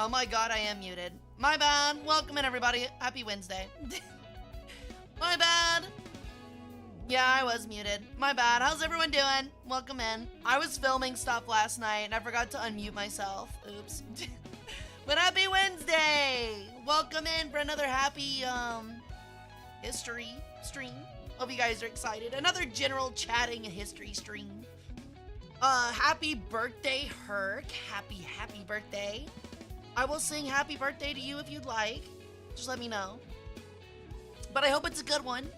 Oh my god, I am muted. My bad. Welcome in, everybody. Happy Wednesday. My bad. Yeah, I was muted. My bad. How's everyone doing? Welcome in. I was filming stuff last night and I forgot to unmute myself. Oops. But happy Wednesday! Welcome in for another happy, history stream. Hope you guys are excited. Another general chatting history stream. Happy birthday, Hark. Happy birthday. I will sing happy birthday to you if you'd like. Just let me know. But I hope it's a good one.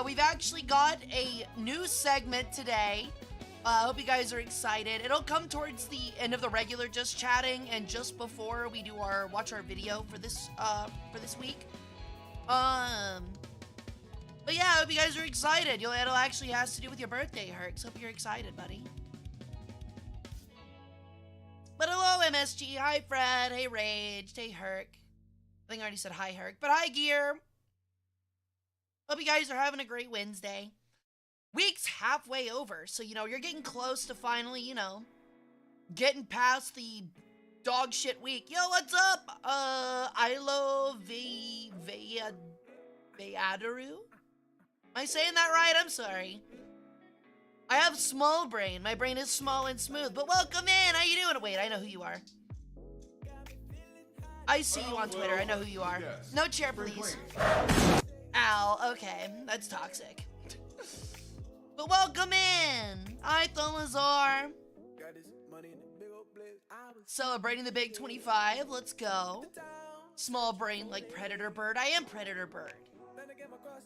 We've actually got a new segment today. I hope you guys are excited. It'll come towards the end of the regular Just Chatting and just before we do watch our video for this week. But yeah, I hope you guys are excited. It'll actually has to do with your birthday, Hark. So hope you're excited, buddy. But hello, MSG. Hi, Fred. Hey, Rage. Hey, Hark. I think I already said hi, Hark. But hi, Gear. Hope you guys are having a great Wednesday. Week's halfway over, so, you're getting close to finally, getting past the dog shit week. Yo, what's up? Ilo Veadaru? Am I saying that right? I'm sorry. I have small brain. My brain is small and smooth, but welcome in. How you doing? Wait, I know who you are. I see you on Twitter. I know who you are. Yes. No chair, please. Ow, okay. That's toxic. But welcome in. Hi, Thomazar. Celebrating the big 25. Let's go. Small brain like Predator Bird. I am Predator Bird.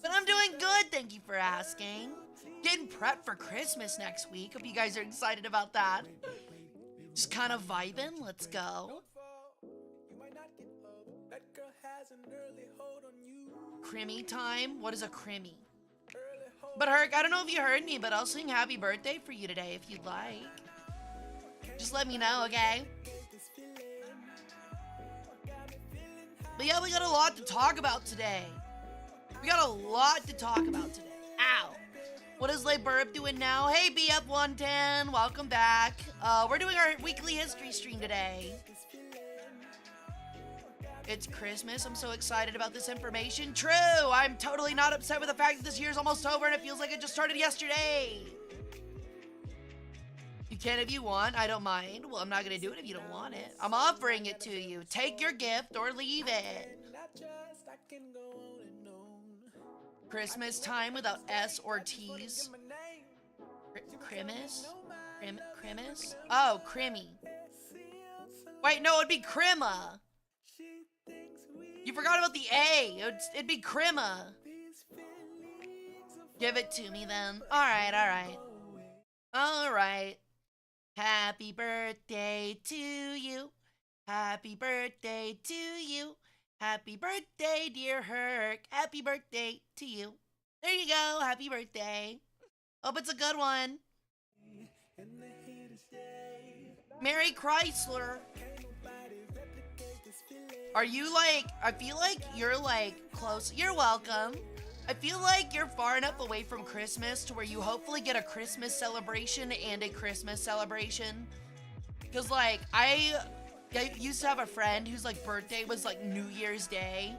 But I'm doing good, thank you for asking. Getting prepped for Christmas next week. Hope you guys are excited about that. Just kind of vibing. Let's go. Crimmy time? What is a crimmy? But Hark, I don't know if you heard me, but I'll sing happy birthday for you today if you'd like. Just let me know, okay? But yeah, we got a lot to talk about today. Ow. What is Lay Burp doing now? Hey, BF110, welcome back. We're doing our weekly history stream today. It's Christmas. I'm so excited about this information. True, I'm totally not upset with the fact that this year's almost over and it feels like it just started yesterday. You can if you want. I don't mind. Well, I'm not going to do it if you don't want it. I'm offering it to you. Take your gift or leave it. Christmas time without S or T's. Crimis? Crimis? Oh, crimmy. Wait, no, it'd be crima. You forgot about the A. It'd be crima. Give it to me then. Alright. Happy birthday to you. Happy birthday to you. Happy birthday, dear Hark. Happy birthday to you. There you go. Happy birthday. Hope it's a good one. Merry Chrysler. Are you I feel like you're close. You're welcome. I feel like you're far enough away from Christmas to where you hopefully get a Christmas celebration and a Christmas celebration. Because I used to have a friend whose birthday was New Year's Day.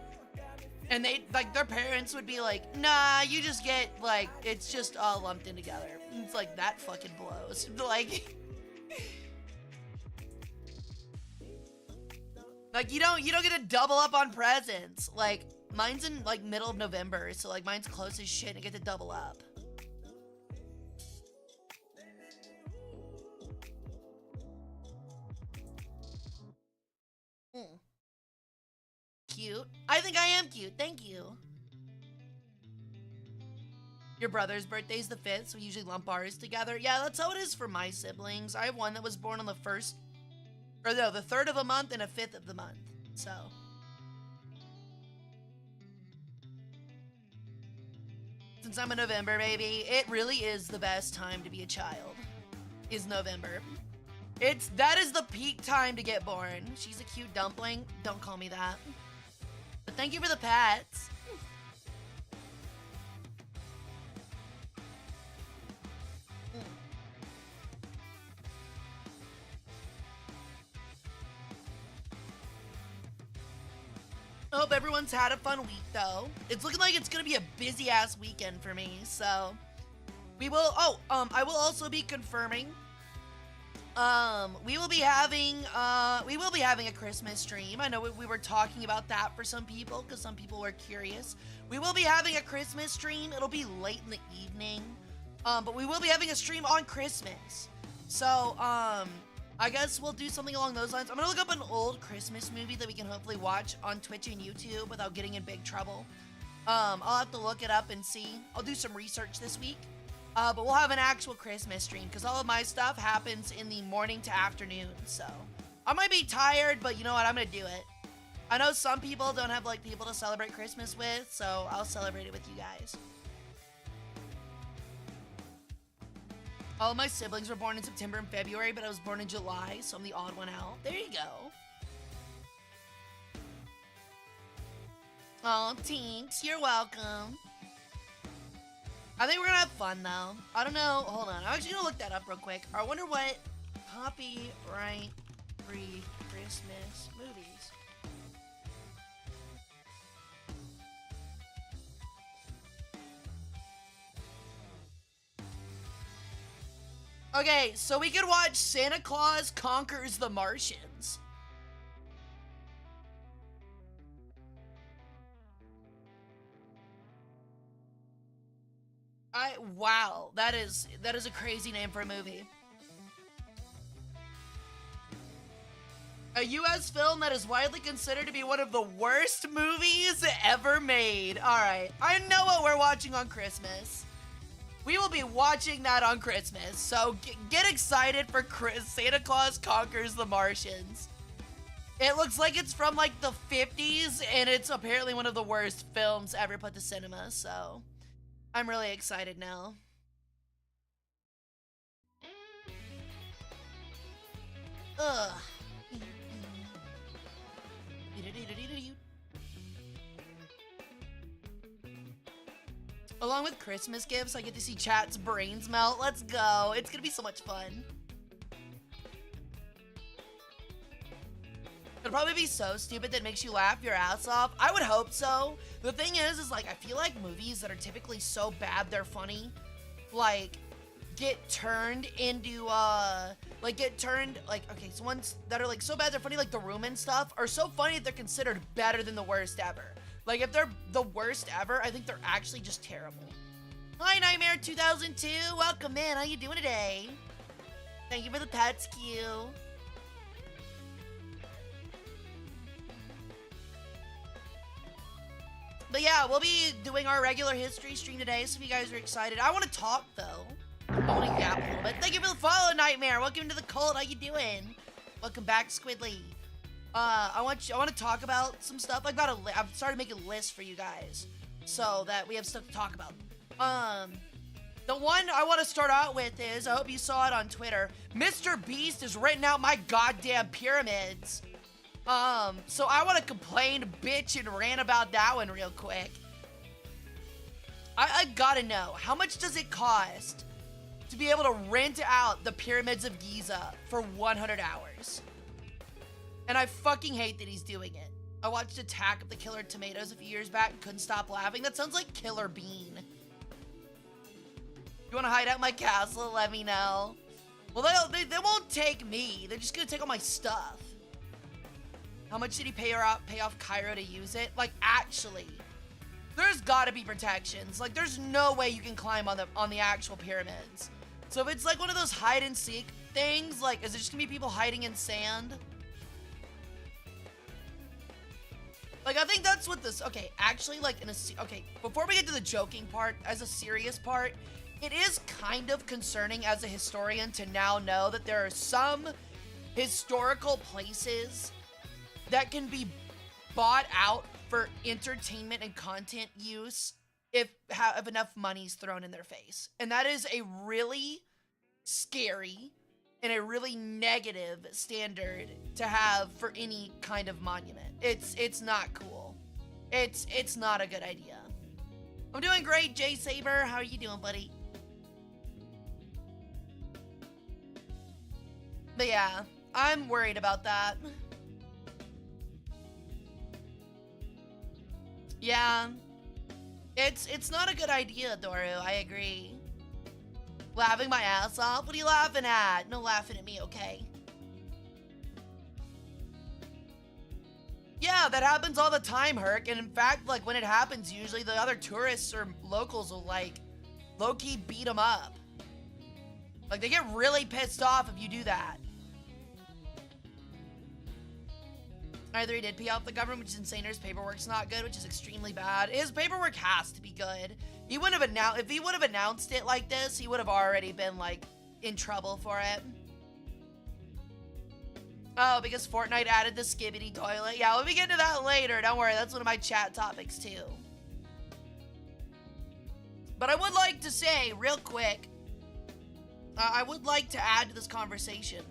And they their parents would be like, nah, you just get it's just all lumped in together. And it's that fucking blows. You don't get to double up on presents. Mine's in middle of November, so mine's close as shit and I get to double up. Cute. I think I am cute. Thank you. Your brother's birthday's the 5th, so we usually lump ours together. Yeah, that's how it is for my siblings. I have one that was born on the 1st, or no, the 3rd of the month and a 5th of the month. So. Since I'm a November baby, it really is the best time to be a child. Is November. That is the peak time to get born. She's a cute dumpling. Don't call me that. But thank you for the pets. I hope everyone's had a fun week, though. It's looking like it's gonna be a busy-ass weekend for me, so... We will... I will also be confirming... we will be having a Christmas stream. I know we were talking about that for some people, because some people were curious. We will be having a Christmas stream. It'll be late in the evening. But we will be having a stream on Christmas. So, I guess we'll do something along those lines. I'm gonna look up an old Christmas movie that we can hopefully watch on Twitch and YouTube without getting in big trouble. I'll have to look it up and see. I'll do some research this week. But we'll have an actual Christmas stream, because all of my stuff happens in the morning to afternoon, so. I might be tired, but you know what, I'm gonna do it. I know some people don't have, like, people to celebrate Christmas with, so I'll celebrate it with you guys. All of my siblings were born in September and February, but I was born in July, so I'm the odd one out. There you go. Oh, Tinks, you're welcome. I think we're gonna have fun, though. I don't know. Hold on. I'm actually gonna look that up real quick. I wonder what copyright-free Christmas movies. Okay, so we could watch Santa Claus Conquers the Martians. Wow, that is a crazy name for a movie. A US film that is widely considered to be one of the worst movies ever made. Alright, I know what we're watching on Christmas. We will be watching that on Christmas, so get excited for Santa Claus Conquers the Martians. It looks like it's from, like, the 50s, and it's apparently one of the worst films ever put to cinema, so I'm really excited now. Ugh. Along with Christmas gifts, I get to see chat's brains melt. Let's go. It's gonna be so much fun. It'll probably be so stupid that it makes you laugh your ass off. I would hope so. The thing is like, I feel like movies that are typically so bad they're funny, like, get turned into, okay, so ones that are, like, so bad they're funny, like The Room and stuff, are so funny that they're considered better than the worst ever. Like, if they're the worst ever, I think they're actually just terrible. Hi, Nightmare 2002. Welcome in. How you doing today? Thank you for the pets, Q. But yeah, we'll be doing our regular history stream today, so if you guys are excited. I want to talk, though. I want to yap a little bit. Thank you for the follow, Nightmare. Welcome to the cult. How you doing? Welcome back, Squidly. I want to talk about some stuff. I've started making lists for you guys, so that we have stuff to talk about. The one I want to start out with is, I hope you saw it on Twitter, Mr. Beast has written out my goddamn pyramids. So I want to complain, bitch, and rant about that one real quick. I gotta know, how much does it cost to be able to rent out the pyramids of Giza for 100 hours? And I fucking hate that he's doing it. I watched Attack of the Killer Tomatoes a few years back and couldn't stop laughing. That sounds like Killer Bean. You want to hide out my castle? Let me know. Well, they won't take me. They're just gonna take all my stuff. How much did he pay off Cairo to use it? Like, actually, there's gotta be protections. Like, there's no way you can climb on the actual pyramids. So if it's like one of those hide and seek things, like, is it just gonna be people hiding in sand? Like, I think that's what this, okay, actually, like, okay, before we get to the joking part, as a serious part, it is kind of concerning as a historian to now know that there are some historical places that can be bought out for entertainment and content use if enough money's thrown in their face. And that is a really scary and a really negative standard to have for any kind of monument. It's not cool. It's not a good idea. I'm doing great, Jay Saber. How are you doing, buddy? But yeah, I'm worried about that. Yeah. It's not a good idea, Doru. I agree. Laughing my ass off? What are you laughing at? No laughing at me, okay? Yeah, that happens all the time, Hark. And in fact, like, when it happens, usually the other tourists or locals will, like, low-key beat them up. Like, they get really pissed off if you do that. Either he did pee off the government, which is insane, or his paperwork's not good, which is extremely bad. His paperwork has to be good. He wouldn't have announced, if he would have announced it like this, he would have already been, like, in trouble for it. Oh, because Fortnite added the skibbity toilet. Yeah, we'll be getting to that later. Don't worry, that's one of my chat topics, too. But I would like to say, real quick, I would like to add to this conversation.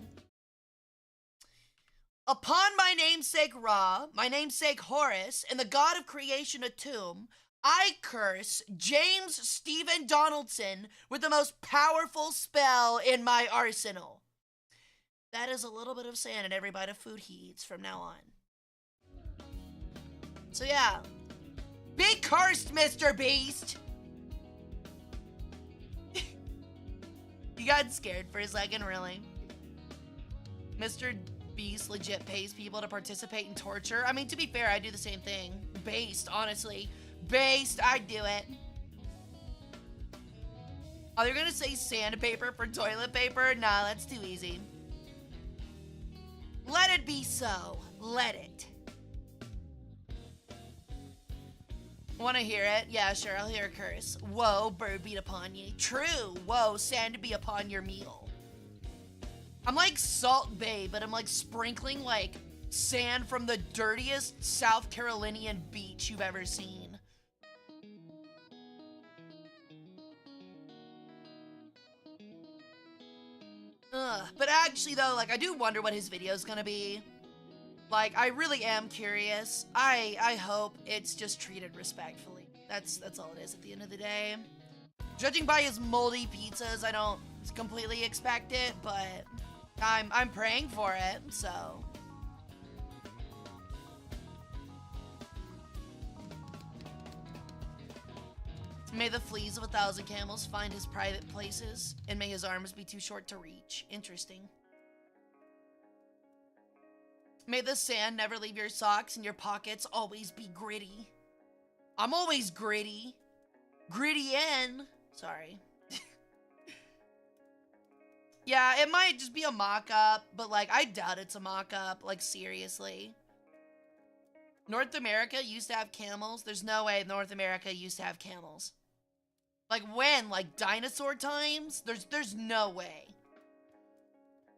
Upon my namesake Ra, my namesake Horus, and the god of creation Atum, I curse James Stephen Donaldson with the most powerful spell in my arsenal. That is a little bit of sand in every bite of food he eats from now on. So yeah. Be cursed, Mr. Beast! You got scared for a second, really? Mr. Beast legit pays people to participate in torture. I mean, to be fair, I do the same thing. Based, honestly. Based, I'd do it. Oh, they're gonna say sandpaper for toilet paper? Nah, that's too easy. Let it be so. Let it. Wanna hear it? Yeah, sure, I'll hear a curse. Whoa, bird beat upon ye. True. Whoa, sand be upon your meal. I'm like Salt Bae, but I'm like sprinkling like sand from the dirtiest South Carolinian beach you've ever seen. But actually though, like I do wonder what his video's gonna be. Like I really am curious. I hope it's just treated respectfully. That's all it is at the end of the day. Judging by his moldy pizzas, I don't completely expect it, but I'm praying for it, so. May the fleas of 1,000 camels find his private places, and may his arms be too short to reach. Interesting. May the sand never leave your socks and your pockets always be gritty. I'm always gritty. Gritty in. Sorry. Yeah, it might just be a mock-up, but like, I doubt it's a mock-up, like seriously. North America used to have camels? There's no way North America used to have camels. Like when? Like dinosaur times? There's no way.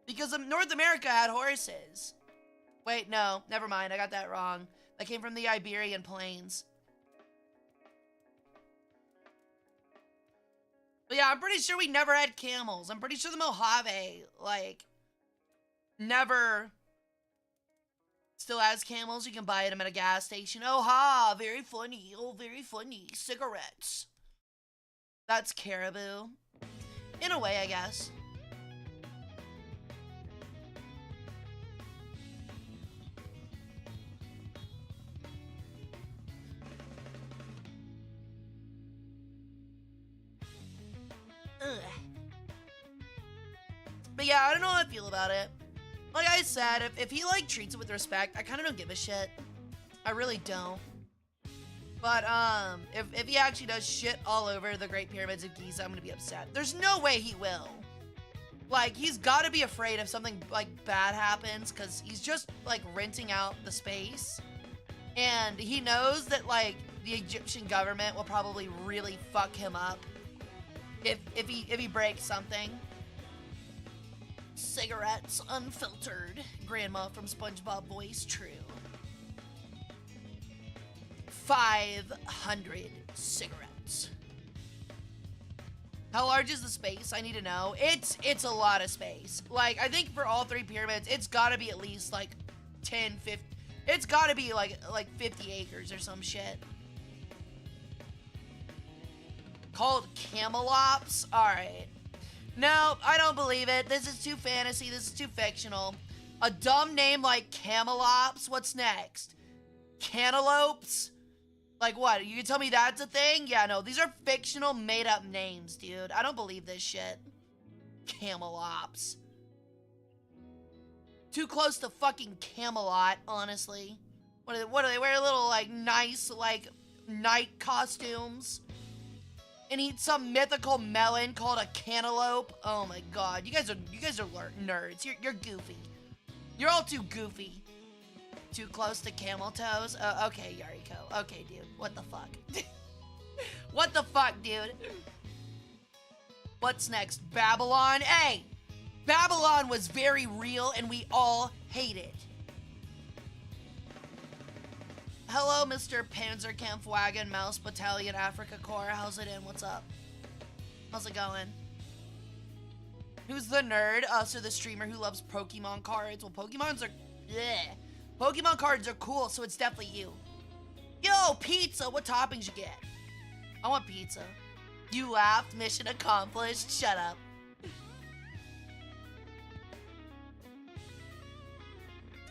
Because North America had horses. Wait, no, never mind, I got that wrong. That came from the Iberian Plains. But yeah, I'm pretty sure we never had camels. I'm pretty sure the Mojave, like, never still has camels. You can buy them at a gas station. Oh, ha, very funny. Oh, very funny. Cigarettes. That's caribou. In a way, I guess. Ugh. But yeah, I don't know how I feel about it. Like I said, if he like treats it with respect, I kind of don't give a shit. I really don't. But if he actually does shit all over the Great Pyramids of Giza, I'm gonna be upset. There's no way he will. Like, he's gotta be afraid if something like bad happens, because he's just like renting out the space. And he knows that like the Egyptian government will probably really fuck him up if he breaks something. Cigarettes unfiltered. Grandma from SpongeBob voice, true. 500 cigarettes. How large is the space? I need to know. It's a lot of space. Like, I think for all three pyramids, it's gotta be at least like 10, 50. It's gotta be like 50 acres or some shit. Called Camelops? Alright. No, I don't believe it. This is too fantasy. This is too fictional. A dumb name like Camelops? What's next? Cantaloupes? Like what? You can tell me that's a thing? Yeah, no, these are fictional made up names, dude. I don't believe this shit. Camelops. Too close to fucking Camelot, honestly. What do they wear? Little, like, nice, like, night costumes? And eat some mythical melon called a cantaloupe? Oh my god. You guys are nerds. You're goofy. You're all too goofy. Too close to camel toes? Okay, Yariko. Okay, dude. What the fuck? What the fuck, dude? What's next? Babylon? Hey! Babylon was very real and we all hate it. Hello, Mr. Panzerkampfwagen, Mouse Battalion, Africa Corps. How's it in? What's up? How's it going? Who's the nerd? Us or the streamer who loves Pokemon cards? Well, Pokemon cards are cool, so it's definitely you. Yo, pizza! What toppings you get? I want pizza. You laughed. Mission accomplished. Shut up.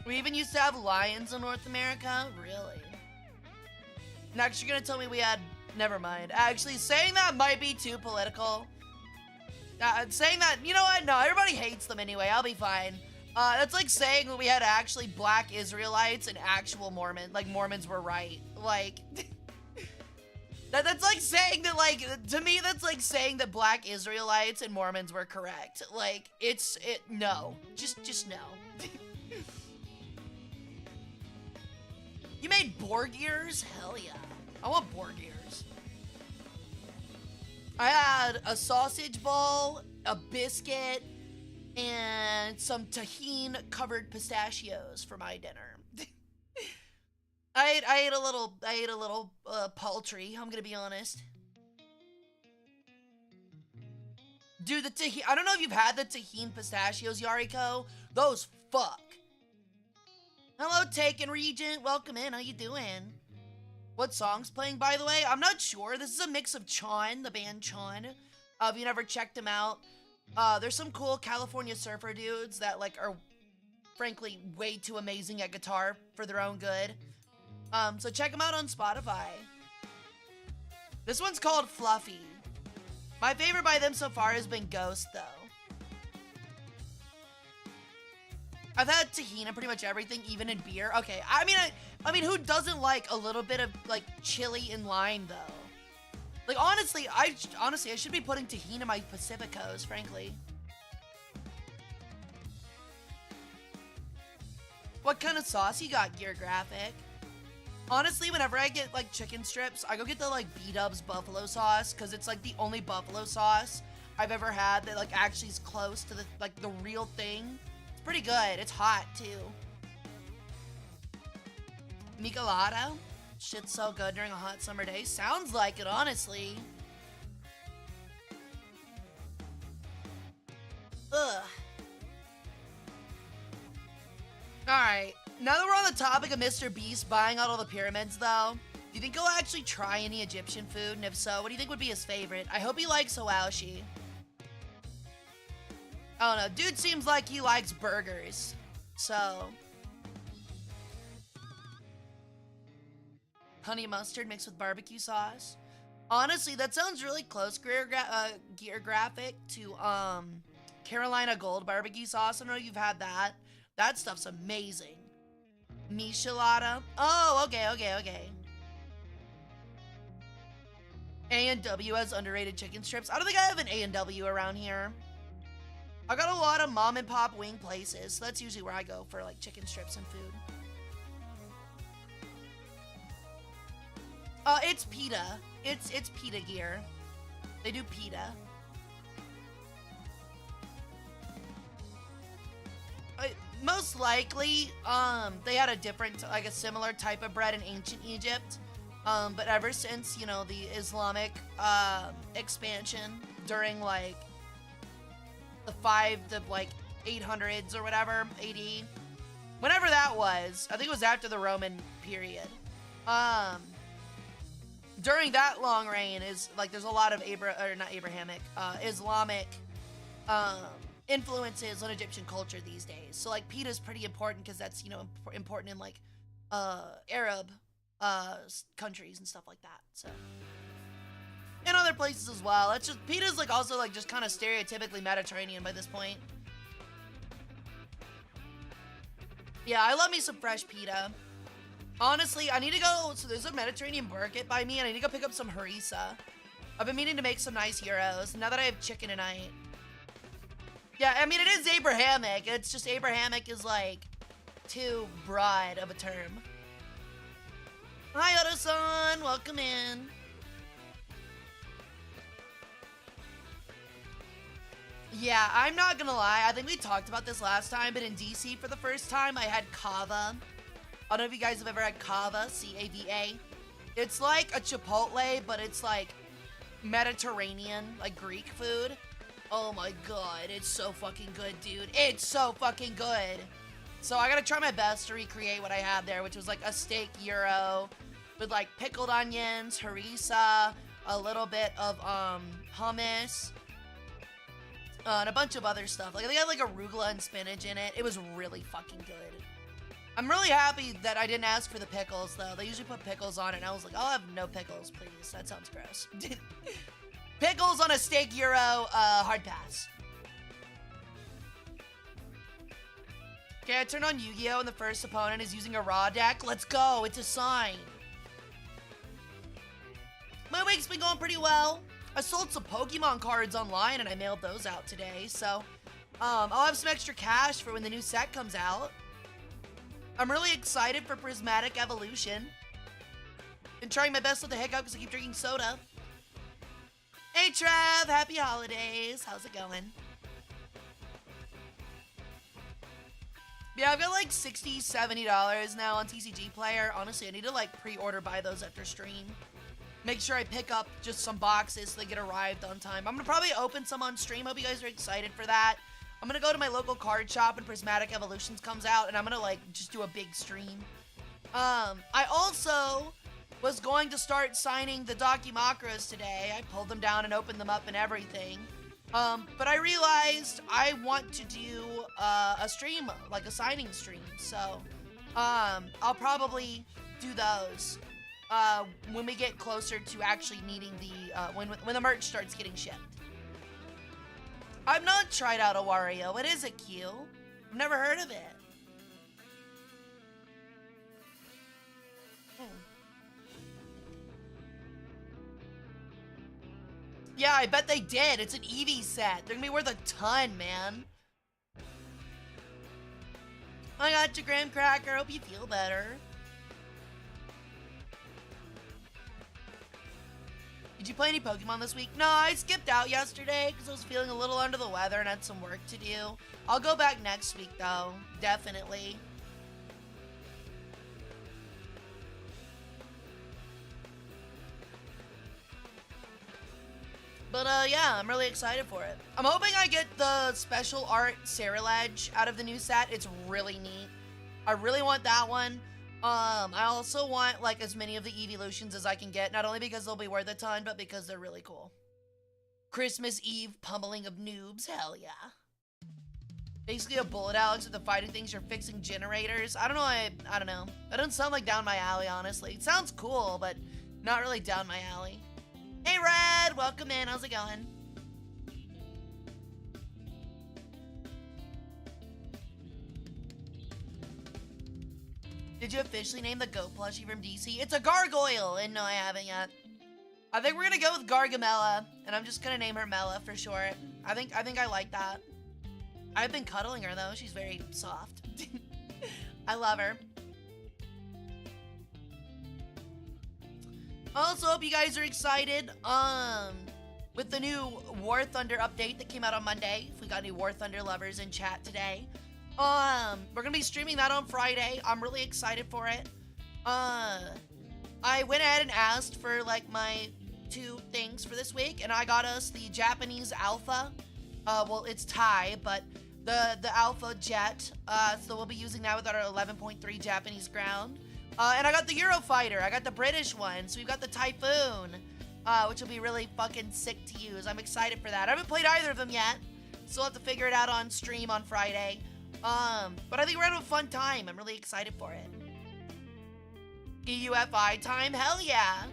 We even used to have lions in North America? Really? Next, you're gonna tell me we had... Never mind. Actually, saying that might be too political. Saying that... You know what? No, everybody hates them anyway. I'll be fine. That's like saying that we had actually black Israelites and actual Mormons. Like, Mormons were right. Like... that's like saying that, like... To me, that's like saying that black Israelites and Mormons were correct. Like, no. Just no. You made board ears? Hell yeah. I want board ears. I had a sausage ball, a biscuit, and some tahine-covered pistachios for my dinner. I ate a little paltry, I'm gonna be honest. Dude, the tahine, I don't know if you've had the tahine pistachios, Yariko. Those fuck. Hello, Taken Regent. Welcome in. How you doing? What song's playing, by the way? I'm not sure. This is a mix of Chon, the band Chon. If you never checked them out, there's some cool California surfer dudes that, like, are, frankly, way too amazing at guitar for their own good. So check them out on Spotify. This one's called Fluffy. My favorite by them so far has been Ghost, though. I've had tahini in pretty much everything, even in beer. Okay, I mean, who doesn't like a little bit of, like, chili and lime, though? Like, honestly, I should be putting tahini in my Pacificos, frankly. What kind of sauce you got, Gear Graphic? Honestly, whenever I get, like, chicken strips, I go get the, like, B-Dubs buffalo sauce, because it's, like, the only buffalo sauce I've ever had that, like, actually is close to the, like, the real thing. Pretty good. It's hot, too. Michelada? Shit's so good during a hot summer day. Sounds like it, honestly. Ugh. Alright. Now that we're on the topic of Mr. Beast buying out all the pyramids, though, do you think he'll actually try any Egyptian food? And if so, what do you think would be his favorite? I hope he likes hawashi. I don't know. Dude seems like he likes burgers. So. Honey mustard mixed with barbecue sauce. Honestly, that sounds really close, Gear Graphic, to Carolina Gold barbecue sauce. I don't know if you've had that. That stuff's amazing. Michelada. Oh, okay. A&W has underrated chicken strips. I don't think I have an A&W around here. I got a lot of mom and pop wing places, so that's usually where I go for, like, chicken strips and food. It's pita. It's pita gear. They do pita. Most likely, they had a different, like, a similar type of bread in ancient Egypt. But ever since, you know, the Islamic, expansion during, like, the 5 to, like, 800s or whatever, AD. Whenever that was, I think it was after the Roman period. During that long reign is, like, there's a lot of Islamic, influences on Egyptian culture these days. So, like, pita is pretty important because that's, you know, important in, like, Arab countries and stuff like that. So, and other places as well. It's just pita's like also like just kind of stereotypically Mediterranean by this point. Yeah, I love me some fresh pita. Honestly, I need to go. So there's a Mediterranean market by me, and I need to go pick up some harissa. I've been meaning to make some nice gyros now that I have chicken tonight. Yeah, I mean, it is Abrahamic. It's just Abrahamic is like too broad of a term. Hi, Oda-san. Welcome in. Yeah, I'm not gonna lie. I think we talked about this last time, but in DC for the first time, I had kava. I don't know if you guys have ever had kava, C-A-V-A. It's like a Chipotle, but it's like Mediterranean, like Greek food. Oh my god, it's so fucking good, dude. It's so fucking good. So I gotta try my best to recreate what I had there, which was like a steak gyro with like pickled onions, harissa, a little bit of hummus, and a bunch of other stuff. Like they had like arugula and spinach in it. It was really fucking good. I'm really happy that I didn't ask for the pickles though. They usually put pickles on it, and I was like, I'll have no pickles, please. That sounds gross. Pickles on a steak gyro, hard pass. Okay, I turned on Yu-Gi-Oh! And the first opponent is using a raw deck. Let's go, it's a sign. My week's been going pretty well. I sold some Pokemon cards online and I mailed those out today, so I'll have some extra cash for when the new set comes out. I'm really excited for Prismatic Evolution. Been trying my best with the hiccup because I keep drinking soda. Hey Trev, happy holidays. How's it going? Yeah, I've got like $60, $70 now on TCG Player. Honestly, I need to like pre-order buy those after stream. Make sure I pick up just some boxes so they get arrived on time. I'm gonna probably open some on stream. Hope you guys are excited for that. I'm gonna go to my local card shop when Prismatic Evolutions comes out, and I'm gonna like just do a big stream. I also was going to start signing the Dakimakras today. I pulled them down and opened them up and everything. But I realized I want to do a stream, like a signing stream. So I'll probably do those when we get closer to actually needing the when the merch starts getting shipped. I've not tried out a Wario. What is it, Q? I've never heard of it. Yeah, I bet they did. It's an Eevee set. They're gonna be worth a ton, man. I got you, Graham Cracker. Hope you feel better. Did you play any Pokemon this week? No, I skipped out yesterday because I was feeling a little under the weather and had some work to do. I'll go back next week, though. Definitely. But, yeah, I'm really excited for it. I'm hoping I get the special art Ceruledge out of the new set. It's really neat. I really want that one. I also want, like, as many of the evolutions as I can get. Not only because they'll be worth a ton, but because they're really cool. Christmas Eve pummeling of noobs. Hell yeah. Basically a bullet, Alex, with the fighting things. You're fixing generators. I don't know. I don't know. That doesn't sound like down my alley, honestly. It sounds cool, but not really down my alley. Hey, Red! Welcome in. How's it going? Did you officially name the goat plushie from DC? It's a gargoyle! And no, I haven't yet. I think we're gonna go with Gargamella, and I'm just gonna name her Mella for short. I think I like that. I've been cuddling her, though. She's very soft. I love her. I also hope you guys are excited with the new War Thunder update that came out on Monday. If we got any War Thunder lovers in chat today. We're gonna be streaming that on Friday. I'm really excited for it. I went ahead and asked for like my 2 things for this week, and I got us the Japanese Alpha. Well, it's Thai, but the Alpha Jet. So we'll be using that with our 11.3 Japanese ground. And I got the Eurofighter. I got the British one. So we've got the Typhoon, which will be really fucking sick to use. I'm excited for that. I haven't played either of them yet, so I'll have to figure it out on stream on Friday. But I think we're having a fun time. I'm really excited for it. EUFI time? Hell yeah.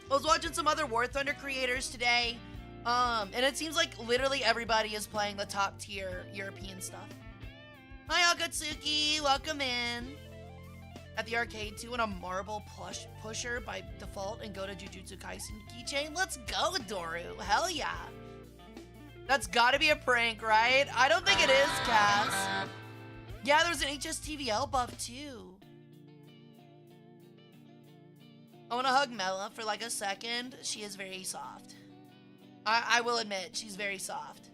I was watching some other War Thunder creators today, and it seems like literally everybody is playing the top tier European stuff. Hi Akatsuki, welcome in. At the arcade too, and a marble plush pusher by default and go to Jujutsu Kaisen keychain. Let's go, Doru. Hell yeah. That's gotta be a prank, right? I don't think it is, Cass. Yeah, there's an HSTVL buff too. I wanna hug Mela for like a second. She is very soft. I will admit, she's very soft.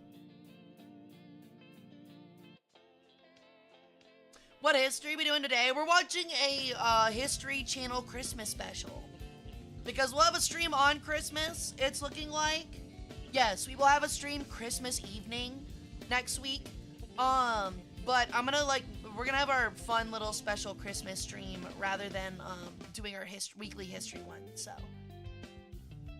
What history are we doing today? We're watching a History Channel Christmas special. Because we'll have a stream on Christmas, it's looking like. Yes, we will have a stream Christmas evening next week. But I'm gonna we're gonna have our fun little special Christmas stream rather than doing our weekly history one, so.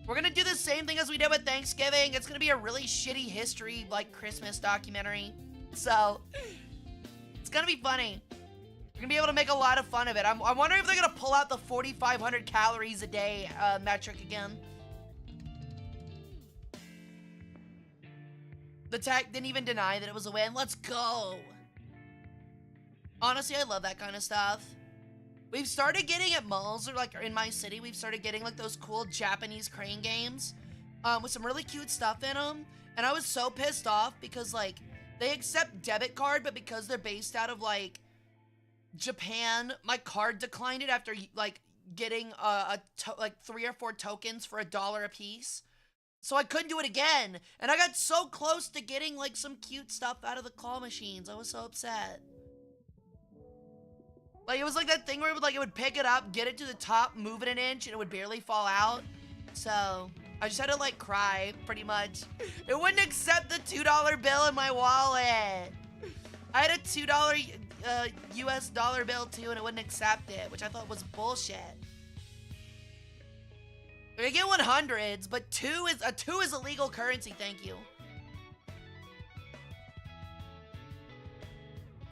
We're gonna do the same thing as we did with Thanksgiving. It's gonna be a really shitty history, Christmas documentary. So, it's gonna be funny. We're gonna be able to make a lot of fun of it. I'm wondering if they're gonna pull out the 4,500 calories a day metric again. The tech didn't even deny that it was a win. Let's go. Honestly, I love that kind of stuff. We've started getting at malls or in my city, we've started getting those cool Japanese crane games with some really cute stuff in them. And I was so pissed off because they accept debit card, but because they're based out of Japan, my card declined it after getting 3 or 4 tokens for $1 a piece. So I couldn't do it again. And I got so close to getting some cute stuff out of the claw machines. I was so upset. It was that thing where it would pick it up, get it to the top, move it an inch, and it would barely fall out. So I just had to cry, pretty much. It wouldn't accept the $2 bill in my wallet. I had a $2 US dollar bill too, and it wouldn't accept it, which I thought was bullshit. I get 100s, but 2 is illegal currency, thank you.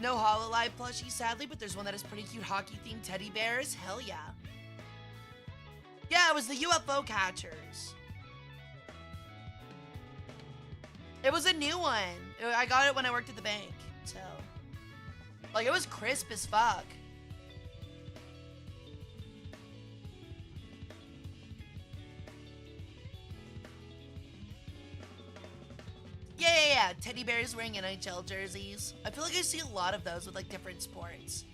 No Hololive plushie, sadly, but there's one that has pretty cute hockey-themed teddy bears. Hell yeah. Yeah, it was the UFO catchers. It was a new one. I got it when I worked at the bank, so. It was crisp as fuck. Yeah. Teddy bears wearing NHL jerseys. I feel like I see a lot of those with different sports.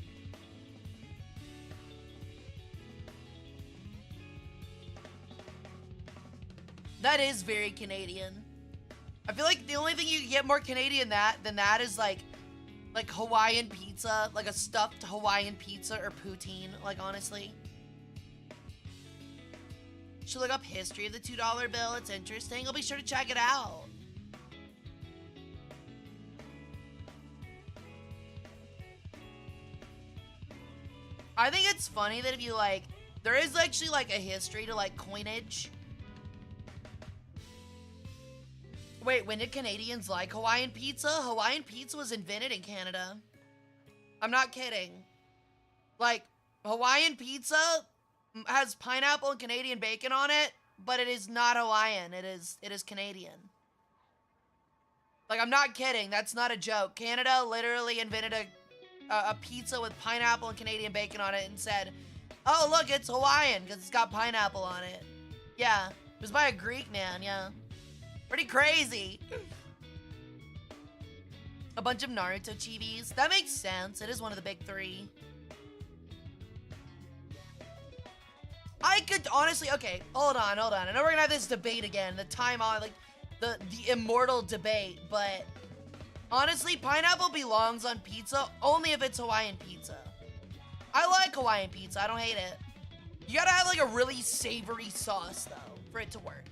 That is very Canadian. I feel like the only thing you can get more Canadian than that is like Hawaiian pizza, a stuffed Hawaiian pizza or poutine, honestly. Should look up history of the $2 bill. It's interesting. I'll be sure to check it out. I think it's funny that if you there is actually a history to coinage. Wait, when did Canadians like Hawaiian pizza? Hawaiian pizza was invented in Canada. I'm not kidding. Hawaiian pizza has pineapple and Canadian bacon on it, but it is not Hawaiian. It is Canadian. I'm not kidding. That's not a joke. Canada literally invented a pizza with pineapple and Canadian bacon on it and said, oh, look, it's Hawaiian because it's got pineapple on it. Yeah, it was by a Greek man, yeah. Pretty crazy. A bunch of Naruto chibis. That makes sense. It is one of the big 3. I could honestly, okay, hold on. I know we're gonna have this debate again, the time on, the immortal debate, but honestly, pineapple belongs on pizza only if it's Hawaiian pizza. I like Hawaiian pizza. I don't hate it. You gotta have a really savory sauce though for it to work.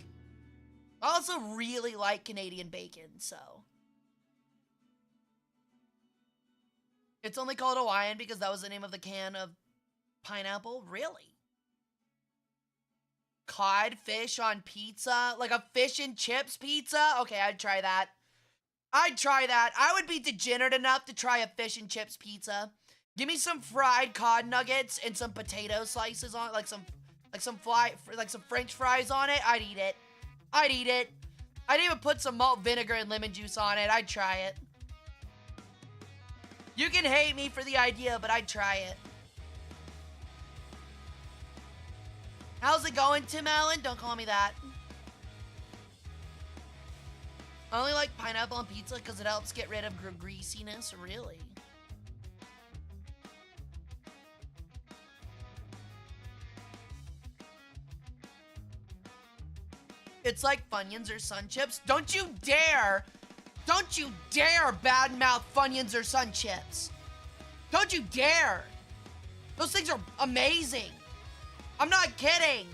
I also really like Canadian bacon, so. It's only called Hawaiian because that was the name of the can of pineapple? Really? Cod fish on pizza? Like a fish and chips pizza? Okay, I'd try that. I would be degenerate enough to try a fish and chips pizza. Give me some fried cod nuggets and some potato slices on it, like some French fries on it. I'd eat it. I'd eat it. I'd even put some malt vinegar and lemon juice on it. I'd try it. You can hate me for the idea, but I'd try it. How's it going, Tim Allen? Don't call me that. I only like pineapple on pizza because it helps get rid of greasiness. Really? It's like Funyuns or Sun Chips. Don't you dare badmouth Funyuns or Sun Chips. Don't you dare. Those things are amazing. I'm not kidding.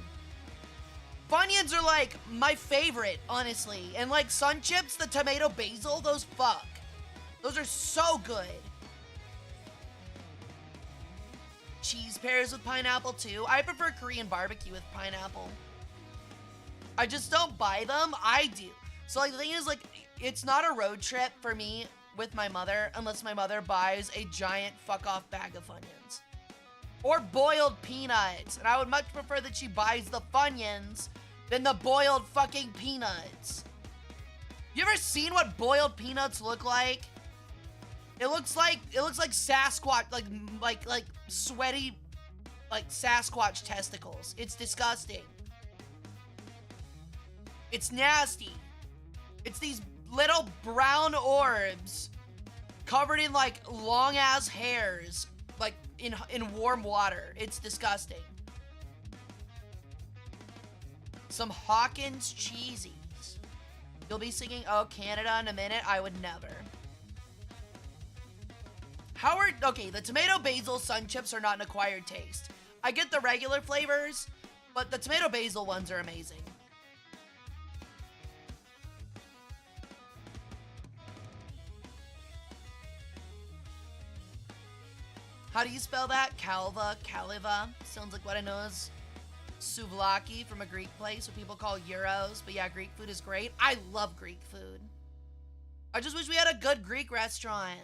Funyuns are like my favorite, honestly. And like Sun Chips, the tomato basil, those fuck. Those are so good. Cheese pears with pineapple too. I prefer Korean barbecue with pineapple. I just don't buy them. I do. So like the thing is, like, it's not a road trip for me with my mother unless my mother buys a giant fuck off bag of Funyuns. Or boiled peanuts. And I would much prefer that she buys the Funyuns than the boiled fucking peanuts. You ever seen what boiled peanuts look like? It looks like Sasquatch, like sweaty, like Sasquatch testicles. It's disgusting. It's nasty. It's these little brown orbs covered in like long ass hairs, like in warm water. It's disgusting. Some Hawkins cheesies. You'll be singing "Oh Canada" in a minute. I would never. Okay, the tomato basil Sun Chips are not an acquired taste. I get the regular flavors, but the tomato basil ones are amazing. How do you spell that? Kaliva. Sounds like what I know is souvlaki from a Greek place, what people call gyros. But yeah, Greek food is great. I love Greek food. I just wish we had a good Greek restaurant.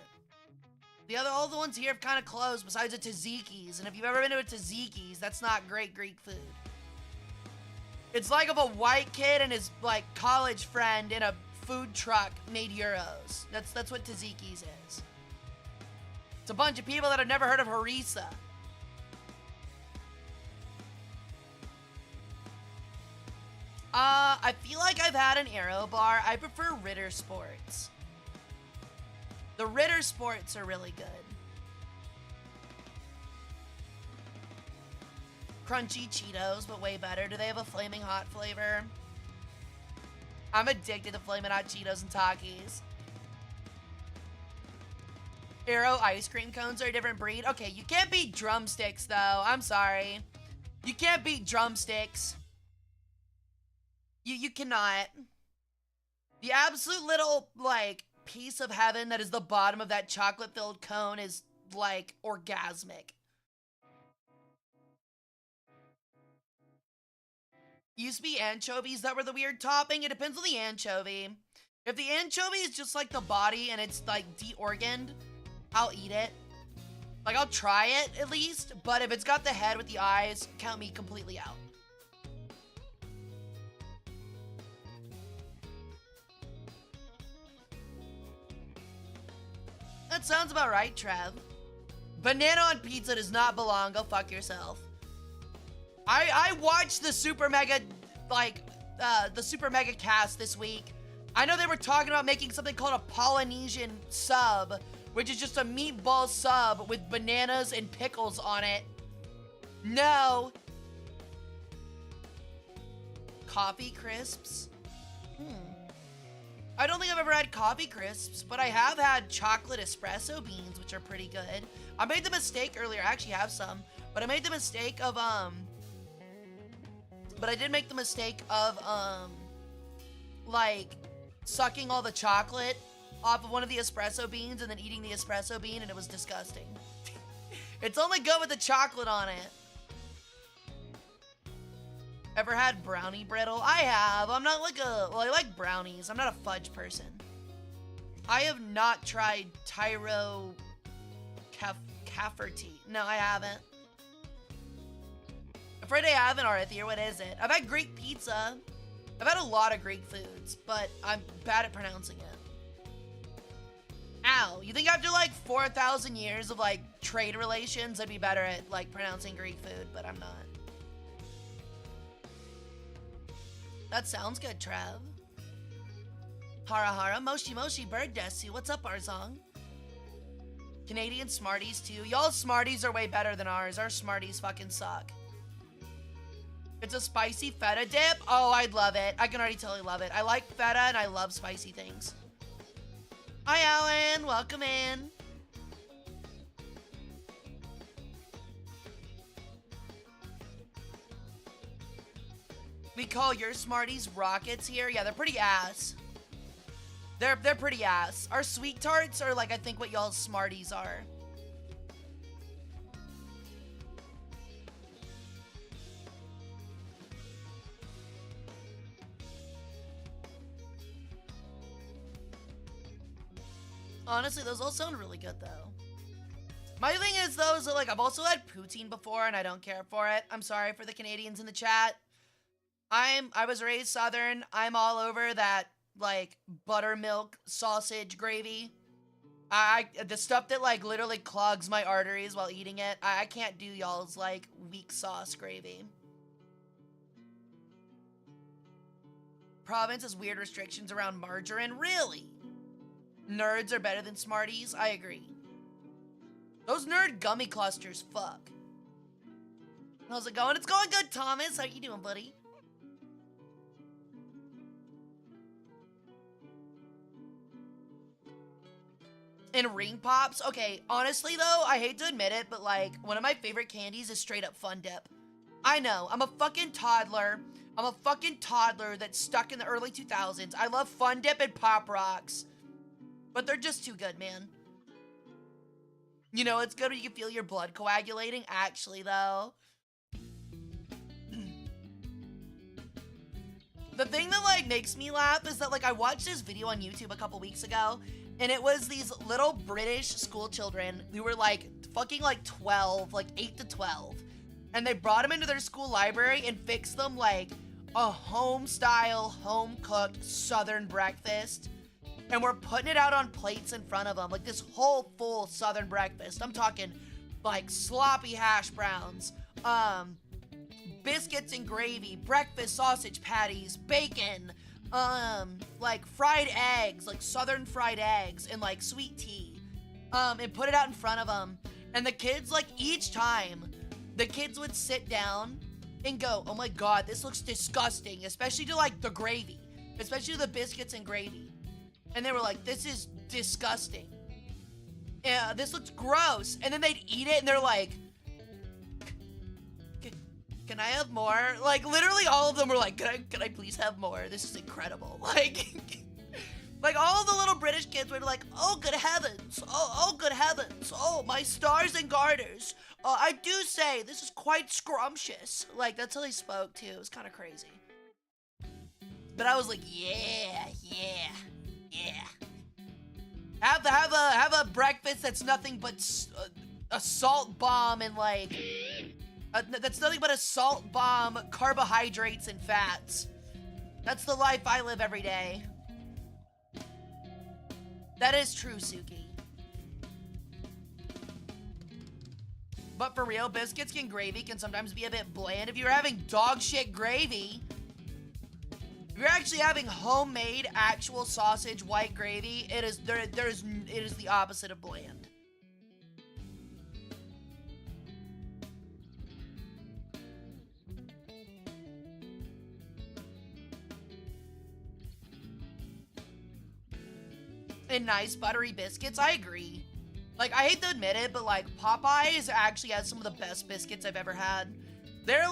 All the ones here have kind of closed besides a Tzatziki's. And if you've ever been to a Tzatziki's, that's not great Greek food. It's like if a white kid and his like college friend in a food truck made gyros. That's what Tzatziki's is. It's a bunch of people that have never heard of harissa. I feel like I've had an Aero bar. I prefer Ritter Sports. The Ritter Sports are really good. Crunchy Cheetos, but way better. Do they have a flaming hot flavor? I'm addicted to flaming hot Cheetos and Takis. Aero ice cream cones are a different breed. Okay, you can't beat drumsticks, though. I'm sorry. You can't beat drumsticks. You cannot. The absolute little, like, piece of heaven that is the bottom of that chocolate-filled cone is, like, orgasmic. Used to be anchovies that were the weird topping. It depends on the anchovy. If the anchovy is just, like, the body and it's, like, de-organed, I'll eat it. Like, I'll try it, at least. But if it's got the head with the eyes, count me completely out. That sounds about right, Trev. Banana on pizza does not belong. Go fuck yourself. I watched the Super Mega, like, the Super Mega cast this week. I know they were talking about making something called a Polynesian sub, which is just a meatball sub with bananas and pickles on it. No. Coffee crisps? I don't think I've ever had coffee crisps, but I have had chocolate espresso beans, which are pretty good. I made the mistake earlier. I actually have some, but I made the mistake of, like, sucking all the chocolate off of one of the espresso beans and then eating the espresso bean, and it was disgusting. It's only good with the chocolate on it. Ever had brownie brittle? I have. I'm not like I like brownies. I'm not a fudge person. I have not tried Tyro Cafferty. No, I haven't. Afraid I haven't, Arthur. What is it? I've had Greek pizza. I've had a lot of Greek foods, but I'm bad at pronouncing it. Ow. You think after like 4,000 years of like trade relations, I'd be better at like pronouncing Greek food, but I'm not. That sounds good, Trev. Hara Hara, Moshi Moshi, Bird Desi. What's up, Arzong? Canadian Smarties too. Y'all's Smarties are way better than ours. Our Smarties fucking suck. It's a spicy feta dip. Oh, I'd love it. I can already totally love it. I like feta and I love spicy things. Hi, Alan. Welcome in. We call your Smarties rockets here. Yeah, they're pretty ass. They're pretty ass. Our sweet tarts are like, I think, what y'all's Smarties are. Honestly, those all sound really good, though. My thing is, though, is that, like, I've also had poutine before, and I don't care for it. I'm sorry for the Canadians in the chat. I was raised Southern. I'm all over that, like, buttermilk sausage gravy. The stuff that, like, literally clogs my arteries while eating it. I can't do y'all's, like, weak sauce gravy. Province has weird restrictions around margarine. Really? Nerds are better than Smarties? I agree. Those nerd gummy clusters, fuck. How's it going? It's going good, Thomas. How you doing, buddy? And ring pops? Okay, honestly though, I hate to admit it, but like, one of my favorite candies is straight up Fun Dip. I know, I'm a fucking toddler. I'm a fucking toddler that's stuck in the early 2000s. I love Fun Dip and Pop Rocks. But they're just too good, man. You know, it's good when you can feel your blood coagulating. Actually, though. The thing that, like, makes me laugh is that, like, I watched this video on YouTube a couple weeks ago, and it was these little British school children who were, like, fucking, like, 12, like, 8 to 12. And they brought them into their school library and fixed them, like, a home-style, home-cooked Southern breakfast. And we're putting it out on plates in front of them, like this whole full Southern breakfast. I'm talking like sloppy hash browns, biscuits and gravy, breakfast sausage patties, bacon, like fried eggs, like Southern fried eggs, and like sweet tea, and put it out in front of them. And the kids, like each time, the kids would sit down and go, "Oh my God, this looks disgusting," especially to like the gravy, especially to the biscuits and gravy. And they were like, "This is disgusting. Yeah, this looks gross." And then they'd eat it and they're like, "Can I have more?" Like literally all of them were like, can I please have more? This is incredible. Like all of the little British kids were like, "Oh good heavens. Oh good heavens. Oh my stars and garters. I do say this is quite scrumptious." Like that's how they spoke too. It was kind of crazy. But I was like, yeah. Have a breakfast that's nothing but a salt bomb and like that's nothing but a salt bomb, carbohydrates and fats. That's the life I live every day. That is true, Suki. But for real, biscuits and gravy can sometimes be a bit bland. If you're having dog shit gravy, if you're actually having homemade actual sausage white gravy, it is the opposite of bland. And nice buttery biscuits, I agree. Like, I hate to admit it, but like Popeyes actually has some of the best biscuits I've ever had. They're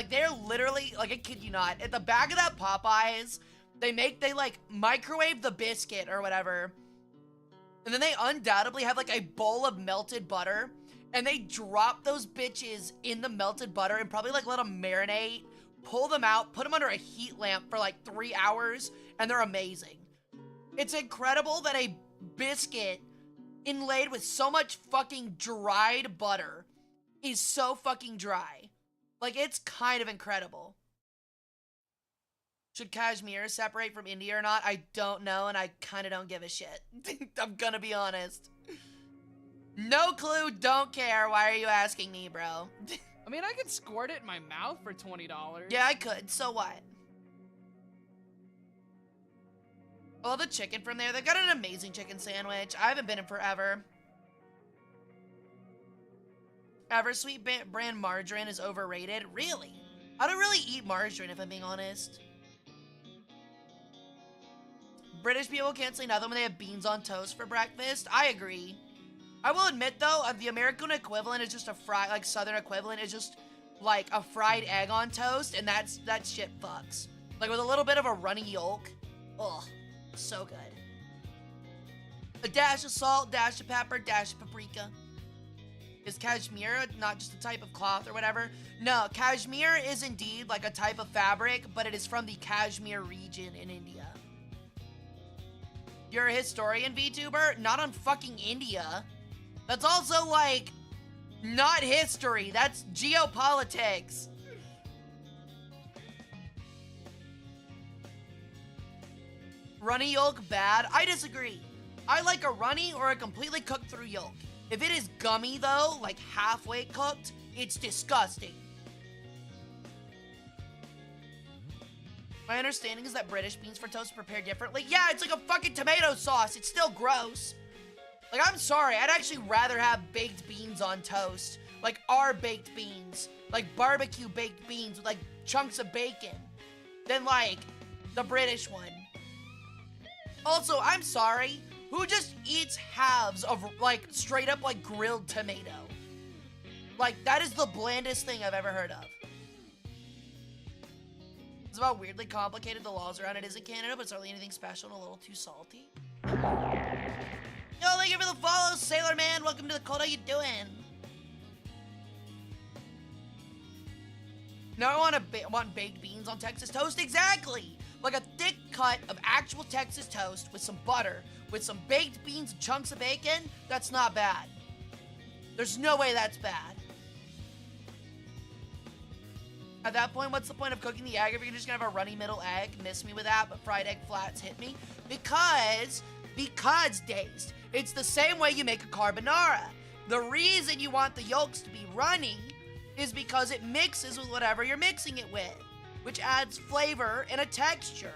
they're literally, like, I kid you not, at the back of that Popeyes, they like microwave the biscuit or whatever, and then they undoubtedly have like a bowl of melted butter, and they drop those bitches in the melted butter and probably like let them marinate, pull them out, put them under a heat lamp for like 3 hours, and they're amazing. It's incredible that a biscuit inlaid with so much fucking dried butter is so fucking dry. Like, it's kind of incredible. Should Kashmir separate from India or not? I don't know, and I kind of don't give a shit. I'm gonna be honest. No clue, don't care. Why are you asking me, bro? I mean, I could squirt it in my mouth for $20. Yeah, I could. So what? Oh, the chicken from there. They've got an amazing chicken sandwich. I haven't been in forever. Eversweet brand margarine is overrated. Really? I don't really eat margarine, if I'm being honest. British people can't say nothing when they have beans on toast for breakfast. I agree. I will admit, though, the American equivalent is just a like, Southern equivalent is just, like, a fried egg on toast, and that shit fucks. Like, with a little bit of a runny yolk. Ugh. So good. A dash of salt, dash of pepper, dash of paprika. Is cashmere not just a type of cloth or whatever? No, cashmere is indeed like a type of fabric, but it is from the Kashmir region in India. You're a historian, VTuber? Not on fucking India. That's also, like, not history. That's geopolitics. Runny yolk bad? I disagree. I like a runny or a completely cooked through yolk. If it is gummy though, like halfway cooked, it's disgusting. My understanding is that British beans for toast prepare differently. Yeah, it's like a fucking tomato sauce. It's still gross. Like, I'm sorry. I'd actually rather have baked beans on toast. Like our baked beans. Like barbecue baked beans with like chunks of bacon. Than like the British one. Also, I'm sorry, who just eats halves of, like, straight up, like, grilled tomato? Like, that is the blandest thing I've ever heard of. It's about weirdly complicated the laws around it is in Canada, but it's hardly anything special and a little too salty. Yo, thank you for the follow, Sailor Man. Welcome to the cult. How you doing? Now I want baked beans on Texas toast. Exactly. Like a thick cut of actual Texas toast with some butter, with some baked beans and chunks of bacon, that's not bad. There's no way that's bad. At that point, what's the point of cooking the egg if you're just gonna have a runny middle egg? Miss me with that, but fried egg flats hit me. Because, Dazed, it's the same way you make a carbonara. The reason you want the yolks to be runny is because it mixes with whatever you're mixing it with, which adds flavor and a texture.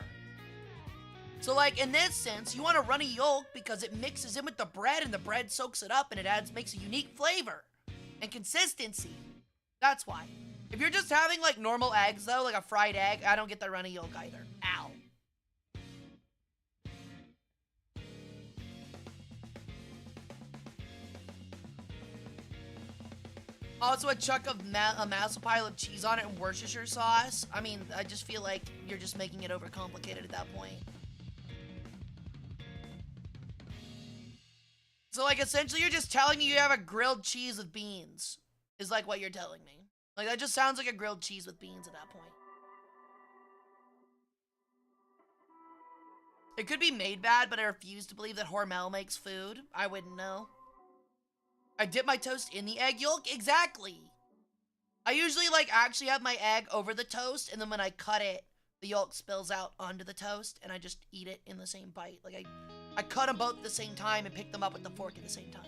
So, like, in this sense, you want a runny yolk because it mixes in with the bread and the bread soaks it up and it makes a unique flavor and consistency. That's why. If you're just having, like, normal eggs, though, like a fried egg, I don't get the runny yolk either. Ow. Also, a chunk of a massive pile of cheese on it and Worcestershire sauce. I mean, I just feel like you're just making it overcomplicated at that point. So, like, essentially, you're just telling me you have a grilled cheese with beans, is like what you're telling me. Like, that just sounds like a grilled cheese with beans at that point. It could be made bad, but I refuse to believe that Hormel makes food. I wouldn't know. I dip my toast in the egg yolk? Exactly. I usually, like, actually have my egg over the toast, and then when I cut it, the yolk spills out onto the toast, and I just eat it in the same bite. Like, I cut them both at the same time and pick them up with the fork at the same time.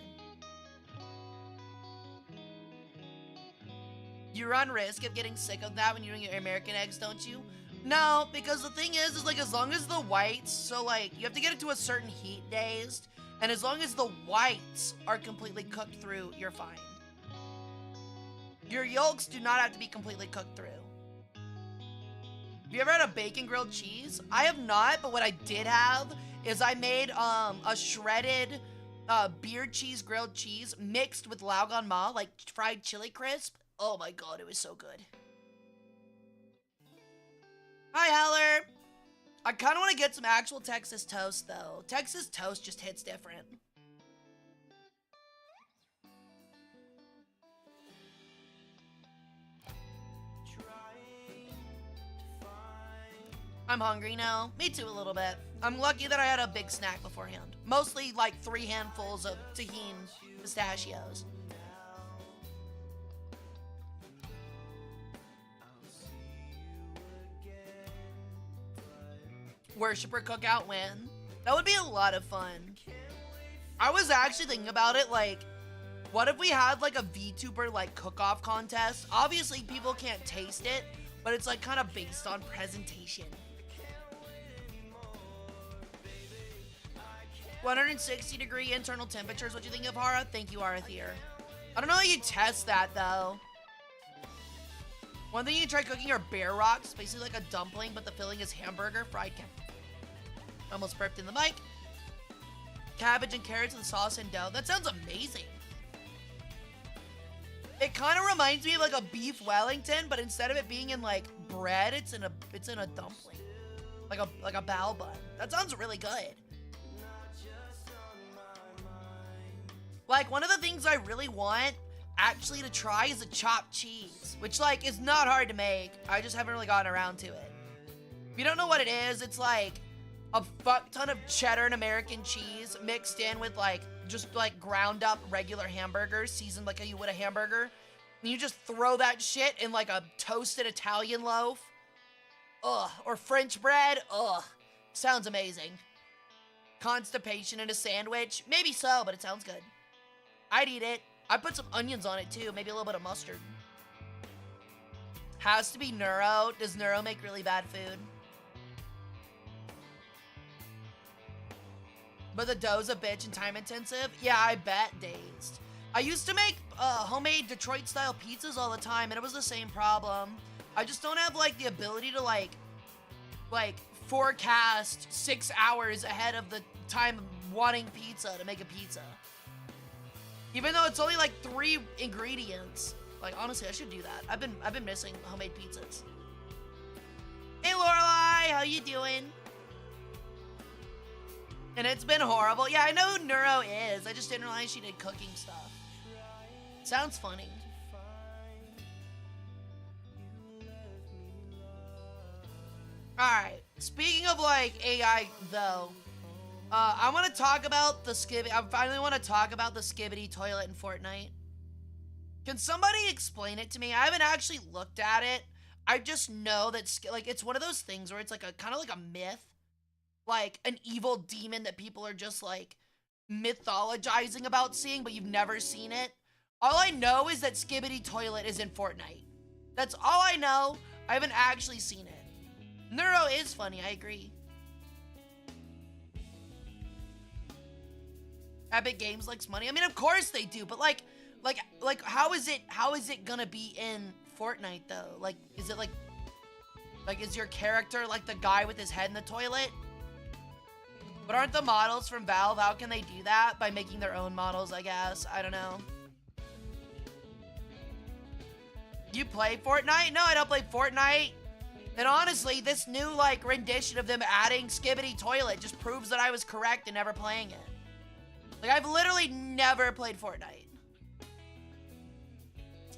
You run risk of getting sick of that when you're doing your American eggs, don't you? No, because the thing is like, as long as the whites, so, like, you have to get it to a certain heat, Dazed, and as long as the whites are completely cooked through, you're fine. Your yolks do not have to be completely cooked through. Have you ever had a bacon grilled cheese? I have not, but what I did have is I made a shredded beer cheese grilled cheese mixed with Lao Ma, like fried chili crisp. Oh my god, it was so good. Hi, Heller. I kind of want to get some actual Texas toast, though. Texas toast just hits different. I'm hungry now. Me too, a little bit. I'm lucky that I had a big snack beforehand. Mostly like 3 handfuls of tahini pistachios. Worshipper cookout win. That would be a lot of fun. I was actually thinking about it, like, what if we had like a VTuber like cook-off contest? Obviously people can't taste it, but it's like kind of based on presentation. 160-degree internal temperatures. What do you think of, Hara? Thank you, Arathier. I don't know how you test that though. One thing you can try cooking are bear rocks, basically like a dumpling, but the filling is hamburger, fried almost burped in the mic. Cabbage and carrots and sauce and dough. That sounds amazing. It kind of reminds me of like a beef Wellington, but instead of it being in like bread, it's in a dumpling, like a bao bun. That sounds really good. Like, one of the things I really want actually to try is a chopped cheese, which like is not hard to make. I just haven't really gotten around to it. If you don't know what it is, it's like a fuck ton of cheddar and American cheese mixed in with like just like ground up regular hamburgers, seasoned like how you would a hamburger. And you just throw that shit in like a toasted Italian loaf. Ugh. Or French bread. Ugh. Sounds amazing. Constipation in a sandwich? Maybe so, but it sounds good. I'd eat it. I put some onions on it too, maybe a little bit of mustard. Has to be Neuro. Does Neuro make really bad food? But the dough's a bitch and time intensive? Yeah, I bet, Dazed. I used to make homemade Detroit-style pizzas all the time, and it was the same problem. I just don't have, like, the ability to, like forecast 6 hours ahead of the time of wanting pizza to make a pizza. Even though it's only, like, 3 ingredients. Like, honestly, I should do that. I've been missing homemade pizzas. Hey, Lorelai, how you doing? And it's been horrible. Yeah, I know who Neuro is. I just didn't realize she did cooking stuff. Sounds funny. Alright. Speaking of, like, AI, though, I want to talk about the Skibbity... I finally want to talk about the Skibbity toilet in Fortnite. Can somebody explain it to me? I haven't actually looked at it. I just know that, like, it's one of those things where it's, like, a kind of like a myth. Like, an evil demon that people are just, like, mythologizing about seeing, but you've never seen it. All I know is that Skibbity Toilet is in Fortnite. That's all I know. I haven't actually seen it. Neuro is funny, I agree. Epic Games likes money. I mean, of course they do, but, like, how is it gonna be in Fortnite, though? Like, is it, like, is your character, like, the guy with his head in the toilet? But aren't the models from Valve, how can they do that? By making their own models, I guess. I don't know. You play Fortnite? No, I don't play Fortnite. And honestly, this new, like, rendition of them adding Skibbity Toilet just proves that I was correct in never playing it. Like, I've literally never played Fortnite.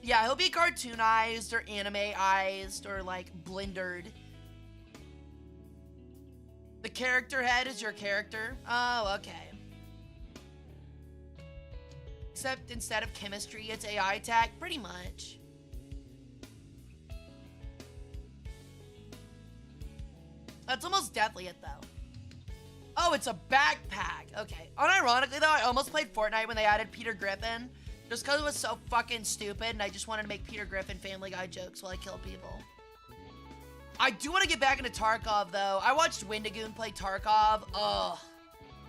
Yeah, he'll be cartoonized or anime-ized or, like, blendered. The character head is your character? Oh, okay. Except instead of chemistry, it's AI tech? Pretty much. That's almost definitely it, though. Oh, it's a backpack. Okay. Unironically, though, I almost played Fortnite when they added Peter Griffin. Just because it was so fucking stupid, and I just wanted to make Peter Griffin Family Guy jokes while I killed people. I do want to get back into Tarkov, though. I watched Windigoon play Tarkov. Ugh.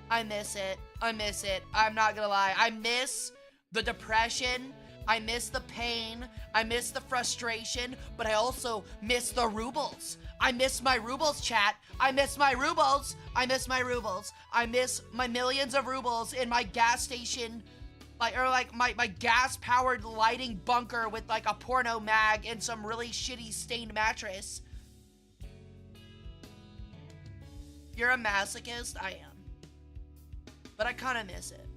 I miss it. I miss it. I'm not gonna lie. I miss the depression. I miss the pain. I miss the frustration. But I also miss the rubles. I miss my rubles, chat. I miss my rubles. I miss my rubles. I miss my millions of rubles in my gas station. My gas-powered lighting bunker with, like, a porno mag and some really shitty stained mattress. You're a masochist? I am. But I kind of miss it.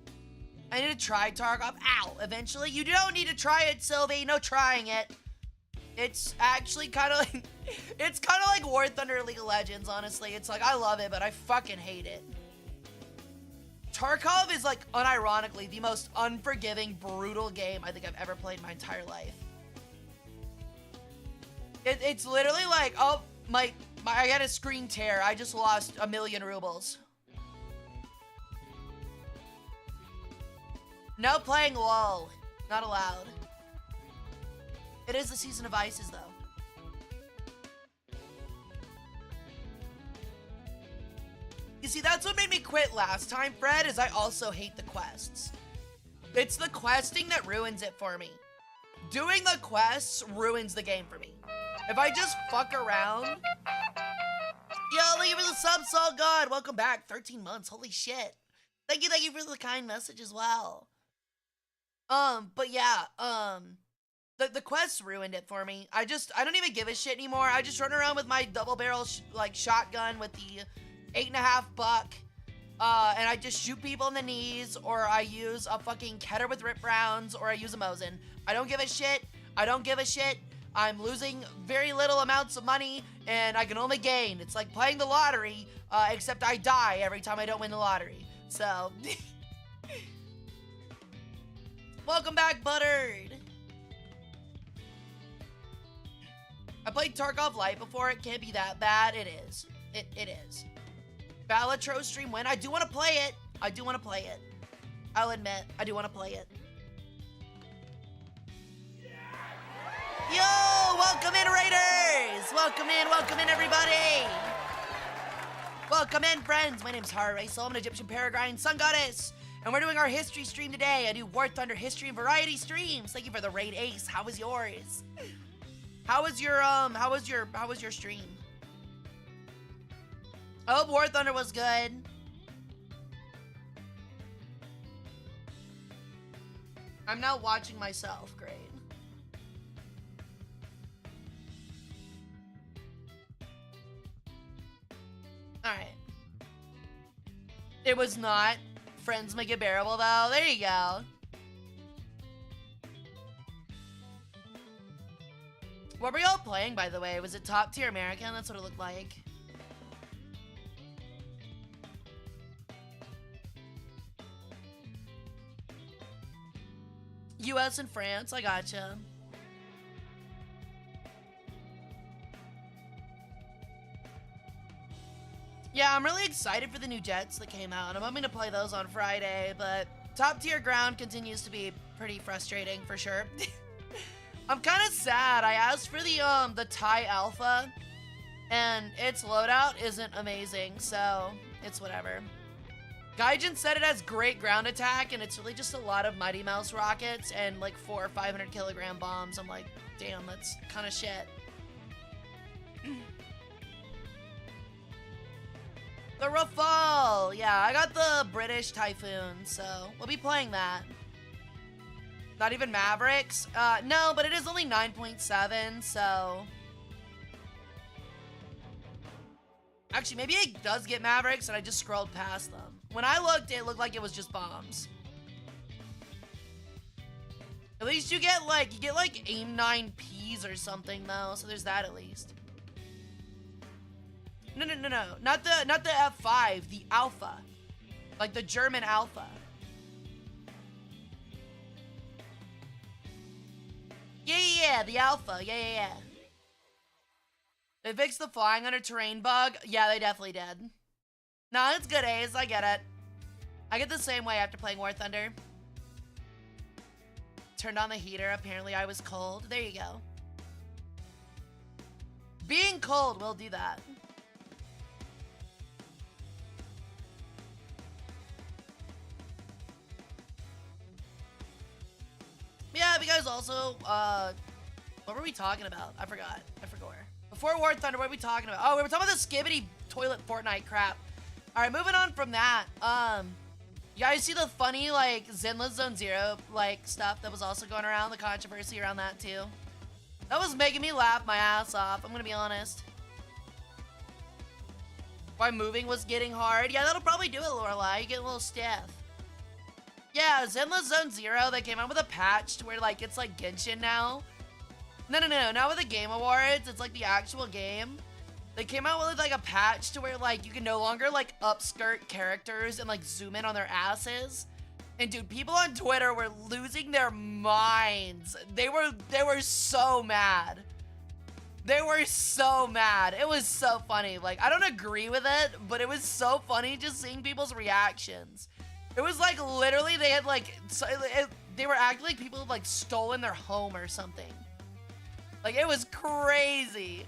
I need to try Tarkov. Ow! Eventually. You don't need to try it, Sylvie. No trying it. It's actually kind of like, it's kind of like War Thunder League of Legends, honestly. It's like, I love it, but I fucking hate it. Tarkov is like, unironically, the most unforgiving, brutal game I think I've ever played in my entire life. It's literally like, oh, I got a screen tear. I just lost 1,000,000 rubles. No playing LOL. Not allowed. It is the season of ices, though. You see, that's what made me quit last time, Fred, is I also hate the quests. It's the questing that ruins it for me. Doing the quests ruins the game for me. If I just fuck around... Yo, thank you for the sub, Saul God. Welcome back. 13 months. Holy shit. Thank you for the kind message as well. But yeah, the quests ruined it for me. I don't even give a shit anymore. I just run around with my double barrel, shotgun with the 8.5 buck. And I just shoot people in the knees, or I use a fucking Keter with rip rounds, or I use a Mosin. I don't give a shit. I don't give a shit. I'm losing very little amounts of money, and I can only gain. It's like playing the lottery, except I die every time I don't win the lottery. So, welcome back, Buttered. I played Tarkov Light before. It can't be that bad. It is. It is. Balatro stream win. I do want to play it. I do want to play it. I'll admit, I do want to play it. Yo, welcome in, Raiders! Welcome in, everybody! Welcome in, friends! My name's Hara Rae Sol. I'm an Egyptian Peregrine Sun Goddess, and we're doing our history stream today. I do War Thunder history and variety streams. Thank you for the raid, Ace. How was yours? How was your stream? I hope War Thunder was good. I'm now watching myself. Great. Alright. It was not. Friends make it bearable, though. There you go. What were y'all playing, by the way? Was it top tier American? That's what it looked like. US and France, I gotcha. Yeah, I'm really excited for the new jets that came out. I'm hoping to play those on Friday, but top tier ground continues to be pretty frustrating for sure. I'm kind of sad. I asked for the Thai Alpha, and its loadout isn't amazing, so it's whatever. Gaijin said it has great ground attack, and it's really just a lot of Mighty Mouse rockets and like 400 or 500 kilogram bombs. I'm like, damn, that's kind of shit. The Rafale! Yeah, I got the British Typhoon, so we'll be playing that. Not even Mavericks? No, but it is only 9.7, so... Actually, maybe it does get Mavericks, and I just scrolled past them. When I looked, it looked like it was just bombs. At least you get like AIM 9Ps or something, though, so there's that at least. No. Not the F5, the Alpha. Like the German Alpha. Yeah, the Alpha. Yeah. They fixed the flying under terrain bug. Yeah, they definitely did. Nah, it's good, Ace. I get it. I get the same way after playing War Thunder. Turned on the heater. Apparently I was cold. There you go. Being cold will do that. Yeah, if you guys also, what were we talking about? I forgot. Before War Thunder, what were we talking about? Oh, we were talking about the skibbity toilet Fortnite crap. Alright, moving on from that, you guys see the funny, like, Zenless Zone Zero, like, stuff that was also going around, the controversy around that, too? That was making me laugh my ass off, I'm gonna be honest. Why moving was getting hard? Yeah, that'll probably do it, Lorelai. You get a little stiff. Yeah, Zenless Zone Zero, they came out with a patch to where, like, it's like Genshin now. No, not with the Game Awards. It's like the actual game. They came out with like a patch to where like you can no longer like upskirt characters and like zoom in on their asses. And dude, people on Twitter were losing their minds. They were so mad. They were so mad. It was so funny. Like, I don't agree with it, but it was so funny just seeing people's reactions. It was like literally they had like they were acting like people had like stolen their home or something. Like, it was crazy.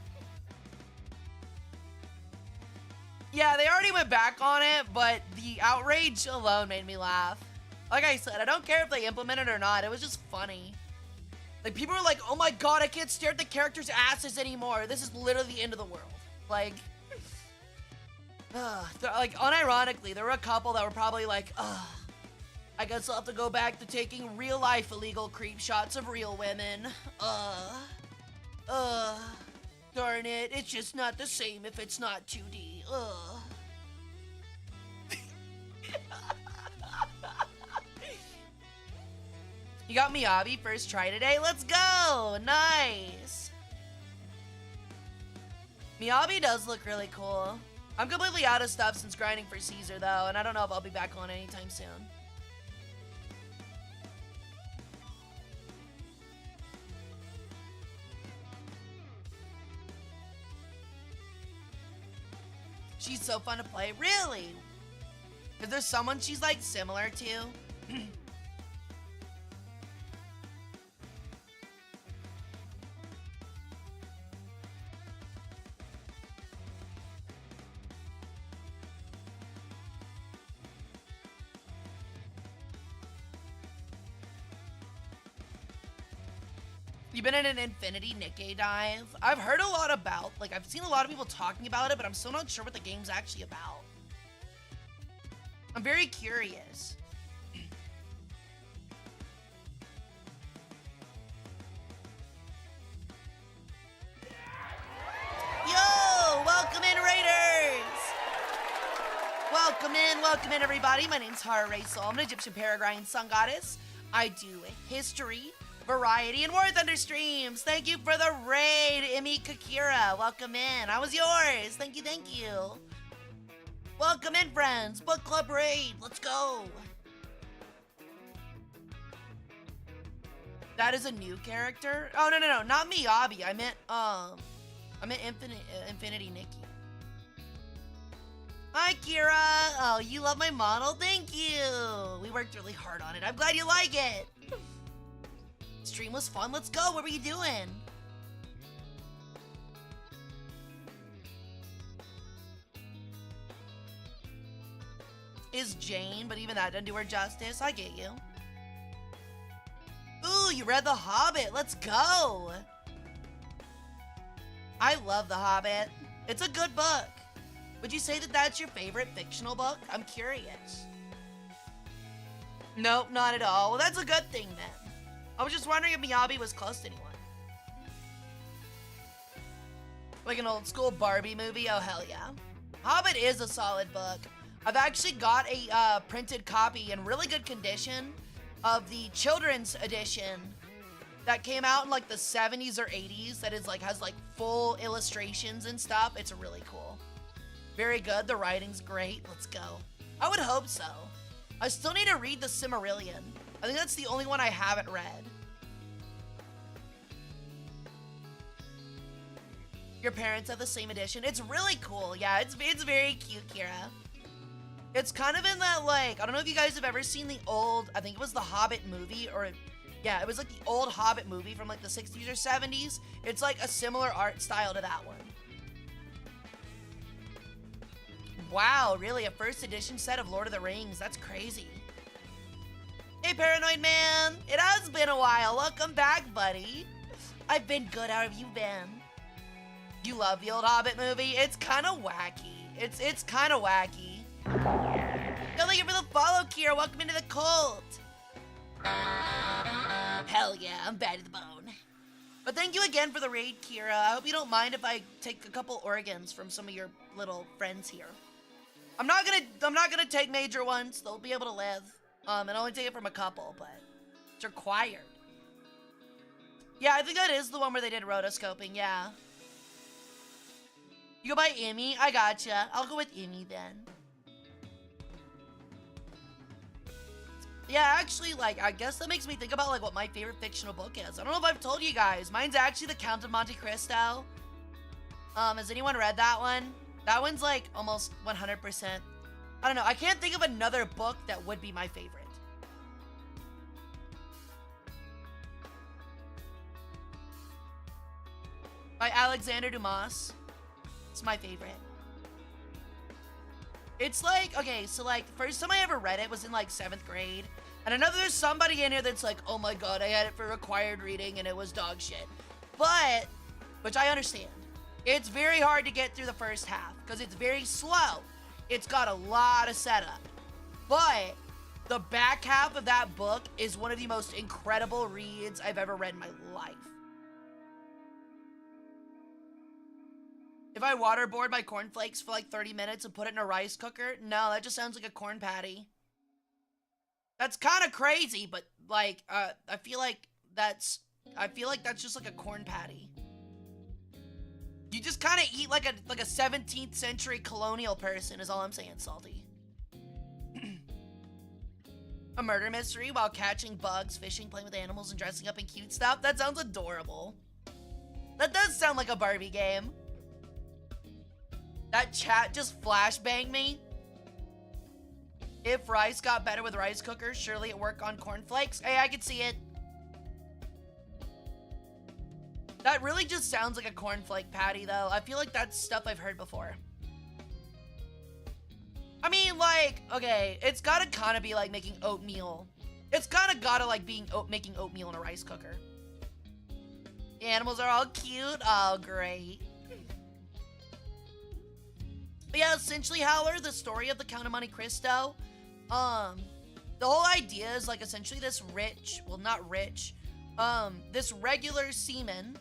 Yeah, they already went back on it, but the outrage alone made me laugh. Like I said, I don't care if they implement it or not. It was just funny. Like, people were like, oh my god, I can't stare at the characters' asses anymore. This is literally the end of the world. Like, like, unironically, there were a couple that were probably like, I guess I'll have to go back to taking real-life illegal creep shots of real women. Darn it, it's just not the same if it's not 2D. You got Miyabi first try today? Let's go! Nice! Miyabi does look really cool. I'm completely out of stuff since grinding for Caesar though, and I don't know if I'll be back on anytime soon. She's so fun to play. Really? Is there someone she's like similar to? You've been in an Infinity Nikkei dive? I've heard a lot about, like, I've seen a lot of people talking about it, but I'm still not sure what the game's actually about. I'm very curious. Yo! Welcome in, Raiders! Welcome in, everybody. My name's Hara Rae Sol. I'm an Egyptian Paragrind sun goddess. I do history, variety, and War Thunder streams. Thank you for the raid, Imi Kakira. Welcome in. How was yours? Thank you. Welcome in, friends. Book club raid. Let's go. That is a new character? Oh, no. Not Miyabi. I meant Infinity Nikki. Hi, Kira. Oh, you love my model? Thank you. We worked really hard on it. I'm glad you like it. Stream was fun. Let's go. What were you doing? Is Jane, but even that doesn't do her justice. I get you. Ooh, you read The Hobbit. Let's go. I love The Hobbit. It's a good book. Would you say that that's your favorite fictional book? I'm curious. Nope, not at all. Well, that's a good thing then. I was just wondering if Miyabi was close to anyone. Like an old school Barbie movie? Oh, hell yeah. Hobbit is a solid book. I've actually got a printed copy in really good condition of the children's edition that came out in like the 70s or 80s that is like has like full illustrations and stuff. It's really cool. Very good. The writing's great. Let's go. I would hope so. I still need to read the Silmarillion. I think that's the only one I haven't read. Your parents have the same edition. It's really cool. Yeah, it's very cute, Kira. It's kind of in that, like, I don't know if you guys have ever seen the old, I think it was the Hobbit movie, or, yeah, it was like the old Hobbit movie from like the 60s or 70s. It's like a similar art style to that one. Wow, really? A first edition set of Lord of the Rings? That's crazy. Hey, Paranoid Man. It has been a while. Welcome back, buddy. I've been good. How have you been? You love the old Hobbit movie? It's kind of wacky. It's kind of wacky. No, thank you for the follow, Kira. Welcome into the cult. Hell yeah, I'm bad to the bone. But thank you again for the raid, Kira. I hope you don't mind if I take a couple organs from some of your little friends here. I'm not gonna take major ones. They'll be able to live. And only take it from a couple, but it's required. Yeah, I think that is the one where they did rotoscoping, yeah. You go by Emmy? I gotcha. I'll go with Emmy then. Yeah, actually, like, I guess that makes me think about, like, what my favorite fictional book is. I don't know if I've told you guys. Mine's actually The Count of Monte Cristo. Has anyone read that one? That one's, like, almost 100%. I don't know. I can't think of another book that would be my favorite. By Alexander Dumas. It's my favorite. It's like, okay, so like, the first time I ever read it was in like 7th grade. And I know there's somebody in here that's like, oh my god, I had it for required reading and it was dog shit. But, which I understand. It's very hard to get through the first half because it's very slow. It's got a lot of setup. But the back half of that book is one of the most incredible reads I've ever read in my life. If I waterboard my cornflakes for like 30 minutes and put it in a rice cooker, no, that just sounds like a corn patty. That's kind of crazy, but like, I feel like that's just like a corn patty. You just kind of eat like a 17th century colonial person is all I'm saying, Salty. A murder mystery while catching bugs, fishing, playing with animals, and dressing up in cute stuff? That sounds adorable. That does sound like a Barbie game. That chat just flashbanged me. If rice got better with rice cookers, surely it worked on cornflakes. Hey, I can see it. That really just sounds like a cornflake patty, though. I feel like that's stuff I've heard before. I mean, like, okay, it's gotta kind of be like making oatmeal. It's kind of gotta like making oatmeal in a rice cooker. The animals are all cute. Oh, great. But yeah, essentially, Howler, the story of the Count of Monte Cristo, the whole idea is like essentially this rich, well, not rich, this regular seaman,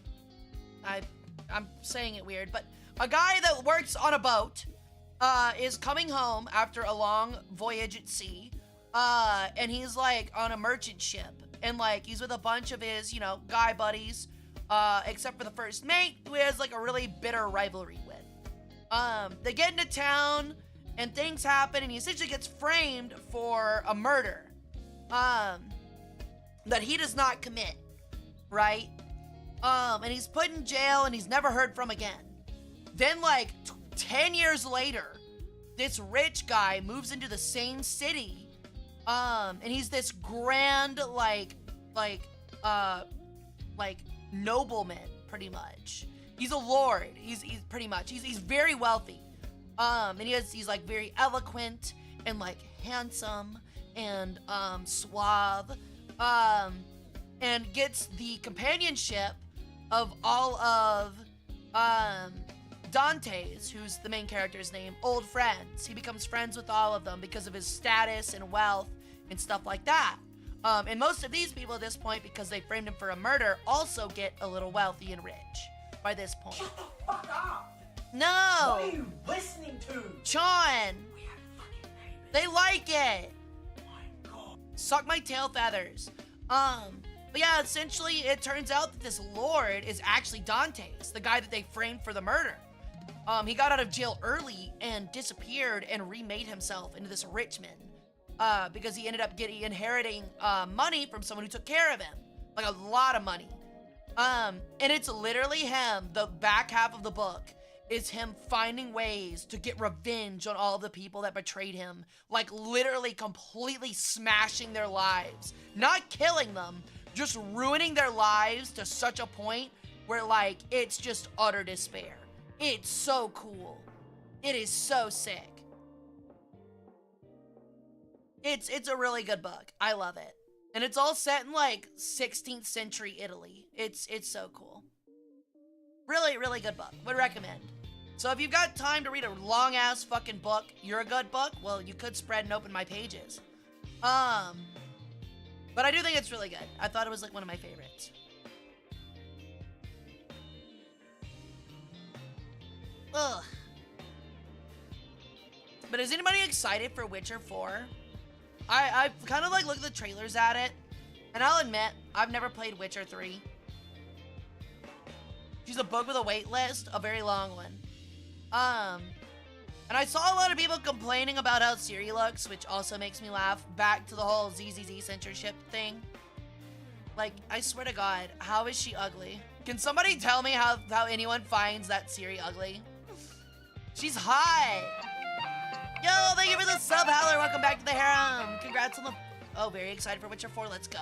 I'm saying it weird, but a guy that works on a boat, is coming home after a long voyage at sea, and he's like on a merchant ship, and like he's with a bunch of his, you know, guy buddies, except for the first mate, who has like a really bitter rivalry with. They get into town, and things happen, and he essentially gets framed for a murder, that he does not commit, right? And he's put in jail, and he's never heard from again. Then, like, 10 years later, this rich guy moves into the same city, and he's this grand, like nobleman, pretty much. He's a lord. He's pretty much. He's very wealthy. And he's like very eloquent and like handsome and suave. And gets the companionship of all of Dante's, who's the main character's name, old friends. He becomes friends with all of them because of his status and wealth and stuff like that. And most of these people at this point, because they framed him for a murder, also get a little wealthy and rich by this point. Shut the fuck up! No! What are you listening to? Sean! We have fucking neighbors. They like it! My god. Suck my tail feathers. But yeah, essentially, it turns out that this lord is actually Dante's, the guy that they framed for the murder. He got out of jail early and disappeared and remade himself into this rich man. Because he ended up inheriting money from someone who took care of him. Like a lot of money. And it's literally him, the back half of the book, is him finding ways to get revenge on all of the people that betrayed him. Like, literally completely smashing their lives. Not killing them, just ruining their lives to such a point where, like, it's just utter despair. It's so cool. It is so sick. It's a really good book. I love it. And it's all set in, like, 16th century Italy. It's so cool. Really, really good book. Would recommend. So if you've got time to read a long-ass fucking book, you're a good book, well, you could spread and open my pages. But I do think it's really good. I thought it was, like, one of my favorites. Ugh. But is anybody excited for Witcher 4? I kind of like look at the trailers at it, and I'll admit, I've never played Witcher 3. She's a book with a wait list, a very long one. And I saw a lot of people complaining about how Siri looks, which also makes me laugh. Back to the whole ZZZ censorship thing. Like, I swear to God, how is she ugly? Can somebody tell me how anyone finds that Siri ugly? She's hot! Yo, thank you for the sub, Howler. Welcome back to the harem. Congrats on the... Oh, very excited for Witcher 4. Let's go.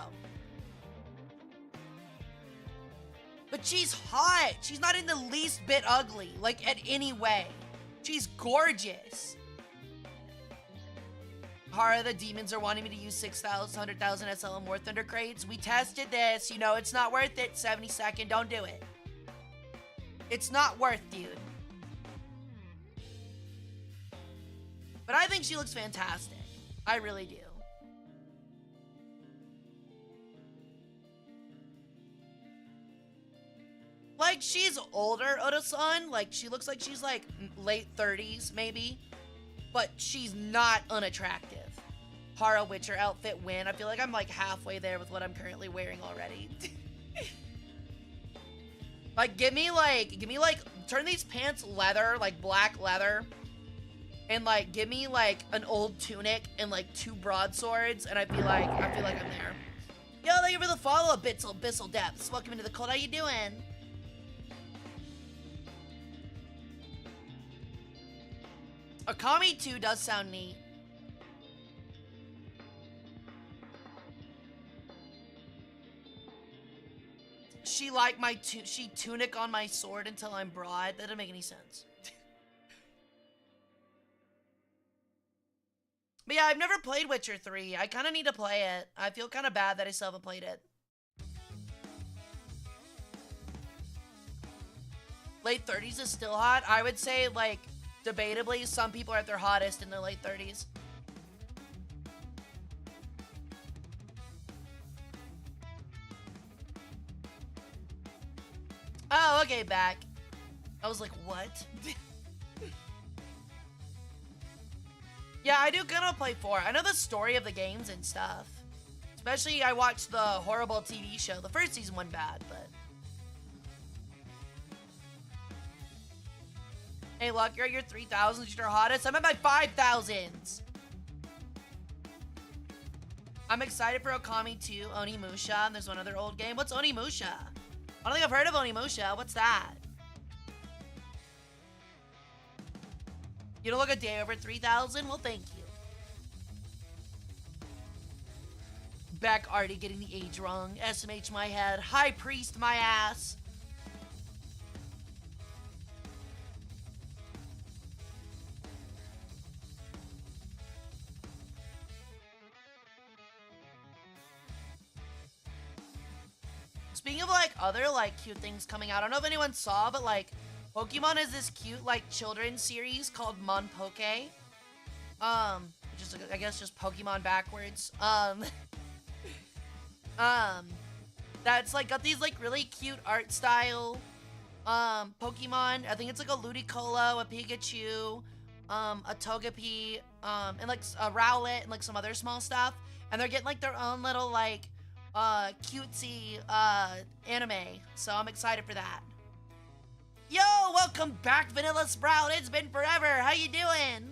But she's hot. She's not in the least bit ugly, like, at any way. She's gorgeous. Hara, the demons are wanting me to use 6,000, 100,000 SLM War Thunder crates. We tested this. You know, it's not worth it. 72nd, don't do it. It's not worth, dude. But I think she looks fantastic. I really do. Like, she's older, Oda-san. Like, she looks like she's, like, late 30s, maybe. But she's not unattractive. Hara Witcher outfit win. I feel like I'm, like, halfway there with what I'm currently wearing already. Like, give me, like, turn these pants leather, like, black leather. And, like, give me, like, an old tunic and, like, 2 broadswords. And I feel like I'm there. Yo, thank you for the follow, Bissell Depths. Welcome into the cult. How you doing? Akami 2 does sound neat. She like my she tunic on my sword until I'm broad. That doesn't make any sense. But yeah, I've never played Witcher 3. I kind of need to play it. I feel kind of bad that I still haven't played it. Late 30s is still hot. I would say, like, debatably, some people are at their hottest in their late 30s. Oh, okay, back. I was like, what? Yeah, I do gonna play 4. I know the story of the games and stuff. Especially, I watched the horrible TV show. The first season wasn't bad, but... Hey, Luck, you're at your 3,000s, you're hottest. I'm at my 5,000s. I'm excited for Okami 2, Onimusha, and there's one other old game. What's Onimusha? I don't think I've heard of Onimusha. What's that? You don't look a day over 3,000? Well, thank you. Back Artie getting the age wrong. SMH my head. High Priest my ass. Speaking of, like, other, like, cute things coming out, I don't know if anyone saw, but, like, Pokemon has this cute, like, children's series called Mon Poke. Which is, I guess, just Pokemon backwards. That's, like, got these, like, really cute art style, Pokemon. I think it's, like, a Ludicolo, a Pikachu, a Togepi, and, like, a Rowlet, and, like, some other small stuff. And they're getting, like, their own little, like, cutesy, anime. So I'm excited for that. Yo, welcome back, Vanilla Sprout. It's been forever. How you doing?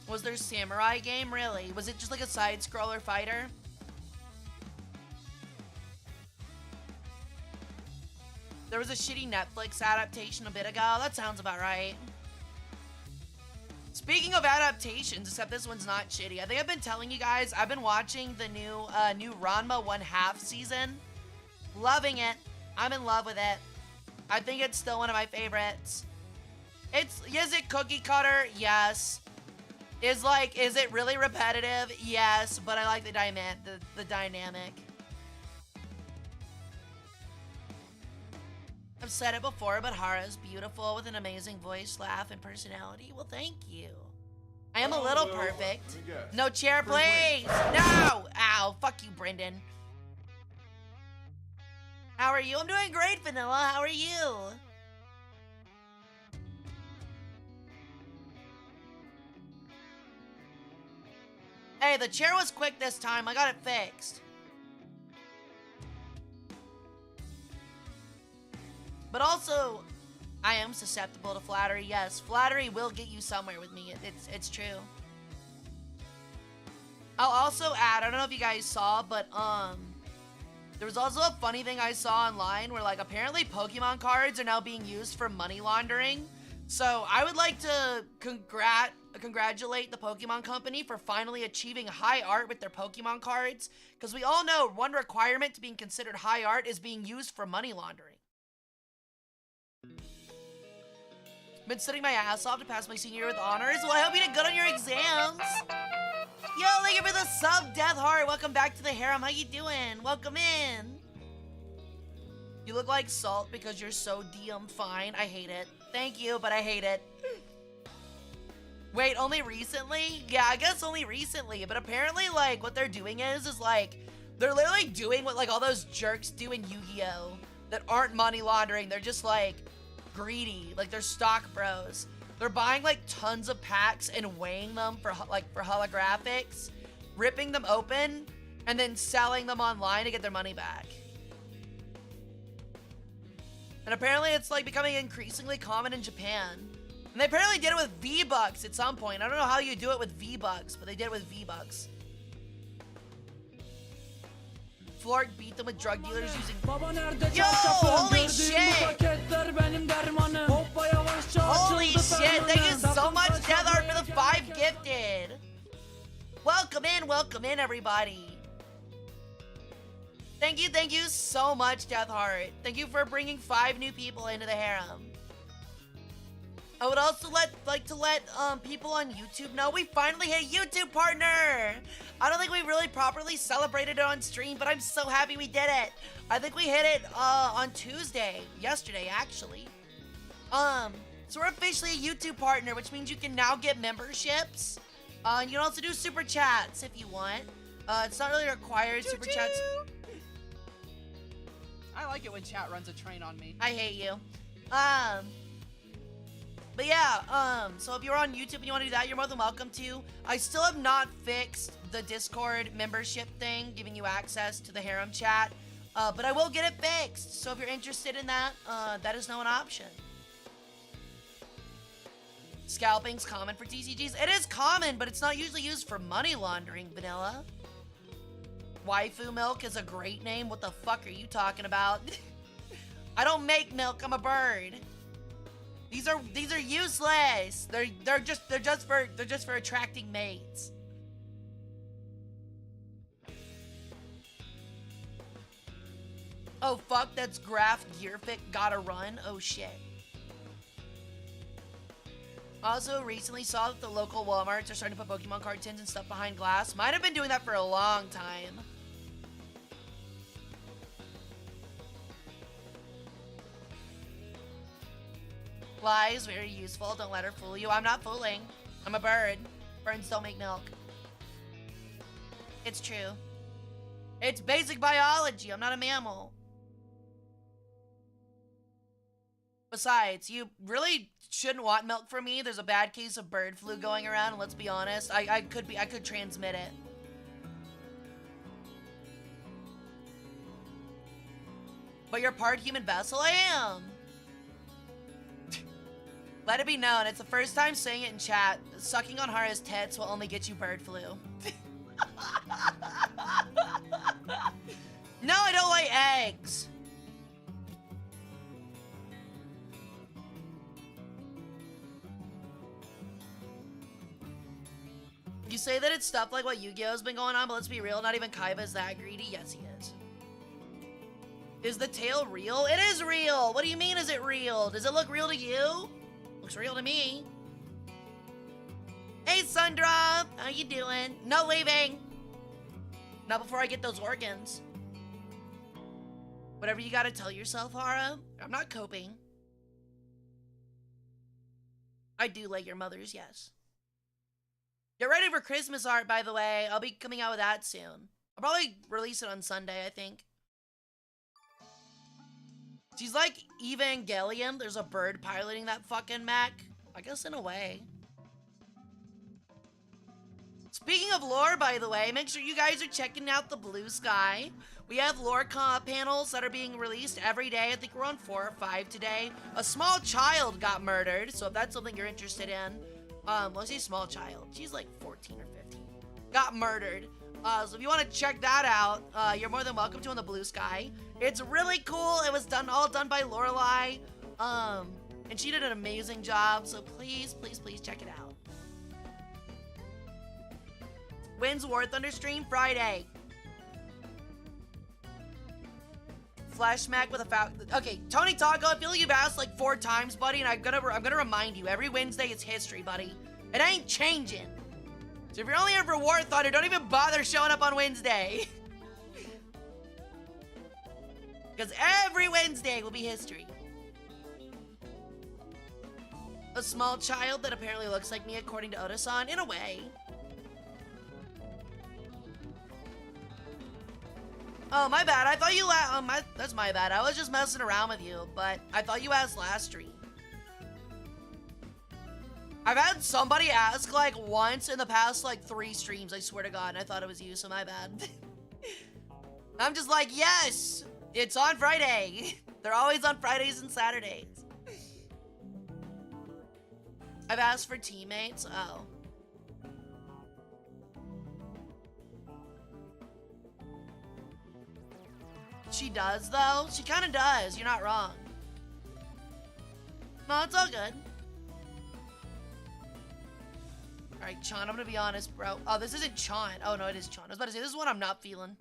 Was there a samurai game? Really? Was it just like a side-scroller fighter? There was a shitty Netflix adaptation a bit ago. That sounds about right. Speaking of adaptations, except this one's not shitty. I think I've been telling you guys, I've been watching the new Ranma 1/2 season. Loving it. I'm in love with it. I think it's still one of my favorites. Is it cookie cutter? Yes. Is it really repetitive? Yes, but I like the dynamic. I've said it before, but Hara's beautiful with an amazing voice, laugh, and personality. Well, thank you. I am a little perfect. No chair, please! No! Ow, fuck you, Brendan. How are you? I'm doing great, Vanilla. How are you? Hey, the chair was quick this time. I got it fixed. But also, I am susceptible to flattery. Yes, flattery will get you somewhere with me. It's true. I'll also add, I don't know if you guys saw, but there was also a funny thing I saw online where, like, apparently Pokemon cards are now being used for money laundering. So I would like to congratulate the Pokemon Company for finally achieving high art with their Pokemon cards, because we all know one requirement to being considered high art is being used for money laundering. Been studying my ass off to pass my senior year with honors. Well, I hope you did good on your exams. Yo, thank you for the sub, Death Heart. Welcome back to the harem. How you doing? Welcome in. You look like Salt because you're so DM fine. I hate it. Thank you, but I hate it. Wait, only recently? Yeah, I guess only recently. But apparently, like, what they're doing is like, they're literally doing what, like, all those jerks do in Yu-Gi-Oh! That aren't money laundering. They're just, like, greedy. Like, they're stock bros. They're buying, like, tons of packs and weighing them for holographics, ripping them open, and then selling them online to get their money back. And apparently it's, like, becoming increasingly common in Japan. And they apparently did it with V-Bucks at some point. I don't know how you do it with V-Bucks, but they did it with V-Bucks. Flork beat them with drug dealers using... Yo! Holy shit! Holy shit! Thank you so much, Death Art, for the 5 gifted! Welcome in, everybody! Thank you so much, Death Heart. Thank you for bringing 5 new people into the harem. I would also like to let people on YouTube know we finally hit a YouTube partner. I don't think we really properly celebrated it on stream, but I'm so happy we did it. I think we hit it on Tuesday, yesterday actually. So we're officially a YouTube partner, which means you can now get memberships. You can also do super chats if you want. It's not really required. Super chats. I like it when chat runs a train on me. I hate you. But yeah, so if you're on YouTube and you want to do that, you're more than welcome to. I still have not fixed the Discord membership thing, giving you access to the harem chat, but I will get it fixed. So if you're interested in that, that is now an option. Scalping's common for TCGs. It is common, but it's not usually used for money laundering, Vanilla. Waifu milk is a great name. What the fuck are you talking about? I don't make milk. I'm a bird. These are useless. They're just for attracting mates. Oh fuck, that's Graph Gearfit gotta run. Oh shit. Also recently saw that the local Walmarts are starting to put Pokemon card tins and stuff behind glass. Might have been doing that for a long time. Lies, very useful. Don't let her fool you. I'm not fooling. I'm a bird. Birds don't make milk. It's true. It's basic biology. I'm not a mammal. Besides, you really shouldn't want milk from me. There's a bad case of bird flu going around, and let's be honest, I could transmit it. But you're part human vessel? I am. Let it be known, it's the first time saying it in chat. Sucking on Hara's tits will only get you bird flu. No, I don't lay eggs. You say that it's stuff like what Yu-Gi-Oh's been going on, but let's be real, not even Kaiba's that greedy. Yes, he is. Is the tail real? It is real! What do you mean, is it real? Does it look real to you? Looks real to me. Hey, Sundrop! How you doing? No leaving! Not before I get those organs. Whatever you gotta tell yourself, Hara. I'm not coping. I do like your mothers, yes. Get ready for Christmas art, by the way. I'll be coming out with that soon. I'll probably release it on Sunday, I think. She's like Evangelion. There's a bird piloting that fucking mech. I guess in a way. Speaking of lore, by the way, make sure you guys are checking out the Blue Sky. We have lore panels that are being released every day. I think we're on 4 or 5 today. A small child got murdered, so if that's something you're interested in, let's say small child. She's like 14 or 15. Got murdered. So if you want to check that out, you're more than welcome to on the Blue Sky. It's really cool. It was all done by Lorelei. And she did an amazing job, so please, please, please check it out. When's War Thunder stream? Friday. Flash smack with a foul. Okay, Tony Taco, I feel like you've asked like 4 times, buddy, and I'm gonna remind you. Every Wednesday is history, buddy. It ain't changing. So if you're only here for War Thunder, don't even bother showing up on Wednesday. Because every Wednesday will be history. A small child that apparently looks like me, according to Oda-san, in a way. Oh, my bad. I thought you that's my bad. I was just messing around with you, but I thought you asked last stream. I've had somebody ask, like, once in the past, like, 3 streams, I swear to God, and I thought it was you, so my bad. I'm just like, yes! It's on Friday! They're always on Fridays and Saturdays. I've asked for teammates. Oh. She does, though. She kind of does. You're not wrong. No, it's all good. Alright, Chon, I'm gonna be honest, bro. Oh, this isn't Chon. Oh, no, it is Chon. I was about to say, this is one I'm not feeling.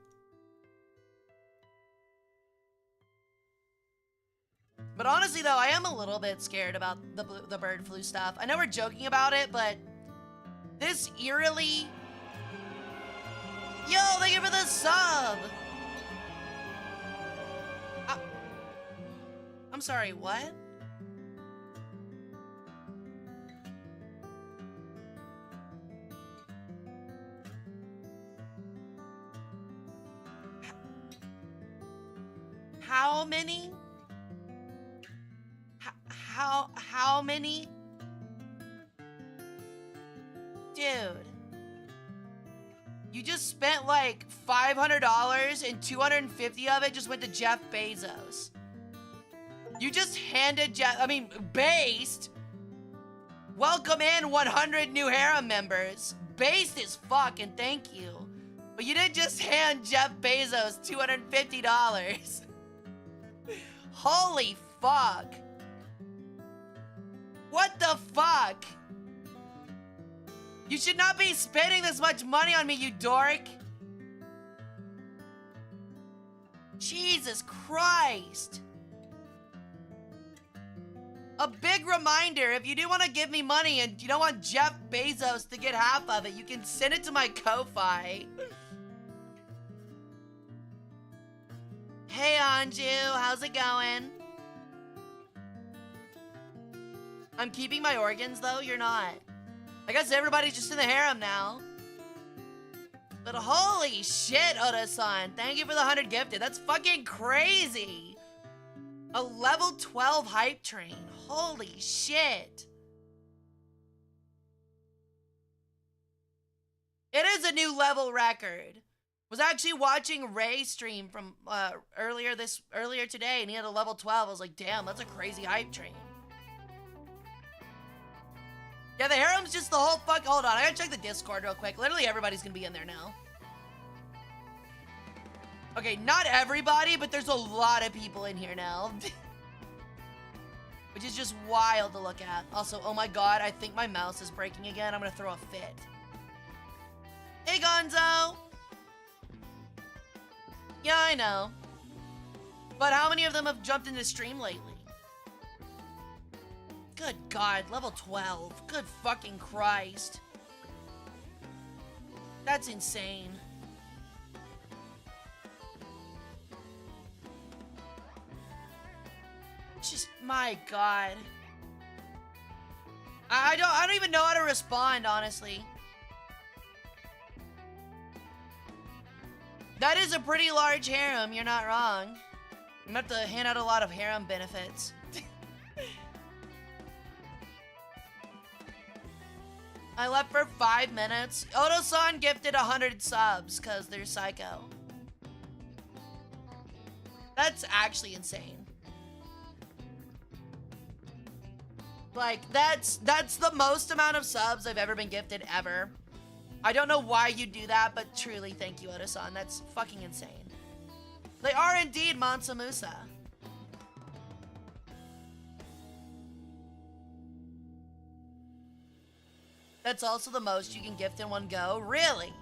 But honestly, though, I am a little bit scared about the bird flu stuff. I know we're joking about it, but this eerily... Yo, thank you for the sub! I'm sorry, what? How many? How many? Dude. You just spent like $500 and 250 of it just went to Jeff Bezos. You just handed Based. Welcome in 100 new harem members. Based as fuck, and thank you. But you didn't just hand Jeff Bezos $250. Holy fuck. What the fuck? You should not be spending this much money on me, you dork. Jesus Christ. A big reminder, if you do want to give me money and you don't want Jeff Bezos to get half of it, you can send it to my Ko-Fi. Hey Anju, how's it going? I'm keeping my organs though, you're not. I guess everybody's just in the harem now. But holy shit, Oda-san, thank you for the 100 gifted. That's fucking crazy. A level 12 hype train. Holy shit. It is a new level record. Was actually watching Ray stream from earlier today, and he had a level 12. I was like, damn, that's a crazy hype train. Yeah, the harem's just the whole fuck. Hold on, I gotta check the Discord real quick. Literally everybody's gonna be in there now. Okay, not everybody, but there's a lot of people in here now. Which is just wild to look at. Also, oh my god, I think my mouse is breaking again. I'm gonna throw a fit. Hey, Gonzo! Yeah, I know. But how many of them have jumped into stream lately? Good god, level 12. Good fucking Christ. That's insane. Just, my god. I don't even know how to respond, honestly. That is a pretty large harem, you're not wrong. I'm gonna have to hand out a lot of harem benefits. I left for 5 minutes. Odo-san gifted 100 subs, because they're psycho. That's actually insane. Like, that's the most amount of subs I've ever been gifted ever. I don't know why you do that, but truly, thank you, Oda-san. That's fucking insane. They are indeed Mansa Musa. That's also the most you can gift in one go? Really?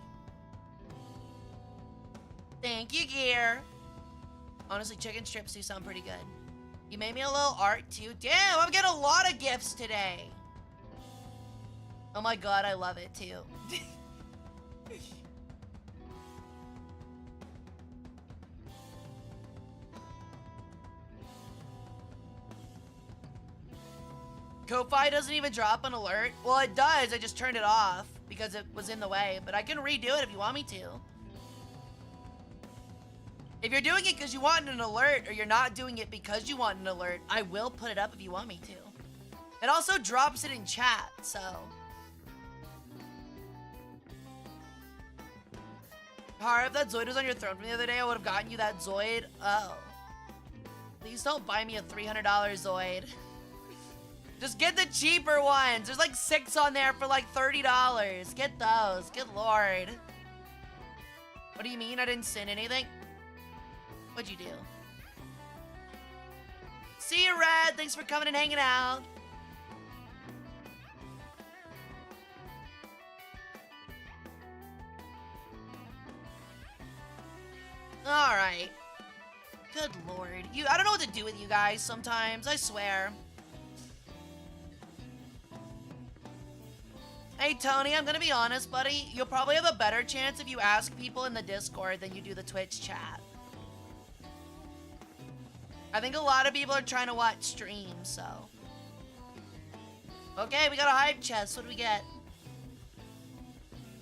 Thank you, Gear. Honestly, chicken strips do sound pretty good. You made me a little art too. Damn, I'm getting a lot of gifts today. Oh my god, I love it too. Ko-Fi doesn't even drop an alert. Well, it does. I just turned it off because it was in the way. But I can redo it if you want me to. If you're doing it because you want an alert, or you're not doing it because you want an alert, I will put it up if you want me to. It also drops it in chat, so. Hara, if that Zoid was on your throne from the other day, I would have gotten you that Zoid. Oh. Please don't buy me a $300 Zoid. Just get the cheaper ones. There's like 6 on there for like $30. Get those. Good lord. What do you mean I didn't sin anything? What'd you do? See you, Red. Thanks for coming and hanging out. Alright. Good lord. I don't know what to do with you guys sometimes, I swear. Hey Tony, I'm gonna be honest, buddy. You'll probably have a better chance if you ask people in the Discord than you do the Twitch chat. I think a lot of people are trying to watch streams, so. Okay, we got a hype chest. What do we get?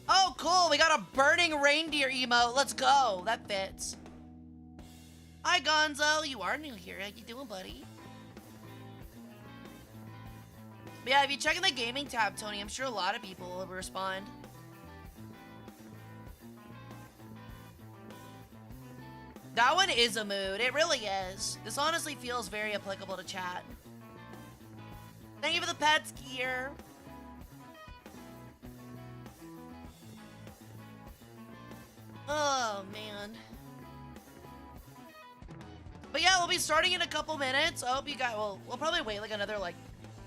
Oh, cool. We got a burning reindeer emote. Let's go. That fits. Hi, Gonzo. You are new here. How you doing, buddy? But yeah, if you check in the gaming tab, Tony, I'm sure a lot of people will respond. That one is a mood. It really is. This honestly feels very applicable to chat. Thank you for the pets, Gear. Oh, man. But yeah, we'll be starting in a couple minutes. I hope you guys, we'll probably wait like another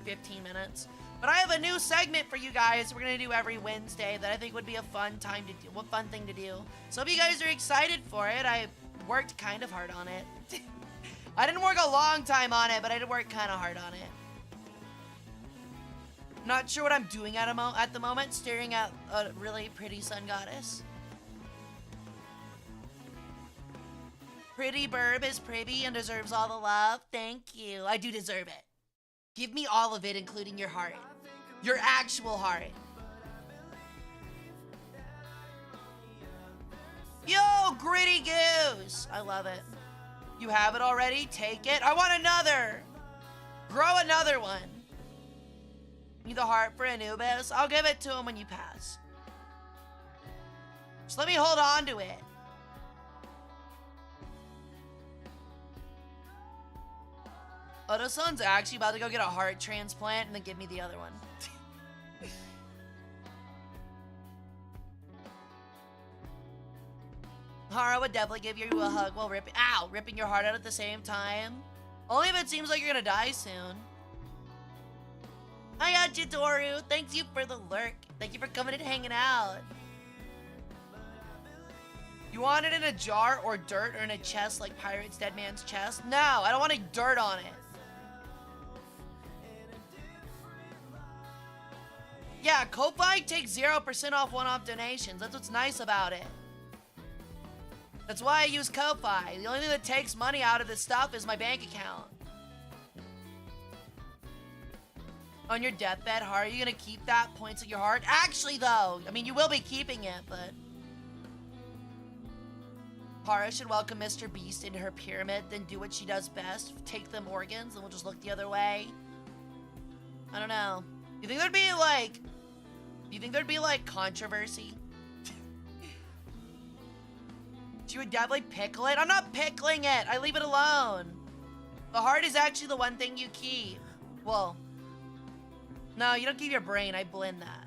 15 minutes. But I have a new segment for you guys we're gonna do every Wednesday that I think would be a fun time to do, fun thing to do. So if you guys are excited for it, I worked kind of hard on it. I didn't work a long time on it, but I did work kind of hard on it. Not sure what I'm doing at the moment, staring at a really pretty sun goddess. Pretty burb is pretty and deserves all the love. Thank you. I do deserve it. Give me all of it, including your heart. Your actual heart. Yo, Gritty Goose! I love it. You have it already? Take it. I want another! Grow another one. Need the heart for Anubis? I'll give it to him when you pass. Just let me hold on to it. Oda-san's actually about to go get a heart transplant and then give me the other one. Hara would definitely give you a hug while ripping your heart out at the same time. Only if it seems like you're gonna die soon. Hiya, Jidoru. Thank you for the lurk. Thank you for coming and hanging out. You want it in a jar or dirt or in a chest like Pirate's Dead Man's chest? No, I don't want any dirt on it. Yeah, Ko-Fi takes 0% off one-off donations. That's what's nice about it. That's why I use Ko-Fi. The only thing that takes money out of this stuff is my bank account. On your deathbed, Hara, are you gonna keep that points at your heart? Actually, though, I mean, you will be keeping it, but... Hara should welcome Mr. Beast into her pyramid, then do what she does best. Take them organs, and we'll just look the other way. I don't know. You think there'd be, controversy? She would definitely pickle it. I'm not pickling it. I leave it alone. The heart is actually the one thing you keep. Well, no, you don't keep your brain. I blend that.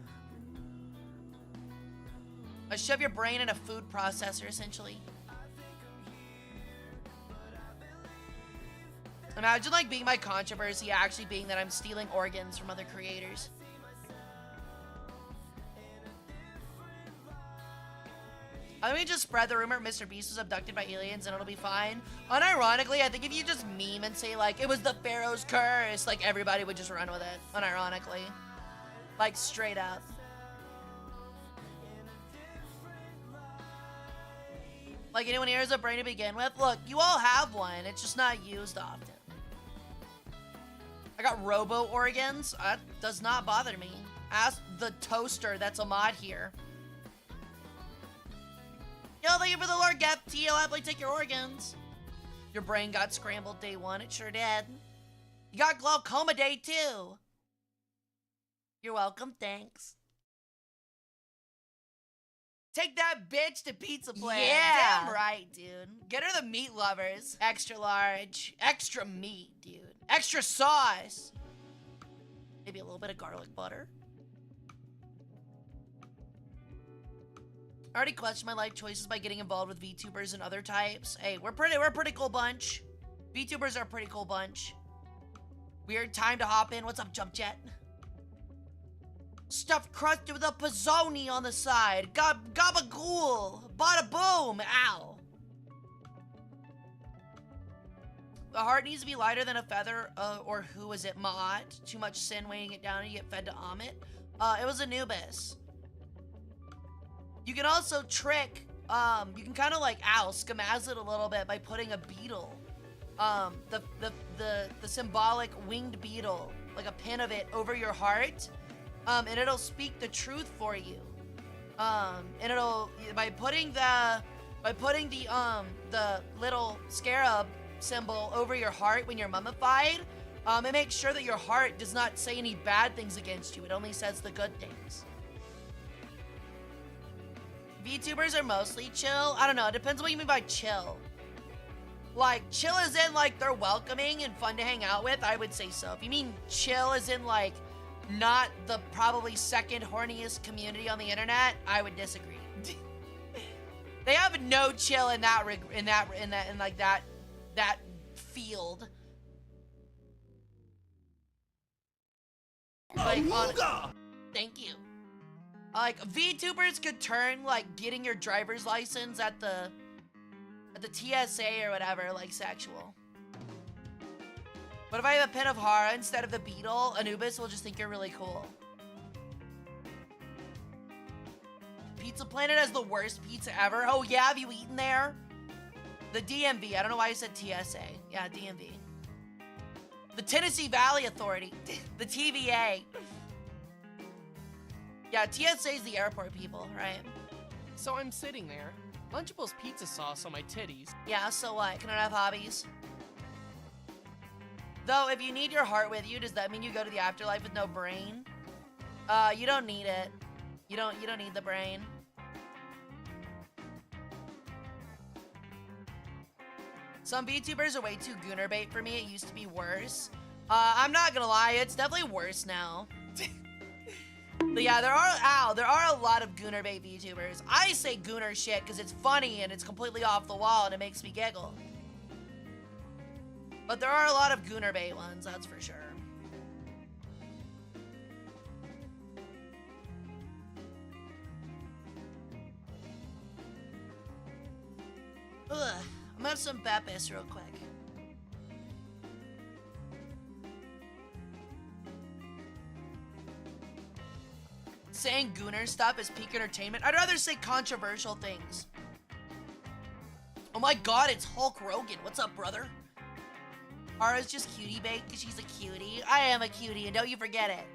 I shove your brain in a food processor, essentially. Imagine, like, being my controversy actually being that I'm stealing organs from other creators. I think we just spread the rumor Mr. Beast was abducted by aliens and it'll be fine. Unironically, I think if you just meme and say, like, it was the Pharaoh's curse, like, everybody would just run with it. Unironically. Like, straight up. Like, anyone here has a brain to begin with? Look, you all have one. It's just not used often. I got robo organs. That does not bother me. Ask the toaster that's a mod here. Yo, thank you for the Lord gift. He'll happily take your organs. Your brain got scrambled day one. It sure did. You got glaucoma day two. You're welcome. Thanks. Take that bitch to Pizza Planet. Yeah. Damn right, dude. Get her the meat lovers. Extra large. Extra meat, dude. Extra sauce. Maybe a little bit of garlic butter. I already questioned my life choices by getting involved with VTubers and other types. Hey, we're a pretty cool bunch. VTubers are a pretty cool bunch. Weird time to hop in. What's up, Jump Jet? Stuffed crust with a pizzoni on the side. Gabagool. Bada boom. Ow. The heart needs to be lighter than a feather, or who was it? Mott. Too much sin weighing it down and you get fed to Amit. It was Anubis. You can also trick, you can kind of like, scamazz it a little bit by putting a beetle. The symbolic winged beetle, like a pin of it over your heart. And it'll speak the truth for you. And it'll, by putting the little scarab symbol over your heart when you're mummified, it makes sure that your heart does not say any bad things against you. It only says the good things. VTubers are mostly chill. I don't know. It depends on what you mean by chill. Like, chill as in, like, they're welcoming and fun to hang out with, I would say so. If you mean chill as in, like, not the probably second horniest community on the internet, I would disagree. They have no chill in that field. Like, thank you. Like, VTubers could turn, like, getting your driver's license at the TSA or whatever, like, sexual. But if I have a pin of Hara instead of the beetle, Anubis will just think you're really cool. Pizza Planet has the worst pizza ever. Oh yeah, have you eaten there? The DMV, I don't know why I said TSA. Yeah, DMV. The Tennessee Valley Authority, the TVA. Yeah, TSA is the airport people, right? So I'm sitting there, Lunchable's pizza sauce on my titties. Yeah, so what? Can I have hobbies? Though, if you need your heart with you, does that mean you go to the afterlife with no brain? You don't need it. You don't need the brain. Some VTubers are way too gooner bait for me. It used to be worse. I'm not gonna lie, it's definitely worse now. But yeah, there are a lot of gooner bait VTubers. I say gooner shit because it's funny and it's completely off the wall and it makes me giggle. But there are a lot of gooner bait ones, that's for sure. Ugh, I'm gonna have some Bepis real quick. Saying gooner stuff is peak entertainment. I'd rather say controversial things. Oh my god, it's Hulk Hogan. What's up, brother? Hara's just cutie bait because she's a cutie. I am a cutie, and don't you forget it.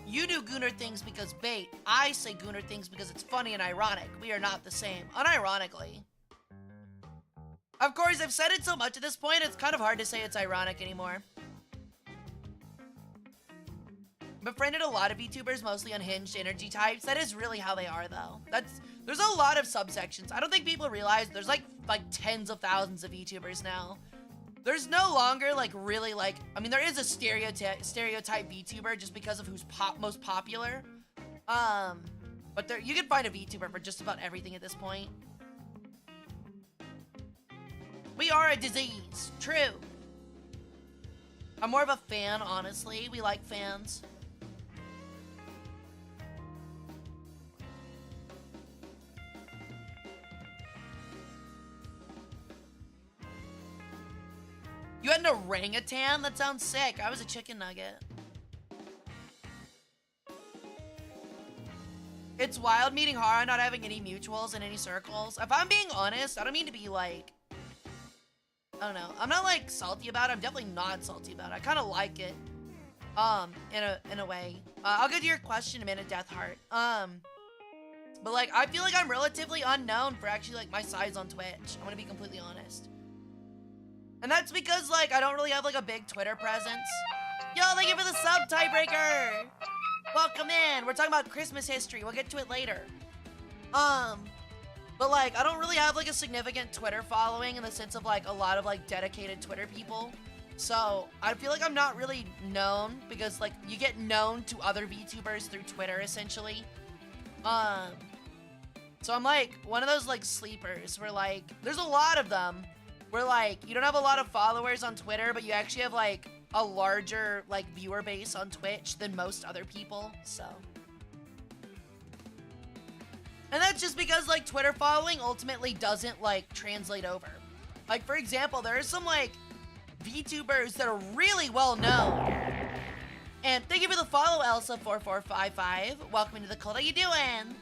You do gooner things because bait. I say gooner things because it's funny and ironic. We are not the same. Unironically. Of course, I've said it so much at this point, it's kind of hard to say it's ironic anymore. befriended a lot of VTubers, mostly unhinged energy types. That is really how they are, though. There's a lot of subsections. I don't think people realize there's like tens of thousands of VTubers now. There's no longer like really like, I mean, there is a stereotype VTuber just because of who's most popular. But there, you can find a VTuber for just about everything at this point. We are a disease. True. I'm more of a fan, honestly. We like fans. You had an orangutan? That sounds sick. I was a chicken nugget. It's wild meeting Hara, not having any mutuals in any circles. If I'm being honest, I don't mean to be like, I don't know. I'm not like salty about it. I'm definitely not salty about it. I kind of like it. In a way. I'll get to your question in a minute, Deathheart. But like, I feel like I'm relatively unknown for actually like my size on Twitch. I'm gonna be completely honest. And that's because like, I don't really have like a big Twitter presence. Yo, thank you for the sub, Tiebreaker! Welcome in! We're talking about Christmas history. We'll get to it later. But like, I don't really have like a significant Twitter following in the sense of like a lot of like dedicated Twitter people. So I feel like I'm not really known because like you get known to other VTubers through Twitter essentially. So I'm like one of those like sleepers where like, there's a lot of them where like you don't have a lot of followers on Twitter, but you actually have like a larger like viewer base on Twitch than most other people, so. And that's just because like Twitter following ultimately doesn't like translate over. Like for example, there are some like VTubers that are really well known. And thank you for the follow, Elsa4455. Welcome into the cult. How you doing?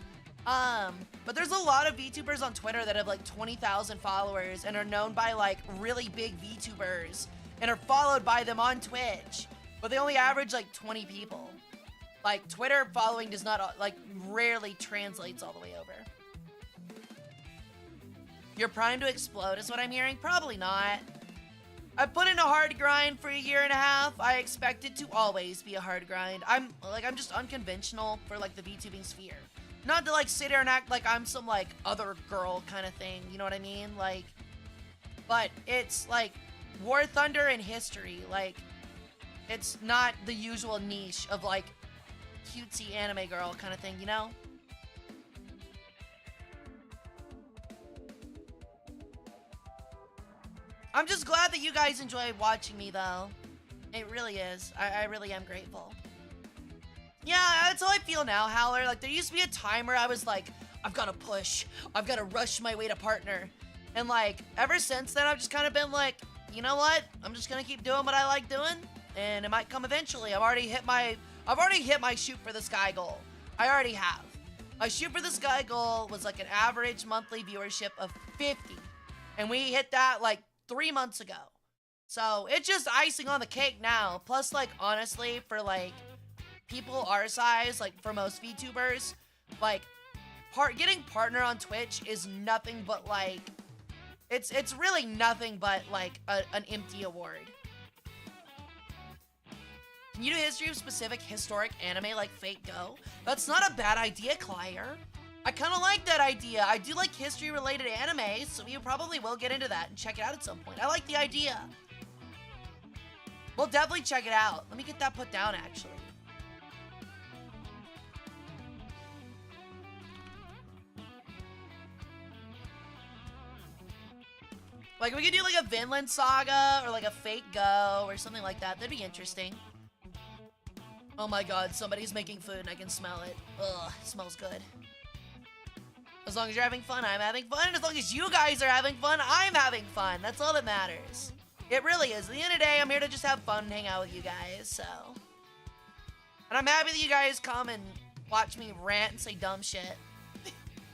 But there's a lot of VTubers on Twitter that have like 20,000 followers and are known by like really big VTubers and are followed by them on Twitch, but they only average like 20 people. Like Twitter following does not like rarely translates all the way over. You're primed to explode is what I'm hearing? Probably not. I put in a hard grind for a year and a half. I expect it to always be a hard grind. I'm just unconventional for like the VTubing sphere. Not to like sit here and act like I'm some like other girl kind of thing, you know what I mean? Like, but it's like War Thunder and history. Like, it's not the usual niche of like cutesy anime girl kind of thing, you know? I'm just glad that you guys enjoy watching me though. It really is. I really am grateful. Yeah, that's how I feel now, Howler. Like, there used to be a time where I was like, I've got to push. I've got to rush my way to partner. And, like, ever since then, I've just kind of been like, you know what? I'm just going to keep doing what I like doing, and it might come eventually. I've already hit my shoot for the sky goal. I already have. My shoot for the sky goal was, like, an average monthly viewership of 50. And we hit that, like, 3 months ago. So, it's just icing on the cake now. Plus, like, honestly, for, like, people our size, like for most VTubers, like getting partner on Twitch is nothing but like, it's really nothing but like an empty award. Can you do history of specific historic anime like Fate Go? That's not a bad idea, Claire. I kind of like that idea. I do like history related anime, so we probably will get into that and check it out at some point. I like the idea. We'll definitely check it out. Let me get that put down actually. Like, we could do, like, a Vinland Saga, or, like, a Fate Go, or something like that. That'd be interesting. Oh my god, somebody's making food and I can smell it. Ugh, it smells good. As long as you're having fun, I'm having fun. And as long as you guys are having fun, I'm having fun. That's all that matters. It really is. At the end of the day, I'm here to just have fun and hang out with you guys, so. And I'm happy that you guys come and watch me rant and say dumb shit.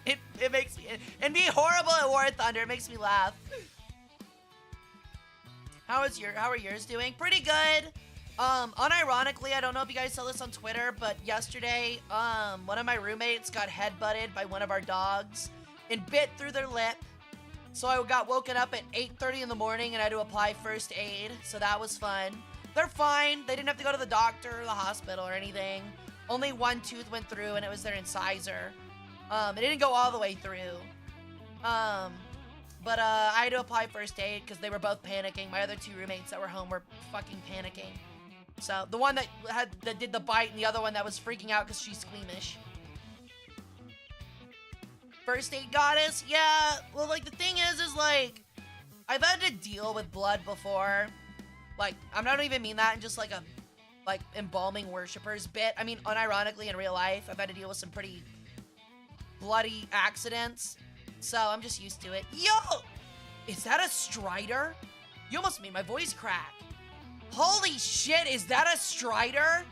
It makes me, and be horrible at War Thunder. It makes me laugh. How are yours doing? Pretty good. Unironically, I don't know if you guys saw this on Twitter, but yesterday, one of my roommates got headbutted by one of our dogs and bit through their lip. So I got woken up at 8:30 in the morning and I had to apply first aid. So that was fun. They're fine. They didn't have to go to the doctor or the hospital or anything. Only one tooth went through, and it was their incisor. It didn't go all the way through. But I had to apply first aid because they were both panicking. My other 2 roommates that were home were fucking panicking. So the one that did the bite, and the other one that was freaking out because she's squeamish. First aid goddess? Yeah, well, like, the thing is like, I've had to deal with blood before. Like, I don't even mean that in just, like, a, like, embalming worshippers bit. I mean, unironically, in real life, I've had to deal with some pretty bloody accidents. So, I'm just used to it. Yo! Is that a Strider? You almost made my voice crack. Holy shit, is that a Strider?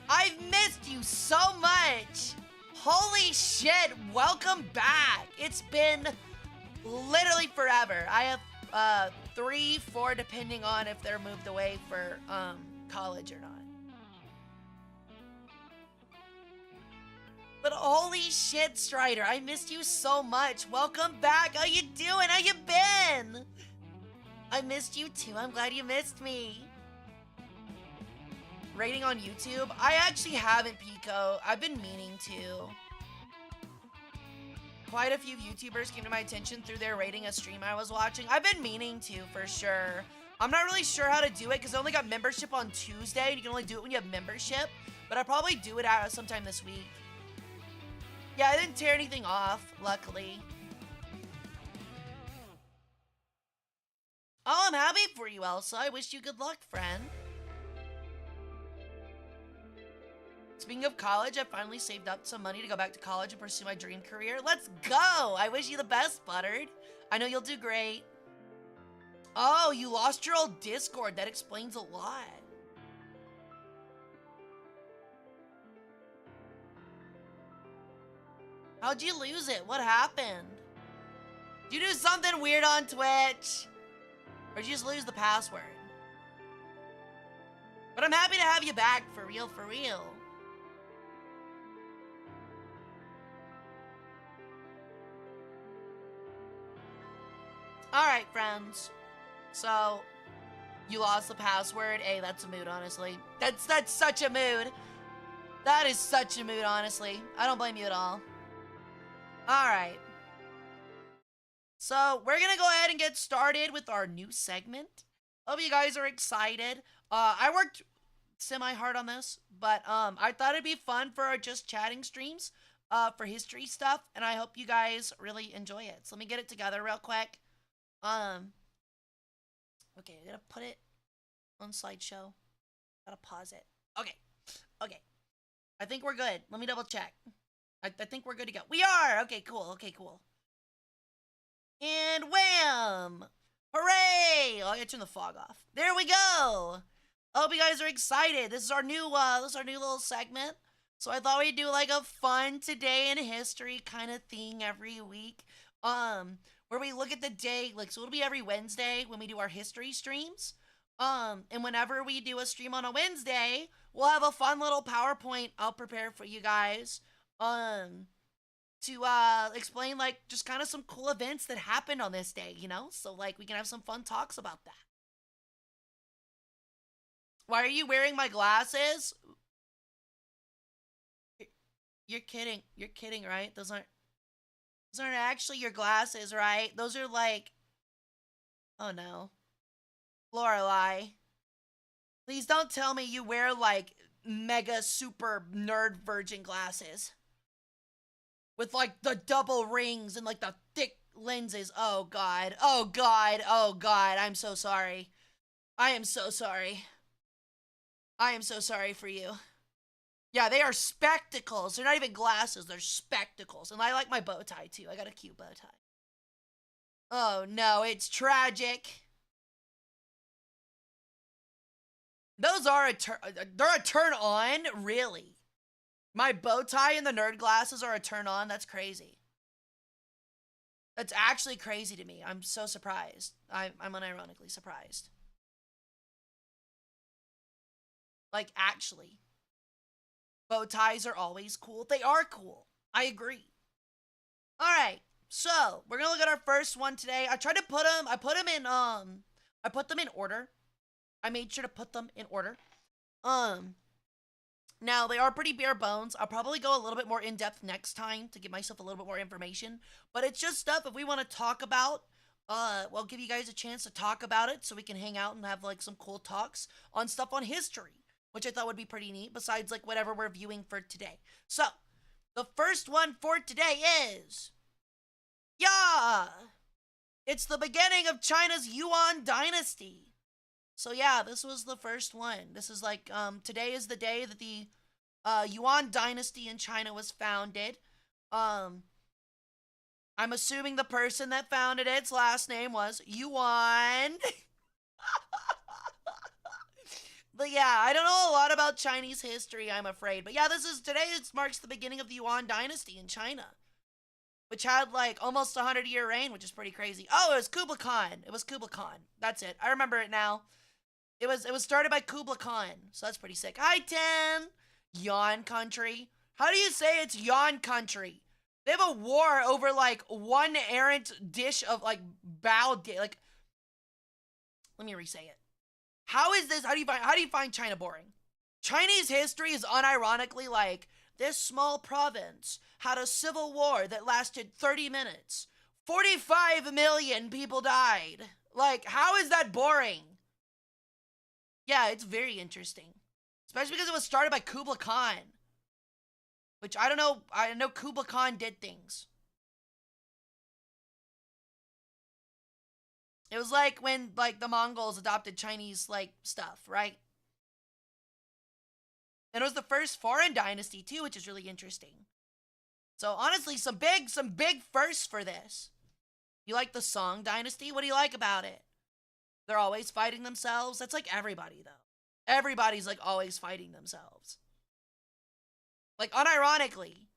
I've missed you so much. Holy shit, welcome back. It's been literally forever. I have 3, 4, depending on if they're moved away for college or not. But holy shit, Strider, I missed you so much. Welcome back. How you doing? How you been? I missed you too. I'm glad you missed me. Rating on YouTube? I actually haven't, Pico. I've been meaning to. Quite a few YouTubers came to my attention through their rating a stream I was watching. I've been meaning to, for sure. I'm not really sure how to do it because I only got membership on Tuesday. And you can only do it when you have membership. But I'll probably do it out sometime this week. Yeah, I didn't tear anything off, luckily. Oh, I'm happy for you, Elsa. I wish you good luck, friend. Speaking of college, I finally saved up some money to go back to college and pursue my dream career. Let's go! I wish you the best, Buttered. I know you'll do great. Oh, you lost your old Discord. That explains a lot. How'd you lose it? What happened? Did you do something weird on Twitch? Or did you just lose the password? But I'm happy to have you back, for real, for real. Alright, friends. So, you lost the password. Hey, that's a mood, honestly. That's such a mood. That is such a mood, honestly. I don't blame you at all. Alright. So, we're gonna go ahead and get started with our new segment. Hope you guys are excited. I worked semi-hard on this, but I thought it'd be fun for our Just Chatting streams for history stuff, and I hope you guys really enjoy it. So let me get it together real quick. Okay, I gotta put it on slideshow. Gotta pause it. Okay. I think we're good. Let me double check. I think we're good to go. We are! Okay, cool. And wham! Hooray! Oh, I gotta turn the fog off. There we go! I hope you guys are excited. This is our new little segment. So I thought we'd do like a fun today in history kind of thing every week. Where we look at the day, like, so it'll be every Wednesday when we do our history streams. And whenever we do a stream on a Wednesday, we'll have a fun little PowerPoint I'll prepare for you guys. To explain, like, just kind of some cool events that happened on this day, you know? So, like, we can have some fun talks about that. Why are you wearing my glasses? You're kidding, right? Those aren't actually your glasses, right? Those are like, oh no. Lorelai. Please don't tell me you wear like mega super nerd virgin glasses. With like the double rings and like the thick lenses. Oh god. I'm so sorry. I am so sorry for you. Yeah, they are spectacles. They're not even glasses. They're spectacles. And I like my bow tie, too. I got a cute bow tie. Oh, no. It's tragic. Those are they're a turn on? Really? My bow tie and the nerd glasses are a turn on? That's crazy. That's actually crazy to me. I'm so surprised. I'm unironically surprised. Like, actually. Bow ties are always cool. They are cool. I agree. Alright, so we're gonna look at our first one today. I tried to put them, I put them in order. I made sure to put them in order. Now they are pretty bare bones. I'll probably go a little bit more in depth next time to give myself a little bit more information. But it's just stuff if we want to talk about. We'll give you guys a chance to talk about it so we can hang out and have like some cool talks on stuff on history, which I thought would be pretty neat. Besides like whatever we're viewing for today. So the first one for today is it's the beginning of China's Yuan dynasty. So yeah, this was the first one. This is like, today is the day that the Yuan dynasty in China was founded. I'm assuming the person that founded its last name was Yuan. But yeah, I don't know a lot about Chinese history, I'm afraid. But yeah, today marks the beginning of the Yuan dynasty in China, which had like almost 100-year reign, which is pretty crazy. Oh, it was Kublai Khan. It was Kublai Khan. That's it. I remember it now. It was started by Kublai Khan, so that's pretty sick. Hi, 10! Yawn country. How do you say it's yawn country? They have a war over, like, one errant dish of, like, like, let me re-say it. How is this, how do you find China boring? Chinese history is unironically like, this small province had a civil war that lasted 30 minutes. 45 million people died. Like, how is that boring? Yeah, it's very interesting. Especially because it was started by Kublai Khan. Which, I don't know, I know Kublai Khan did things. It was like when, like, the Mongols adopted Chinese, like, stuff, right? And it was the first foreign dynasty, too, which is really interesting. So, honestly, some big firsts for this. You like the Song dynasty? What do you like about it? They're always fighting themselves. That's like everybody, though. Everybody's, like, always fighting themselves. Like, unironically.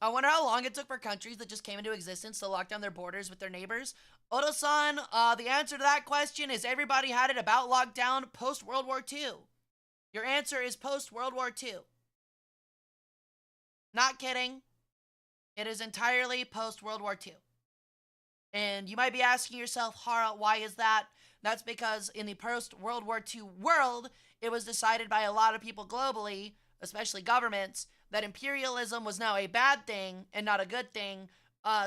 I wonder how long it took for countries that just came into existence to lock down their borders with their neighbors. Odo-san, the answer to that question is everybody had it about locked down post-World War II. Your answer is post-World War II. Not kidding. It is entirely post-World War II. And you might be asking yourself, Hara, why is that? That's because in the post-World War II world, it was decided by a lot of people globally, especially governments, that imperialism was now a bad thing and not a good thing,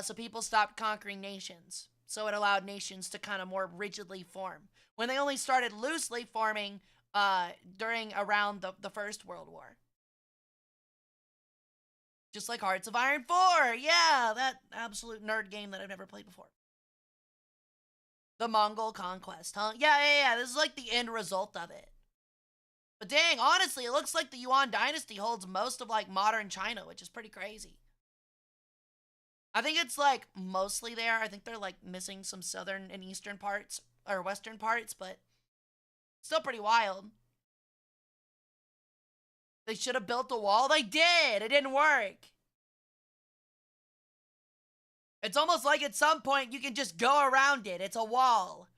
so people stopped conquering nations. So it allowed nations to kind of more rigidly form. When they only started loosely forming around the First World War. Just like Hearts of Iron 4! Yeah, that absolute nerd game that I've never played before. The Mongol conquest, huh? Yeah, this is like the end result of it. But dang, honestly, it looks like the Yuan dynasty holds most of, like, modern China, which is pretty crazy. I think it's, like, mostly there. I think they're, like, missing some southern and eastern parts, or western parts, but still pretty wild. They should have built a wall. They did! It didn't work. It's almost like at some point you can just go around it. It's a wall.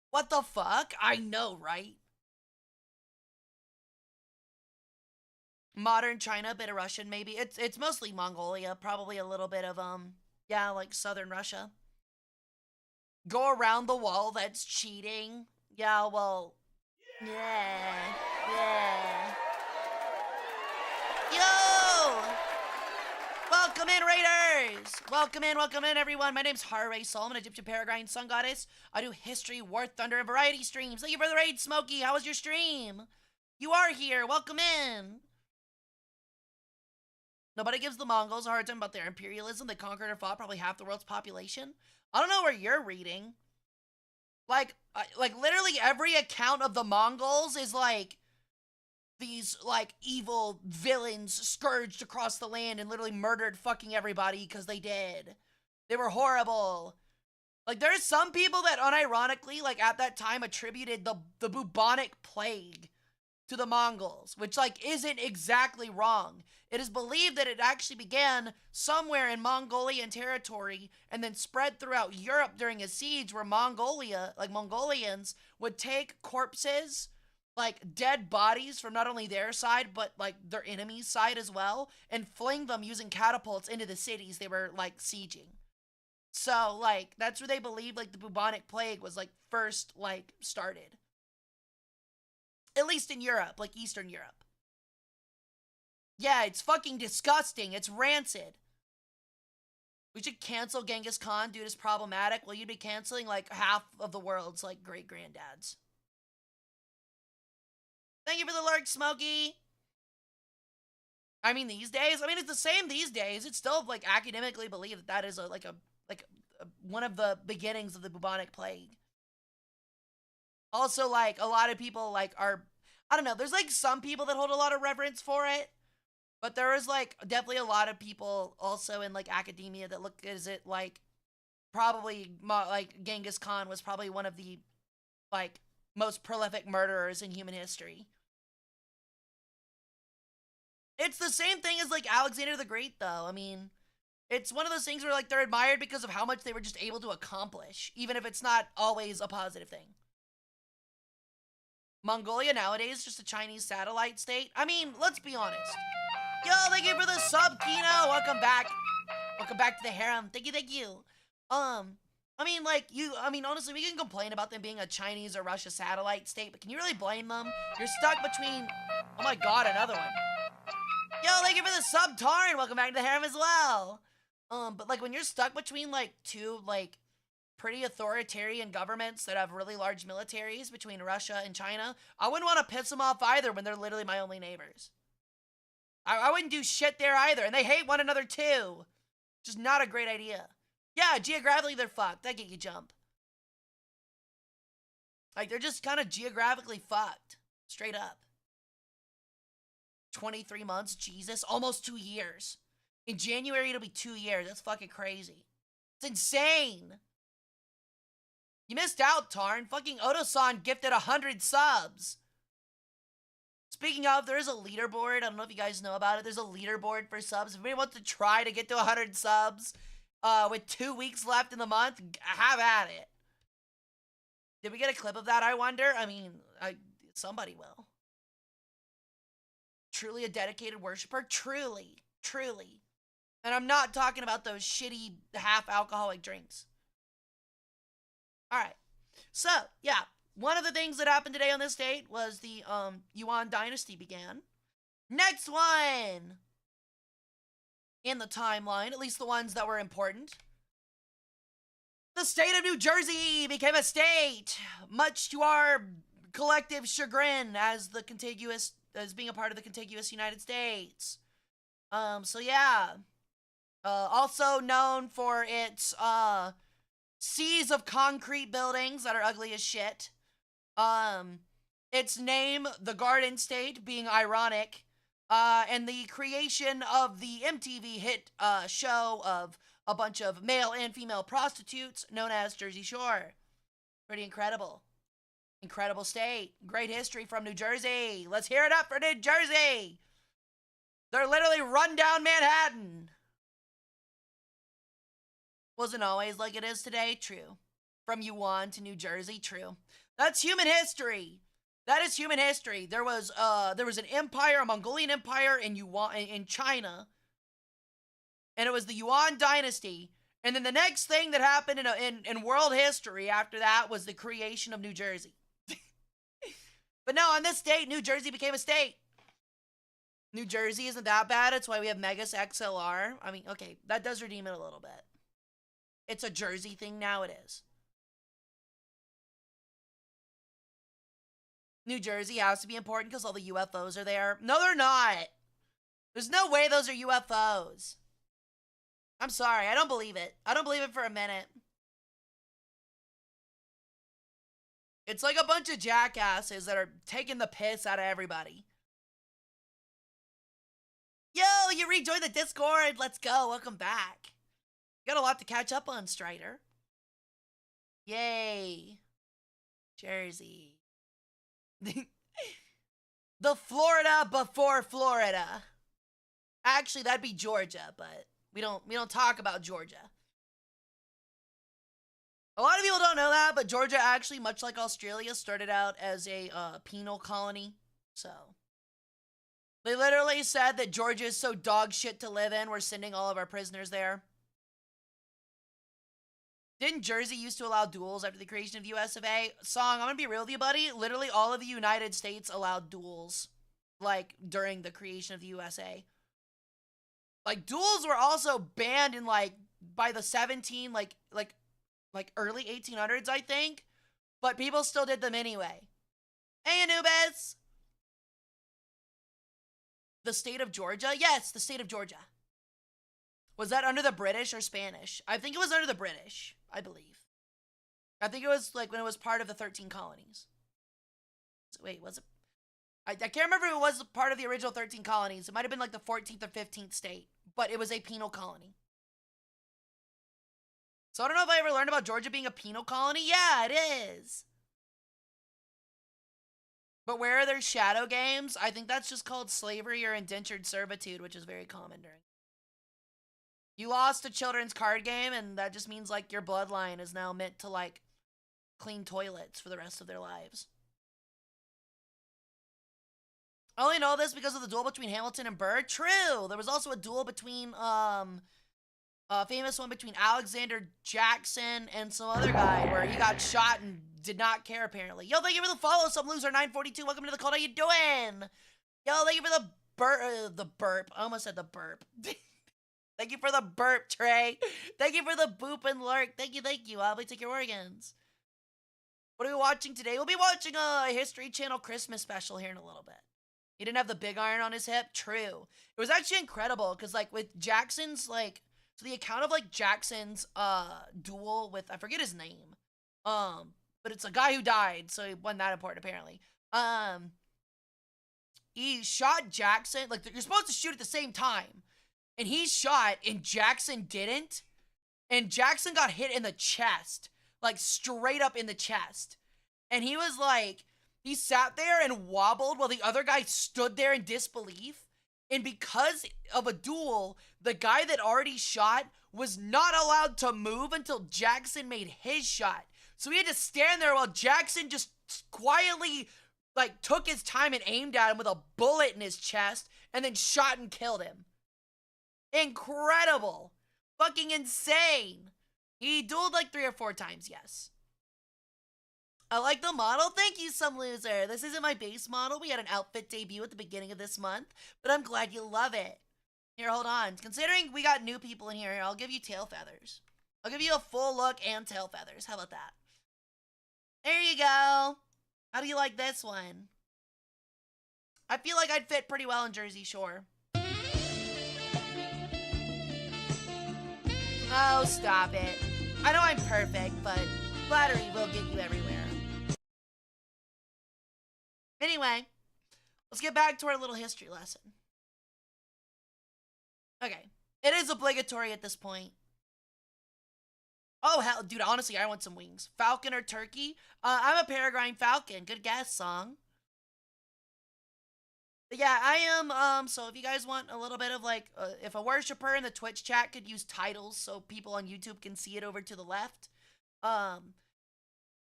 What the fuck? I know, right? Modern China, a bit of Russian, maybe. It's mostly Mongolia, probably a little bit of, yeah, like southern Russia. Go around the wall, that's cheating. Yeah, well, yeah. Yo! Welcome in, Raiders! Welcome in, everyone. My name's Hara Rae Sol. I'm an Egyptian Peregrine Sun Goddess. I do history, war, thunder, and variety streams. Thank you for the raid, Smokey. How was your stream? You are here. Welcome in. Nobody gives the Mongols a hard time about their imperialism. They conquered or fought probably half the world's population. I don't know where you're reading. Like literally every account of the Mongols is like these like evil villains scourged across the land and literally murdered fucking everybody because they did. They were horrible. Like there's some people that unironically like at that time attributed the bubonic plague to the Mongols, which like isn't exactly wrong. It is believed that it actually began somewhere in Mongolian territory and then spread throughout Europe during a siege where Mongolians would take corpses, like dead bodies from not only their side but like their enemy's side as well, and fling them using catapults into the cities they were like sieging. So, like, that's where they believe, like, the bubonic plague was, like, first, like, started. At least in Europe, like, Eastern Europe. Yeah, it's fucking disgusting. It's rancid. We should cancel Genghis Khan, dude, is problematic. Well, you'd be canceling, like, half of the world's, like, great-granddads. Thank you for the lurk, Smokey. I mean, these days, I mean, it's the same these days. It's still, like, academically believed that that is, one of the beginnings of the bubonic plague. Also, like, a lot of people, like, are, I don't know, there's, like, some people that hold a lot of reverence for it, but there is, like, definitely a lot of people also in, like, academia that look at it, like, probably, like, Genghis Khan was probably one of the, like, most prolific murderers in human history. It's the same thing as, like, Alexander the Great, though. I mean, it's one of those things where, like, they're admired because of how much they were just able to accomplish, even if it's not always a positive thing. Mongolia nowadays is just a Chinese satellite state. I mean, let's be honest. Yo, thank you for the sub, Kino. Welcome back. Welcome back to the harem. Thank you, thank you. I mean, like, honestly, we can complain about them being a Chinese or Russia satellite state, but can you really blame them? You're stuck between, oh my god, another one. Yo, thank you for the sub, Tarn. Welcome back to the harem as well. But, like, when you're stuck between, like, two, like, pretty authoritarian governments that have really large militaries between Russia and China, I wouldn't want to piss them off either when they're literally my only neighbors. I wouldn't do shit there either, and they hate one another too. Just not a great idea. Yeah, geographically they're fucked. That get you jump. Like, they're just kind of geographically fucked. Straight up. 23 months, Jesus. Almost 2 years. In January, it'll be 2 years. That's fucking crazy. It's insane. You missed out, Tarn. Fucking Oto-san gifted 100 subs. Speaking of, there is a leaderboard. I don't know if you guys know about it. There's a leaderboard for subs. If anybody wants to try to get to 100 subs with 2 weeks left in the month, have at it. Did we get a clip of that, I wonder? I mean, somebody will. Truly a dedicated worshiper? Truly. Truly. And I'm not talking about those shitty half-alcoholic drinks. Alright. So, yeah. One of the things that happened today on this date was the Yuan dynasty began. Next one! In the timeline, at least the ones that were important. The state of New Jersey became a state, much to our collective chagrin as being a part of the contiguous United States. So yeah. Also known for its, seas of concrete buildings that are ugly as shit. Its name, the Garden State, being ironic, and the creation of the MTV hit, show of a bunch of male and female prostitutes known as Jersey Shore. Pretty incredible. Incredible state. Great history from New Jersey. Let's hear it up for New Jersey. They're literally run down Manhattan. Wasn't always like it is today. True. From Yuan to New Jersey. True. That's human history. That is human history. There was an empire, a Mongolian empire in China. And it was the Yuan dynasty. And then the next thing that happened in world history after that was the creation of New Jersey. But no, on this date, New Jersey became a state. New Jersey isn't that bad. It's why we have Megas XLR. I mean, okay, that does redeem it a little bit. It's a Jersey thing now, it is. New Jersey has to be important because all the UFOs are there. No, they're not. There's no way those are UFOs. I'm sorry, I don't believe it. I don't believe it for a minute. It's like a bunch of jackasses that are taking the piss out of everybody. Yo, you rejoined the Discord. Let's go. Welcome back. Got a lot to catch up on, Strider. Yay. Jersey. The Florida before Florida. Actually, that'd be Georgia, but we don't talk about Georgia. A lot of people don't know that, but Georgia actually, much like Australia, started out as a penal colony. So they literally said that Georgia is so dog shit to live in, we're sending all of our prisoners there. Didn't Jersey used to allow duels after the creation of the US of A? Song, I'm gonna be real with you, buddy. Literally all of the United States allowed duels, like, during the creation of the USA. Like, duels were also banned in, like, by the early 1800s, I think. But people still did them anyway. Hey, Anubis! The state of Georgia? Yes, the state of Georgia. Was that under the British or Spanish? I think it was under the British, I believe. I think it was, like, when it was part of the 13 colonies. Wait, was it? I can't remember if it was part of the original 13 colonies. It might have been, like, the 14th or 15th state. But it was a penal colony. So I don't know if I ever learned about Georgia being a penal colony. Yeah, it is. But where are there shadow games? I think that's just called slavery or indentured servitude, which is very common during. You lost a children's card game, and that just means, like, your bloodline is now meant to, like, clean toilets for the rest of their lives. I only know this because of the duel between Hamilton and Burr. True! There was also a duel between, a famous one between Alexander Jackson and some other guy where he got shot and did not care, apparently. Yo, thank you for the follow, some loser 942. Welcome to the cult. How you doing? Yo, thank you for the burp. I almost said the burp. Thank you for the burp, Trey. Thank you for the boop and lurk. Thank you. I'll take your organs. What are we watching today? We'll be watching a History Channel Christmas special here in a little bit. He didn't have the big iron on his hip. True. It was actually incredible because, like, with Jackson's, like, so the account of, like, Jackson's duel with, I forget his name. But it's a guy who died, so he wasn't that important, apparently. He shot Jackson. Like, you're supposed to shoot at the same time. And he shot, and Jackson didn't. And Jackson got hit in the chest. Like, straight up in the chest. And he was like, he sat there and wobbled while the other guy stood there in disbelief. And because of a duel, the guy that already shot was not allowed to move until Jackson made his shot. So he had to stand there while Jackson just quietly, like, took his time and aimed at him with a bullet in his chest and then shot and killed him. Incredible. Fucking insane. He dueled like 3 or 4 times, yes. I like the model. Thank you, some loser. This isn't my base model. We had an outfit debut at the beginning of this month, but I'm glad you love it. Here, hold on. Considering we got new people in here, I'll give you tail feathers. I'll give you a full look and tail feathers. How about that? There you go. How do you like this one? I feel like I'd fit pretty well in Jersey Shore. Oh, stop it. I know I'm perfect, but flattery will get you everywhere. Anyway, let's get back to our little history lesson. Okay, it is obligatory at this point. Oh, hell, dude, honestly, I want some wings. Falcon or turkey? I'm a peregrine falcon. Good guess, song. But yeah, I am, so if you guys want a little bit of, like, if a worshiper in the Twitch chat could use titles so people on YouTube can see it over to the left.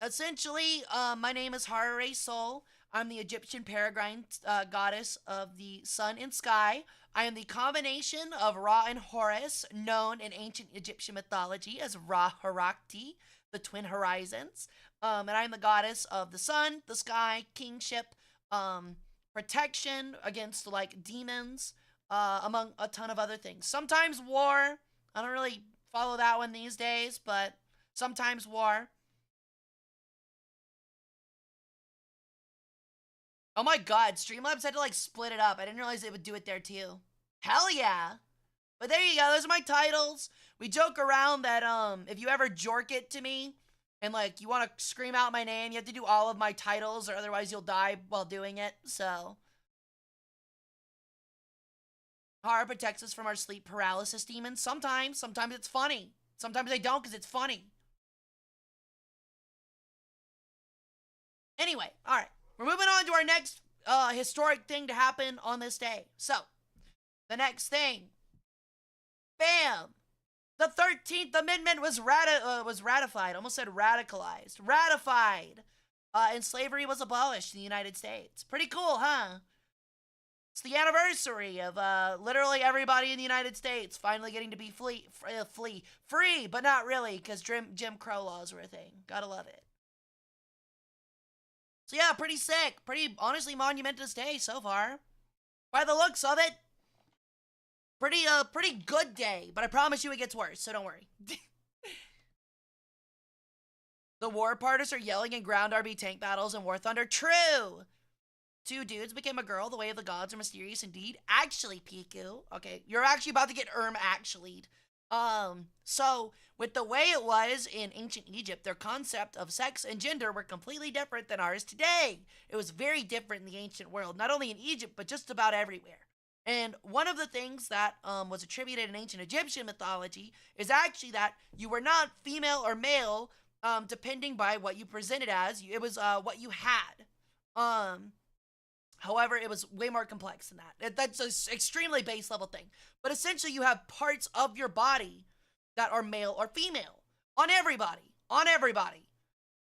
Essentially, my name is Hara Rae Sol. I'm the Egyptian peregrine goddess of the sun and sky. I am the combination of Ra and Horus, known in ancient Egyptian mythology as Ra Harakti, the twin horizons. And I am the goddess of the sun, the sky, kingship, protection against, like, demons, among a ton of other things. Sometimes war. I don't really follow that one these days, but sometimes war. Oh my god, Streamlabs had to, like, split it up. I didn't realize they would do it there too. Hell yeah. But there you go, those are my titles. We joke around that, if you ever jork it to me, and, like, you want to scream out my name, you have to do all of my titles, or otherwise you'll die while doing it, so. Hara protects us from our sleep paralysis demons. Sometimes it's funny. Sometimes they don't because it's funny. Anyway, alright. We're moving on to our next historic thing to happen on this day. So, the next thing. Bam! The 13th Amendment was ratified. Almost said radicalized. Ratified. And slavery was abolished in the United States. Pretty cool, huh? It's the anniversary of literally everybody in the United States finally getting to be free, but not really, because Jim Crow laws were a thing. Gotta love it. So yeah, pretty sick. Pretty, honestly, monumentous day so far. By the looks of it, pretty good day. But I promise you it gets worse, so don't worry. The war partists are yelling in ground RB tank battles and War Thunder. True! 2 dudes became a girl. The way of the gods are mysterious indeed. Actually, Piku. Okay, you're actually about to get actually'd. So, with the way it was in ancient Egypt, their concept of sex and gender were completely different than ours today. It was very different in the ancient world, not only in Egypt, but just about everywhere. And one of the things that was attributed in ancient Egyptian mythology is actually that you were not female or male, depending by what you presented as. It was what you had. However, it was way more complex than that. That's an extremely base level thing. But essentially, you have parts of your body that are male or female. On everybody. On everybody.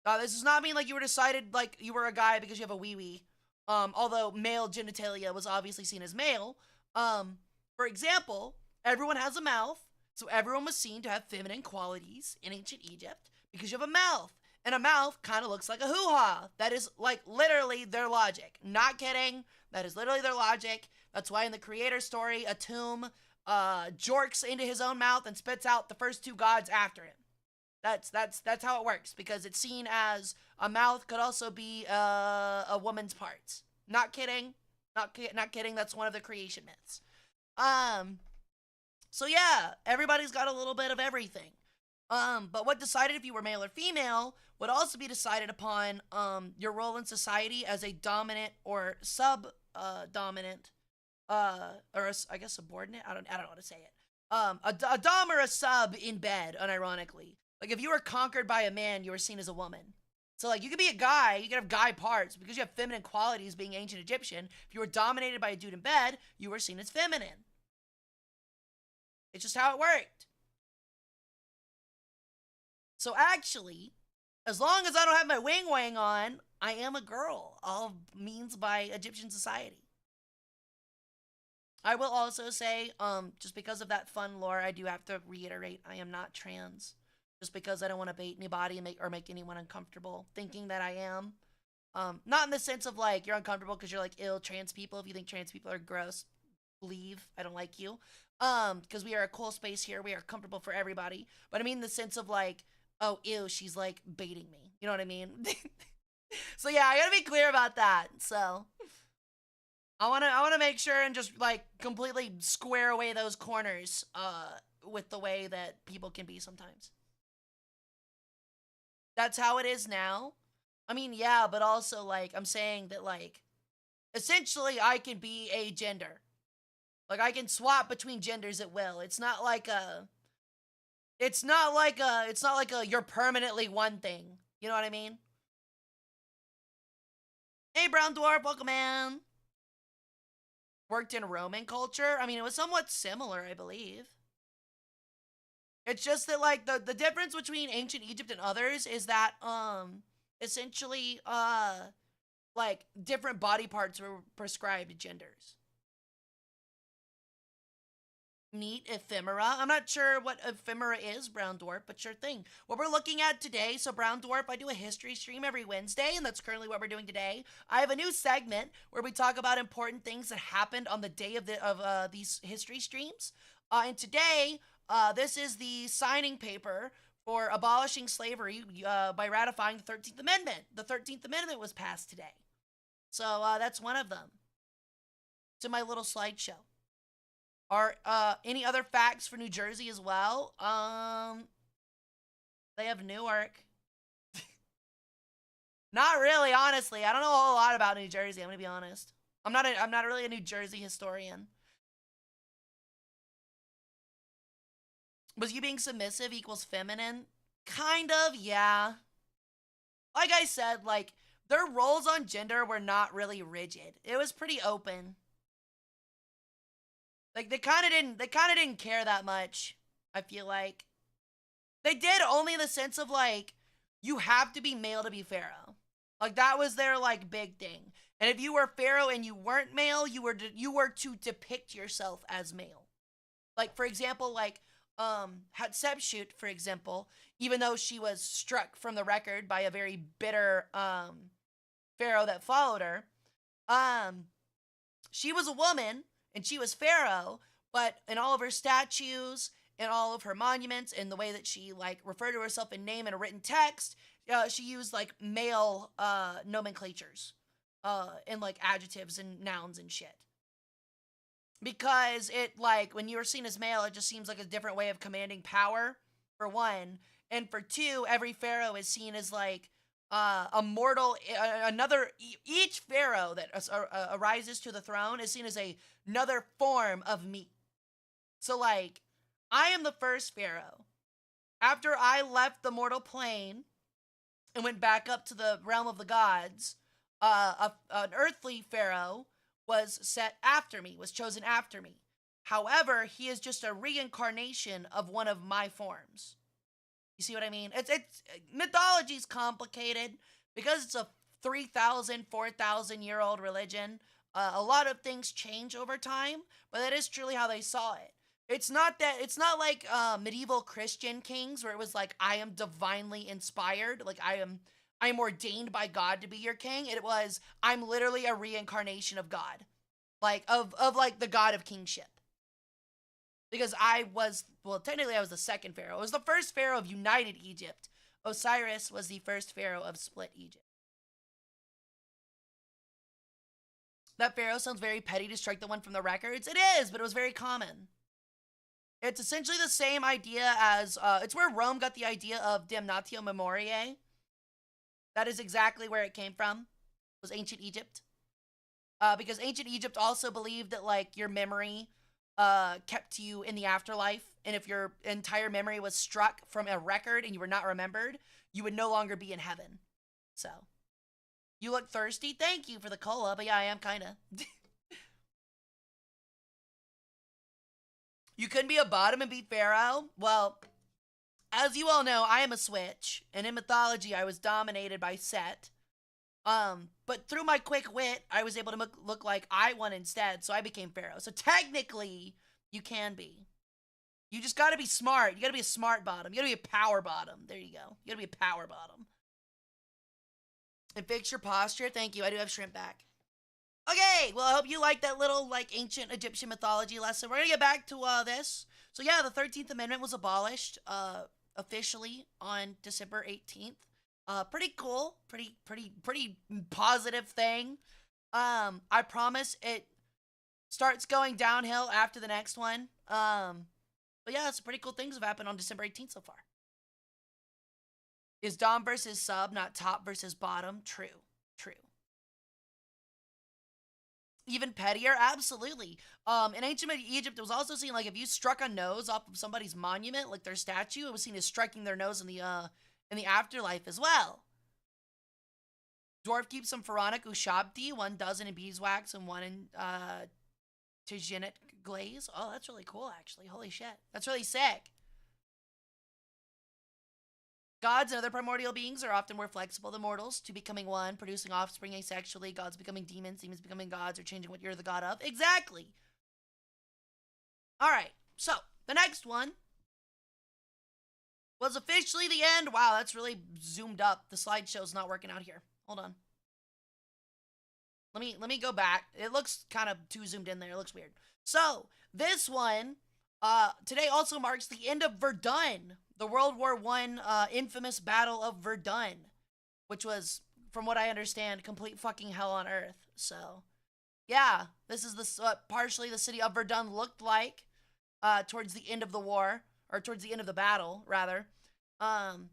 This does not mean like you were decided like you were a guy because you have a wee-wee. Although male genitalia was obviously seen as male. For example, everyone has a mouth. So everyone was seen to have feminine qualities in ancient Egypt because you have a mouth. And a mouth kind of looks like a hoo-ha. That is, like, literally their logic. Not kidding. That is literally their logic. That's why in the creator story, a tomb jorks into his own mouth and spits out the first 2 gods after him. That's how it works. Because it's seen as a mouth could also be a woman's parts. Not kidding. Not kidding. That's one of the creation myths. So yeah, everybody's got a little bit of everything. But what decided if you were male or female would also be decided upon your role in society as a dominant or sub-dominant, or I guess subordinate. I don't know how to say it. A dom or a sub in bed, unironically. Like if you were conquered by a man, you were seen as a woman. So like you could be a guy, you could have guy parts because you have feminine qualities being ancient Egyptian. If you were dominated by a dude in bed, you were seen as feminine. It's just how it worked. So actually, as long as I don't have my wing on, I am a girl, all means by Egyptian society. I will also say, just because of that fun lore, I do have to reiterate, I am not trans. Just because I don't want to bait anybody and make anyone uncomfortable, thinking that I am. Not in the sense of like, you're uncomfortable because you're like ill trans people. If you think trans people are gross, leave. I don't like you. Because we are a cool space here. We are comfortable for everybody. But I mean in the sense of like, oh, ew, she's like baiting me. You know what I mean? So yeah, I gotta be clear about that. So I wanna make sure and just like completely square away those corners with the way that people can be sometimes. That's how it is now. I mean, yeah, but also like I'm saying that like essentially I can be a gender. Like I can swap between genders at will. It's not like a you're permanently one thing. You know what I mean? Hey, Brown Dwarf, welcome in. Worked in Roman culture. I mean, it was somewhat similar, I believe. It's just that, like, the difference between ancient Egypt and others is that, essentially, like, different body parts were prescribed genders. Neat ephemera. I'm not sure what ephemera is, Brown Dwarf, but sure thing. What we're looking at today, so Brown Dwarf, I do a history stream every Wednesday, and that's currently what we're doing today. I have a new segment where we talk about important things that happened on the day of these history streams. And today, this is the signing paper for abolishing slavery by ratifying the 13th Amendment. The 13th Amendment was passed today. So that's one of them. To my little slideshow. Are any other facts for New Jersey as well? They have Newark. Not really, honestly. I don't know a whole lot about New Jersey, I'm gonna be honest. I'm not really a New Jersey historian. Was you being submissive equals feminine? Kind of, yeah. Like I said, like, their roles on gender were not really rigid. It was pretty open. Like, they kind of didn't care that much, I feel like. They did only in the sense of, like, you have to be male to be pharaoh. Like, that was their, like, big thing. And if you were pharaoh and you weren't male, you were to depict yourself as male. Like, for example, like Hatshepsut, for example, even though she was struck from the record by a very bitter pharaoh that followed her, she was a woman and she was pharaoh, but in all of her statues, in all of her monuments, in the way that she like referred to herself in name in a written text, she used like male nomenclatures and like adjectives and nouns and shit. Because it, like, when you're seen as male, it just seems like a different way of commanding power, for one. And for two, every pharaoh is seen as, like, a mortal, each pharaoh that arises to the throne is seen as another form of me. So, like, I am the first pharaoh. After I left the mortal plane and went back up to the realm of the gods, an earthly pharaoh was set after me, was chosen after me. However, he is just a reincarnation of one of my forms. You see what I mean? It's mythology's complicated because it's a 3,000, 4,000-year-old religion. A lot of things change over time, but that is truly how they saw it. It's not like medieval Christian kings where it was like, I am divinely inspired, like I am ordained by God to be your king. It was, I'm literally a reincarnation of God. Like, of like the God of kingship. Because technically I was the second pharaoh. I was the first pharaoh of united Egypt. Osiris was the first pharaoh of split Egypt. That pharaoh sounds very petty to strike the one from the records. It is, but it was very common. It's essentially the same idea as, it's where Rome got the idea of damnatio memoriae. That is exactly where it came from, was ancient Egypt. Because ancient Egypt also believed that, like, your memory kept you in the afterlife. And if your entire memory was struck from a record and you were not remembered, you would no longer be in heaven. So, you look thirsty? Thank you for the cola, but yeah, I am kind of. You couldn't be a bottom and be pharaoh? Well, as you all know, I am a switch, and in mythology, I was dominated by Set. But through my quick wit, I was able to look like I won instead, so I became pharaoh. So technically, you can be. You just gotta be smart. You gotta be a smart bottom. You gotta be a power bottom. There you go. You gotta be a power bottom. And fix your posture. Thank you. I do have shrimp back. Okay, well, I hope you liked that little, like, ancient Egyptian mythology lesson. We're gonna get back to this. So yeah, the 13th Amendment was abolished, officially on December 18th. Pretty cool, pretty positive thing. I promise it starts going downhill after the next one. But yeah, some pretty cool things have happened on December 18th so far. Is Dom versus sub, not top versus bottom? True. Even pettier? Absolutely. In ancient Egypt, it was also seen, like, if you struck a nose off of somebody's monument, like their statue, it was seen as striking their nose in the afterlife as well. Dwarf keeps some pharaonic ushabti, 1 dozen in beeswax and 1 in Tijianit glaze. Oh, that's really cool, actually. Holy shit. That's really sick. Gods and other primordial beings are often more flexible than mortals to becoming one, producing offspring asexually, gods becoming demons, demons becoming gods, or changing what you're the god of. Exactly. Alright, so, the next one was officially the end. Wow, that's really zoomed up. The slideshow's not working out here. Hold on. Let me go back. It looks kind of too zoomed in there. It looks weird. So, this one, today also marks the end of Verdun, the World War I infamous Battle of Verdun, which was, from what I understand, complete fucking hell on earth. So, yeah, this is partially the city of Verdun looked like towards the end of the war, or towards the end of the battle, rather. And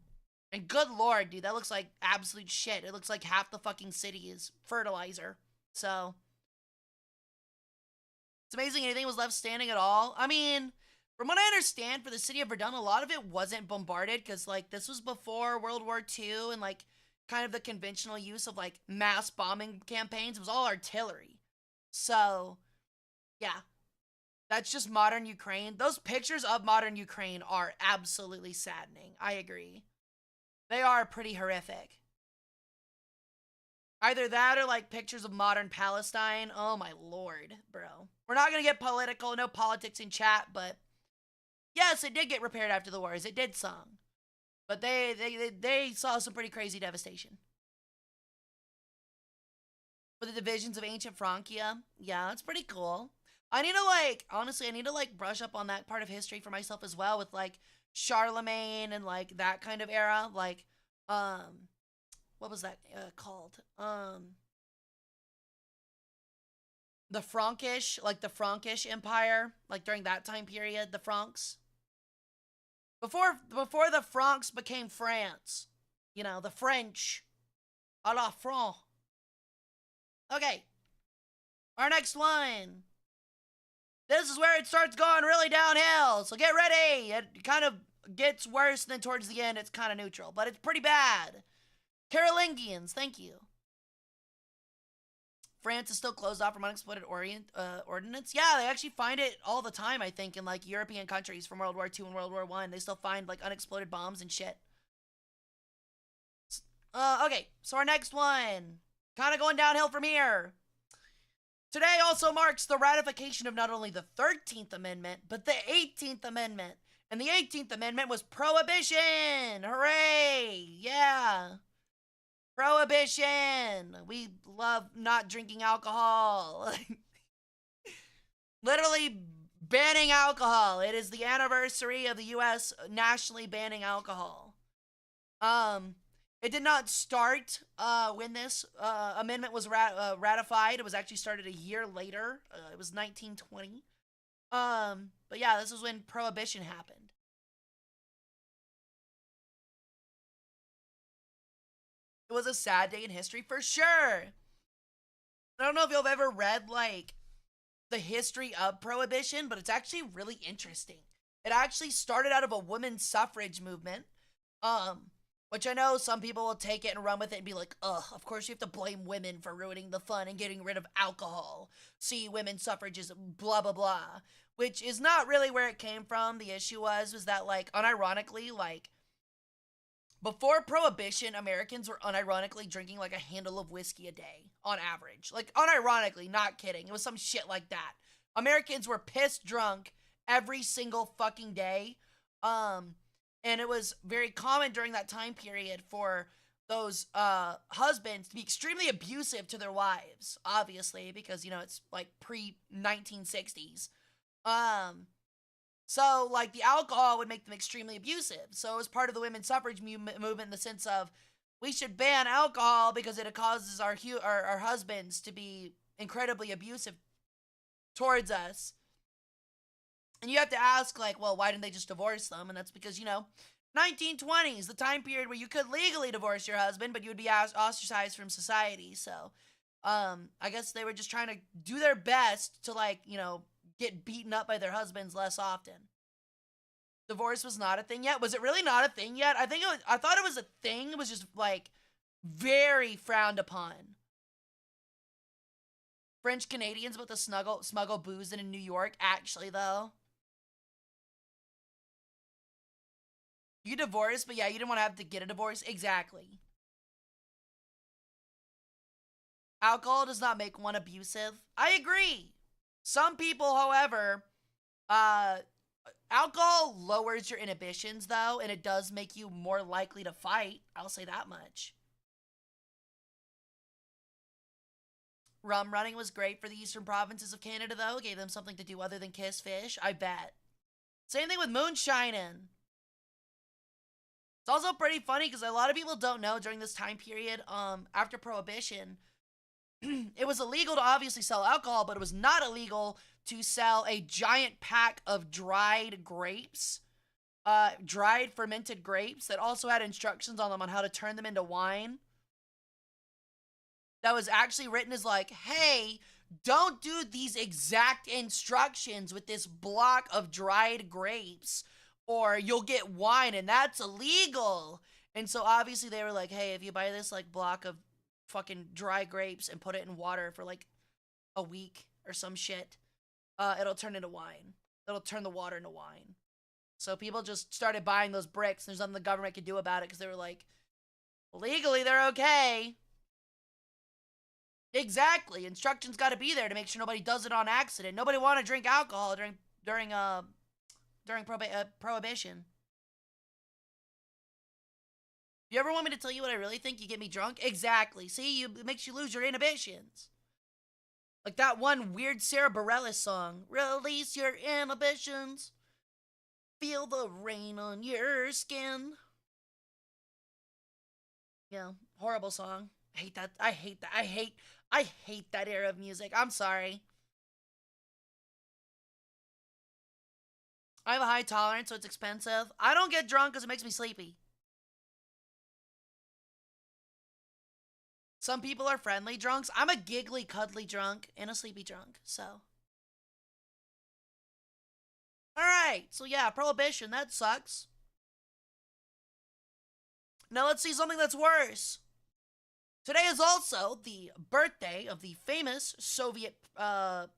good lord, dude, that looks like absolute shit. It looks like half the fucking city is fertilizer. So, it's amazing anything was left standing at all. I mean, from what I understand, for the city of Verdun, a lot of it wasn't bombarded, because, like, this was before World War II, and, like, kind of the conventional use of, like, mass bombing campaigns. It was all artillery. So, yeah. That's just modern Ukraine. Those pictures of modern Ukraine are absolutely saddening. I agree. They are pretty horrific. Either that or like pictures of modern Palestine. Oh my lord, bro. We're not gonna get political, no politics in chat, but yes, it did get repaired after the wars. It did some. But they saw some pretty crazy devastation. For the divisions of ancient Francia. Yeah, that's pretty cool. I need to like, honestly, I need to like brush up on that part of history for myself as well with like Charlemagne and like that kind of era. Like, what was that called? The Frankish, like the Frankish Empire, like during that time period, the Franks. Before the Franks became France, you know, the French, a la France. Okay, our next one. This is where it starts going really downhill, so get ready. It kind of gets worse, and then towards the end, it's kind of neutral, but it's pretty bad. Carolingians, thank you. France is still closed off from unexploded ordnance. Yeah, they actually find it all the time, I think, in like European countries from World War II and World War I. They still find like unexploded bombs and shit. Okay, so our next one. Kind of going downhill from here. Today also marks the ratification of not only the 13th Amendment, but the 18th Amendment. And the 18th Amendment was prohibition! Hooray! Yeah! Prohibition! We love not drinking alcohol. Literally banning alcohol. It is the anniversary of the U.S. nationally banning alcohol. It did not start when this amendment was ratified. It was actually started a year later. It was 1920. But yeah, this is when Prohibition happened. It was a sad day in history for sure. I don't know if you've ever read like the history of Prohibition, but it's actually really interesting. It actually started out of a women's suffrage movement. Which I know some people will take it and run with it and be like, ugh, of course you have to blame women for ruining the fun and getting rid of alcohol. See, women's suffrage is blah, blah, blah. Which is not really where it came from. The issue was that, like, unironically, like, before Prohibition, Americans were unironically drinking, like, a handle of whiskey a day, on average. Like, unironically, not kidding. It was some shit like that. Americans were pissed drunk every single fucking day. And it was very common during that time period for those husbands to be extremely abusive to their wives, obviously, because, you know, it's like pre-1960s. So, like, the alcohol would make them extremely abusive. So it was part of the women's suffrage movement in the sense of, we should ban alcohol because it causes our husbands to be incredibly abusive towards us. And you have to ask, like, well, why didn't they just divorce them? And that's because, you know, 1920s, the time period where you could legally divorce your husband, but you would be ostracized from society. So, I guess they were just trying to do their best to, like, you know, get beaten up by their husbands less often. Divorce was not a thing yet. Was it really not a thing yet? I thought it was a thing. It was just, like, very frowned upon. French Canadians about to smuggle booze in New York, actually, though. You divorced, but yeah, you didn't want to have to get a divorce. Exactly. Alcohol does not make one abusive. I agree. Some people, however, alcohol lowers your inhibitions, though, and it does make you more likely to fight. I'll say that much. Rum running was great for the eastern provinces of Canada, though. It gave them something to do other than kiss fish. I bet. Same thing with moonshining. It's also pretty funny because a lot of people don't know during this time period, after Prohibition, it was illegal to obviously sell alcohol, but it was not illegal to sell a giant pack of dried grapes, dried fermented grapes that also had instructions on them on how to turn them into wine. That was actually written as like, hey, don't do these exact instructions with this block of dried grapes, or you'll get wine, and that's illegal. And so obviously they were like, hey, if you buy this like block of fucking dry grapes and put it in water for like a week or some shit, it'll turn into wine. It'll turn the water into wine. So people just started buying those bricks. There's nothing the government could do about it because they were like, legally they're okay. Exactly. Instructions got to be there to make sure nobody does it on accident. Nobody want to drink alcohol during prohibition. You ever want me to tell you what I really think? You get me drunk? Exactly. See, it makes you lose your inhibitions. Like that one weird Sarah Bareilles song. Release your inhibitions. Feel the rain on your skin. Yeah, horrible song. I hate that. I hate that. I hate that era of music. I'm sorry. I have a high tolerance, so it's expensive. I don't get drunk because it makes me sleepy. Some people are friendly drunks. I'm a giggly, cuddly drunk and a sleepy drunk, so. Alright, so yeah, prohibition, that sucks. Now let's see something that's worse. Today is also the birthday of the famous Soviet, what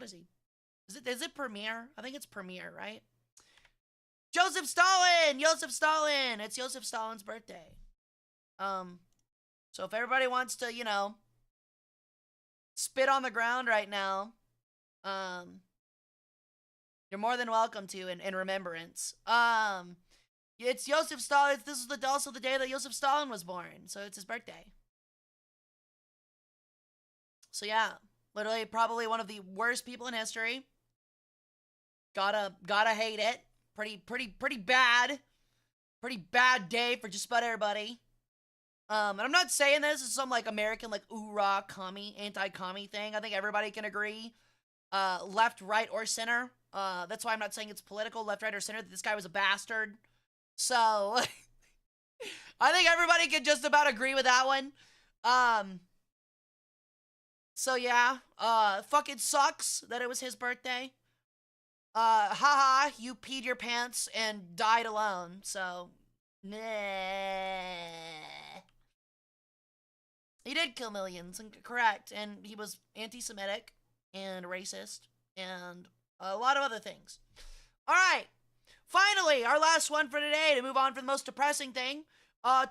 is he? Is it Premier? I think it's Premier, right? Joseph Stalin! Joseph Stalin! It's Joseph Stalin's birthday. So if everybody wants to, you know, spit on the ground right now, you're more than welcome to in remembrance. It's Joseph Stalin. This is also the day that Joseph Stalin was born, so it's his birthday. So yeah, literally probably one of the worst people in history. Gotta hate it. Pretty bad. Pretty bad day for just about everybody. And I'm not saying this is some like American like oorah commie, anti-commie thing. I think everybody can agree. Left, right, or center. That's why I'm not saying it's political, left, right, or center, that this guy was a bastard. So I think everybody can just about agree with that one. So yeah, fucking sucks that it was his birthday. Haha, you peed your pants and died alone, so, nah. He did kill millions, and correct, and he was anti-Semitic and racist and a lot of other things. Alright, finally, our last one for today to move on from the most depressing thing.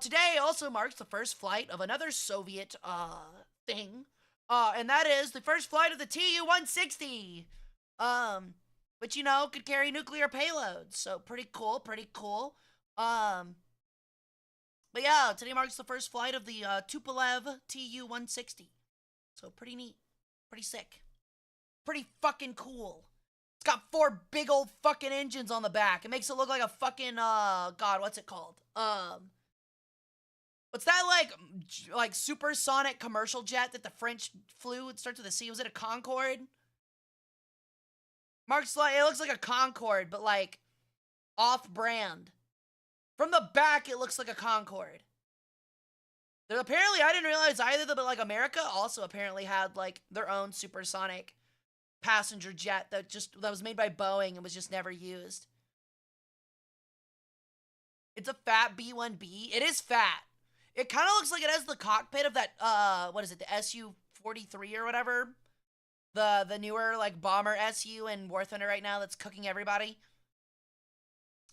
Today also marks the first flight of another Soviet, thing. And that is the first flight of the Tu-160. Which, you know, could carry nuclear payloads. So, pretty cool, pretty cool. But yeah, today marks the first flight of the Tupolev Tu-160. So, pretty neat. Pretty sick. Pretty fucking cool. It's got 4 big old fucking engines on the back. It makes it look like a fucking, God, what's it called? What's that, like supersonic commercial jet that the French flew? It starts with a C. Was it a Concorde? Mark's like, it looks like a Concorde, but like off-brand. From the back, it looks like a Concorde. There, apparently, I didn't realize either, but like America also apparently had like their own supersonic passenger jet that was made by Boeing and was just never used. It's a fat B-1B. It is fat. It kind of looks like it has the cockpit of that, what is it, the Su-43 or whatever? The newer, like, bomber SU in War Thunder right now that's cooking everybody.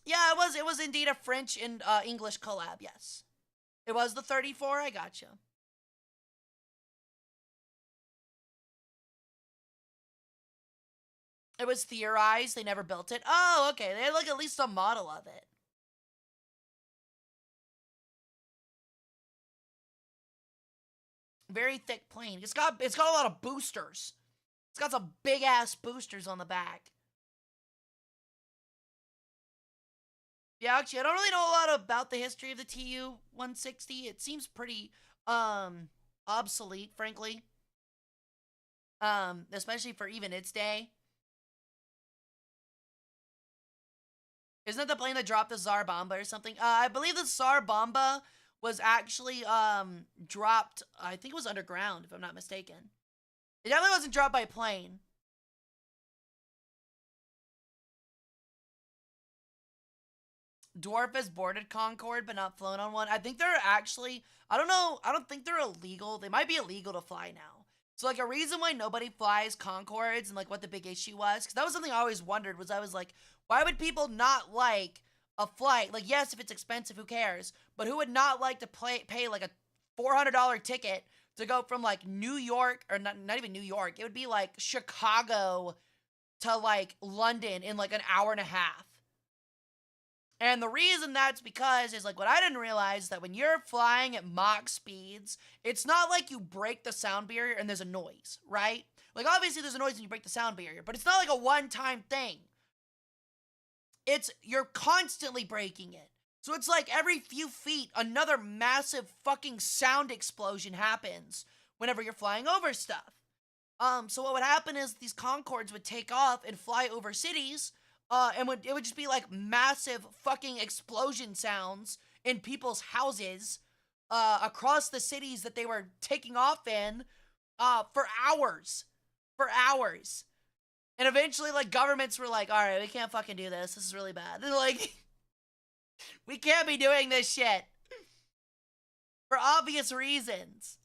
Yeah, it was indeed a French and English collab, yes. It was the 34, I gotcha. It was theorized, they never built it. Oh, okay, they had, like, at least a model of it. Very thick plane. It's got a lot of boosters. It's got some big-ass boosters on the back. Yeah, actually, I don't really know a lot about the history of the Tu-160. It seems pretty, obsolete, frankly. Especially for even its day. Isn't it the plane that dropped the Tsar Bomba or something? I believe the Tsar Bomba was actually, dropped, I think it was underground, if I'm not mistaken. It definitely wasn't dropped by plane. Dwarf has boarded Concorde, but not flown on one. I think they're actually, I don't know, I don't think they're illegal. They might be illegal to fly now. So, like, a reason why nobody flies Concordes and, like, what the big issue was, because that was something I always wondered, was I was like, why would people not like a flight? Like, yes, if it's expensive, who cares? But who would not like to pay like, a $400 ticket to go from like New York, or not even New York, it would be like Chicago to like London in like an hour and a half. And the reason that's because is like what I didn't realize is that when you're flying at Mach speeds, it's not like you break the sound barrier and there's a noise, right? Like obviously there's a noise when you break the sound barrier, but it's not like a one-time thing. You're constantly breaking it. So it's like every few feet, another massive fucking sound explosion happens whenever you're flying over stuff. So what would happen is these Concords would take off and fly over cities, and it would just be like massive fucking explosion sounds in people's houses, across the cities that they were taking off in, for hours. For hours. And eventually, like, governments were like, alright, we can't fucking do this. This is really bad. They're like, we can't be doing this shit. For obvious reasons.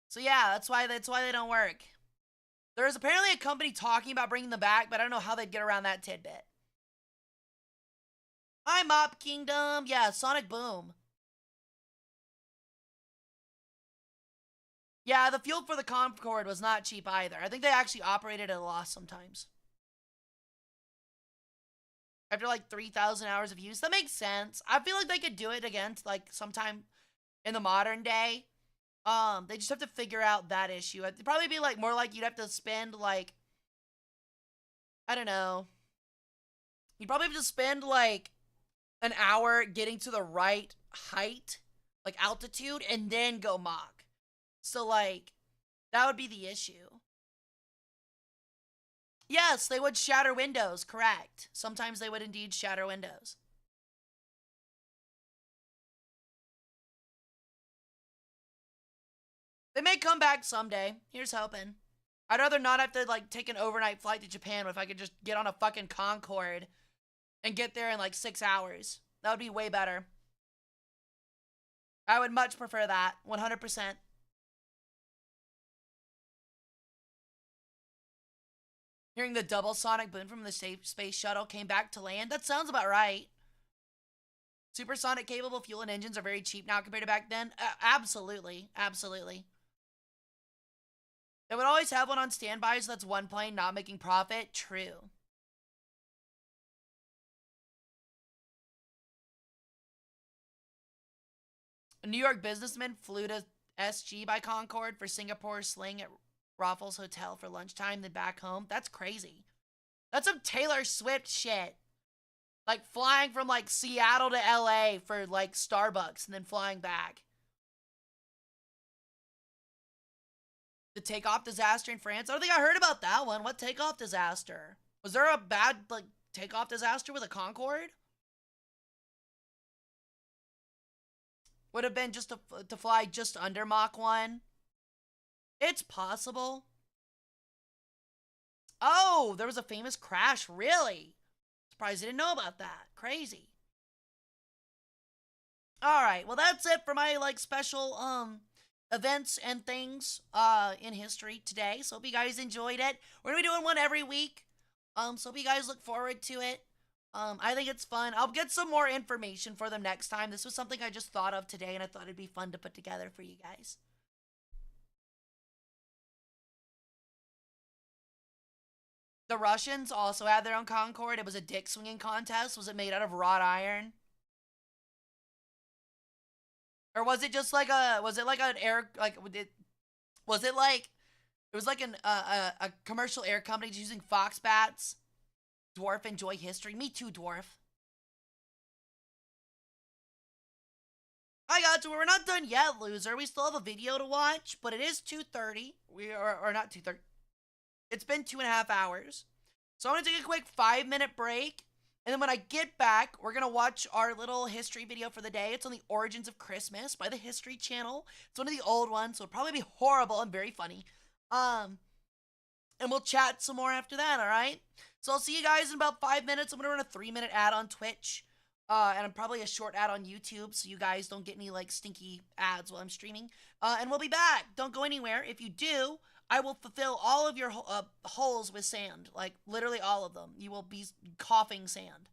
So yeah, that's why they don't work. There's apparently a company talking about bringing them back, but I don't know how they'd get around that tidbit. Hi, Mop Kingdom. Yeah, Sonic Boom. Yeah, the fuel for the Concorde was not cheap either. I think they actually operated at a loss sometimes. After like 3,000 hours of use. That makes sense. I feel like they could do it again, like sometime in the modern day. They just have to figure out that issue. It'd probably be like more like you'd have to spend like, I don't know. You'd probably have to spend like an hour getting to the right height, like altitude, and then go Mach. So like, that would be the issue. Yes, they would shatter windows, correct. Sometimes they would indeed shatter windows. They may come back someday. Here's hoping. I'd rather not have to, like, take an overnight flight to Japan if I could just get on a fucking Concorde and get there in, like, 6 hours. That would be way better. I would much prefer that. 100%. Hearing the double sonic boom from the space shuttle came back to land. That sounds about right. Supersonic capable fuel and engines are very cheap now compared to back then. Absolutely. Absolutely. They would always have one on standby, so that's one plane not making profit. True. A New York businessman flew to SG by Concorde for Singapore sling at Raffles Hotel for lunchtime, then back home. That's crazy. That's some Taylor Swift shit. Like flying from like Seattle to LA for like Starbucks and then flying back. The takeoff disaster in France? I don't think I heard about that one. What takeoff disaster? Was there a bad like takeoff disaster with a Concorde? Would have been just to fly just under Mach 1. It's possible. Oh, there was a famous crash. Really? Surprised I didn't know about that. Crazy. Alright, well that's it for my like special events and things in history today. So hope you guys enjoyed it. We're gonna be doing one every week. So hope you guys look forward to it. I think it's fun. I'll get some more information for them next time. This was something I just thought of today and I thought it'd be fun to put together for you guys. The Russians also had their own Concorde. It was a dick swinging contest. Was it made out of wrought iron? Or was it just like was it like an air, like, was it like, it was like a commercial air company just using fox bats? Dwarf, enjoy history. Me too, Dwarf. I got to, we're not done yet, loser. We still have a video to watch, but it is 2:30. Or not 2:30. It's been 2.5 hours. So I'm going to take a quick 5-minute break. And then when I get back, we're going to watch our little history video for the day. It's on the origins of Christmas by the History Channel. It's one of the old ones, so it'll probably be horrible and very funny. And we'll chat some more after that, alright? So I'll see you guys in about 5 minutes. I'm going to run a 3-minute ad on Twitch. And probably a short ad on YouTube, so you guys don't get any, like, stinky ads while I'm streaming. And we'll be back. Don't go anywhere. If you do, I will fulfill all of your holes with sand. Like, literally all of them. You will be coughing sand.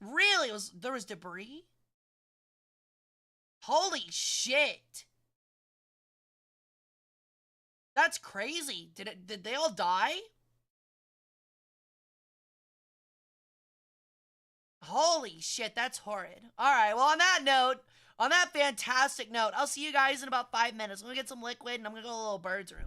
Really? There was debris? Holy shit. That's crazy. Did they all die? Holy shit, that's horrid. All right, well, on that fantastic note, I'll see you guys in about 5 minutes. I'm gonna get some liquid and I'm gonna go to the little bird's room.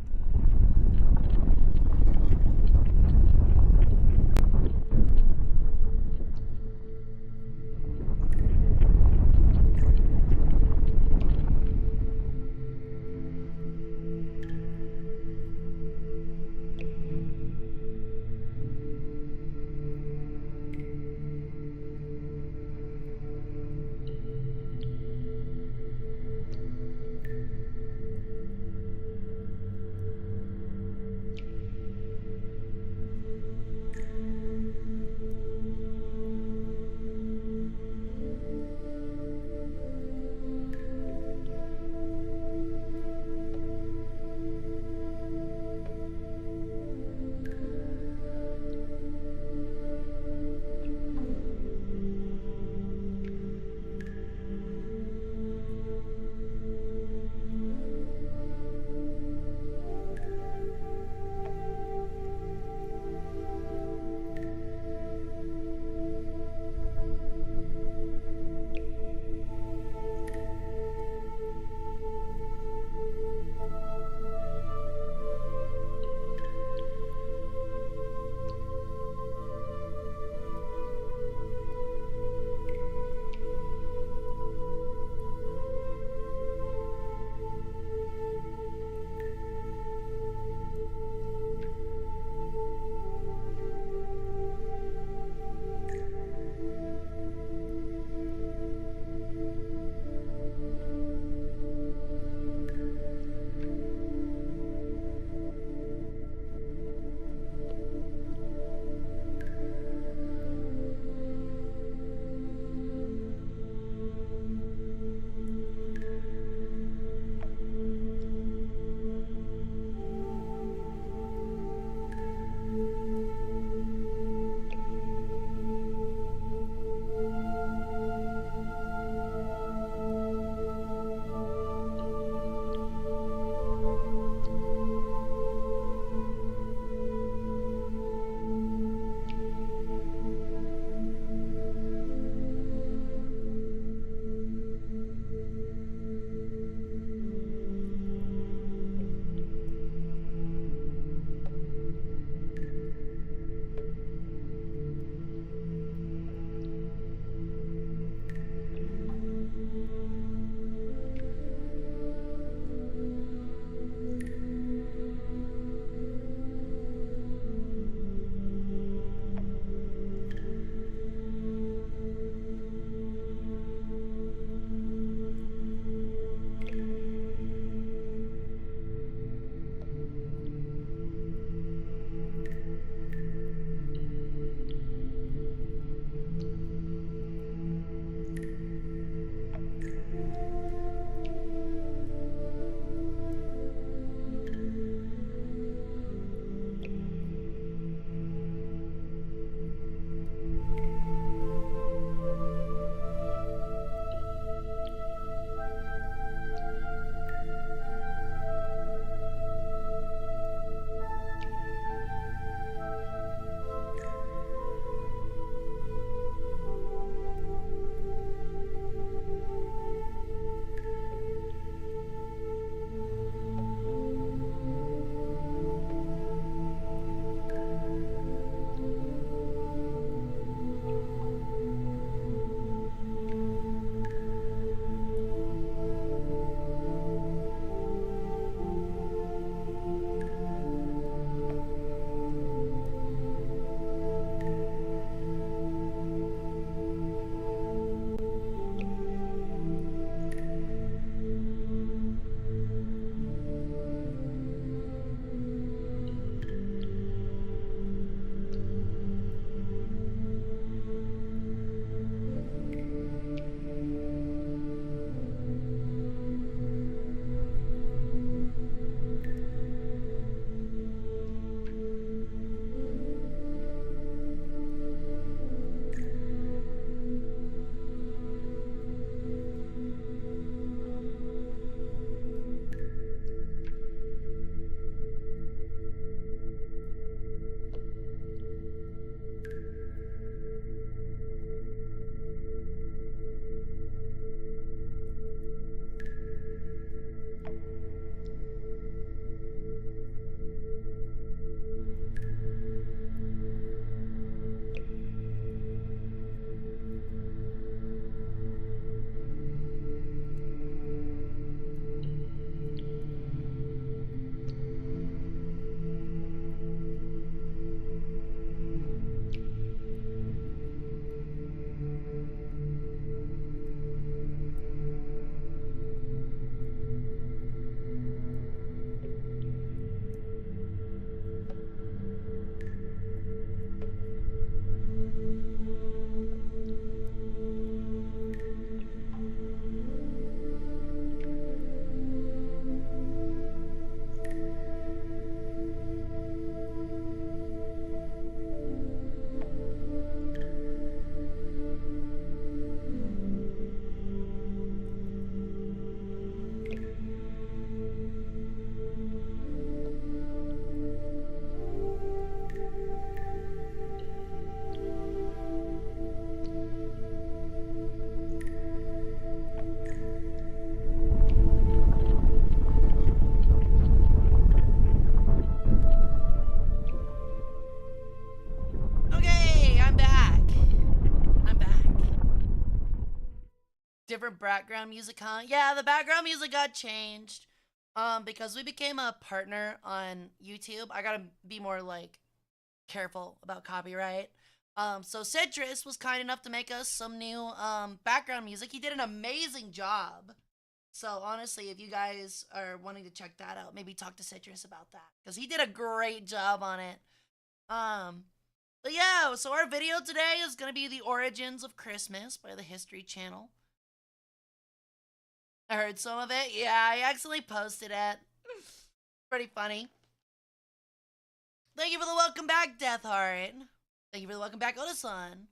Different background music, huh? Yeah, the background music got changed. Because we became a partner on YouTube. I gotta be more, like, careful about copyright. So Citrus was kind enough to make us some new, background music. He did an amazing job. So honestly, if you guys are wanting to check that out, maybe talk to Citrus about that. Because he did a great job on it. But yeah, so our video today is gonna be The Origins of Christmas by the History Channel. I heard some of it. Yeah, I accidentally posted it. Pretty funny. Thank you for the welcome back, Death Heart. Thank you for the welcome back, Odasan.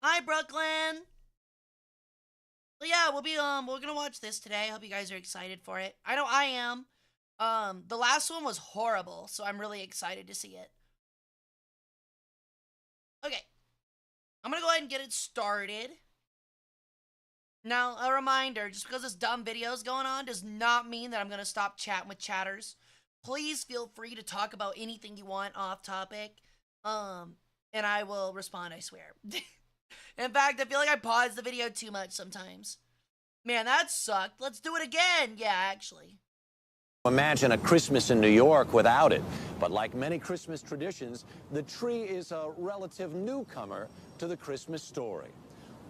Hi, Brooklyn. But yeah, we're gonna watch this today. I hope you guys are excited for it. I know I am. The last one was horrible, so I'm really excited to see it. Okay. I'm gonna go ahead and get it started. Now, a reminder, just because this dumb video is going on does not mean that I'm going to stop chatting with chatters. Please feel free to talk about anything you want off topic, and I will respond, I swear. In fact, I feel like I pause the video too much sometimes. Man, that sucked. Let's do it again. Yeah, actually. Imagine a Christmas in New York without it. But like many Christmas traditions, the tree is a relative newcomer to the Christmas story.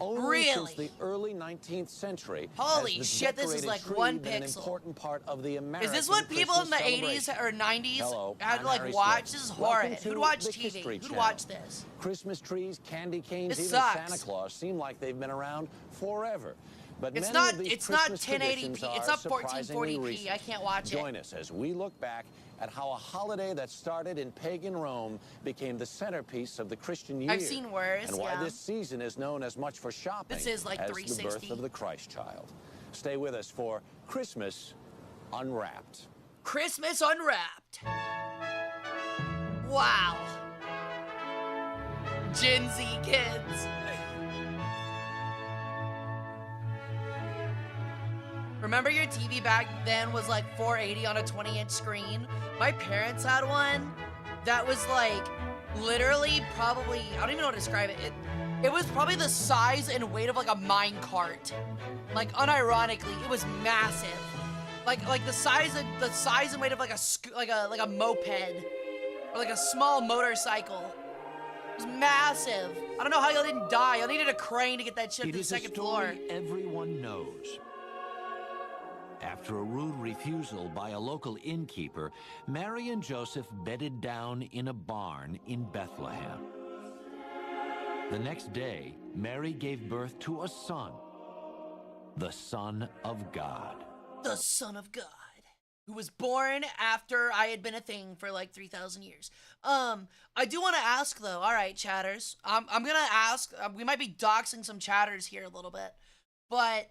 Only since the early 19th century. Holy shit, this is like 1 pixel. An important part of the American is this what people in the 80s or 90s had to like watch? This is horrid. Who'd watch TV? Who'd watch this? Christmas trees, candy canes, this even sucks. Santa Claus seem like they've been around forever. But it's not 1080p. It's not 1440p. I can't watch it. Join us as we look back at how a holiday that started in pagan Rome became the centerpiece of the Christian year. I've seen worse, and why this season is known as much for shopping this is like as 360. the birth of the Christ child. Stay with us for Christmas Unwrapped. Christmas Unwrapped. Wow. Gen Z kids. Remember your TV back then was like 480 on a 20-inch screen? My parents had one that was like literally probably, I don't even know how to describe it. It was probably the size and weight of like a mine cart. Like unironically, it was massive. Like the size and weight of like a moped or like a small motorcycle. It was massive. I don't know how y'all didn't die. Y'all needed a crane to get that shit to the second floor. Everyone knows. After a rude refusal by a local innkeeper, Mary and Joseph bedded down in a barn in Bethlehem. The next day, Mary gave birth to a son, the Son of God. The Son of God, who was born after I had been a thing for like 3,000 years. I do want to ask though, all right, chatters, I'm gonna ask, we might be doxing some chatters here a little bit, but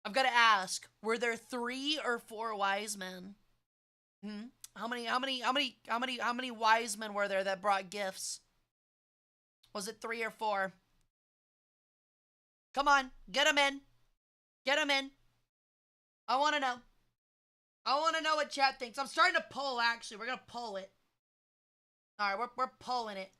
I've got to ask, were there 3 or 4 wise men? How many wise men were there that brought gifts? Was it 3 or 4? Come on, get them in. Get them in. I want to know. I want to know what chat thinks. I'm starting to poll, actually. We're going to poll it. All right, we're polling it.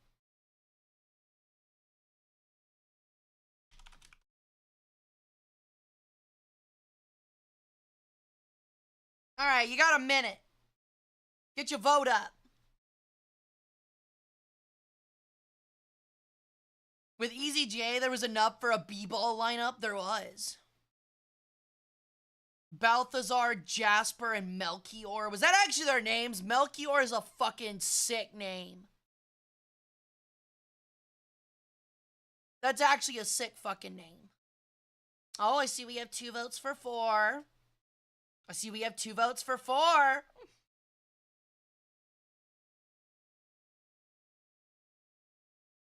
All right, you got a minute. Get your vote up. With Easy J, there was enough for a B-ball lineup. There was. Balthazar, Jasper, and Melchior. Was that actually their names? Melchior is a fucking sick name. That's actually a sick fucking name. Oh, I see we have 2 votes for 4. I see we have 2 votes for 4.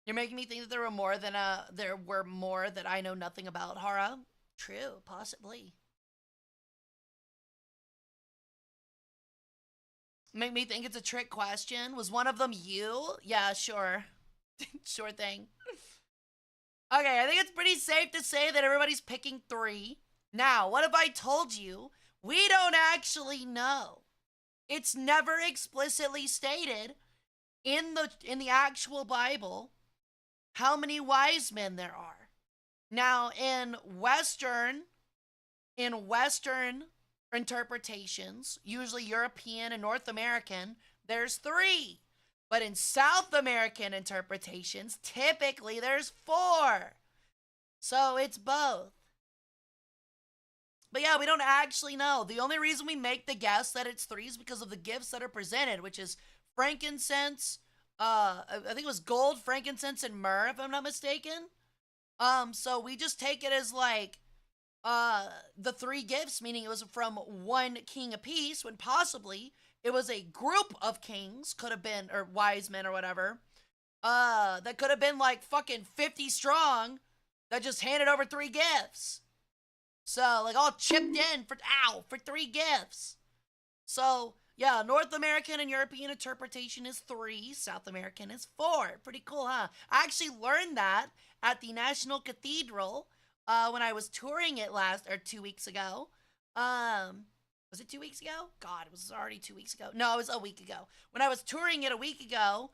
You're making me think that there were more that I know nothing about, Hara. True, possibly. Make me think it's a trick question. Was one of them you? Yeah, sure. Sure thing. Okay, I think it's pretty safe to say that everybody's picking 3. Now, what if I told you we don't actually know? It's never explicitly stated in the actual Bible how many wise men there are. Now, in Western In Western interpretations, usually European and North American, there's 3. But in South American interpretations, typically there's 4. So it's both. But yeah, we don't actually know. The only reason we make the guess that it's 3 is because of the gifts that are presented, which is frankincense, I think it was gold, frankincense, and myrrh, if I'm not mistaken. So we just take it as like the 3 gifts, meaning it was from one king apiece, when possibly it was a group of kings, could have been, or wise men or whatever, that could have been like fucking 50 strong, that just handed over 3 gifts. So, like, all chipped in for 3 gifts. So, yeah, North American and European interpretation is 3, South American is 4. Pretty cool, huh? I actually learned that at the National Cathedral when I was touring it 2 weeks ago. Was it 2 weeks ago? God, it was already 2 weeks ago. No, it was a week ago. When I was touring it a week ago,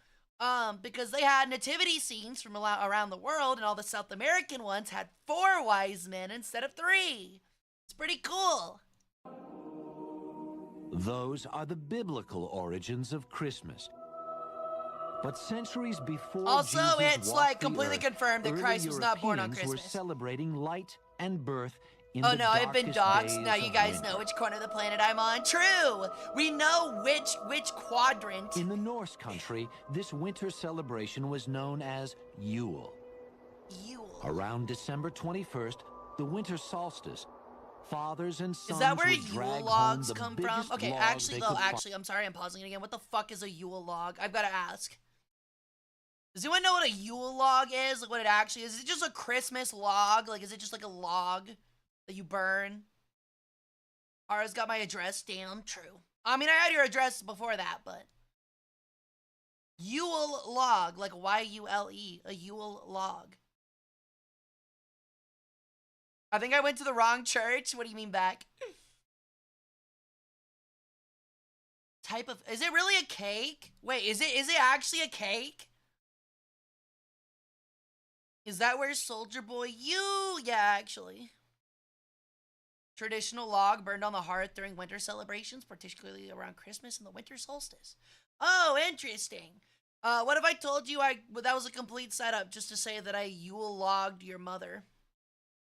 because they had nativity scenes from around the world, and all the South American ones had 4 wise men instead of 3. It's pretty cool. Those are the biblical origins of Christmas. But centuries before also, Jesus it's walked like the completely earth, confirmed that early Christ was not born on Europeans Christmas. were celebrating light and birth in Oh the no, I've been darkest doxxed. Now days you of guys winter. know which corner of the planet I'm on. True! We know which quadrant. In the Norse country, this winter celebration was known as Yule. Yule. Around December 21st, the winter solstice, fathers and sons Is that where would drag Yule home logs the come from? biggest Okay, log actually, they though, could I'm sorry, I'm pausing it again. What the fuck is a Yule log? I've got to ask. Does anyone know what a Yule log is? Like, what it actually is? Is it just a Christmas log? Like, is it just like a log that you burn? Hara's got my address down. True. I mean, I had your address before that, but... Yule log, like Y-U-L-E, a Yule log. I think I went to the wrong church. What do you mean back? Type of... Is it really a cake? Wait, is it actually a cake? Is that where Soldier Boy Yeah, actually. Traditional log burned on the hearth during winter celebrations, particularly around Christmas and the winter solstice. Oh, interesting. What if I told you that was a complete setup just to say that I Yule logged your mother?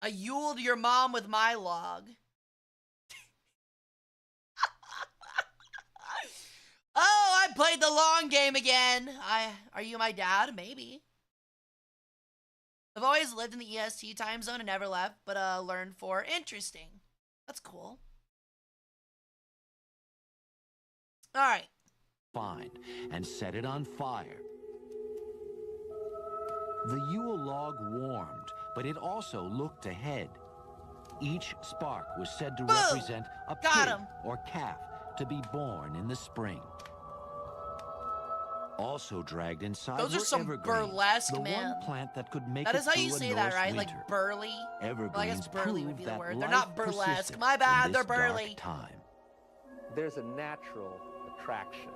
I Yuled your mom with my log. Oh, I played the long game again. Are you my dad? Maybe. I've always lived in the EST time zone and never left, but learned for interesting. That's cool. All right. find and set it on fire. The Yule log warmed, but it also looked ahead. Each spark was said to Boom! represent a Got pig him. or calf to be born in the spring. Also dragged inside Those are were some evergreens, burlesque, the man. one plant that could make That it is how you through a say that, Norse right? winter. Like burly. Evergreens Well, I guess burly would proved be the that word. They're life not burlesque. persisted My bad, in they're this dark burly. time. There's a natural attraction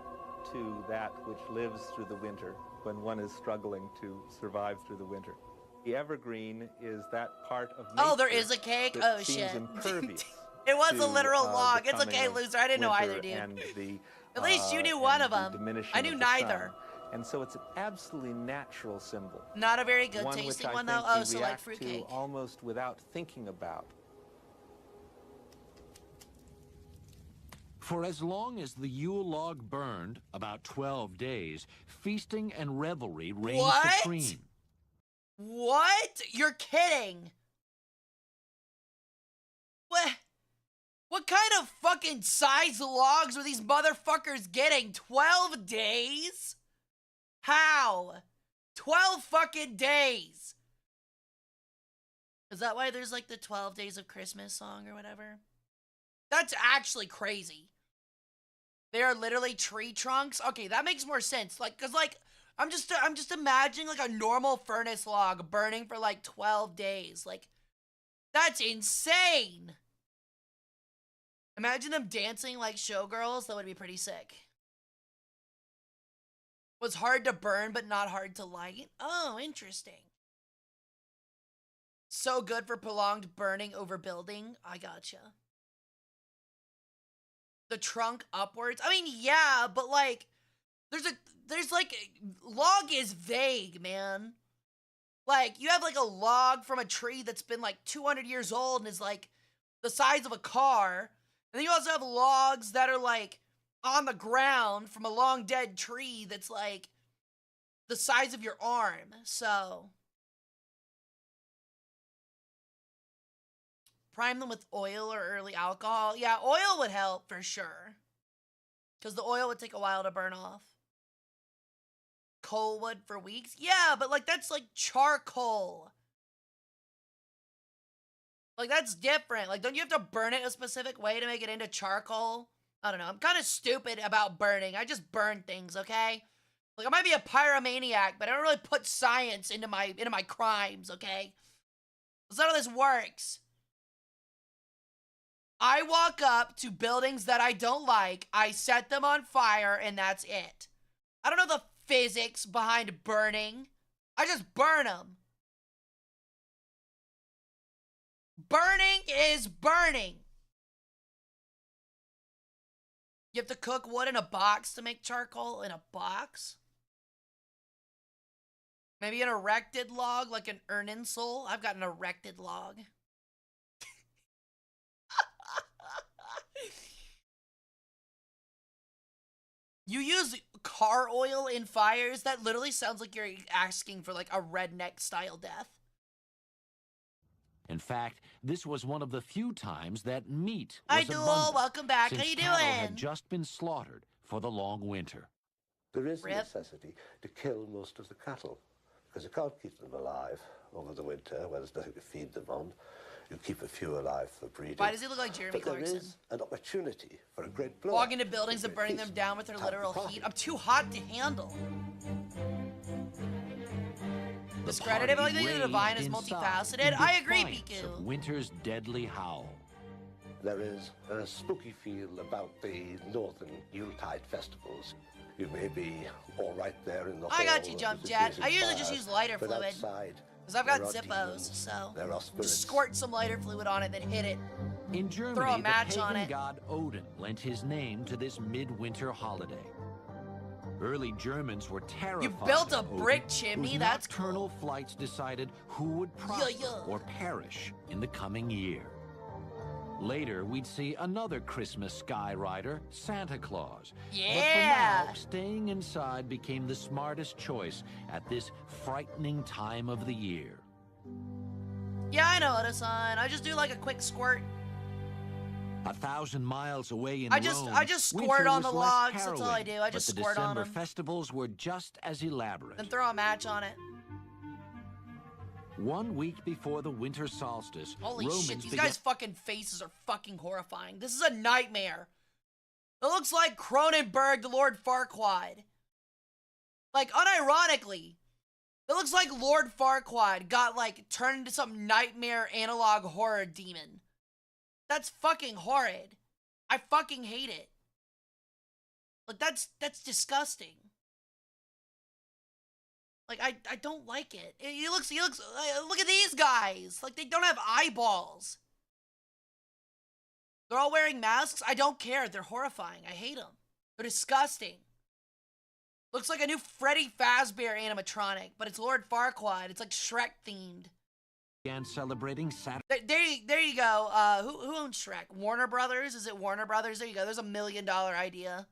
to that which lives through the winter when one is struggling to survive through the winter. The evergreen is that part of nature. Oh, there is a cake? that Oh, seems shit. impervious It was a to, literal the log. It's coming okay, of loser. I didn't know either, winter dude. and the, At least you knew one and of the them. diminishing I knew of the neither. sun. And so it's an absolutely natural symbol. Not a very good One which tasting I one, think though. Oh, we so like react to fruitcake. almost without thinking about. For as long as the Yule log burned, about 12 days, feasting and revelry reigned What? supreme. What? You're kidding. What kind of fucking size logs were these motherfuckers getting? 12 days? How? 12 fucking days. Is that why there's like the 12 Days of Christmas song or whatever? That's actually crazy. They are literally tree trunks? Okay, that makes more sense. Like, cause like, I'm just imagining like a normal furnace log burning for like 12 days. Like, that's insane. Imagine them dancing like showgirls. That would be pretty sick. Was hard to burn, but not hard to light. Oh, interesting. so good for prolonged burning over building. I gotcha. The trunk upwards. I mean, yeah, but like, there's like, log is vague, man. Like, you have like a log from a tree that's been like 200 years old and is like the size of a car. And then you also have logs that are like on the ground from a long dead tree that's like the size of your arm. So prime them with oil or early alcohol. Yeah, oil would help for sure. Because the oil would take a while to burn off. Coal wood for weeks? Yeah, but like that's like charcoal. Like that's different. Like don't you have to burn it a specific way to make it into charcoal? I don't know. I'm kind of stupid about burning. I just burn things, okay? Like I might be a pyromaniac, but I don't really put science into my crimes, okay? That's not how this works. I walk up to buildings that I don't like, I set them on fire, and that's it. I don't know the physics behind burning. I just burn them. Burning is burning. You have to cook wood in a box to make charcoal in a box? Maybe an erected log, like an Urnensol. I've got an erected log. You use car oil in fires? That literally sounds like you're asking for like a redneck style death. In fact, this was one of the few times that meat Hi, was Duel. abundant, Welcome back. since How you cattle doing? had just been slaughtered for the long winter. There is a Rip. necessity to kill most of the cattle, because you can't keep them alive over the winter when there's nothing to feed them on. You keep a few alive for breeding. Why does he look like Jeremy but there Clarkson? is an opportunity for a great blow. Walk into buildings and burning them down with their literal heat. I'm too hot to handle. Discredited, but like the divine is multifaceted. I agree, Piku. Winter's deadly howl. There is a spooky feel about the northern Yuletide festivals. You may be all right there in the I got hall you, of Jump the Jet. I blazing usually just fire, use lighter but fluid. outside, Because I've got there are Zippos, demons, so there are spirits. just squirt some lighter fluid on it, then hit it. In Germany, Throw a match the on pagan it. god Odin lent his name to this midwinter holiday. Early Germans were terrified. You built a of Odin, brick chimney? whose That's nocturnal cool. flights decided who would prosper or perish in the coming year. Later, we'd see another Christmas sky rider, Santa Claus. Yeah. But for now, staying inside became the smartest choice at this frightening time of the year. Yeah, I know, Oda-san. I just do like a quick squirt. 1,000 miles away in I just Rome, squirt winter on was the less logs, that's all I harrowing, do. I just but the squirt on December them. festivals were just as elaborate. Then throw a match on it. 1 week before the winter solstice, Holy Romans shit, these began guys' fucking faces are fucking horrifying. This is a nightmare. It looks like Cronenberg, the Lord Farquaad. Like, unironically, it looks like Lord Farquaad got, like, turned into some nightmare analog horror demon. That's fucking horrid. I fucking hate it. Like, that's disgusting. Like, I don't like it. He looks, look at these guys. Like, they don't have eyeballs. They're all wearing masks. I don't care. They're horrifying. I hate them. They're disgusting. Looks like a new Freddy Fazbear animatronic, but it's Lord Farquaad. It's like Shrek themed. celebrating Saturday. There you go. Who owns Shrek? Warner Brothers? Is it Warner Brothers? There you go. There's $1 million idea.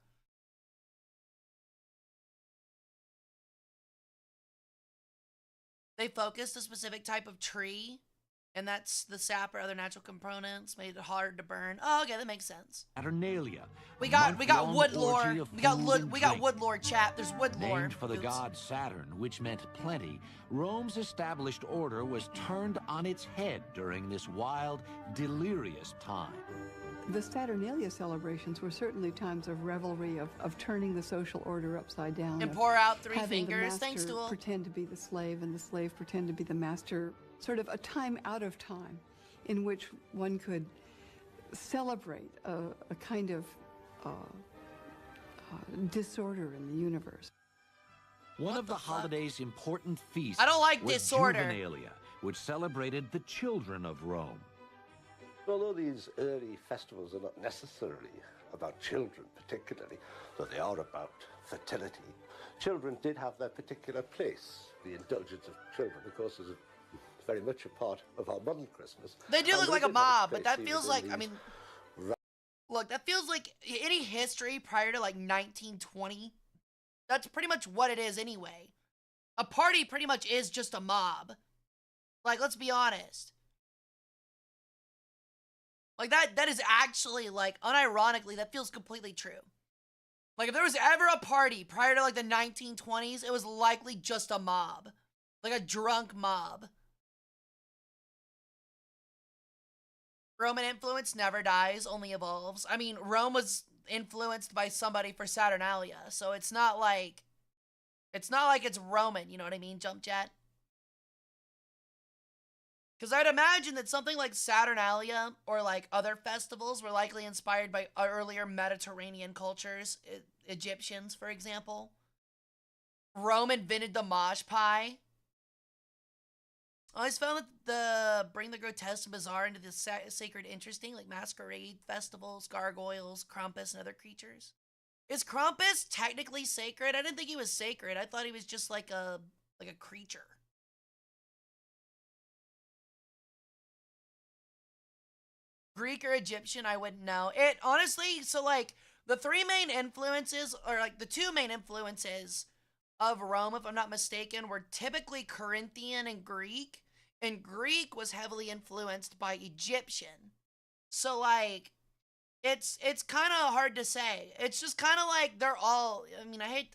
They focused a specific type of tree, and that's the sap or other natural components made it hard to burn. Oh, okay, that makes sense. Saturnalia. We got month-long wood orgy lore. of We got food and drink. wood lore chat. There's wood lore. Named for the Oops. god Saturn, which meant plenty, Rome's established order was turned on its head during this wild, delirious time. The Saturnalia celebrations were certainly times of revelry, of turning the social order upside down. And of pour out 3 having fingers. the Thanks, master Duel. pretend to be the slave and the slave pretend to be the master. Sort of a time out of time in which one could celebrate a kind of disorder in the universe. One of the holiday's important feasts I don't like was disorder. Juvenalia, which celebrated the children of Rome. Although these early festivals are not necessarily about children particularly, though they are about fertility, children did have their particular place. The indulgence of children, of course, is very much a part of our modern Christmas. They do And look they like a did have mob, place but that even feels in like, I these mean, look, that feels like any history prior to like 1920. That's pretty much what it is anyway. A party pretty much is just a mob. Like, let's be honest. Like, that is actually, like, unironically, that feels completely true. Like, if there was ever a party prior to, like, the 1920s, it was likely just a mob. Like, a drunk mob. Roman influence never dies, only evolves. I mean, Rome was influenced by somebody for Saturnalia, so it's not like it's Roman, you know what I mean, Jump Jet? Because I'd imagine that something like Saturnalia or like other festivals were likely inspired by earlier Mediterranean cultures, Egyptians, for example. Rome invented the mosh pie. I always found that the bring the grotesque and bizarre into the sacred interesting, like masquerade festivals, gargoyles, Krampus, and other creatures. Is Krampus technically sacred? I didn't think he was sacred. I thought he was just like a creature. Greek or Egyptian, I wouldn't know. It honestly, so like the three main influences, or like the two main influences of Rome, if I'm not mistaken, were typically Corinthian and Greek. And Greek was heavily influenced by Egyptian. So like it's kind of hard to say. It's just kind of like they're all, I mean, I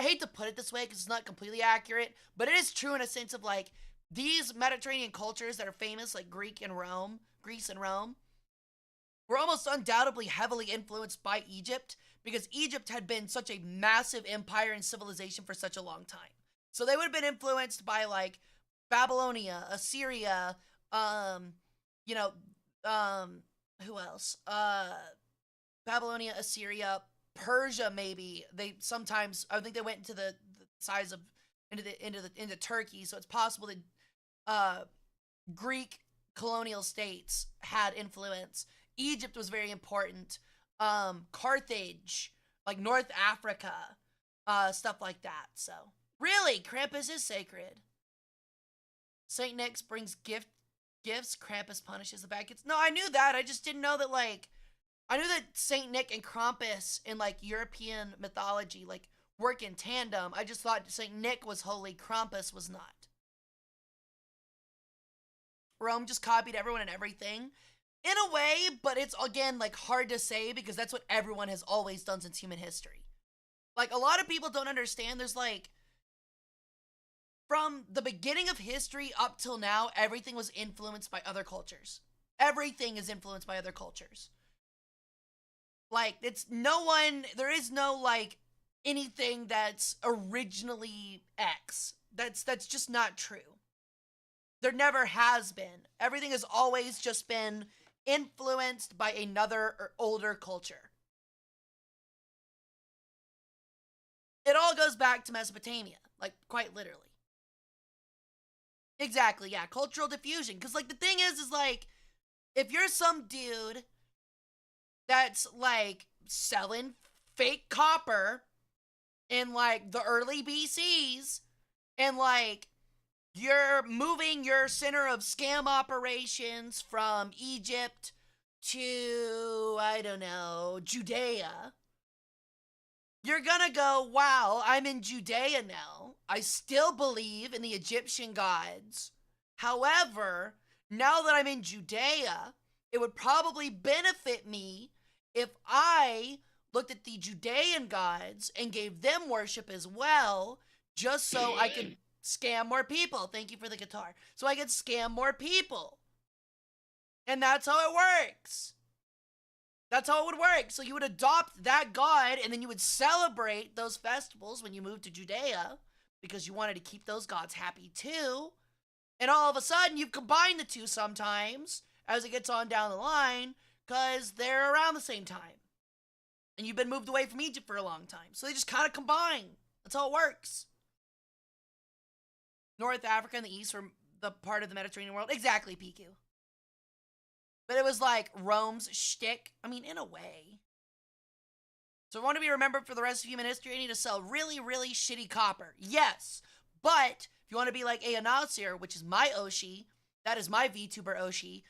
hate to put it this way because it's not completely accurate, but it is true in a sense of like these Mediterranean cultures that are famous, like Greece and Rome, were almost undoubtedly heavily influenced by Egypt because Egypt had been such a massive empire and civilization for such a long time. So they would have been influenced by like Babylonia, Assyria, who else? Babylonia, Assyria, Persia, maybe. They sometimes, I think they went into the size of into Turkey, so it's possible that Greek colonial states had influence. Egypt was very important. Carthage, like North Africa, stuff like that. So really, Krampus is sacred. Saint Nick brings gifts. Krampus punishes the bad kids. No, I knew that. I just didn't know that, like, I knew that Saint Nick and Krampus in, like, European mythology, like, work in tandem. I just thought Saint Nick was holy, Krampus was not. Rome just copied everyone and everything. In a way, but it's, again, like, hard to say because that's what everyone has always done since human history. Like, a lot of people don't understand. There's, like, from the beginning of history up till now, everything was influenced by other cultures. Everything is influenced by other cultures. Like, there is no, like, anything that's originally X. That's just not true. There never has been. Everything has always just been influenced by another or older culture. It all goes back to Mesopotamia, like, quite literally. Exactly, yeah, cultural diffusion. Because, like, the thing is, like, if you're some dude that's, like, selling fake copper in, like, the early BCs, and, like, you're moving your center of scam operations from Egypt to, I don't know, Judea, you're gonna go, wow, I'm in Judea now. I still believe in the Egyptian gods. However, now that I'm in Judea, it would probably benefit me if I looked at the Judean gods and gave them worship as well, just so I could scam more people. Thank you for the guitar. So I could scam more people. And that's how it works. That's how it would work. So you would adopt that god, and then you would celebrate those festivals when you moved to Judea, because you wanted to keep those gods happy too. And all of a sudden, you've combined the two sometimes, as it gets on down the line, because they're around the same time. And you've been moved away from Egypt for a long time. So they just kind of combine. That's how it works. North Africa and the East were the part of the Mediterranean world. Exactly, PQ. But it was like Rome's shtick. I mean, in a way. So if I want to be remembered for the rest of human history, I need to sell really, really shitty copper. Yes. But if you want to be like a Nasir, which is my Oshi, that is my VTuber Oshi,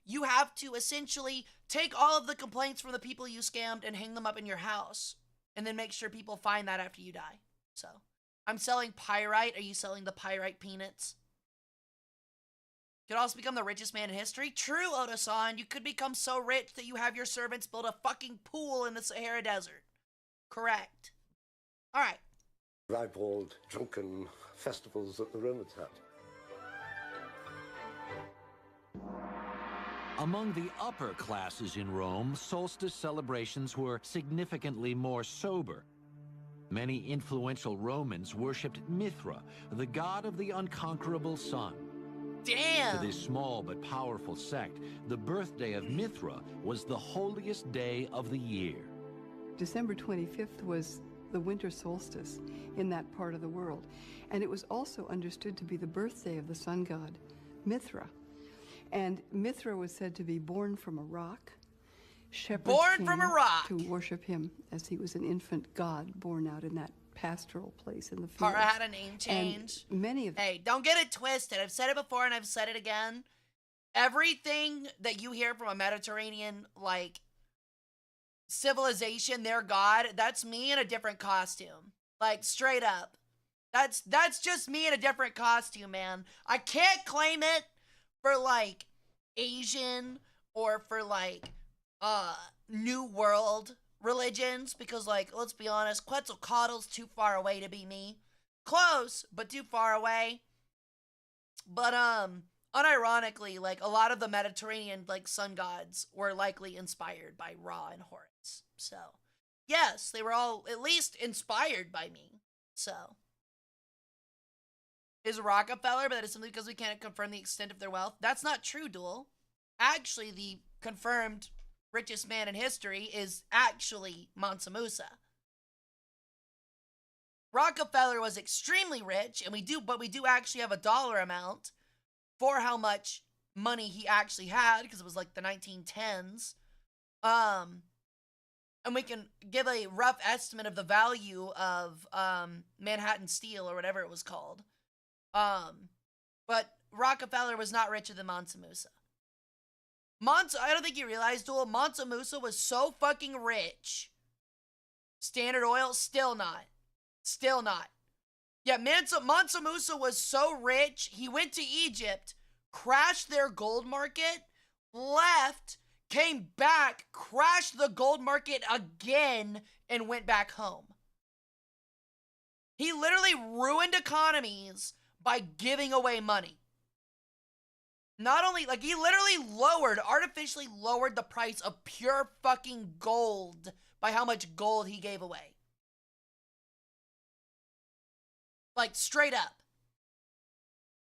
you have to essentially take all of the complaints from the people you scammed and hang them up in your house. And then make sure people find that after you die. So, I'm selling pyrite. Are you selling the pyrite peanuts? You could also become the richest man in history. True, Oda-san. You could become so rich that you have your servants build a fucking pool in the Sahara Desert. Correct. All right. Ribald, drunken festivals that the Romans had. Among the upper classes in Rome, solstice celebrations were significantly more sober. Many influential Romans worshipped Mithra, the god of the unconquerable sun. Damn! To this small but powerful sect, the birthday of Mithra was the holiest day of the year. December 25th was the winter solstice in that part of the world, and it was also understood to be the birthday of the sun god, Mithra. And Mithra was said to be born from a rock. Shepherds born from a rock! To worship him as he was an infant god born out in that pastoral place in the fields. Hara had a name change. And many of Hey, don't get it twisted. I've said it before and I've said it again. Everything that you hear from a Mediterranean, like, civilization, their god, that's me in a different costume. Like, straight up. That's just me in a different costume, man. I can't claim it for, like, Asian or for, like, New World religions, because, like, let's be honest, Quetzalcoatl's too far away to be me. Close, but too far away. But, unironically, like, a lot of the Mediterranean, like, sun gods were likely inspired by Ra and Horus. So, yes, they were all at least inspired by me. So, is Rockefeller, but that is simply because we can't confirm the extent of their wealth. That's not true, Duel. Actually, the confirmed richest man in history is actually Mansa Musa. Rockefeller was extremely rich, and we do actually have a dollar amount for how much money he actually had, because it was like the 1910s. And we can give a rough estimate of the value of Manhattan Steel or whatever it was called. But Rockefeller was not richer than Mansa Musa. I don't think you realize, Duel, Mansa Musa was so fucking rich. Standard Oil, still not. Still not. Yeah, Mansa Musa was so rich, he went to Egypt, crashed their gold market, left, came back, crashed the gold market again, and went back home. He literally ruined economies by giving away money. Not only, like, he literally artificially lowered the price of pure fucking gold by how much gold he gave away. Like, straight up.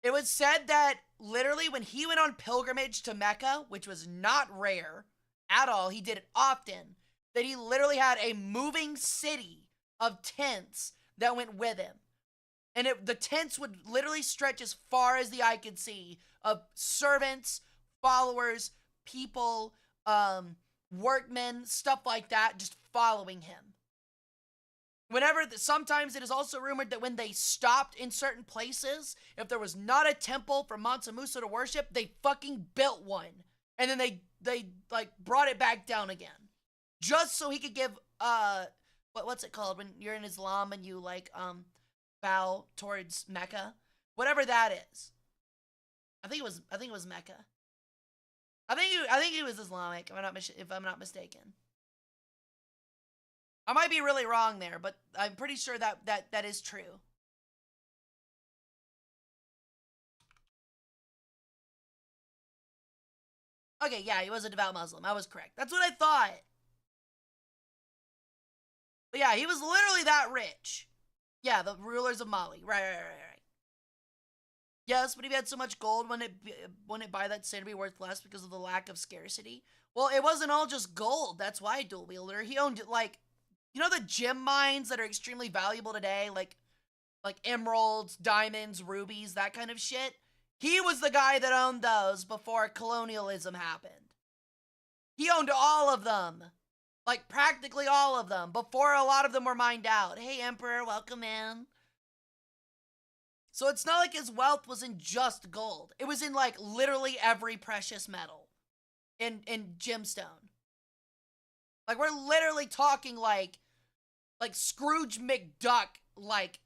It was said that literally when he went on pilgrimage to Mecca, which was not rare at all, he did it often, that he literally had a moving city of tents that went with him. And the tents would literally stretch as far as the eye could see, of servants, followers, people, workmen, stuff like that, just following him. Sometimes it is also rumored that when they stopped in certain places, if there was not a temple for Mansa Musa to worship, they fucking built one. And then they like brought it back down again. Just so he could give, what's it called when you're in Islam and you like, bow towards Mecca? Whatever that is. I think it was Mecca. I think he was Islamic, if I'm not mistaken. I might be really wrong there, but I'm pretty sure that is true. Okay, yeah, he was a devout Muslim. I was correct. That's what I thought. But yeah, he was literally that rich. Yeah, the rulers of Mali. Right. Yes, but if he had so much gold, wouldn't it buy that sin to be worth less because of the lack of scarcity? Well, it wasn't all just gold. That's why Dual Wielder. He owned, like, you know the gem mines that are extremely valuable today? Like emeralds, diamonds, rubies, that kind of shit? He was the guy that owned those before colonialism happened. He owned all of them. Like, practically all of them, before a lot of them were mined out. Hey, Emperor, welcome in. So it's not like his wealth was in just gold. It was in, like, literally every precious metal in gemstone. Like, we're literally talking, like Scrooge McDuck, like,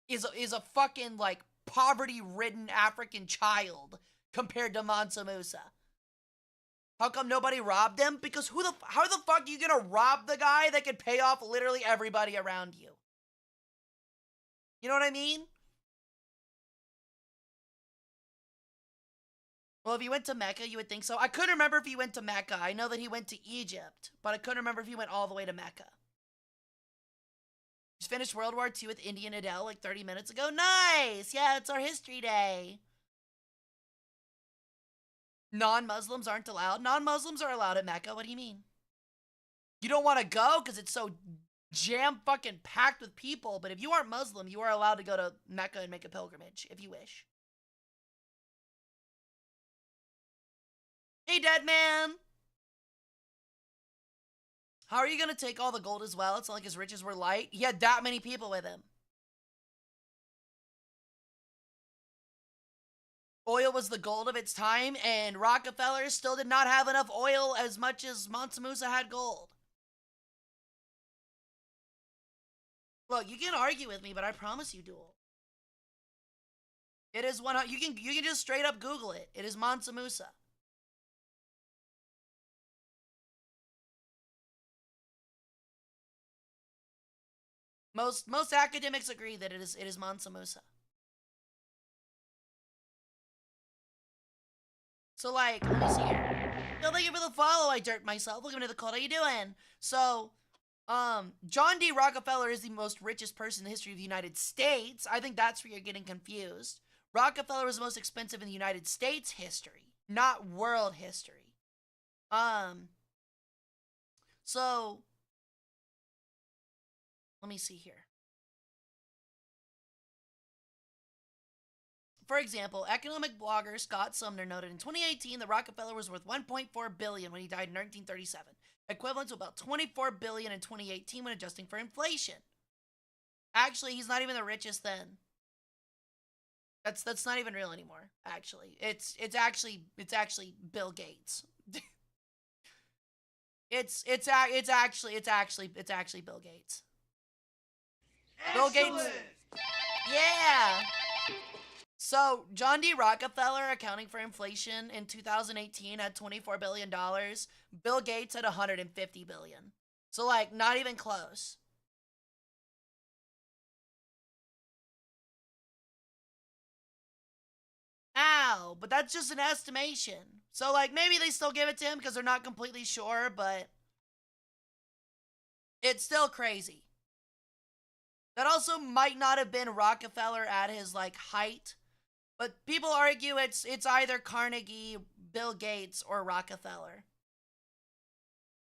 is a fucking, like, poverty-ridden African child compared to Mansa Musa. How come nobody robbed him? Because how the fuck are you gonna rob the guy that could pay off literally everybody around you? You know what I mean? Well, if he went to Mecca, you would think so. I couldn't remember if he went to Mecca. I know that he went to Egypt, but I couldn't remember if he went all the way to Mecca. Just finished World War II with Indian Adele like 30 minutes ago. Nice! Yeah, it's our history day. Non-Muslims aren't allowed. Non-Muslims are allowed at Mecca. What do you mean? You don't want to go because it's so jam-fucking packed with people, but if you aren't Muslim, you are allowed to go to Mecca and make a pilgrimage, if you wish. Hey, dead man! How are you going to take all the gold as well? It's not like his riches were light. He had that many people with him. Oil was the gold of its time, and Rockefeller still did not have enough oil as much as Mansa Musa had gold. Look, you can argue with me, but I promise you, Duel. It is one. You can just straight up Google it. It is Mansa Musa. Most academics agree that it is Mansa Musa. So, like, let me see here. Yo, thank you for the follow, I dirt myself. Welcome to the cult. How you doing? So, John D. Rockefeller is the most richest person in the history of the United States. I think that's where you're getting confused. Rockefeller was the most expensive in the United States history, not world history. So, let me see here. For example, economic blogger Scott Sumner noted in 2018 that Rockefeller was worth $1.4 billion when he died in 1937, equivalent to about $24 billion in 2018 when adjusting for inflation. Actually, he's not even the richest then. That's not even real anymore. Actually, it's actually Bill Gates. it's actually Bill Gates. Bill Gates. Yeah. So, John D. Rockefeller, accounting for inflation in 2018, had $24 billion. Bill Gates had $150 billion. So, like, not even close. Ow, but that's just an estimation. So, like, maybe they still give it to him because they're not completely sure, but it's still crazy. That also might not have been Rockefeller at his, like, height. But people argue it's either Carnegie, Bill Gates, or Rockefeller.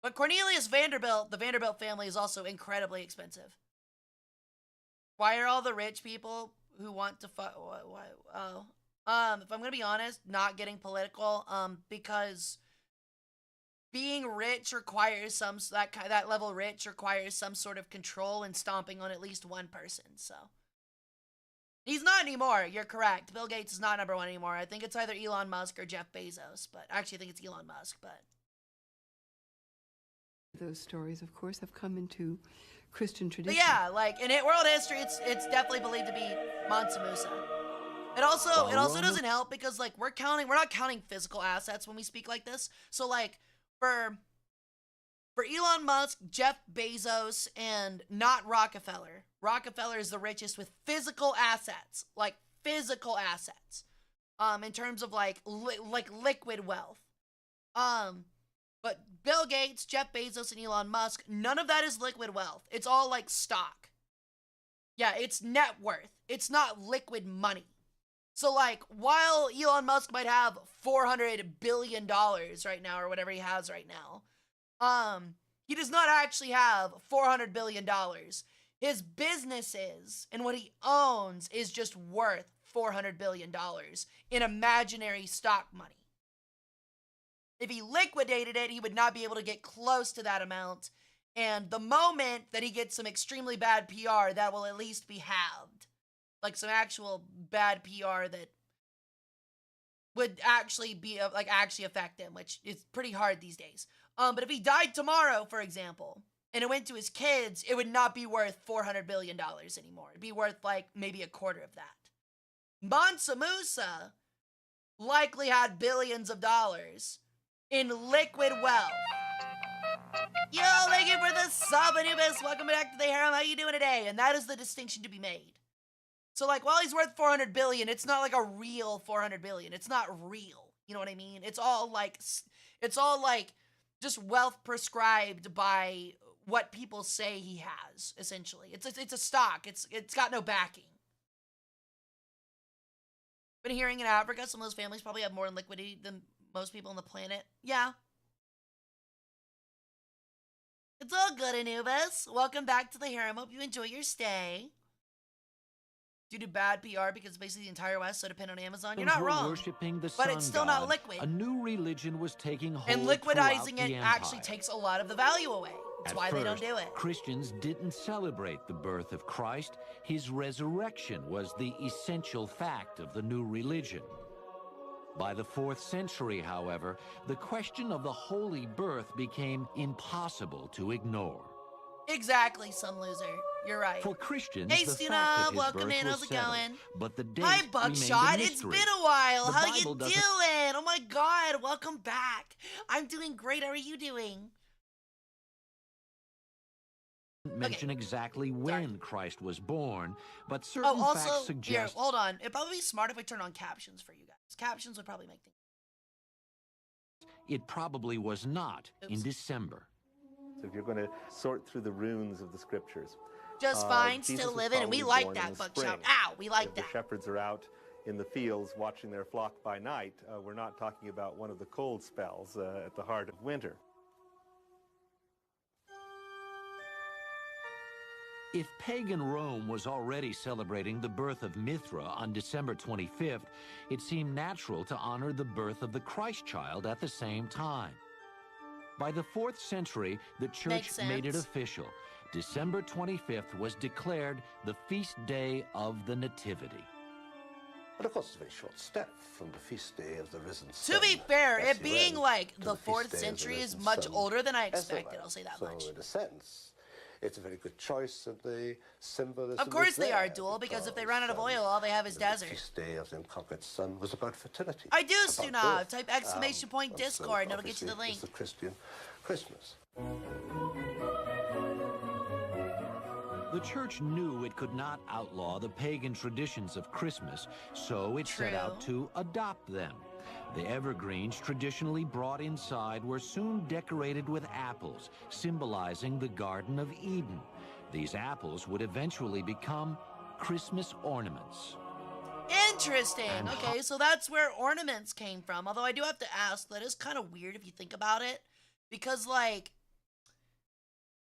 But Cornelius Vanderbilt, the Vanderbilt family, is also incredibly expensive. Why are all the rich people who want to if I'm gonna be honest, not getting political, because being rich requires that level rich requires some sort of control and stomping on at least one person, so. He's not anymore, you're correct. Bill Gates is not number one anymore. I think it's either Elon Musk or Jeff Bezos, but actually I think it's Elon Musk, but. Those stories, of course, have come into Christian tradition. But yeah, like, in world history, it's definitely believed to be Mansa Musa. It also doesn't help because, like, we're not counting physical assets when we speak like this. So, like, for Elon Musk, Jeff Bezos, and not Rockefeller. Rockefeller is the richest with physical assets, like physical assets, in terms of like liquid wealth. But Bill Gates, Jeff Bezos, and Elon Musk, none of that is liquid wealth. It's all like stock. Yeah, it's net worth. It's not liquid money. So, like, while Elon Musk might have $400 billion right now, or whatever he has right now, he does not actually have $400 billion. His businesses and what he owns is just worth $400 billion in imaginary stock money. If he liquidated it, he would not be able to get close to that amount. And the moment that he gets some extremely bad PR, that will at least be halved. Like some actual bad PR that would actually be, like, actually affect him, which is pretty hard these days. But if he died tomorrow, for example, and it went to his kids, it would not be worth $400 billion anymore. It'd be worth, like, maybe a quarter of that. Mansa Musa likely had billions of dollars in liquid wealth. Yo, thank you for the sub, Anubis. Welcome back to the harem. How you doing today? And that is the distinction to be made. So, like, while he's worth 400 billion, it's not like a real 400 billion. It's not real. You know what I mean? It's all like just wealth prescribed by what people say he has, essentially. It's a stock. It's got no backing. Been hearing in Africa, some of those families probably have more in liquidity than most people on the planet. Yeah. It's all good, Anubis. Welcome back to the harem. Hope you enjoy your stay. Due to bad PR because basically the entire West so depend on Amazon. You're not wrong. Worshipping the but sun it's still god, not liquid. A new religion was taking hold and liquidizing throughout it the actually empire. takes a lot of the value away. That's At why first, they don't do it. Christians didn't celebrate the birth of Christ. His resurrection was the essential fact of the new religion. By the 4th century, however, the question of the holy birth became impossible to ignore. Exactly, some loser. You're right. For Christians, hey, the Stina, fact of his welcome birth in. was How's it settled, going? but the date Hi, remained Buckshot. a It's mystery. been a while. The How Bible you doesn't doing? Oh my God, welcome back. I'm doing great. How are you doing? Mention exactly when Christ was born, but certain Oh, also, facts here, suggest hold on. It'd probably be smart if I turn on captions for you guys. Captions would probably make things. it probably was not in December. So if you're going to sort through the runes of the scriptures, Just fine, Jesus still was living, and we probably like born in that, the Buckshot. spring. Ow, we like If that. the shepherds are out in the fields watching their flock by night, we're not talking about one of the cold spells at the heart of winter. If pagan Rome was already celebrating the birth of Mithra on December 25th, it seemed natural to honor the birth of the Christ child at the same time. By the 4th century, the church Makes made it sense. official. December 25th was declared the feast day of the Nativity. But of course, it's a very short step from the feast day of the risen To sun. be fair, it S-U-N, being like to the feast 4th day of the century is risen much sun, older than I S-O-N. expected, I'll say that so much. in a sense, it's a very good choice of the symbolism. Of course is they are, there, Duel, because if they run out of oil, um, all they have is the desert. feast day of the unconquered sun was about fertility. I do, about Stuna. birth. Type exclamation point And so Discord, and it'll get you the obviously link. It's the Christian Christmas. The church knew it could not outlaw the pagan traditions of Christmas, so it set out to adopt them. The evergreens traditionally brought inside were soon decorated with apples, symbolizing the Garden of Eden. These apples would eventually become Christmas ornaments. Interesting. And Okay, so that's where ornaments came from. Although I do have to ask, that is kind of weird if you think about it. Because, like,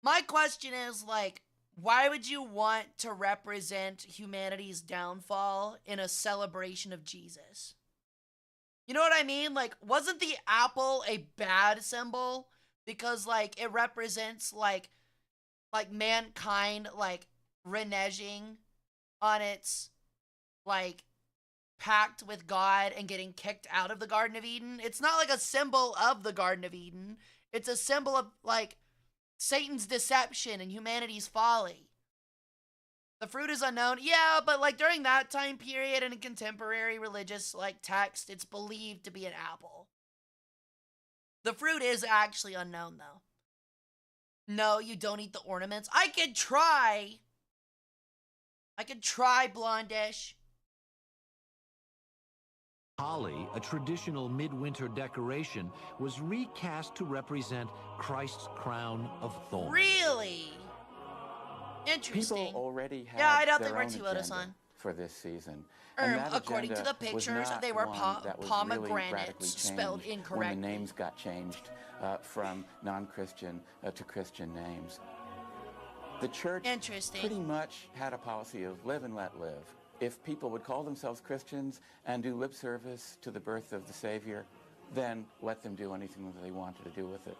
my question is, like, why would you want to represent humanity's downfall in a celebration of Jesus? You know what I mean? Like, wasn't the apple a bad symbol? Because, like, it represents, like mankind, like, reneging on its, like, pact with God and getting kicked out of the Garden of Eden. It's not like a symbol of the Garden of Eden. It's a symbol of, like, Satan's deception and humanity's folly. The fruit is unknown. Yeah, but, like, during that time period in a contemporary religious, like, text, it's believed to be an apple. The fruit is actually unknown, though. No, you don't eat the ornaments. I could try. Blondish. Holly, a traditional midwinter decoration, was recast to represent Christ's crown of thorns. Really? Interesting. People already had Yeah, I don't their think we're own too out of agenda sun. for this season. And that According to agenda the was pictures, not they were one that was really pomegranates radically spelled changed incorrectly. when the names got changed from non-Christian to Christian names. The church Interesting. pretty much had a policy of live and let live. If people would call themselves Christians and do lip service to the birth of the Savior, then let them do anything that they wanted to do with it.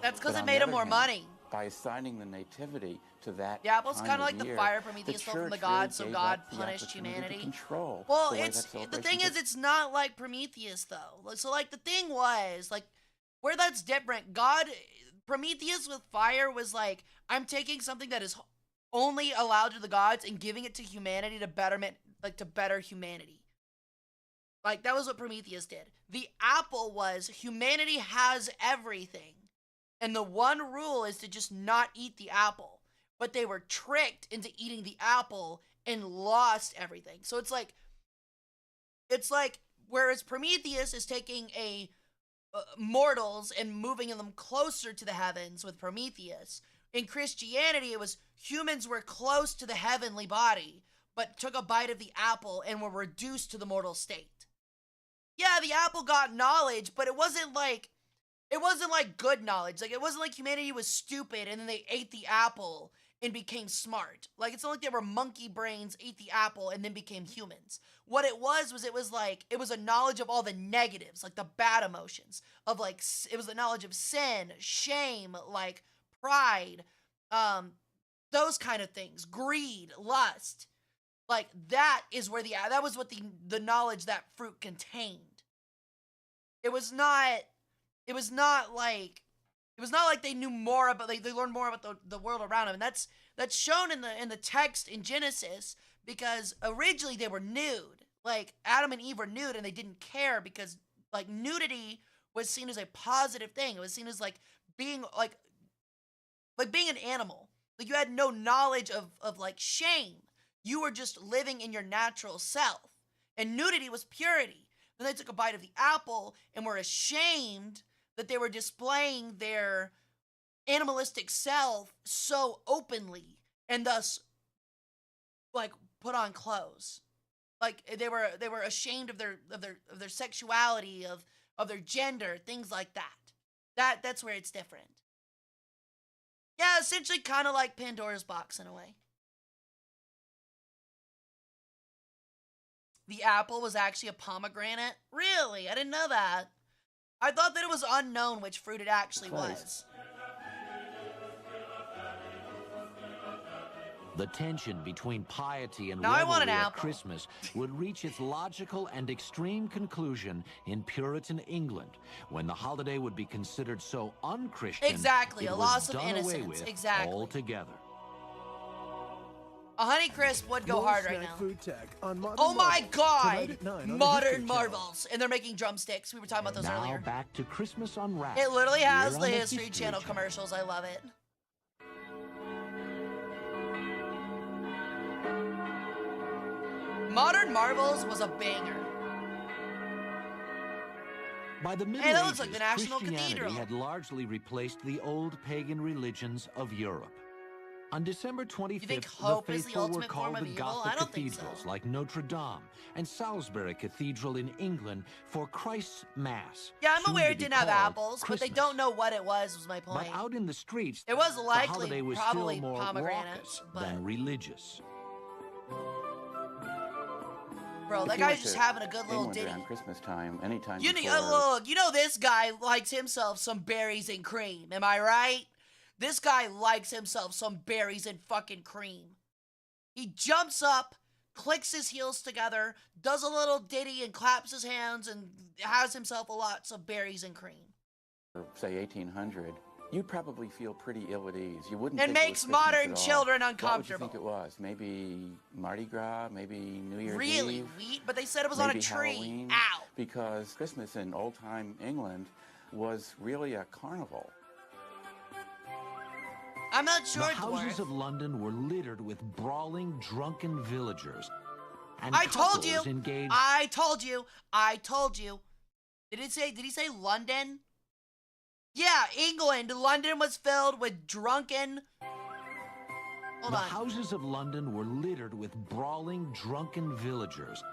That's because But it on made the him other more hand, money. By assigning the nativity to that The apple's kind kind of like the year, fire Prometheus fell from the church gods, so really gave God up the punished opportunity to humanity. control Well, the way it's that the celebration thing is, took- it's not like Prometheus though. So like the thing was like where that's different. God, Prometheus with fire was like, I'm taking something that is only allowed to the gods and giving it to humanity to betterment, like to better humanity. Like that was what Prometheus did. The apple was humanity has everything. And the one rule is to just not eat the apple. But they were tricked into eating the apple and lost everything. So it's like whereas Prometheus is taking mortals and moving them closer to the heavens with Prometheus. In Christianity, it was humans were close to the heavenly body, but took a bite of the apple and were reduced to the mortal state. Yeah, the apple got knowledge, but it wasn't like good knowledge. Like, it wasn't like humanity was stupid and then they ate the apple and became smart. Like, it's not like they were monkey brains, ate the apple, and then became humans. What it was a knowledge of all the negatives, like the bad emotions, of like, it was the knowledge of sin, shame, like pride, those kind of things, greed, lust. Like, that was what the knowledge that fruit contained. It was not like they knew more about, they learned more about the world around them. And that's shown in the text in Genesis, because originally they were nude. Like, Adam and Eve were nude and they didn't care because like nudity was seen as a positive thing. It was seen as like being like being an animal. Like, you had no knowledge of like shame. You were just living in your natural self. And nudity was purity. Then they took a bite of the apple and were ashamed that they were displaying their animalistic self so openly, and thus like put on clothes. Like, they were ashamed of their sexuality, of their gender, things like that. That's where it's different. Yeah, essentially kind of like Pandora's box in a way. The apple was actually a pomegranate? Really? I didn't know that. I thought that it was unknown which fruit it actually was. The tension between piety and Now I want an revelry at apple. Christmas would reach its logical and extreme conclusion in Puritan England, when the holiday would be considered so unchristian, Exactly, it a was loss of done away innocence. with Exactly. altogether. A Honey Crisp would go hard right now. Food tech on Modern Oh my Marvels, god! tonight at 9 on the Modern History Channel. Marvels. And they're making drumsticks. We were talking about those Now earlier. back to Christmas Unwrapped. It literally has here the on History Channel commercials. I love it. Modern Marvels was a banger. By the Middle Hey, that Ages, looks like the National Christianity Cathedral. had largely replaced the old pagan religions of Europe. On December 25th, You think the hope is the faithful were ultimate form called of to evil? Gothic I don't think so. cathedrals like Notre Dame and Salisbury Cathedral in England for Christ's Mass. Yeah, I'm soon aware to it be didn't have called apples, but they Christmas. don't know what it was my point. But out in the streets, It was the likely holiday was probably still more pomegranate, raucous but- than religious. Bro, If that you guy's went just to having a good little England ditty. around Christmas time, anytime You before, look, you know this guy likes himself some berries and cream. Am I right? This guy likes himself some berries and fucking cream. He jumps up, clicks his heels together, does a little ditty and claps his hands and has himself a lot of berries and cream. say 1800, you'd probably feel pretty ill at ease. You wouldn't. And think it was makes Christmas modern at all. children What would you uncomfortable. think it was? Maybe Mardi Gras, maybe New Year's Really? Eve. Wheat? But they said it was on a maybe tree. Halloween, Ow. Because Christmas in old-time England was really a carnival. I'm not sure, The houses Dwarf. of London were littered with brawling, drunken villagers. And I told you. couples engaged I told you. I told you. Did he say London? Yeah, England. London was filled with drunken. Hold The on. houses of London were littered with brawling, drunken villagers.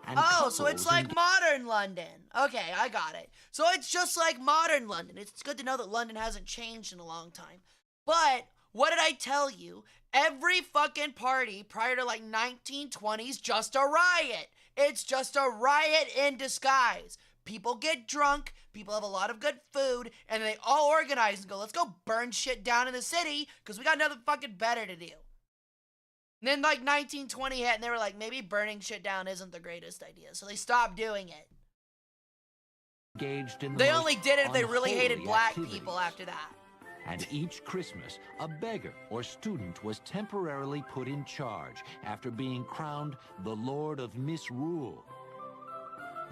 And Oh, so it's couples like modern London. Okay, I got it. So it's just like modern London. It's good to know that London hasn't changed in a long time. But What did I tell you? Every fucking party prior to like 1920s just a riot. It's just a riot in disguise. People get drunk, people have a lot of good food, and they all organize and go, let's go burn shit down in the city because we got nothing fucking better to do. And then like 1920 hit and they were like, maybe burning shit down isn't the greatest idea. So they stopped doing it. They only did it if they really hated black people after that. And each Christmas, a beggar or student was temporarily put in charge after being crowned the Lord of Misrule.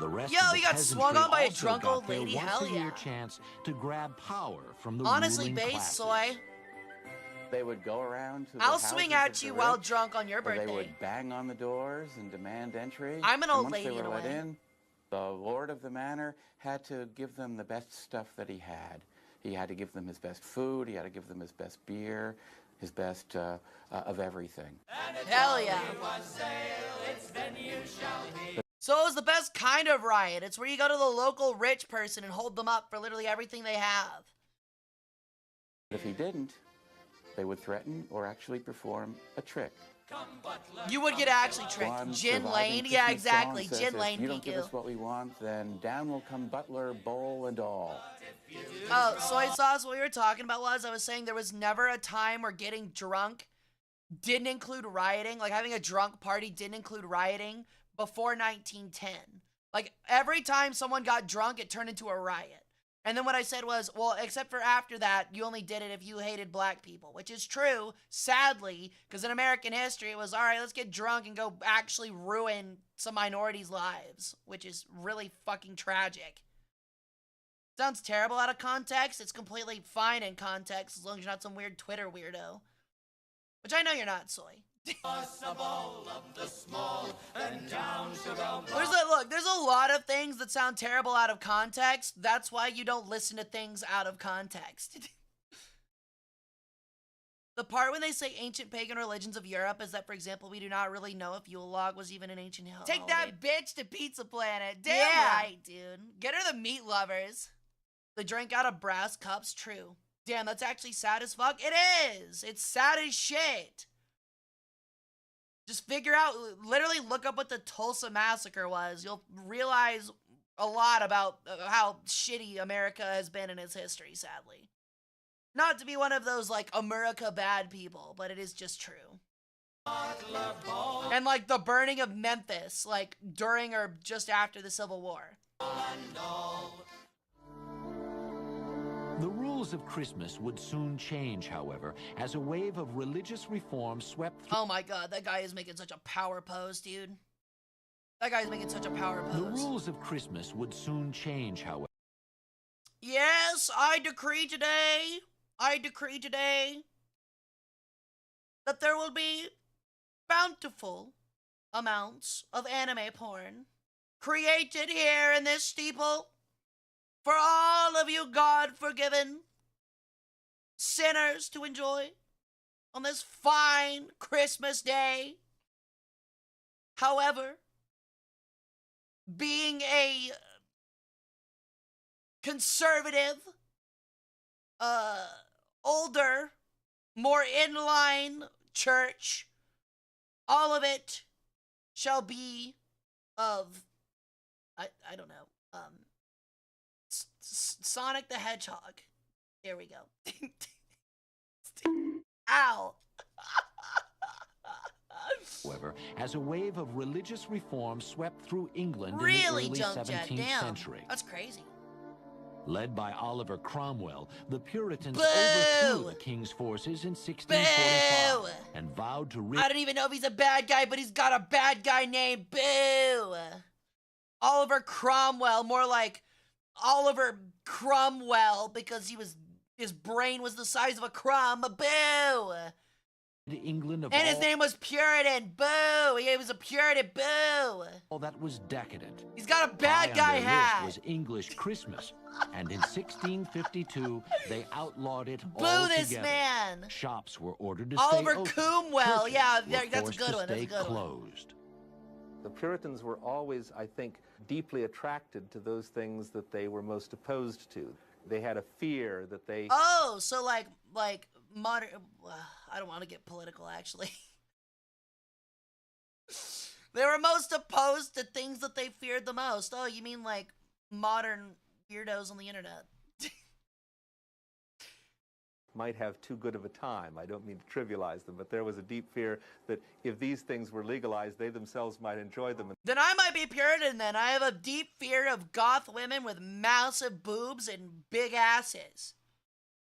The rest Yo, of the you got peasantry swung on by a also drunk got old their lady? once Hell a year yeah. chance to grab power from the Honestly, ruling base classes. soy. They would go around to the I'll houses swing of at the you rich, while drunk on your where birthday. They would bang on the doors and demand entry. I'm an And old once lady they in were a let way. in, the lord of the manor had to give them the best stuff that he had. He had to give them his best food. He had to give them his best beer, his best of everything. Hell yeah. So it was the best kind of riot. It's where you go to the local rich person and hold them up for literally everything they have. If he didn't, they would threaten or actually perform a trick. You would get actually tricked. One Gin surviving Lane? Yeah, Christmas exactly. song says, Gin Lane if you don't give PQ. us what we want, then down will come butler, bowl, and all. Oh, soy sauce, what we were talking about was, I was saying there was never a time where getting drunk didn't include rioting. Like, having a drunk party didn't include rioting before 1910. Like, every time someone got drunk, it turned into a riot. And then what I said was, well, except for after that, you only did it if you hated black people, which is true, sadly, because in American history, it was, all right, let's get drunk and go actually ruin some minorities' lives, which is really fucking tragic. Sounds terrible out of context. It's completely fine in context as long as you're not some weird Twitter weirdo. Which I know you're not, Soy. There's a lot of things that sound terrible out of context. That's why you don't listen to things out of context. The part when they say ancient pagan religions of Europe is that, for example, we do not really know if Yule log was even an ancient holiday. Take that bitch to Pizza Planet. Damn right, dude. Get her the meat lovers. They drink out of brass cups, true. Damn, that's actually sad as fuck. It is. It's sad as shit. Just figure out, literally look up what the Tulsa Massacre was. You'll realize a lot about how shitty America has been in its history, sadly. Not to be one of those, like, America bad people, but it is just true. And, like, the burning of Memphis, like, during or just after the Civil War. The rules of Christmas would soon change, however, as a wave of religious reform swept through. Oh my god, that guy is making such a power pose, dude. That guy is making such a power pose. The rules of Christmas would soon change, however. Yes, I decree today that there will be bountiful amounts of anime porn created here in this steeple for all of you God-forgiven sinners to enjoy on this fine Christmas day. However, being a conservative, older, more in-line church, all of it shall be of, I don't know, Sonic the Hedgehog. There we go. Ow. However, as a wave of religious reform swept through England Really, in the early Junk Jet, 17th damn. century. That's crazy. Led by Oliver Cromwell, the Puritans Boo! overthrew the king's forces in 1645 and vowed to rid. I don't even know if he's a bad guy, but he's got a bad guy named Boo. Oliver Cromwell, more like Oliver Cromwell, because his brain was the size of a crumb. Boo. England of And his all, name was Puritan. Boo. He was a Puritan. Boo. all that was decadent. He's got a High bad on guy their list hat. was English Christmas, and in 1652 they outlawed it Boo altogether. this man. Shops were ordered to Oliver stay open. Coomwell. Churches Yeah, were that's a forced good to one. That's a stay good one. closed. The Puritans were always, I think, deeply attracted to those things that they were most opposed to. They had a fear that they... Oh, so like modern. I don't want to get political, actually. They were most opposed to things that they feared the most. Oh, you mean like modern weirdos on the internet? Might have too good of a time. I don't mean to trivialize them, but there was a deep fear that if these things were legalized, they themselves might enjoy them. Then I might be Puritan then. I have a deep fear of goth women with massive boobs and big asses.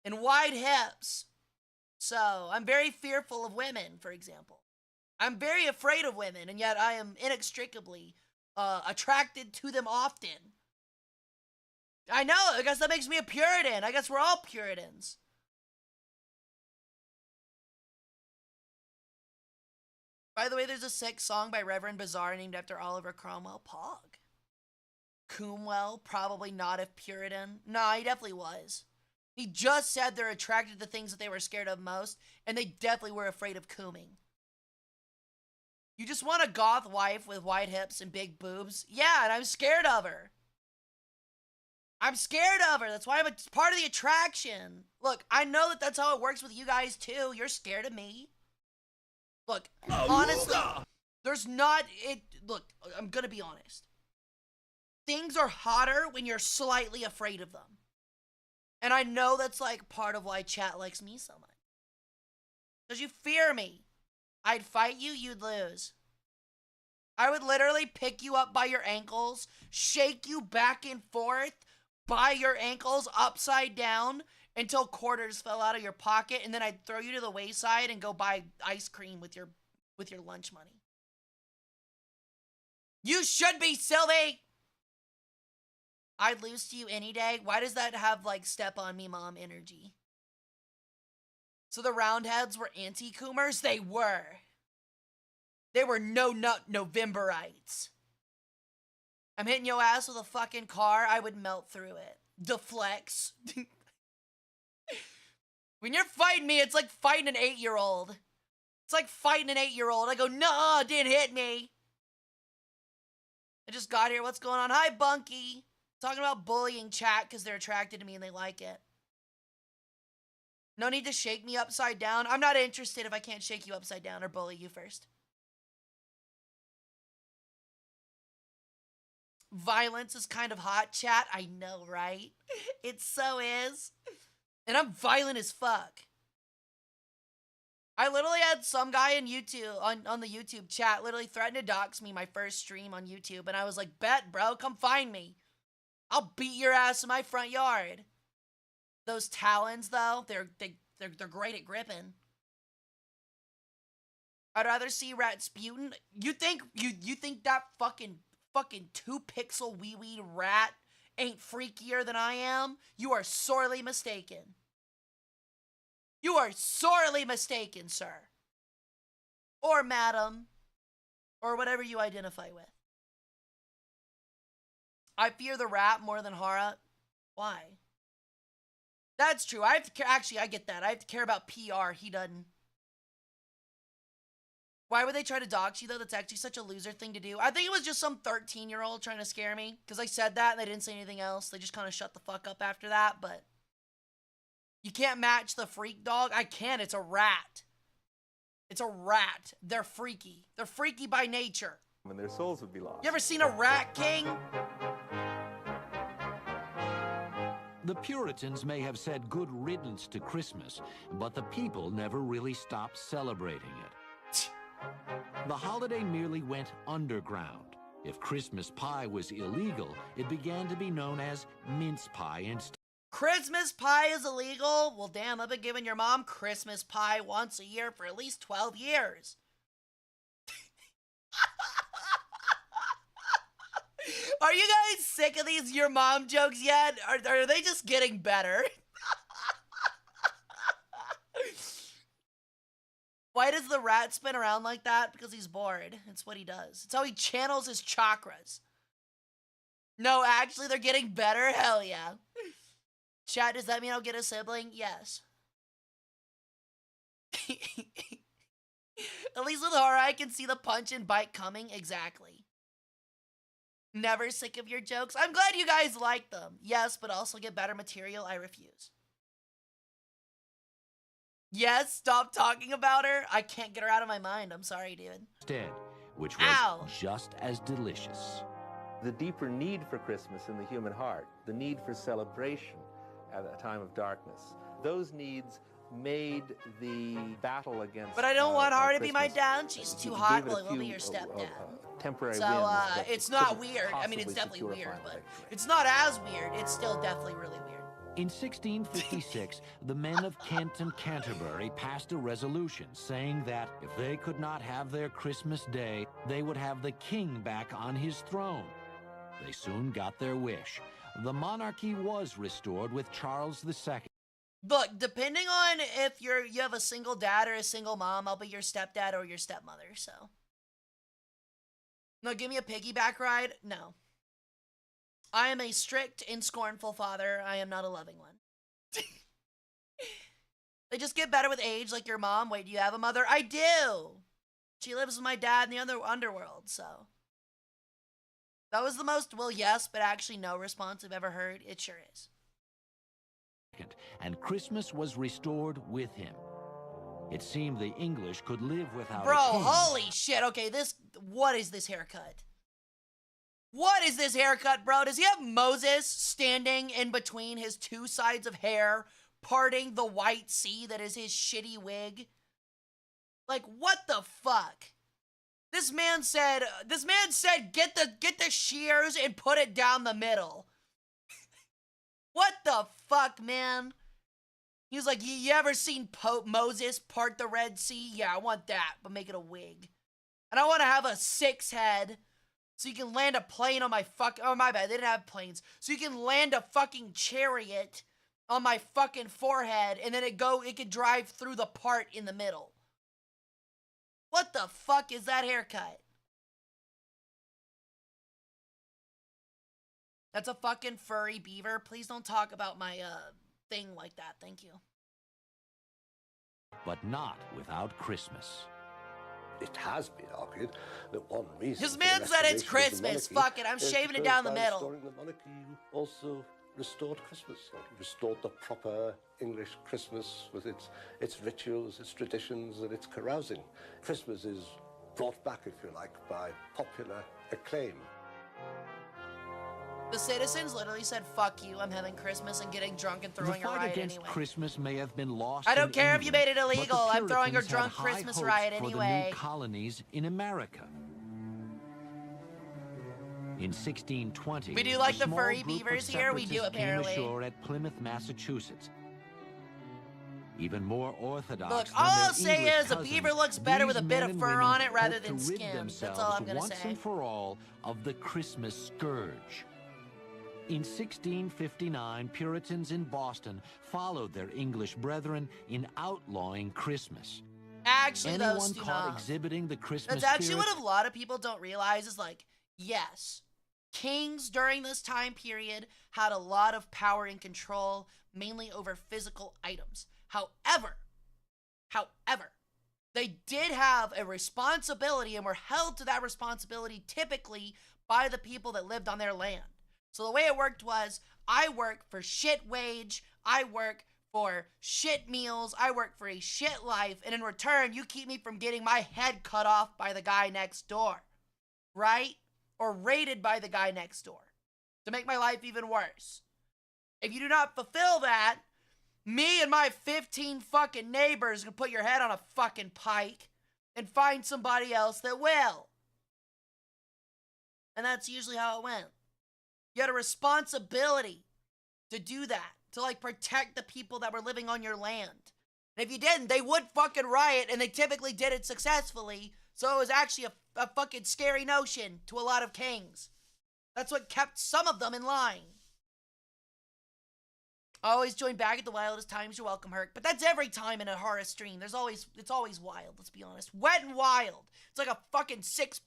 And wide hips. So, I'm very fearful of women, for example. I'm very afraid of women, and yet I am inextricably attracted to them often. I know, I guess that makes me a Puritan. I guess we're all Puritans. By the way, there's a sick song by Reverend Bizarre named after Oliver Cromwell. Pog. Coomwell, probably not a Puritan. Nah, he definitely was. He just said they're attracted to things that they were scared of most, and they definitely were afraid of cooming. You just want a goth wife with wide hips and big boobs? Yeah, and I'm scared of her. I'm scared of her. That's why I'm a part of the attraction. Look, I know that that's how it works with you guys, too. You're scared of me. Look, honestly, there's not... Look, I'm gonna be honest. Things are hotter when you're slightly afraid of them. And I know that's, like, part of why chat likes me so much. Because you fear me. I'd fight you, you'd lose. I would literally pick you up by your ankles, shake you back and forth by your ankles upside down until quarters fell out of your pocket, and then I'd throw you to the wayside and go buy ice cream with your lunch money. You should be, Sylvie! I'd lose to you any day. Why does that have, like, step on me mom energy? So the Roundheads were anti-coomers? They were. They were no-nut Novemberites. I'm hitting your ass with a fucking car, I would melt through it. Deflex. When you're fighting me, it's like fighting an 8-year-old. It's like fighting an 8-year-old. I go, no, didn't hit me. I just got here. What's going on? Hi, Bunky. Talking about bullying chat because they're attracted to me and they like it. No need to shake me upside down. I'm not interested if I can't shake you upside down or bully you first. Violence is kind of hot, chat. I know, right? It so is. And I'm violent as fuck. I literally had some guy in YouTube, on the YouTube chat, literally threaten to dox me my first stream on YouTube. And I was like, bet, bro, come find me. I'll beat your ass in my front yard. Those talons, though, they're great at gripping. I'd rather see Rasputin. You think that fucking 2-pixel wee-wee rat ain't freakier than I am? You are sorely mistaken. You are sorely mistaken, sir. Or madam. Or whatever you identify with. I fear the rat more than Hara. Why? That's true. I have to care. Actually, I get that. I have to care about PR. He doesn't. Why would they try to dox you, though? That's actually such a loser thing to do. I think it was just some 13-year-old trying to scare me. Because I said that and they didn't say anything else. They just kind of shut the fuck up after that. But you can't match the freak dog. I can. It's a rat. It's a rat. They're freaky. They're freaky by nature. And their souls would be lost. You ever seen a rat king? The Puritans may have said good riddance to Christmas, but the people never really stopped celebrating it. The holiday merely went underground. If Christmas pie was illegal, it began to be known as mince pie instead. Christmas pie is illegal? Well, damn, I've been giving your mom Christmas pie once a year for at least 12 years. Are you guys sick of these your mom jokes yet? Are they just getting better? Why does the rat spin around like that? Because he's bored. It's what he does. It's how he channels his chakras. No, actually, they're getting better? Hell yeah. Chat, does that mean I'll get a sibling? Yes. At least with Hara, I can see the punch and bite coming. Exactly. Never sick of your jokes. I'm glad you guys like them. Yes, but also get better material. I refuse. Yes, stop talking about her. I can't get her out of my mind. I'm sorry, dude. Instead, which was Ow. just as delicious. The deeper need for Christmas in the human heart, the need for celebration at a time of darkness, those needs made the battle against. But I don't want Hara to be my Christmas, dad. She's too gave hot. it a Well, it will be few, your stepdad. Temporary So, wins, but it's not couldn't weird. I mean, it's possibly definitely secure weird, final but victory. it's not as weird. It's still definitely really weird. In 1656, the men of Kent and Canterbury passed a resolution saying that if they could not have their Christmas day, they would have the king back on his throne. They soon got their wish. The monarchy was restored with Charles II. Look, depending on if you have a single dad or a single mom, I'll be your stepdad or your stepmother, so. No, give me a piggyback ride? No. I am a strict and scornful father. I am not a loving one. They just get better with age, like your mom. Wait, do you have a mother? I do! She lives with my dad in the other underworld, so. That was the most, well, yes, but actually no response I've ever heard. It sure is. And Christmas was restored with him. It seemed the English could live without Bro, a king. holy shit. Okay, what is this haircut? What is this haircut, bro? Does he have Moses standing in between his two sides of hair, parting the white sea that is his shitty wig? Like, what the fuck? This man said, get the shears and put it down the middle. What the fuck, man? He was like, you ever seen Moses part the Red Sea? Yeah, I want that, but make it a wig. And I want to have a 6 head, so you can land a plane on my oh, my bad, they didn't have planes. So you can land a fucking chariot on my fucking forehead, and then it could drive through the part in the middle. What the fuck is that haircut? That's a fucking furry beaver. Please don't talk about my, thing like that. Thank you. But not without Christmas. It has been argued that one reason. This man said it's Christmas. Fuck it, I'm shaving it down the middle. Restoring the monarchy, you also restored Christmas. You restored the proper English Christmas with its rituals, its traditions, and its carousing. Christmas is brought back, if you like, by popular acclaim. The citizens literally said, fuck you, I'm having Christmas and getting drunk and throwing The a fight riot against anyway. Christmas may have been lost. I don't in care if you England, made it but the illegal. I'm throwing a Puritans drunk had high Christmas hopes riot for anyway. the new colonies in America. In 1620, We do like a the small furry group of beavers here. We do, separatists came apparently. ashore at Plymouth, Massachusetts. Even more orthodox Look, than all their I'll say English is a cousins, beaver looks better with a these bit men of and fur women on it rather hoped than to rid skin. That's themselves all I'm gonna once say. and for all of the Christmas scourge. In 1659, Puritans in Boston followed their English brethren in outlawing Christmas. Actually, Anyone those do caught not. exhibiting the Christmas That's actually spirit what a lot of people don't realize is like, yes, kings during this time period had a lot of power and control, mainly over physical items. However, they did have a responsibility and were held to that responsibility typically by the people that lived on their land. So the way it worked was, I work for shit wage, I work for shit meals, I work for a shit life, and in return, you keep me from getting my head cut off by the guy next door, right? Or raided by the guy next door, to make my life even worse. If you do not fulfill that, me and my 15 fucking neighbors can put your head on a fucking pike and find somebody else that will. And that's usually how it went. You had a responsibility to do that, to like protect the people that were living on your land. And if you didn't, they would fucking riot, and they typically did it successfully, so it was actually a fucking scary notion to a lot of kings. That's what kept some of them in line. Always join back at the wildest times. You're welcome, Hark. But that's every time in a Hara stream. It's always wild, let's be honest. Wet and wild. It's like a fucking Six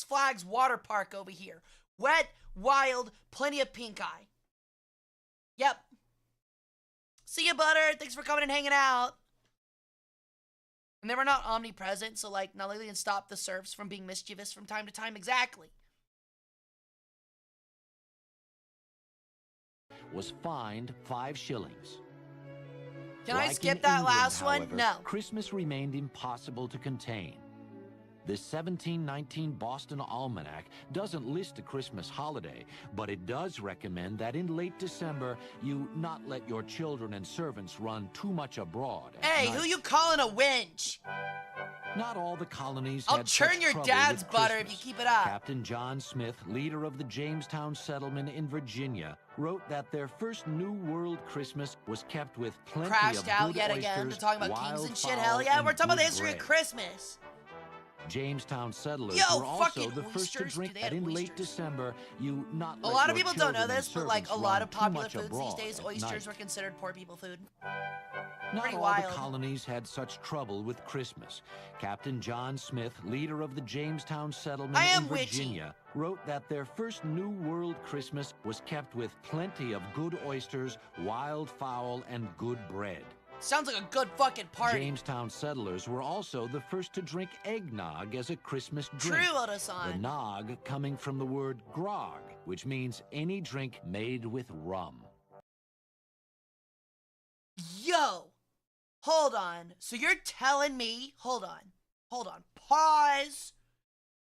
Flags water park over here. Wet, wild, plenty of pink eye. Yep. See ya, Butter. Thanks for coming and hanging out. And they were not omnipresent, so like, not only can stop the serfs from being mischievous from time to time. Exactly. was fined 5 shillings. Can I Like skip in that England, last one? however, No. Christmas remained impossible to contain. The 1719 Boston Almanac doesn't list a Christmas holiday, but it does recommend that in late December, you not let your children and servants run too much abroad at Hey, night. who you calling a wench? Not all the colonies I'll had churn such your trouble dad's with butter if Christmas. you keep it up. Captain John Smith, leader of the Jamestown settlement in Virginia, wrote that their first New World Christmas was kept with plenty Crashed of out good yet oysters, again. They're talking about kings wild and shit. fowl, Hell yeah, and we're talking about the good history of bread. Christmas. Jamestown settlers Yo, were also fucking the first to oysters? drink Do they that have in late oysters? December you not A let lot of your people don't know children this, and but like a servants lot run of too popular much foods these abroad days, at oysters night. were considered poor people food. Not Pretty all wild. the colonies had such trouble with Christmas. Captain John Smith, leader of the Jamestown settlement I am in witchy. Virginia, wrote that their first New World Christmas was kept with plenty of good oysters, wild fowl, and good bread. Sounds like a good fucking party. Jamestown settlers were also the first to drink eggnog as a Christmas drink. True, Oda-san. The nog coming from the word grog, which means any drink made with rum. Yo, hold on. So you're telling me, hold on, pause.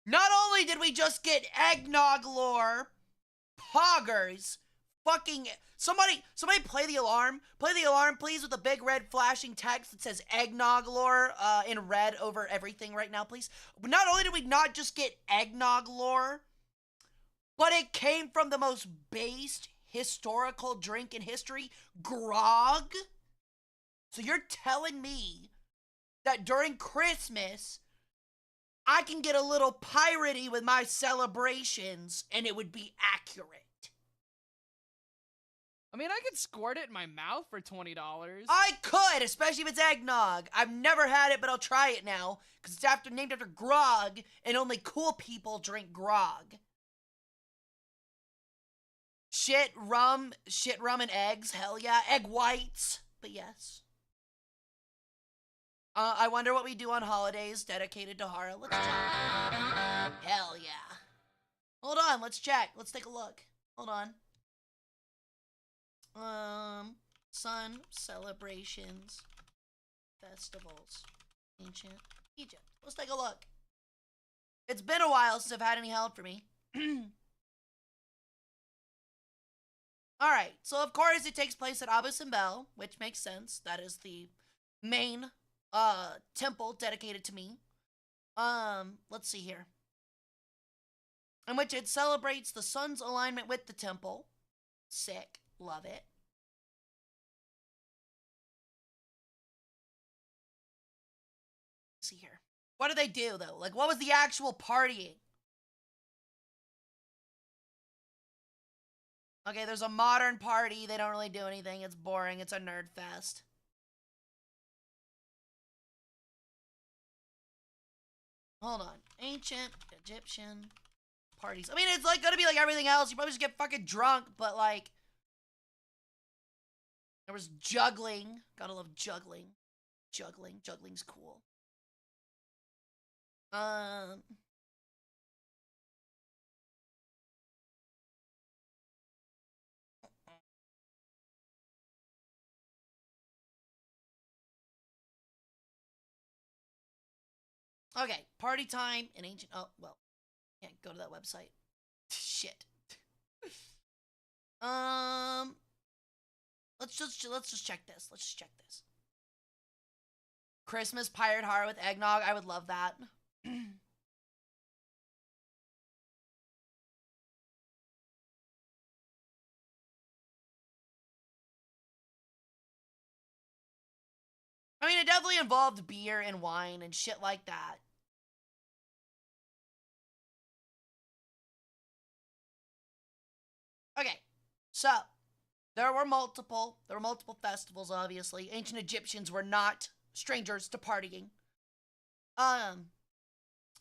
Not only did we just get eggnog lore, poggers, fucking, somebody play the alarm, please, with a big red flashing text that says eggnog lore, in red over everything right now, please. Not only did we not just get eggnog lore, but it came from the most based historical drink in history, grog. So you're telling me that during Christmas, I can get a little piratey with my celebrations and it would be accurate? I mean, I could squirt it in my mouth for $20. I could, especially if it's eggnog. I've never had it, but I'll try it now because it's named after grog, and only cool people drink grog. Shit, rum and eggs. Hell yeah, egg whites. But yes. I wonder what we do on holidays dedicated to Hara. Let's check. Hell yeah. Hold on, let's check. Let's take a look. Hold on. Sun celebrations, festivals, ancient Egypt. Let's take a look. It's been a while since I've had any help for me. Alright, so of course it takes place at Abu Simbel, which makes sense. That is the main temple dedicated to me. Let's see here. In which it celebrates the sun's alignment with the temple. Sick. Love it. Let's see here. What do they do, though? Like, what was the actual partying? Okay, there's a modern party. They don't really do anything. It's boring. It's a nerd fest. Hold on. Ancient Egyptian parties. I mean, it's like gonna be like everything else. You probably just get fucking drunk, but like, there was juggling. Gotta love juggling. Juggling's cool. Okay, party time in ancient. Oh well, can't go to that website. Shit. Let's just check this. Let's just check this. Christmas pirate Hara with eggnog. I would love that. I mean, it definitely involved beer and wine and shit like that. Okay, so there were multiple festivals, obviously. Ancient Egyptians were not strangers to partying.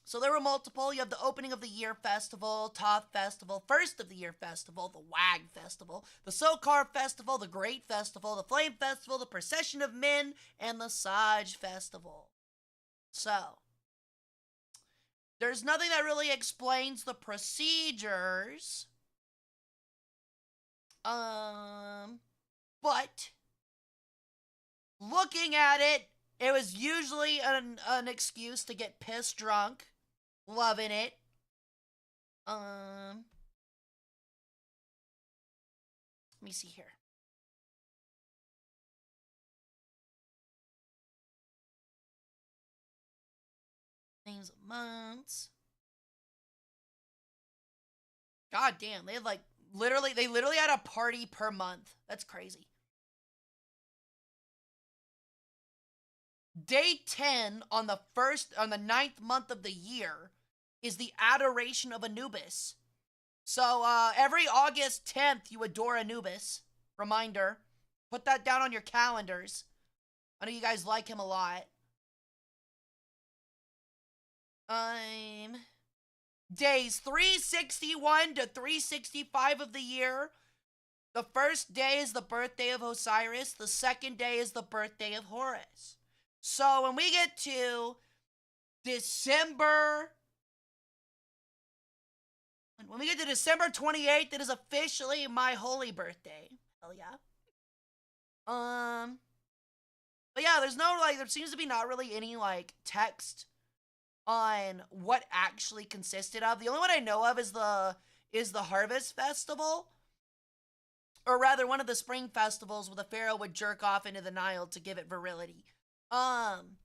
So there were multiple. You have the opening of the year festival, Thoth festival, first of the year festival, the Wag festival, the Sokar festival, the Great festival, the Flame festival, the Procession of Men, and the Saj festival. So there's nothing that really explains the procedures. But looking at it, it was usually an excuse to get pissed drunk. Loving it. Let me see here. Names of months. God damn, they had like they literally had a party per month. That's crazy. Day 10 on the 9th month of the year is the adoration of Anubis. So every August 10th you adore Anubis. Reminder. Put that down on your calendars. I know you guys like him a lot. Days 361 to 365 of the year. The first day is the birthday of Osiris. The second day is the birthday of Horus. So when we get to December 28th, it is officially my holy birthday. Hell yeah. But yeah, there's no, like, there seems to be not really any, like, text on what actually consisted of. The only one I know of is the Harvest Festival. Or rather, one of the spring festivals where the pharaoh would jerk off into the Nile to give it virility. I'm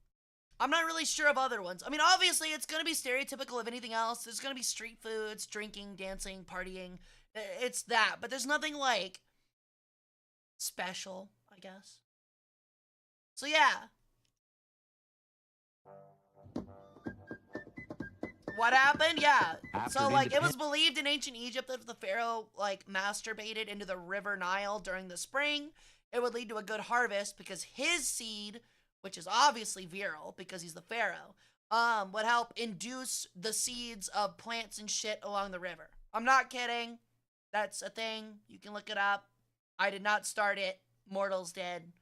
not really sure of other ones. I mean, obviously, it's going to be stereotypical of anything else. There's going to be street foods, drinking, dancing, partying. It's that. But there's nothing, like, special, I guess. So, yeah. What happened? Yeah. So, like, it was believed in ancient Egypt that if the pharaoh, like, masturbated into the river Nile during the spring, it would lead to a good harvest because his seed, which is obviously virile because he's the pharaoh, would help induce the seeds of plants and shit along the river. I'm not kidding. That's a thing. You can look it up. I did not start it. Mortals did.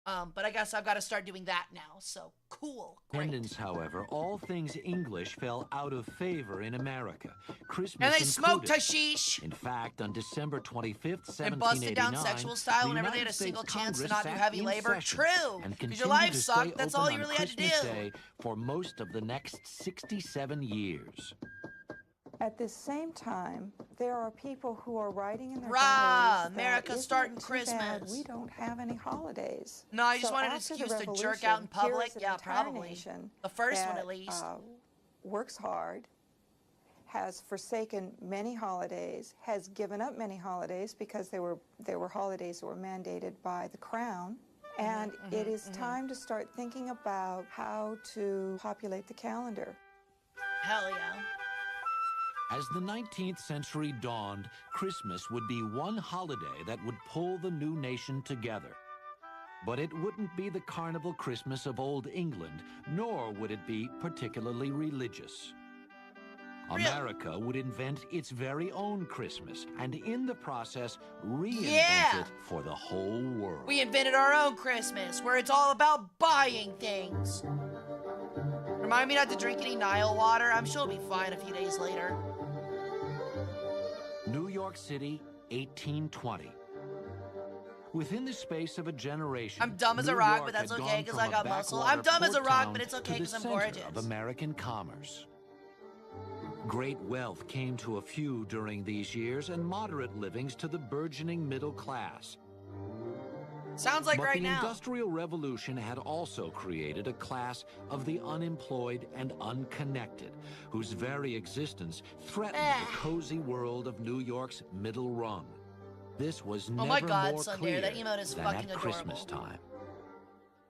But I guess I've got to start doing that now. So cool. Independence, however, all things English fell out of favor in America. Christmas And they smoked included. hashish. In fact, on December 25th, 1789, And busted down sexual style whenever they had a single chance to not do heavy labor. True. Because your life sucked. That's all you really had to do. Day for most of the next 67 years. At the same time, there are people who are writing in their Rah, diaries America that, starting "Isn't it too bad Christmas." We don't have any holidays. No, I just So wanted an after the excuse to jerk revolution, out in public. here is an Yeah, entire probably. nation The first one, that, at least. works hard, has forsaken many holidays, has given up many holidays because they were holidays that were mandated by the crown. And it is time to start thinking about how to populate the calendar. Hell yeah. As the 19th century dawned, Christmas would be one holiday that would pull the new nation together. But it wouldn't be the carnival Christmas of old England, nor would it be particularly religious. America would invent its very own Christmas, and in the process, reinvent it for the whole world. We invented our own Christmas, where it's all about buying things. Remind me not to drink any Nile water. I'm sure it'll be fine a few days later. New York City, 1820. Within the space of a generation, I'm dumb as a New rock, York but that's had okay gone because from I a got muscle. backwater I'm dumb as a port rock, town but it's okay to the because I'm center gorgeous. of American commerce. Great wealth came to a few during these years, and moderate livings to the burgeoning middle class. Sounds like but right the now. Industrial Revolution had also created a class of the unemployed and unconnected, whose very existence threatened the cozy world of New York's middle rung. This was never my God, more Sunday, clear that emote is than fucking at Christmas adorable. time.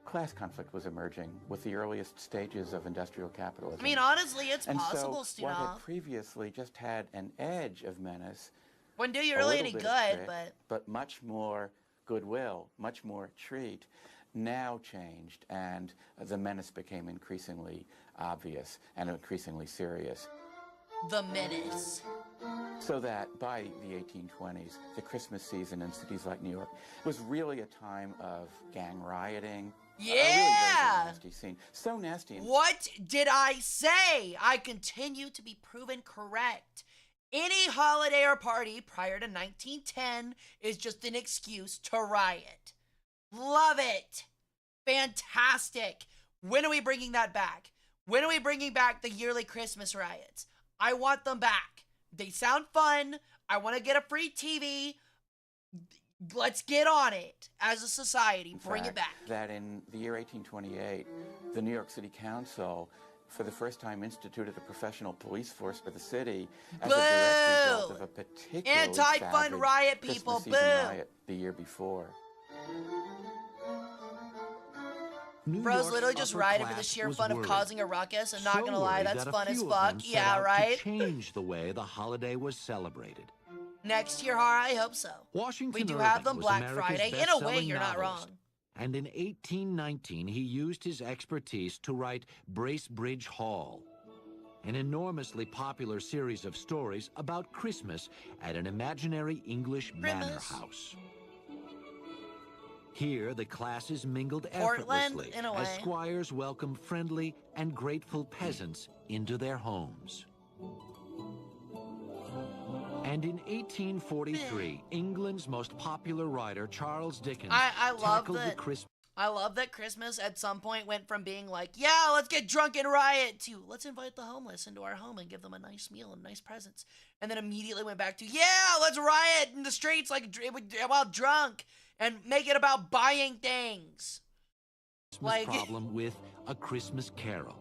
Class conflict was emerging with the earliest stages of industrial capitalism. I mean, honestly, it's and possible, so what Stunov. had previously just had an edge of menace, Wouldn't do you a really little any bit good, of trick, but much more goodwill, much more treat, now changed, and the menace became increasingly obvious and increasingly serious. the menace. So that by the 1820s, the Christmas season in cities like New York was really a time of gang rioting. A really very, very nasty scene. So nasty. What did I say? I continue to be proven correct. Any holiday or party prior to 1910 is just an excuse to riot. Love it. Fantastic. When are we bringing that back? When are we bringing back the yearly Christmas riots? I want them back. They sound fun. I want to get a free TV. Let's get on it as a society. Bring it back. That in the year 1828, the New York City Council, for the first time, instituted a professional police force for the city as a direct result of a particularly anti-fun savage riot, people. Christmas season riot the year before. Bros literally just rioted for the sheer fun of causing a ruckus, and not gonna lie, that's fun as fuck. Yeah, right? Change the way the holiday was celebrated. Next year, Hara, I hope so. Washington we do Irving have them was Black America's Friday. In a way, best-selling you're not novelist. wrong. And in 1819, he used his expertise to write Bracebridge Hall, an enormously popular series of stories about Christmas at an imaginary English manor house. Here, the classes mingled Portland, effortlessly in a as way. squires welcomed friendly and grateful peasants into their homes. And in 1843, England's most popular writer, Charles Dickens, I love tackled the that. Christmas. I love that Christmas at some point went from being like, yeah, let's get drunk and riot, to let's invite the homeless into our home and give them a nice meal and nice presents. And then immediately went back to, yeah, let's riot in the streets like while drunk and make it about buying things. Problem with A Christmas Carol.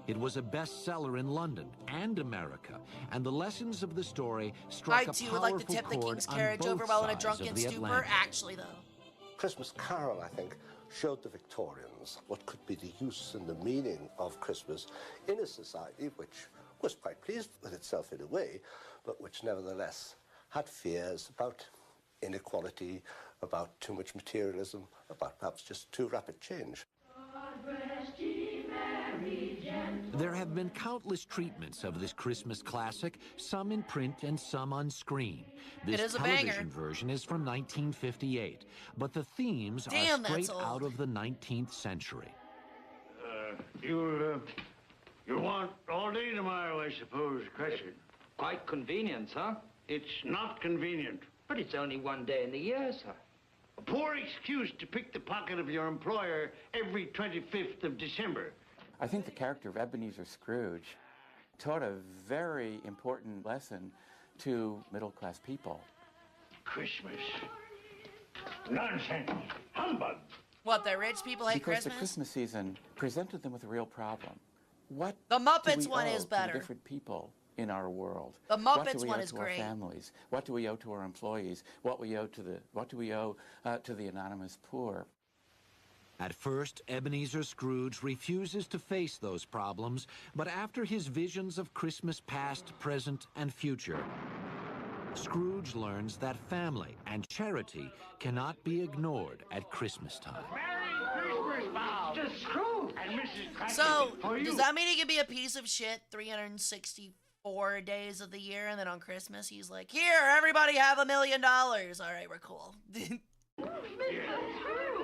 It was a bestseller in London and America, and the lessons of the story struck I a too would like to powerful tip the chord King's on carriage both over while in a sides drunken of the stupor. Atlantic. Actually, though. Christmas Carol, I think, showed the Victorians what could be the use and the meaning of Christmas in a society which was quite pleased with itself in a way, but which nevertheless had fears about inequality, about too much materialism, about perhaps just too rapid change. There have been countless treatments of this Christmas classic, some in print and some on screen. This It is a television banger. version is from 1958, but the themes Damn, are straight that's old. out of the 19th century. You want all day tomorrow, I suppose, Crescent. Quite convenient, sir. It's not convenient. But it's only one day in the year, sir. A poor excuse to pick the pocket of your employer every 25th of December. I think the character of Ebenezer Scrooge taught a very important lesson to middle-class people. Christmas. Nonsense. Humbug. What, the rich people hate Because Christmas? the Christmas season presented them with a real problem. What The do Muppets we one owe is to better. the different people in our world? The What Muppets do we one owe is to our great. families? What do we owe to our employees? What do we owe to the anonymous poor? At first, Ebenezer Scrooge refuses to face those problems, but after his visions of Christmas past, present, and future, Scrooge learns that family and charity cannot be ignored at Christmas time. Merry Christmas, Mr. Scrooge and Mrs. Cratchit. So, for you. does that mean he can be a piece of shit 364 days of the year, and then on Christmas he's like, here, everybody have $1 million. All right, we're cool.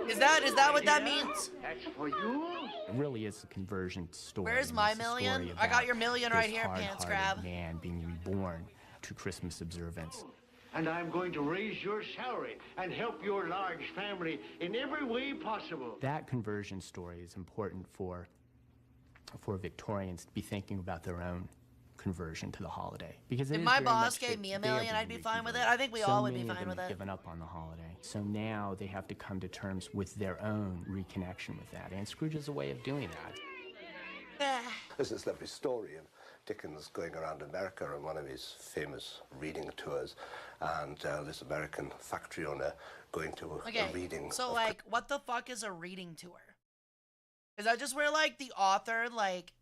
Is that what that means? That's for you. It really is a conversion story. Where's and my it's a million? story I got about your million this right here, pants hard-hearted grab. man being reborn to Christmas observance. And I'm going to raise your salary and help your large family in every way possible. That conversion story is important for Victorians to be thinking about their own conversion to the holiday, because it If is my very boss much gave that me $1 they are million, being I'd be fine with it. reconverted. I think we So all would be many of fine them with have it. given up on the holiday. So now they have to come to terms with their own reconnection with that, and Scrooge is a way of doing that. There's this lovely story of Dickens going around America on one of his famous reading tours, and this American factory owner going to a reading. So, of like, what the fuck is a reading tour? Is that just where, like, the author, like,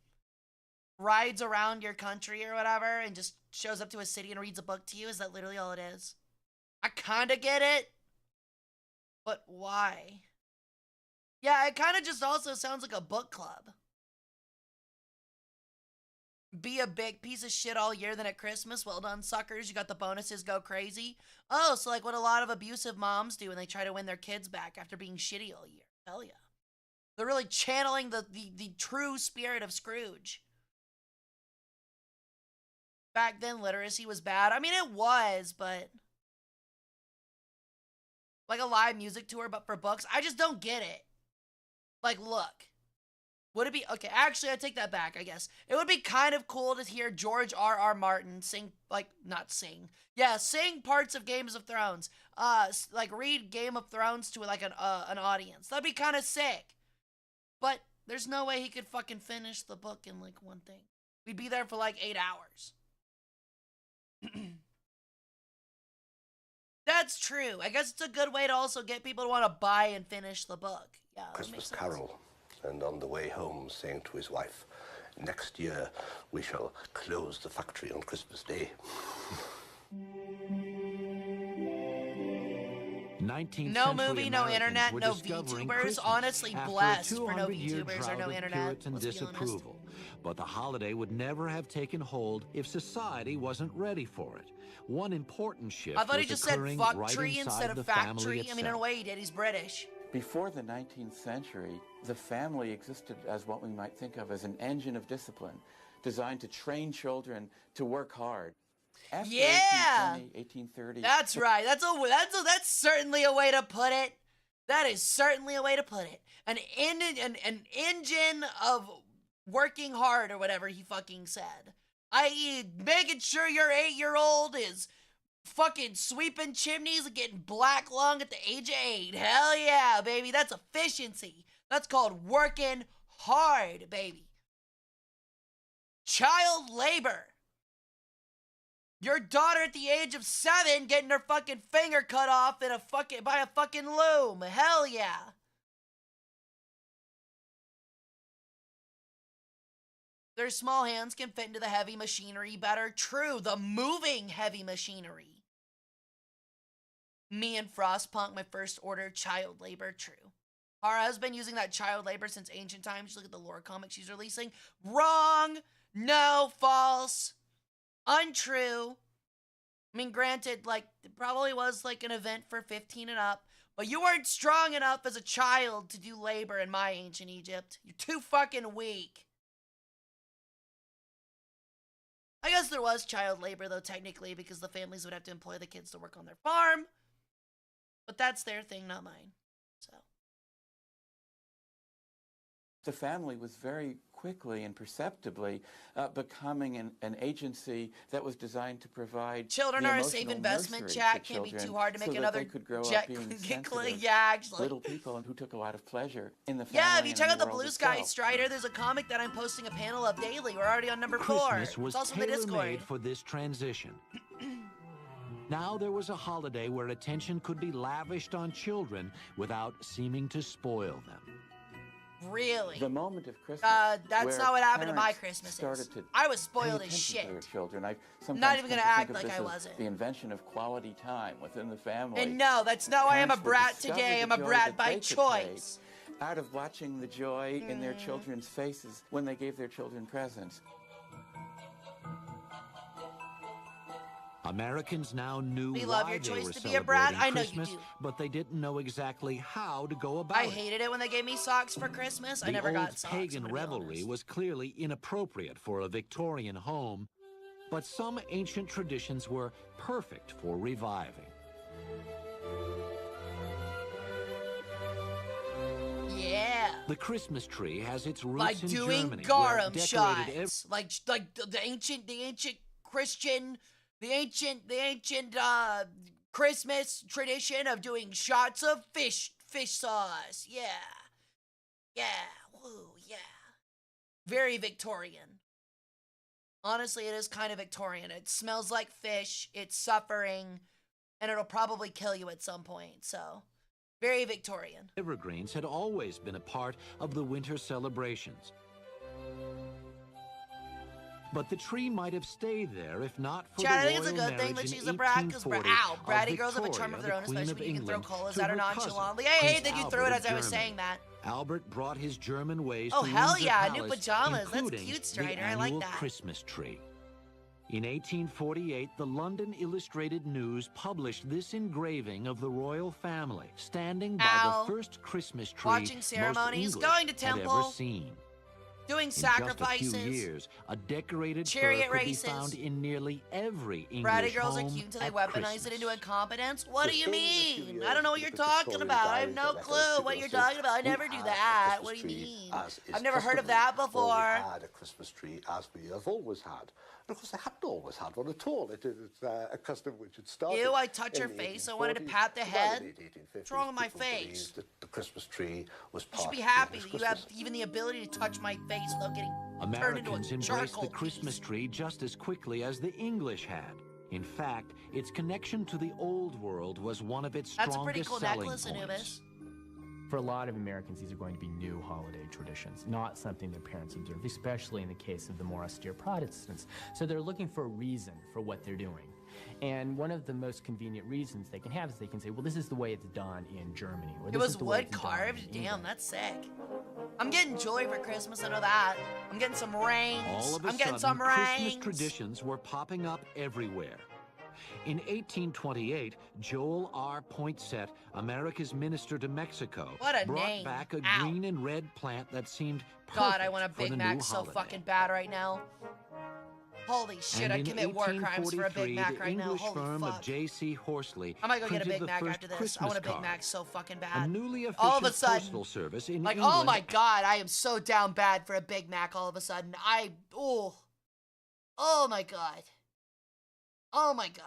rides around your country or whatever and just shows up to a city and reads a book to you? Is that literally all it is? I kind of get it, but why? Yeah, it kind of just also sounds like a book club. Be a big piece of shit all year, then at Christmas, well done, suckers, you got the bonuses, go crazy. Oh, so like what a lot of abusive moms do when they try to win their kids back after being shitty all year. Hell yeah. They're really channeling the true spirit of Scrooge. Back then, literacy was bad. I mean, it was, but like a live music tour, but for books, I just don't get it. Like, look. Would it be... Okay, actually, I take that back, I guess. It would be kind of cool to hear George R.R. Martin sing... Like, not sing. Yeah, sing parts of Games of Thrones. Like, read Game of Thrones to, like, an audience. That'd be kind of sick. But there's no way he could fucking finish the book in, like, one thing. We'd be there for, like, 8 hours. That's true. I guess it's a good way to also get people to want to buy and finish the book. Yeah, Christmas Carol, and on the way home saying to his wife, "Next year we shall close the factory on Christmas Day." 19th No century movie, no Americans internet, were no discovering VTubers. Christmas Honestly, after a blessed for no 200-year VTubers or drought no of internet. Puritan Let's be honest. disapproval. But the holiday would never have taken hold if society wasn't ready for it. One important shift I thought he was just said occurring fuck right tree inside instead of the family factory. I mean, in a itself. way he did. He's British. Before the 19th century, the family existed as what we might think of as an engine of discipline, designed to train children to work hard. After Yeah! 1830. That's right. That's certainly a way to put it. That is certainly a way to put it. An engine of working hard, or whatever he fucking said. I.e., making sure your 8-year-old is fucking sweeping chimneys and getting black lung at the age of 8. Hell yeah, baby. That's efficiency. That's called working hard, baby. Child labor. Your daughter at the age of 7 getting her fucking finger cut off by a fucking loom. Hell yeah. Their small hands can fit into the heavy machinery better. True, the moving heavy machinery. Me and Frostpunk, my first order, child labor. True. Hara has been using that child labor since ancient times. Look at the lore comics she's releasing. Wrong. No, false. Untrue. I mean, granted, like, it probably was like an event for 15 and up, but you weren't strong enough as a child to do labor in my ancient Egypt. You're too fucking weak. I guess there was child labor, though, technically, because the families would have to employ the kids to work on their farm. But that's their thing, not mine. So. The family was very quickly and perceptibly becoming an agency that was designed to provide Children the are a safe emotional investment, nurturing Chat. for Can't be children too hard to so make that another they could grow jet. up being sensitive, Yeah, actually. little people who took a lot of pleasure in the family. Yeah, if you and check in out the world Blue Sky itself. Strider, there's a comic that I'm posting a panel of daily. We're already on number 4. Christmas was It's also in the Discord. tailor-made for this transition. Now there was a holiday where attention could be lavished on children without seeming to spoil them. Really? The moment of Christmas. That's where not what happened to my parents Christmases. started to I was pay spoiled as attention to shit. their children. I sometimes Not even come gonna to act think of like this I as wasn't. The invention of quality time within the family. And no, that's not why I'm a Parents would brat discover today. the I'm a joy brat that by they could choice. take out of watching the joy in their children's faces when they gave their children presents. Americans now knew We why love your they choice were to be a brat. celebrating I know you Christmas, do. but they didn't know exactly how to go about I it. hated it when they gave me socks for Christmas. I never The got old socks. pagan I'm gonna be revelry honest. was clearly inappropriate for a Victorian home, but some ancient traditions were perfect for reviving. Yeah. The Christmas tree has its roots Like in doing Germany, where garum decorated shots, like the ancient Christian, the ancient Christmas tradition of doing shots of fish sauce. Yeah, woo, yeah. Very Victorian. Honestly, it is kind of Victorian. It smells like fish. It's suffering, and it'll probably kill you at some point. So, very Victorian. evergreens had always been a part of the winter celebrations. But the tree might have stayed there if not for Chad, I the think it's a royal good thing marriage that she's in a brat, because 1840 bratty of girls have a charm Victoria, of their own, the Queen especially of when you can throw England, colas to at her her cousin, nonchalantly. I hate Prince that you threw it Albert as of I was Germany. saying that. Albert brought his German ways Oh, to hell Windsor yeah, new Palace, pajamas. That's including cute, Strider. the I like annual that. Christmas tree. In 1848, the London Illustrated News published this engraving of the royal family, standing by Ow. the first Christmas tree Watching most ceremonies, English going to had ever temple. seen. Doing In sacrifices. just a few years, a decorated Chariot fur could races. be found in nearly every English Bratty girls are home cute until they at weaponize Christmas. it into incompetence? What do you Within a few mean? years, I don't know what the you're talking Victorian about. I have diaries no and letters clue to what you're Joseph, talking about. I we never do had a that. What Christmas do you tree mean? as is I've never heard of customary. that before. Well, we had a Christmas tree as we have always had. And of course, they hadn't always had one at all. It's a custom which had started. Ew, I touch in your the face. I wanted to 1840s. pat the Well, head. in the 1850s, What's wrong with my people face? believed that the Christmas tree was You part should be of happy English that you have Christmas. even the ability to touch my face without getting turned into Americans a embraced charcoal the Christmas tree just as quickly as the English had. In fact, its connection to the old world was one of its That's a pretty strongest cool selling necklace, points. Anubis. For a lot of Americans, these are going to be new holiday traditions, not something their parents observed, especially in the case of the more austere Protestants. So they're looking for a reason for what they're doing. And one of the most convenient reasons they can have is they can say, well, this is the way it's done in Germany. Or It this was is the way wood it's done carved? in Damn, England." that's sick. I'm getting joy for Christmas, I know that. I'm getting some rings. All of a I'm getting sudden, some Christmas rings. traditions were popping up everywhere. In 1828, Joel R. Poinsett, America's minister to Mexico, What a brought name. back a Ow. green and red plant that seemed perfect God, I want a for Big the Mac new so holiday. fucking bad right now. Holy shit, And I'd in commit war crimes for a Big 1843, Mac the right now. English Holy firm fuck. of J.C. Horsley I might go get a printed Big the Mac first after this. I Christmas want a Big card. Mac so fucking A bad. newly All of a efficient sudden, postal service in like, England. oh my god, I am so down bad for a Big Mac all of a sudden. Oh my god. Oh my god.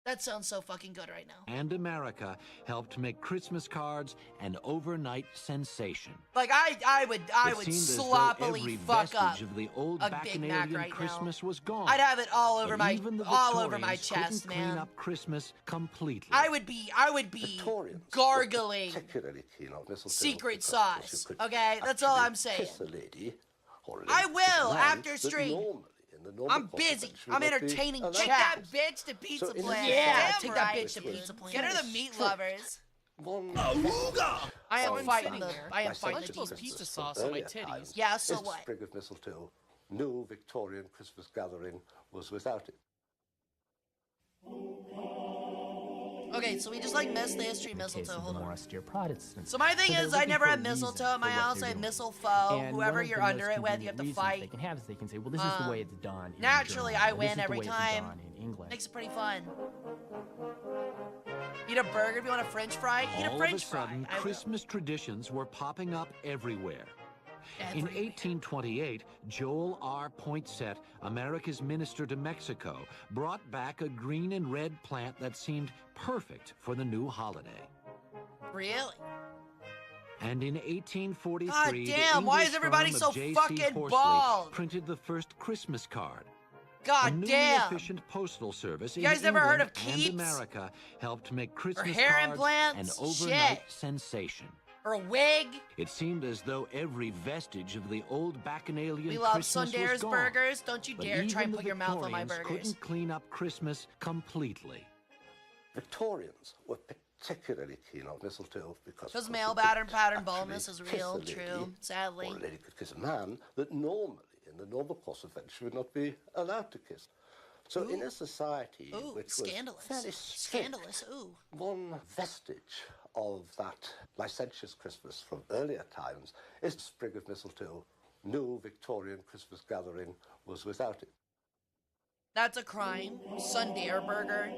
That sounds so fucking good right now. And America helped make Christmas cards an overnight sensation. Like, I would It seemed as though sloppily every fuck up vestige of the old a Big Mac Bacchanalian right Christmas now. was gone. I'd have it all over But my even the all over my Victorians chest, couldn't clean man. up Christmas completely. I would be Victorians gargling were particularly keen on mistletoe secret because sauce. you could Okay, that's all actually I'm saying. kiss a lady or a I lady will kiss a man after that stream. normally, in the normal I'm course of busy. events, I'm would not be entertaining allowed chat. to Take that kiss. bitch to pizza So in plant. this Yeah, society, take that which bitch to was pizza plant. very Get her the meat strict, lovers. one I am of fighting the the. I am licentious fighting the Christmas demons. pizza from sauce on my earlier titties. times Yeah, so is the what? sprig of mistletoe. No Victorian Christmas gathering was without it. Okay, so we just like missed the history of In the case mistletoe. of the Hold more on. austere Protestants. So my thing they're is, I looking never for a had reason mistletoe at my for what house. I they're had doing. mistletoe. And Whoever one of you're the under most it with, you have to convenient reasons fight. They can have is they can say, well, this is the way it's done in Naturally, Germany, I or this win is the every way it's time. done in England. Makes it pretty fun. Eat a burger if you want a French fry. Eat a All French of a sudden, fry. I will. Christmas traditions were popping up everywhere. In Everywhere. 1828, Joel R. Poinsett, America's minister to Mexico, brought back a green and red plant that seemed perfect for the new holiday. Really? And in 1843, God the damn, why English is everybody firm so of J.C. fucking Horsley bald? printed the first Christmas card. A God newly damn. efficient postal service You in guys never heard England of and Keeps? America helped make Christmas hair cards implants? an overnight Shit. sensation. Or a wig. It seemed as though every vestige of the old Bacchanalian We love Christmas was Sunday's gone. burgers. Don't you But dare try and even put the your mouth on my Victorians burgers. couldn't clean up Christmas completely. Victorians were particularly keen on mistletoe because Because of male course, you pattern could baldness is actually real, kiss a lady, true, sadly. Or a lady could kiss a man that normally, in the normal course of events, she would not be allowed to kiss. So in a society Ooh, which scandalous. was fairly strict, Scandalous, ooh. one vestige of that licentious Christmas from earlier times is the sprig of mistletoe. No Victorian Christmas gathering was without it. That's a crime. Sundae burger.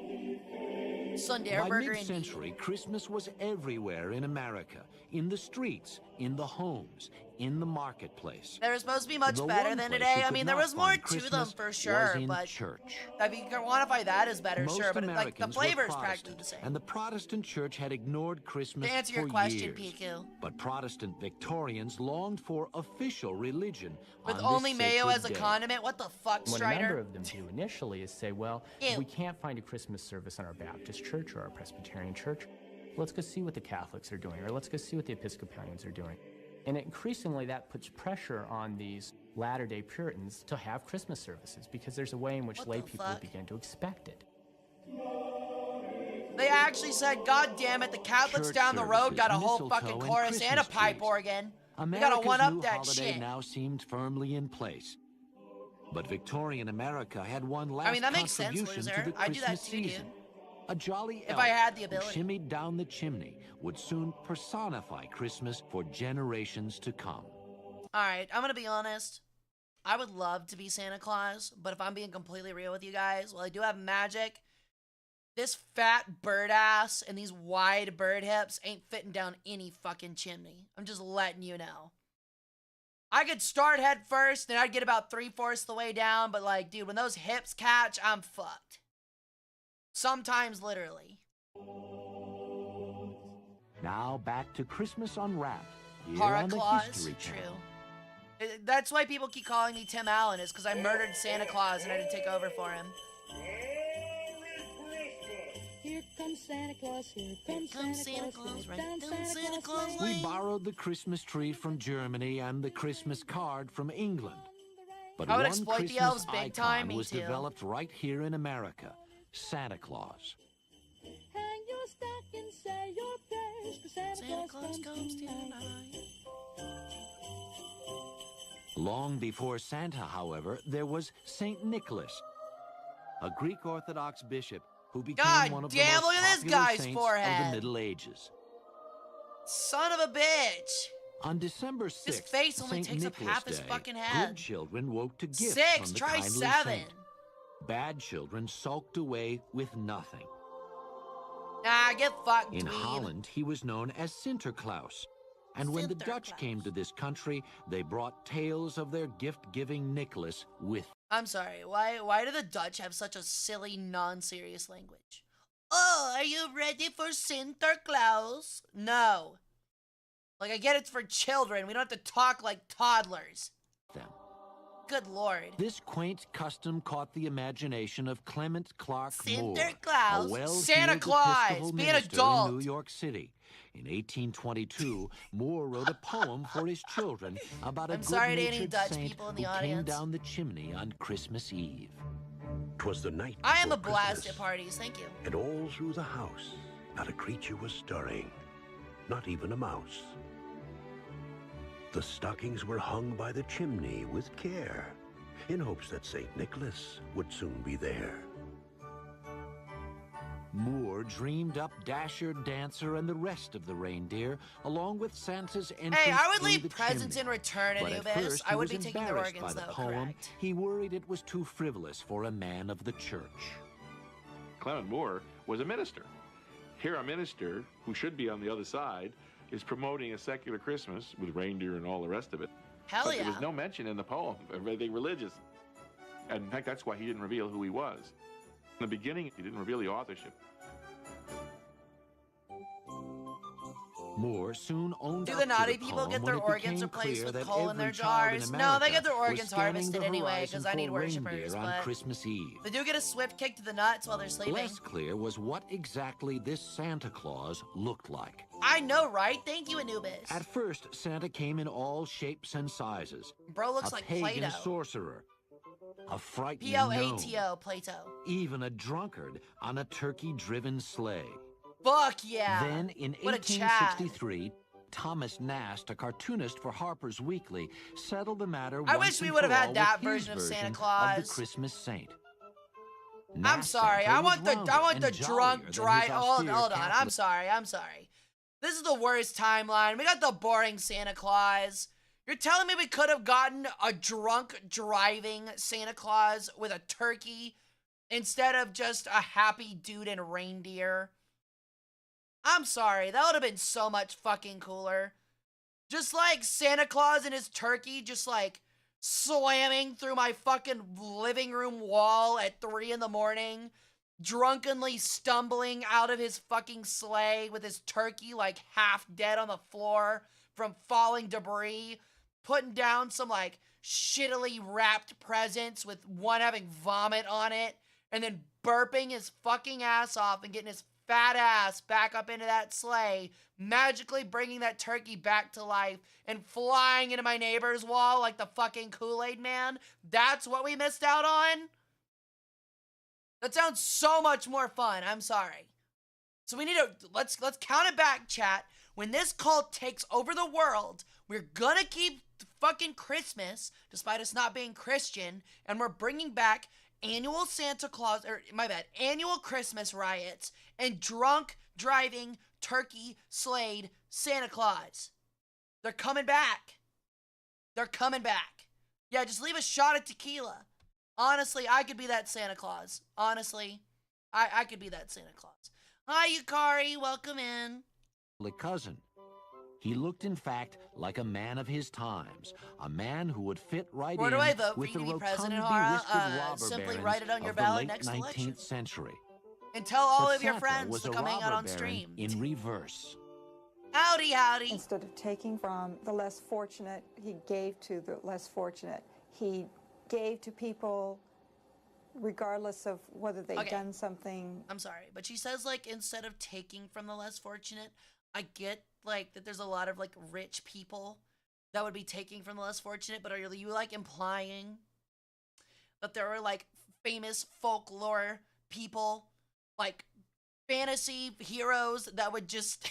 Sundae By burger mid-century, Christmas was everywhere in America, in the streets, in the homes, in the marketplace. They were supposed to be much The better one than place today. you I could mean, there not was more find to them Christmas for was sure, in but church. if you can quantify that as better, Most sure. But like the Americans were flavor's practically Protestant, the same. and the Protestant church had ignored Christmas To answer your for question, years. PQ. But Protestant Victorians longed for official religion With on only this mayo sacred as a day. condiment? What the fuck, What a number Strider? of them do initially is say, well, if we can't find a Christmas service in our Baptist church or our Presbyterian church, let's go see what the Catholics are doing, or let's go see what the Episcopalians are doing. And increasingly that puts pressure on these latter-day Puritans to have Christmas services because there's a way in which What lay the people fuck? begin to expect it. They actually said, God damn it, the Catholics Church down the road services, got a whole mistletoe, fucking and chorus and a Christmas pipe trees. organ. We America's gotta one-up new that holiday shit. now seemed firmly in place. But Victorian America had one last I mean, that makes sense, contribution loser. to the I do that Christmas too, dude. season. A jolly If elf I had the who ability. shimmied down the chimney would soon personify Christmas for generations to come. Alright, I'm gonna be honest. I would love to be Santa Claus, but if I'm being completely real with you guys, while I do have magic, this fat bird ass and these wide bird hips ain't fitting down any fucking chimney. I'm just letting you know. I could start head first, then I'd get about 3/4 the way down, but like, dude, when those hips catch, I'm fucked. Sometimes literally. Now back to Christmas Unwrapped here Hara on the Claus, History Channel. true. That's why people keep calling me Tim Allen, is because I murdered Santa Claus and I had to take over for him. Here comes Santa Claus, here comes Santa Claus, right down down Santa Claus We Lane. borrowed the Christmas tree from Germany and the Christmas card from England. But I would one exploit the Christmas elves big icon time, me was too. developed right here in America, Santa Claus. Hang your stocking, say your prayers, 'cause Santa Claus comes tonight. Long before Santa, however, there was Saint Nicholas, a Greek Orthodox bishop who became God one of the damn, most look at this popular guy's saints of forehead. the Middle Ages. Son of a bitch. On December 6th, His face only Saint takes up Nicholas half his Day, fucking head. good children woke to gifts 6, from the try kindly 7. saint. Bad children sulked away with nothing. Nah, get fucked, In dweeb. Holland, he was known as Sinterklaas. And when the Dutch came to this country, they brought tales of their gift-giving Nicholas with I'm sorry, why do the Dutch have such a silly, non-serious language? Oh, are you ready for Sinterklaas? No. Like, I get it's for children. We don't have to talk like toddlers. them. Good lord. This quaint custom caught the imagination of Clement Clark Moore, Sinterklaas. a well-heeled Santa Claus. Episcopal Be an minister adult. in New York City. In 1822, Moore wrote a poem for his children about a I'm sorry to any good-natured Dutch saint people in who the came audience. down the chimney on Christmas Eve. 'Twas the night I am a before blast Christmas, at parties, thank you. and all through the house, not a creature was stirring, not even a mouse. The stockings were hung by the chimney with care, in hopes that St. Nicholas would soon be there. Moore dreamed up Dasher, Dancer, and the rest of the reindeer, along with Santa's entrance Hey, I would through leave the presents chimney. in return, But at Anubis. first, I he would was be taking their embarrassed organs, by the though, poem. correct? He worried it was too frivolous for a man of the church. Clement Moore was a minister. Here, a minister who should be on the other side is promoting a secular Christmas with reindeer and all the rest of it. Hell But yeah. there was no mention in the poem of anything religious. And in fact, that's why he didn't reveal who he was. In the beginning, he didn't reveal the authorship. Moore soon owned Do up the to naughty the people poem get when their it organs became replaced clear with that coal in their every child in jars? No, they get their America organs was scanning harvested the anyway, horizon because I need for worshippers, reindeer on but Christmas Eve. they do get a swift kick to the nuts while they're sleeping. Less clear was what exactly this Santa Claus looked like. I know, right? Thank you, Anubis. At first, Santa came in all shapes and sizes. Bro looks a like pagan Plato. sorcerer, a frightened gnome, P-L-A-T-O, Plato. even a drunkard on a turkey-driven sleigh. Fuck yeah. Then, in What a Chad. 1863, Thomas Nast, a cartoonist for Harper's Weekly, settled the matter I once wish we and would have for had all that with his version of Santa version Claus. of the Christmas Saint. I'm Nast sorry. Santa I was want the rounder and drunk jollier dry. than his Hold austere on. I'm Catholic- sorry. This is the worst timeline. We got the boring Santa Claus. You're telling me we could have gotten a drunk driving Santa Claus with a turkey instead of just a happy dude and reindeer? I'm sorry. That would have been so much fucking cooler. Just like Santa Claus and his turkey just like slamming through my fucking living room wall at 3 in the morning, drunkenly stumbling out of his fucking sleigh with his turkey like half dead on the floor from falling debris, putting down some like shittily wrapped presents with one having vomit on it, and then burping his fucking ass off and getting his fat ass back up into that sleigh, magically bringing that turkey back to life and flying into my neighbor's wall like the fucking Kool-Aid man. That's what we missed out on? That sounds so much more fun. I'm sorry. So we need to, let's count it back, chat. When this cult takes over the world, we're gonna keep fucking Christmas, despite us not being Christian, and we're bringing back annual Santa Claus, annual Christmas riots, and drunk driving, turkey slayed Santa Claus. They're coming back. They're coming back. Yeah, just leave a shot of tequila. Honestly, I could be that Santa Claus. Honestly, I could be that Santa Claus. Hi, Yukari. Welcome in. Cousin. He looked, in fact, like a man of his times, a man who would fit right Where in do I vote for with you the to be rotund, president, Hara? bewhiskered robber Simply barons write it on your of the ballot late next 19th election. century. And tell all But of your Santa friends was to a come hang out robber on baron stream. in reverse. Howdy, howdy. Instead of taking from the less fortunate, he gave to the less fortunate. He gave to people regardless of whether they'd done something. I'm sorry, but she says, like, instead of taking from the less fortunate, I get, like, that there's a lot of, like, rich people that would be taking from the less fortunate, but are you, like, implying that there are, like, famous folklore people, like, fantasy heroes that would just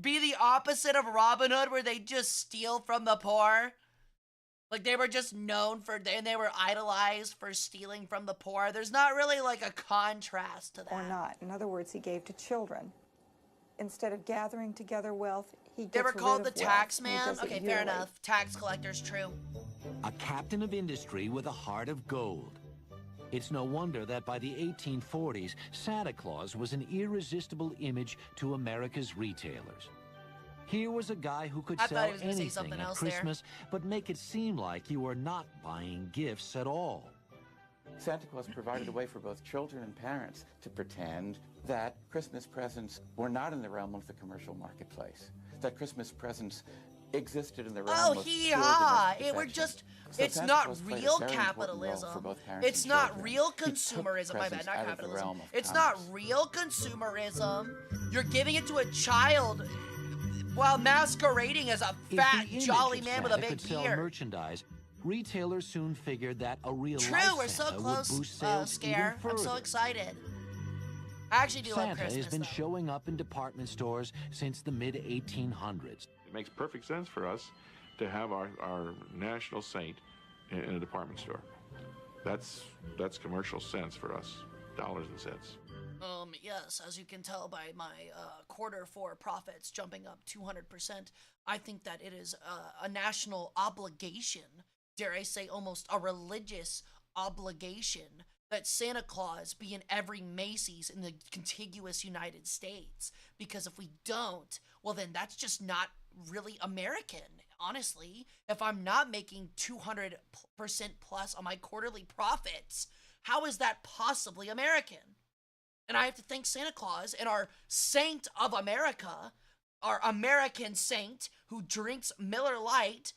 be the opposite of Robin Hood, where they just steal from the poor? Like, they were just known for, and they were idolized for stealing from the poor. There's not really, like, a contrast to that. Or not. In other words, he gave to children. Instead of gathering together wealth, he gets They were rid called the of wealth, tax and he man? does it Okay, fair yearly. enough. Tax collector's true. A captain of industry with a heart of gold. It's no wonder that by the 1840s, Santa Claus was an irresistible image to America's retailers. Here was a guy who could I thought sell he was gonna say anything something at else there. Christmas, but make it seem like you were not buying gifts at all. Santa Claus provided a way for both children and parents to pretend that Christmas presents were not in the realm of the commercial marketplace, that Christmas presents existed in the realm Oh, of pure hee-haw. domestic It were affection. just, So it's Santa not Claus played a real very important role capitalism. for both parents It's and not children. real He took consumerism. My bad, presents not out of the capitalism. realm of It's commerce. not real consumerism. You're giving it to a child while masquerading as a If fat, the image jolly of man with a Santa big could sell beard. merchandise, retailers soon figured that a real True, life we're so Santa close, would boost sales Scare. even I'm so further. excited. I actually do love Santa Christmas, has been though. showing up in department stores since the mid-1800s. It makes perfect sense for us to have our national saint in a department store. That's commercial sense for us, dollars and cents. Yes, as you can tell by my quarter four profits jumping up 200%, I think that it is a national obligation, dare I say almost a religious obligation, that Santa Claus be in every Macy's in the contiguous United States. Because if we don't, well then that's just not really American. Honestly, if I'm not making 200% plus on my quarterly profits, how is that possibly American? And I have to thank Santa Claus and our saint of America, our American saint who drinks Miller Lite,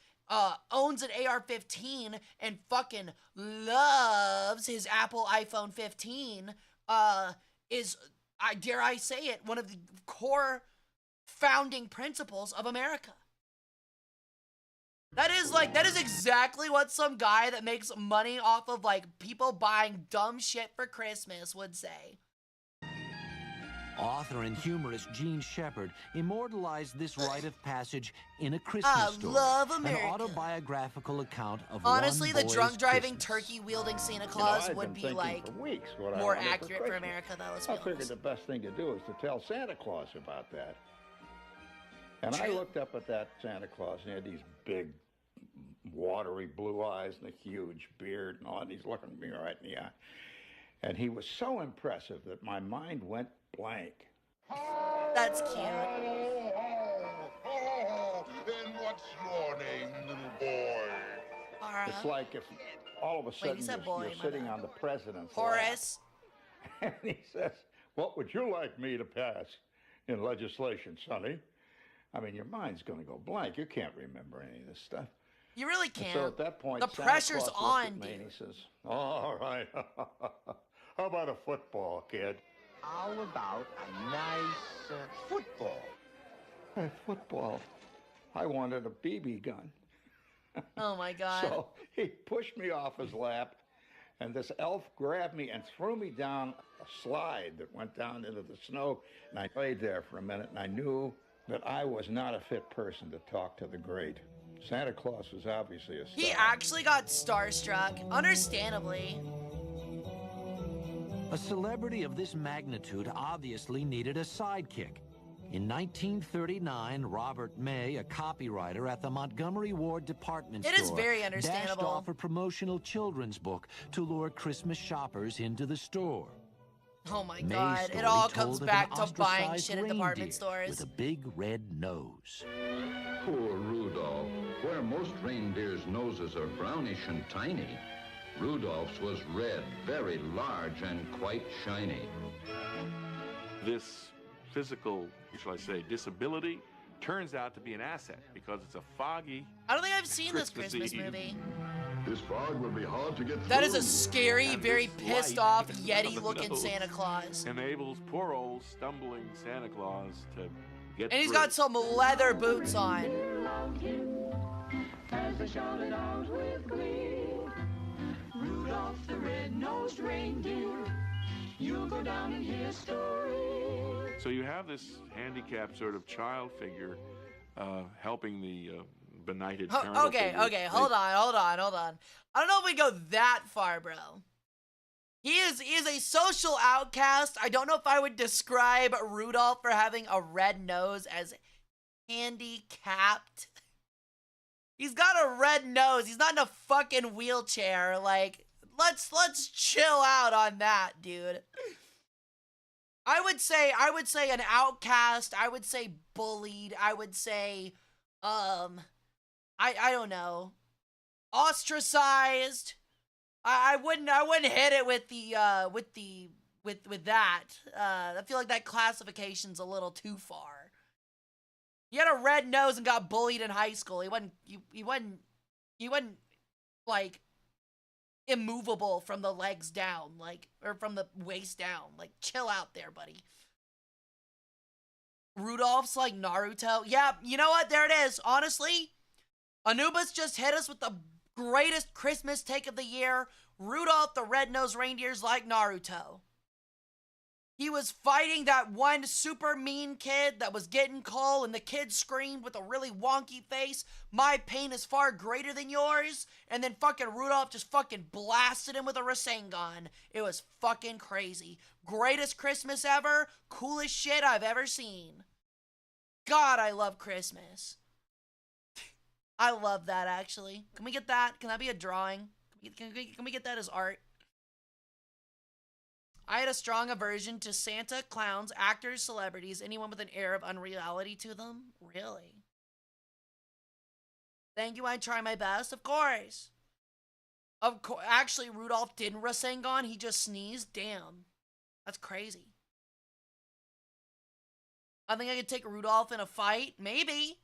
owns an AR-15, and fucking loves his Apple iPhone 15, is, dare I say it, one of the core founding principles of America. That is exactly what some guy that makes money off of, like, people buying dumb shit for Christmas would say. Author and humorist Gene Shepard immortalized this rite of passage in A Christmas I Story, love America. an autobiographical account of Honestly, one the boy's drunk driving, Christmas. turkey wielding Santa Claus I've would been be thinking like for weeks what I more wanted accurate for Christmas. America, though. Let's I be figured honest. the best thing to do is to tell Santa Claus about that. And I True. looked up at that Santa Claus, and he had these big, watery blue eyes and a huge beard and all, and he's looking me right in the eye. And he was so impressive that my mind went blank. That's cute. Then what's your name, little boy? Hara. It's like if all of a Wait, sudden he said you're, boy, you're my sitting bad. on the president's Horace. lap. And he says, "What would you like me to pass in legislation, Sonny?" I mean, your mind's going to go blank. You can't remember any of this stuff. You really And can't. so at that point, The Santa pressure's Claus looked on, at me and dude. he says, "All right, how about a football, kid?" How about a nice football? A football. I wanted a BB gun. Oh my God. So he pushed me off his lap, and this elf grabbed me and threw me down a slide that went down into the snow. And I laid there for a minute, and I knew that I was not a fit person to talk to the great. Santa Claus was obviously a star. He actually got starstruck, understandably. A celebrity of this magnitude obviously needed a sidekick. In 1939, Robert May, a copywriter at the Montgomery Ward department store, It is very dashed understandable. off a promotional children's book to lure Christmas shoppers into the store. Oh my May's God, it story all told comes of back an to buying ostracized shit at department reindeer stores. with a big red nose. Poor Rudolph. Where most reindeers' noses are brownish and tiny, Rudolph's was red, very large, and quite shiny. This physical, shall I say, disability turns out to be an asset because it's a foggy. I don't think I've seen this Christmas Christmas Eve. movie. This fog will be hard to get through. That is a scary, And very this pissed light off, on the Yeti-looking nose Santa Claus. enables poor old stumbling Santa Claus to get And he's through. got some leather boots on. As they shouted out with glee, Rudolph the red-nosed reindeer, you'll go down in history. So you have this handicapped sort of child figure helping the benighted parental Okay, figure. okay, hold on. I don't know if we go that far, bro. He is a social outcast. I don't know if I would describe Rudolph for having a red nose as handicapped. He's got a red nose. He's not in a fucking wheelchair. Like, let's chill out on that, dude. I would say an outcast. I would say bullied. I would say, I don't know, ostracized. I wouldn't hit it with that. I feel like that classification's a little too far. He had a red nose and got bullied in high school. He wasn't like immovable from the legs down, like, or from the waist down. Like, chill out there, buddy. Rudolph's like Naruto. Yeah, you know what? There it is. Honestly, Anubis just hit us with the greatest Christmas take of the year. Rudolph the Red-Nosed Reindeer's like Naruto. He was fighting that one super mean kid that was getting coal, and the kid screamed with a really wonky face, "My pain is far greater than yours." And then fucking Rudolph just fucking blasted him with a Rasengan. It was fucking crazy. Greatest Christmas ever. Coolest shit I've ever seen. God, I love Christmas. I love that, actually. Can we get that? Can that be a drawing? Can we get that as art? I had a strong aversion to Santa, clowns, actors, celebrities, anyone with an air of unreality to them. Really? Thank you, I try my best. Of course. Actually, Rudolph didn't Rasengan. He just sneezed. Damn. That's crazy. I think I could take Rudolph in a fight. Maybe.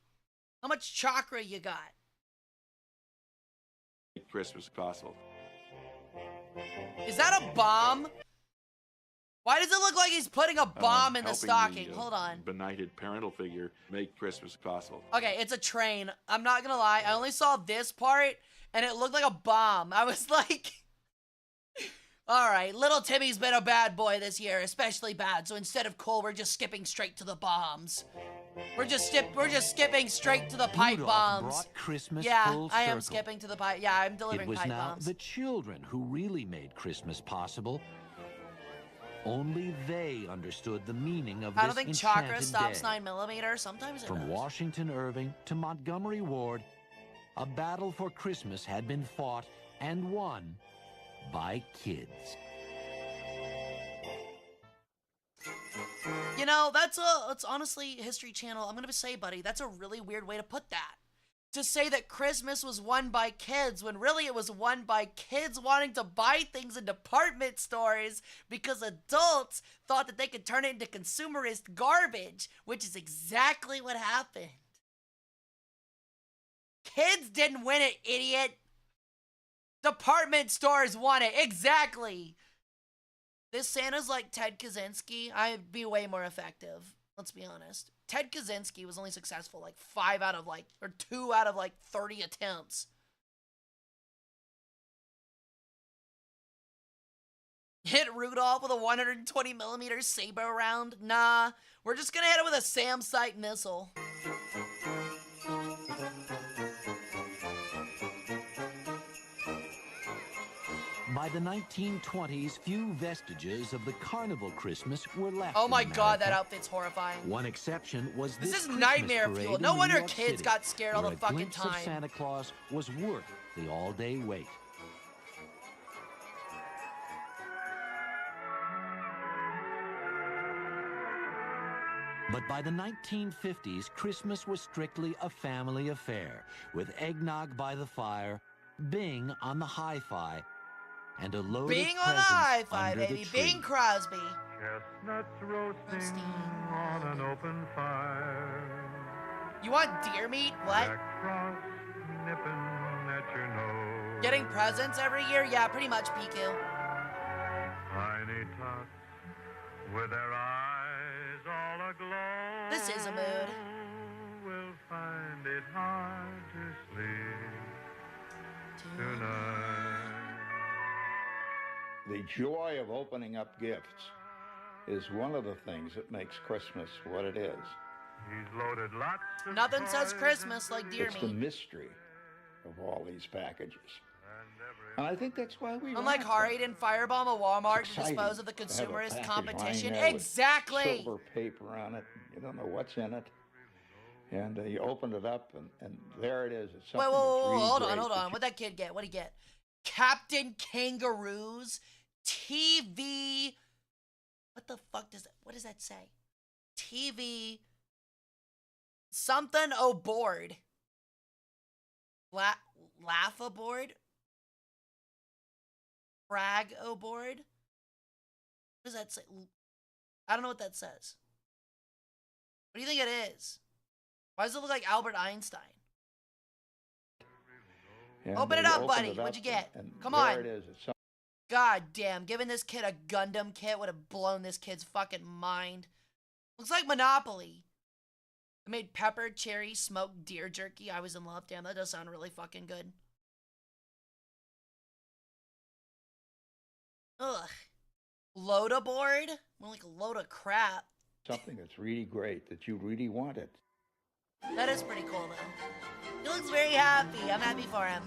How much chakra you got? Christmas possible. Is that a bomb? Why does it look like he's putting a bomb in the Helping stocking? Hold on. Benighted parental figure make Christmas possible. Okay, it's a train. I'm not gonna lie. I only saw this part, and it looked like a bomb. I was like, alright, little Timmy's been a bad boy this year, especially bad, so instead of coal, we're just skipping straight to the bombs. We're just skipping straight to the pipe Rudolph bombs. brought Christmas Yeah, full I am circle. skipping to the pipe. Yeah, I'm delivering It was pipe now bombs. the children who really made Christmas possible. Only they understood the meaning of I this don't think enchanted chakra stops day. 9mm. Sometimes it From does. Washington Irving to Montgomery Ward, a battle for Christmas had been fought and won by kids. You know, it's honestly History Channel. I'm gonna say, buddy, that's a really weird way to put that. To say that Christmas was won by kids when really it was won by kids wanting to buy things in department stores because adults thought that they could turn it into consumerist garbage, which is exactly what happened. Kids didn't win it, idiot. Department stores won it. Exactly. This Santa's like Ted Kaczynski. I'd be way more effective. Let's be honest. Ted Kaczynski was only successful like 2 out of 30 attempts. Hit Rudolph with a 120mm saber round? Nah, we're just gonna hit it with a SAM site missile. By the 1920s, few vestiges of the carnival Christmas were left. Oh my in God, that America. outfit's horrifying. One exception was This is Christmas nightmare parade fuel. in No New wonder York kids City, got scared all where the a fucking glimpse of time. Santa Claus was worth the all-day wait. But by the 1950s, Christmas was strictly a family affair, with eggnog by the fire, Bing on the hi-fi, and a load Bing of on the presents hi-fi, under the baby. tree. Bing Crosby. Chestnuts roasting on an open fire. You want deer meat? What? Jack Frost nipping at your nose. Getting presents every year? Yeah, pretty much, Piku. Tiny tots with their eyes all aglow. This is a mood. Will find it hard to sleep tonight. The joy of opening up gifts is one of the things that makes Christmas what it is. He's loaded lots of Nothing says Christmas like deer It's the meat. mystery of all these packages. And I think that's why we Unlike like Hara, didn't firebomb a Walmart It's to dispose of the exciting to have a consumerist package competition. lying there with Exactly. silver paper on it. You don't know what's in it. And you open it up, and there it is. It's Wait, something whoa, that's really hold great on, hold that on. you- What'd that kid get? What'd he get? Captain Kangaroo's TV. What the fuck does that? What does that say? TV. Something aboard. Laugh aboard. Frag aboard. What does that say? I don't know what that says. What do you think it is? Why does it look like Albert Einstein? and Open it you up, buddy. it What'd you up, get? and Come there on. it is. It's God damn, giving this kid a Gundam kit would have blown this kid's fucking mind. Looks like Monopoly. I made pepper, cherry, smoked deer jerky. I was in love. Damn, that does sound really fucking good. Ugh. Load aboard? More like a load of crap. something that's really great that you really wanted. That is pretty cool, though. He looks very happy. I'm happy for him.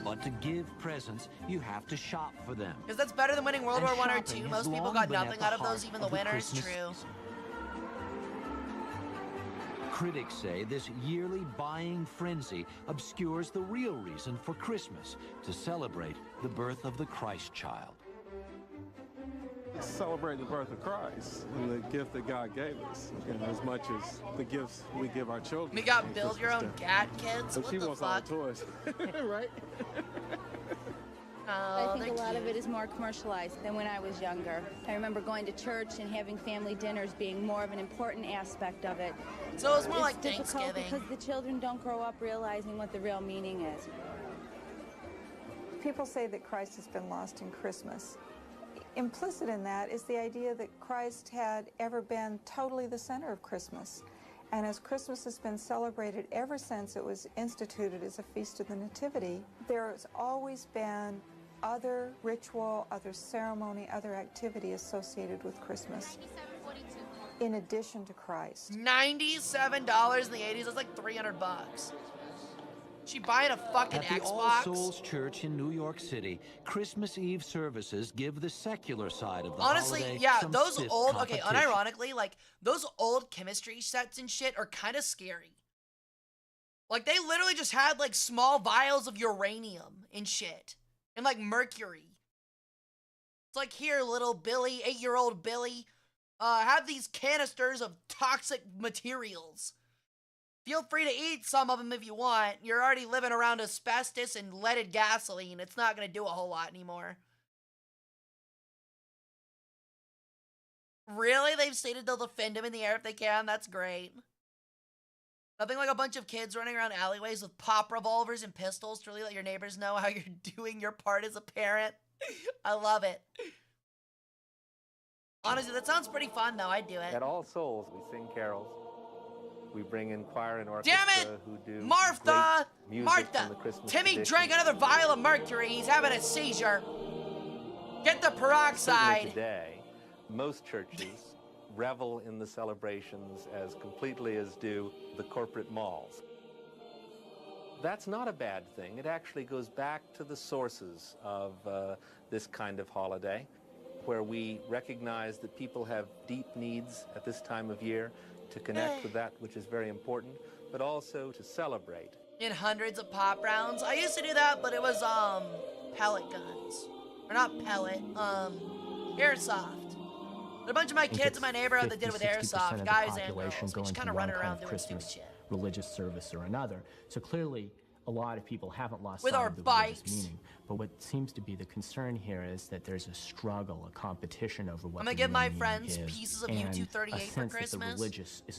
But to give presents, you have to shop for them. Because that's better than winning World And War I or shopping II. has Most people long got been at nothing the out of heart those, even the of the winners. Christmas True. season. Critics say this yearly buying frenzy obscures the real reason for Christmas, to celebrate the birth of the Christ child. Celebrate the birth of Christ and the gift that God gave us, as much as the gifts we give our children. We got on build your Christmas own Day. gat kids. But What she the wants all fuck? the toys, right? Oh, I think a they're lot of cute. it is more commercialized than when I was younger. I remember going to church and having family dinners being more of an important aspect of it. So it's more like difficult Thanksgiving. because the children don't grow up realizing what the real meaning is. People say that Christ has been lost in Christmas. Implicit in that is the idea that Christ had ever been totally the center of Christmas. And as Christmas has been celebrated ever since it was instituted as a feast of the Nativity, there's always been other ritual, other ceremony, other activity associated with Christmas in addition to Christ. $97 in the 80s. That's like $300. She buying a fucking At the All Xbox? Souls Church in New York City, Christmas Eve services give the secular side of the Honestly, holiday yeah, some those stiff old, okay, competition. unironically, like, those old chemistry sets and shit are kind of scary. Like, they literally just had, like, small vials of uranium and shit. And, like, mercury. It's like, here, little Billy, 8-year-old Billy, have these canisters of toxic materials. Feel free to eat some of them if you want. You're already living around asbestos and leaded gasoline. It's not going to do a whole lot anymore. Really? They've stated they'll defend him in the air if they can? That's great. Nothing like a bunch of kids running around alleyways with pop revolvers and pistols to really let your neighbors know how you're doing your part as a parent. I love it. Honestly, that sounds pretty fun, though. I'd do it. At All Souls, we sing carols. We bring in choir and orchestra Damn it! who do Martha! great music Martha! from the Christmas Timmy tradition. drank another vial of mercury. He's having a seizure. Get the Certainly peroxide. today, most churches revel in the celebrations as completely as do the corporate malls. That's not a bad thing. It actually goes back to the sources of this kind of holiday, where we recognize that people have deep needs at this time of year to connect with that which is very important, but also to celebrate. In hundreds of pop rounds. I used to do that, but it was pellet guns. Or not pellet, airsoft. There are a bunch of my kids in my neighborhood that did it with airsoft, guys and girls. We just kind of run around doing stupid shit. Religious service or another. So clearly, a lot of people haven't lost with sight our of the bikes. religious meaning. But what seems to be the concern here is that there's a struggle, a competition over what I'm gonna give my friends pieces of U-238 for Christmas.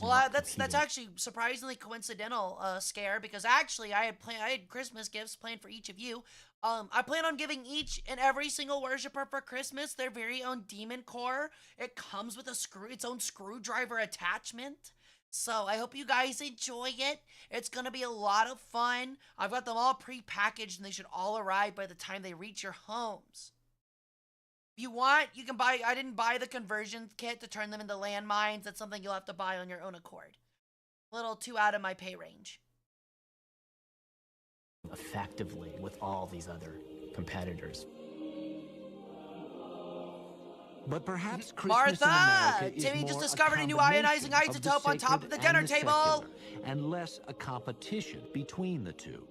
Well, that's actually surprisingly coincidental, Scare, because actually I had Christmas gifts planned for each of you. I plan on giving each and every single worshiper for Christmas their very own demon core. It comes with its own screwdriver attachment. So I hope you guys enjoy it. It's going to be a lot of fun. I've got them all pre-packaged and they should all arrive by the time they reach your homes. If you want, you can buy, I didn't buy the conversion kit to turn them into landmines. That's something you'll have to buy on your own accord. A little too out of my pay range. Effectively with all these other competitors. But perhaps Christmas Martha! in America is Timmy more just discovered a new ionizing isotope on top of the dinner table. And less a competition between the two.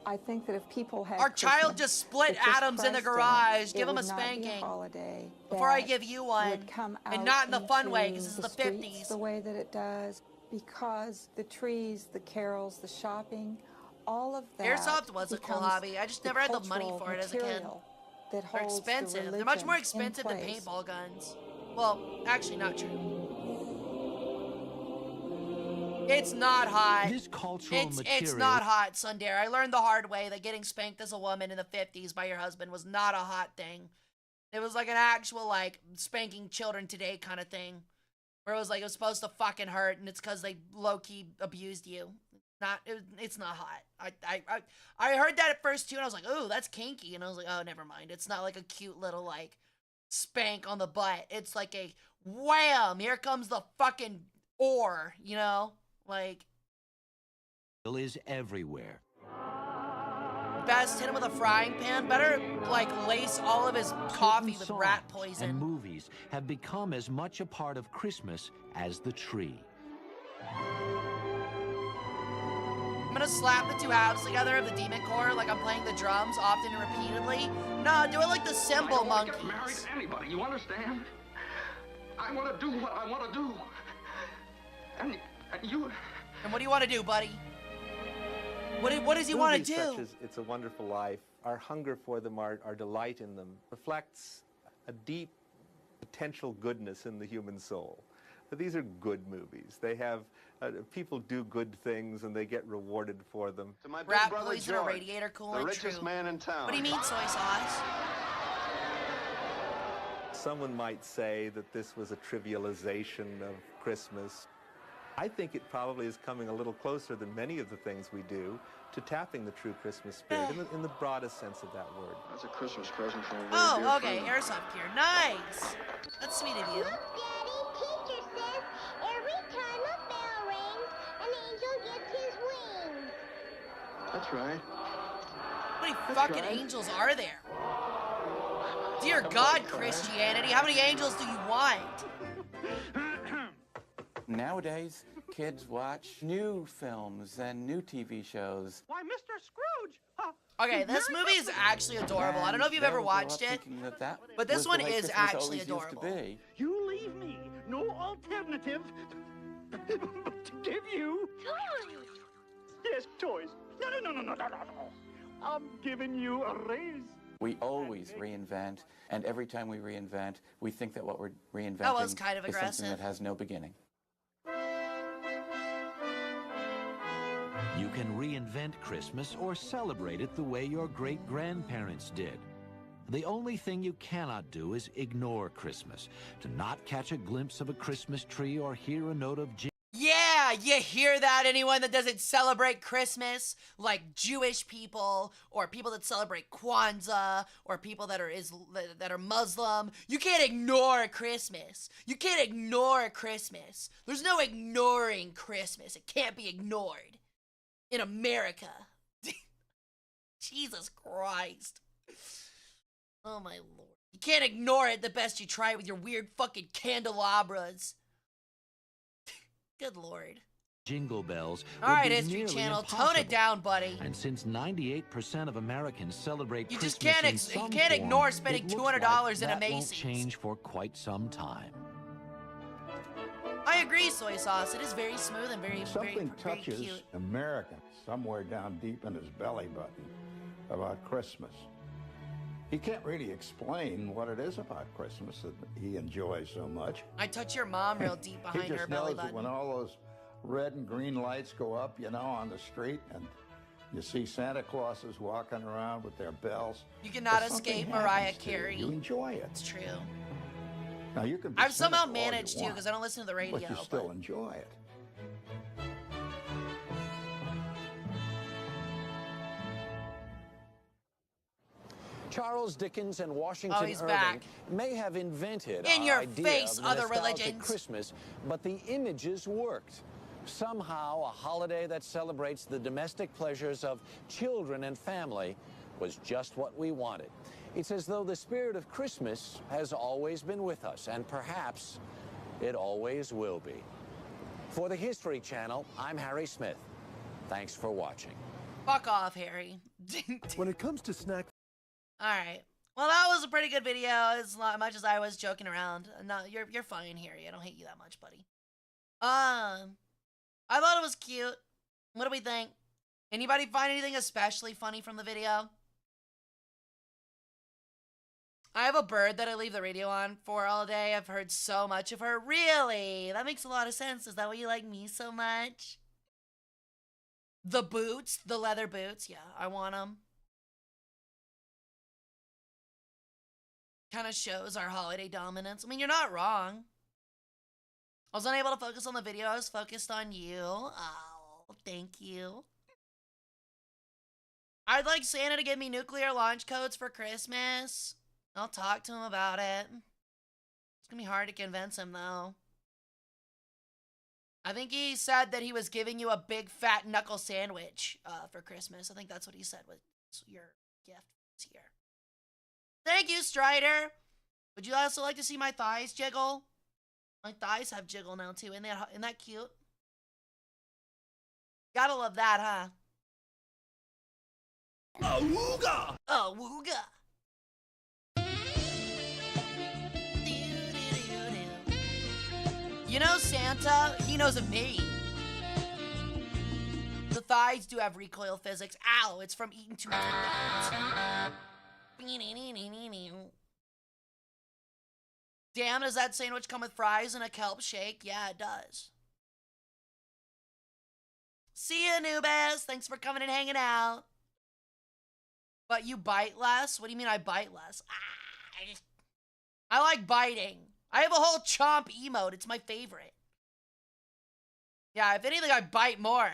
I think that if people had our child Christmas, just split with just atoms in the Christ garage. it, Give him a would not be spanking. Holiday before I that give you one. would come And out not in the fun way, into because this is the the streets 50s. the way that it does, because the trees, the carols, the shopping, all of that. Airsoft was a cool hobby. I just never had the money for it as a kid. That They're holds expensive. The They're much more religion expensive in than place. paintball guns. Well, actually not true. It's not hot. This cultural It's material... not hot, Sundare. I learned the hard way that getting spanked as a woman in the 50s by your husband was not a hot thing. It was like an actual, like, spanking children today kind of thing. Where it was like, it was supposed to fucking hurt, and it's because they low-key abused you. It's not hot. I heard that at first, too, and I was like, ooh, that's kinky. And I was like, oh, never mind. It's not like a cute little, like, spank on the butt. It's like a wham, here comes the fucking ore, you know? Like, is everywhere. best hit him with a frying pan. Better, like, lace all of his coffee with Certain rat songs poison. and movies have become as much a part of Christmas as the tree. I'm gonna slap the two halves together of the demon core like I'm playing the drums often and repeatedly. No, do it like the cymbal monkeys. I don't want to get married to anybody, you understand? I want to do what I want to do. And you... And what do you want to do, buddy? What does he want to Movies do? such as It's a Wonderful Life, our hunger for them, our delight in them, reflects a deep potential goodness in the human soul. But these are good movies. They have, people do good things and they get rewarded for them. To my big Rat brother poison or George, radiator cool the and richest true. man in town. What do you mean, soy sauce? Someone might say that this was a trivialization of Christmas. I think it probably is coming a little closer than many of the things we do to tapping the true Christmas spirit in the broadest sense of that word. That's a Christmas present from a very Oh, dear okay, friend. airsoft gear. Nice. That's sweet of you. Teacher says every time a bell rings, an angel gets his wings. That's right. How many That's fucking right. angels are there? Dear God, Christianity, how many angels do you want? Nowadays, kids watch new films and new TV shows. Why, Mr. Scrooge! Okay, this movie is actually adorable. I don't know if you've ever watched it, but this one is actually adorable. You leave me no alternative but to give you toys. Yes, toys. No. I'm giving you a raise. We always reinvent, and every time we reinvent, we think that what we're reinventing That was kind of is something aggressive. that has no beginning. You can reinvent Christmas or celebrate it the way your great-grandparents did. The only thing you cannot do is ignore Christmas, to not catch a glimpse of a Christmas tree or hear a note of Yeah, you hear that? Anyone that doesn't celebrate Christmas, like Jewish people, or people that celebrate Kwanzaa, or people that are Muslim, you can't ignore Christmas. You can't ignore Christmas. There's no ignoring Christmas. It can't be ignored. in America. Jesus Christ. Oh my lord. You can't ignore it the best you try with your weird fucking candelabras. Good lord. Jingle bells. All right, would be History nearly Channel, impossible. tone it down, buddy. And since 98% of Americans celebrate You Christmas just can't in some you can't form, ignore spending it looks $200 like in a that won't Macy's. change for quite some time. I agree, soy sauce. It is very smooth and very, Something very touches cute. American somewhere down deep in his belly button about Christmas. He can't really explain what it is about Christmas that he enjoys so much. I touch your mom real deep behind He her just belly knows that button. when all those red and green lights go up, you know, on the street, and you see Santa Clauses walking around with their bells. You cannot there's something escape Mariah happens to you. Carey. You enjoy it. It's true. Now you can be I've somehow cynical all you managed to want, because I don't listen to the radio. but you still enjoy it. Charles Dickens and Washington he's Irving back. may have invented In our your idea face, of other nostalgic religions. Christmas, but the images worked. Somehow, a holiday that celebrates the domestic pleasures of children and family was just what we wanted. It's as though the spirit of Christmas has always been with us, and perhaps it always will be. For the History Channel, I'm Harry Smith. Thanks for watching. Fuck off, Harry. When it comes to snack... Alright. Well, that was a pretty good video, as much as I was joking around. No, you're fine, Harry. I don't hate you that much, buddy. I thought it was cute. What do we think? Anybody find anything especially funny from the video? I have a bird that I leave the radio on for all day. I've heard so much of her. Really? That makes a lot of sense. Is that why you like me so much? The boots, the leather boots. Yeah, I want them. Kind of shows our holiday dominance. I mean, you're not wrong. I was unable to focus on the video. I was focused on you. Oh, thank you. I'd like Santa to give me nuclear launch codes for Christmas. I'll talk to him about it. It's gonna be hard to convince him, though. I think he said that he was giving you a big fat knuckle sandwich for Christmas. I think that's what he said was your gift this year. Thank you, Strider. Would you also like to see my thighs jiggle? My thighs have jiggle now, too. Isn't that cute? Gotta love that, huh? Awooga! Awooga! You know Santa? He knows of me. The thighs do have recoil physics. Ow, it's from eating too much McDonald's. Damn, does that sandwich come with fries and a kelp shake? Yeah, it does. See ya, Anubis. Thanks for coming and hanging out. But you bite less? What do you mean I bite less? I like biting. I have a whole chomp emote. It's my favorite. Yeah, if anything, I bite more.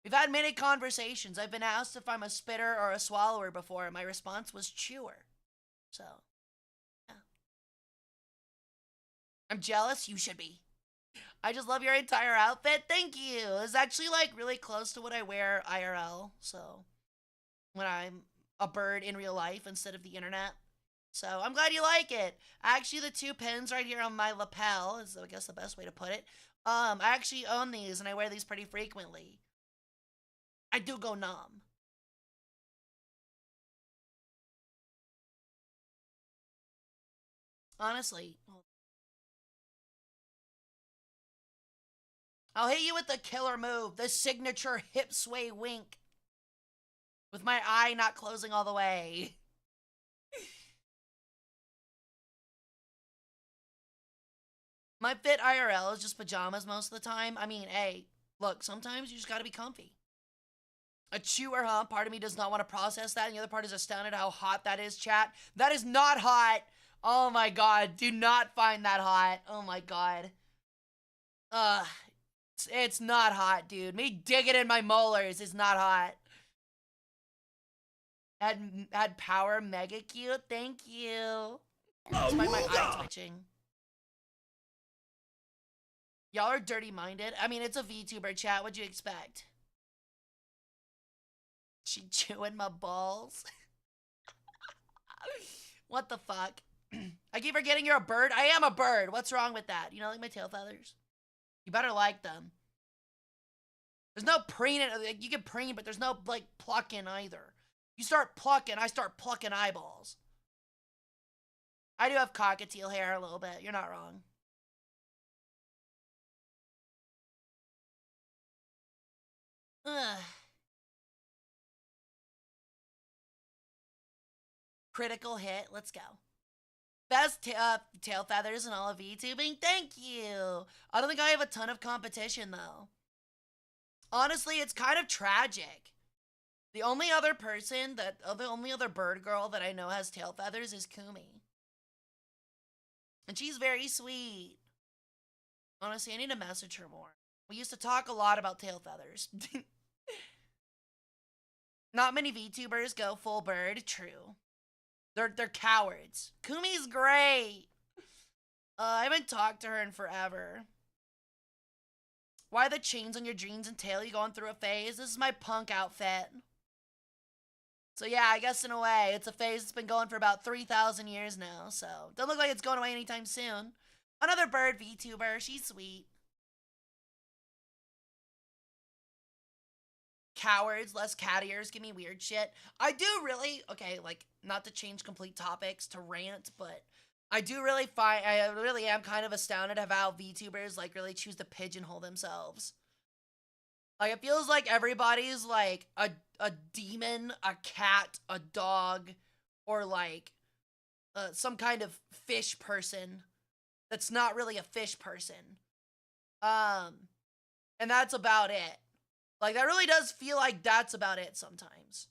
We've had many conversations. I've been asked if I'm a spitter or a swallower before, and my response was chewer. So, yeah. I'm jealous. You should be. I just love your entire outfit. Thank you. It's actually, like, really close to what I wear IRL. So, when I'm a bird in real life instead of the internet. So, I'm glad you like it. Actually, the two pins right here on my lapel is, I guess, the best way to put it. I actually own these, and I wear these pretty frequently. I do go numb. Honestly. I'll hit you with the killer move, the signature hip sway wink. With my eye not closing all the way. My fit IRL is just pajamas most of the time. I mean, hey, look, sometimes you just gotta be comfy. A chewer, huh? Part of me does not want to process that, and the other part is astounded how hot that is, chat. That is not hot. Oh my god, do not find that hot. Oh my god. It's not hot, dude. Me digging in my molars is not hot. Had power, mega cute. Thank you. It's my eye twitching. Y'all are dirty-minded. I mean, it's a VTuber chat. What'd you expect? She chewing my balls. What the fuck? I keep forgetting you're a bird. I am a bird. What's wrong with that? You know, like my tail feathers? You better like them. There's no preening. Like, you can preen, but there's no, like, plucking either. You start plucking, I start plucking eyeballs. I do have cockatiel hair a little bit. You're not wrong. Ugh. Critical hit. Let's go. Best tail feathers in all of VTubing. Thank you. I don't think I have a ton of competition, though. Honestly, it's kind of tragic. The only other person the only other bird girl that I know has tail feathers is Kumi. And she's very sweet. Honestly, I need to message her more. We used to talk a lot about tail feathers. Not many VTubers go full bird. True. They're cowards. Kumi's great. I haven't talked to her in forever. Why the chains on your jeans and tail? You going through a phase? This is my punk outfit. So yeah, I guess in a way, it's a phase that's been going for about 3,000 years now, so doesn't look like it's going away anytime soon. Another bird VTuber, she's sweet. Cowards, less cat ears, give me weird shit. I do really, okay, like, not to change complete topics to rant, but I really am kind of astounded at how VTubers, like, really choose to pigeonhole themselves. Like, it feels like everybody's, like, a demon, a cat, a dog, or, like, some kind of fish person that's not really a fish person. And that's about it. Like, that really does feel like that's about it sometimes.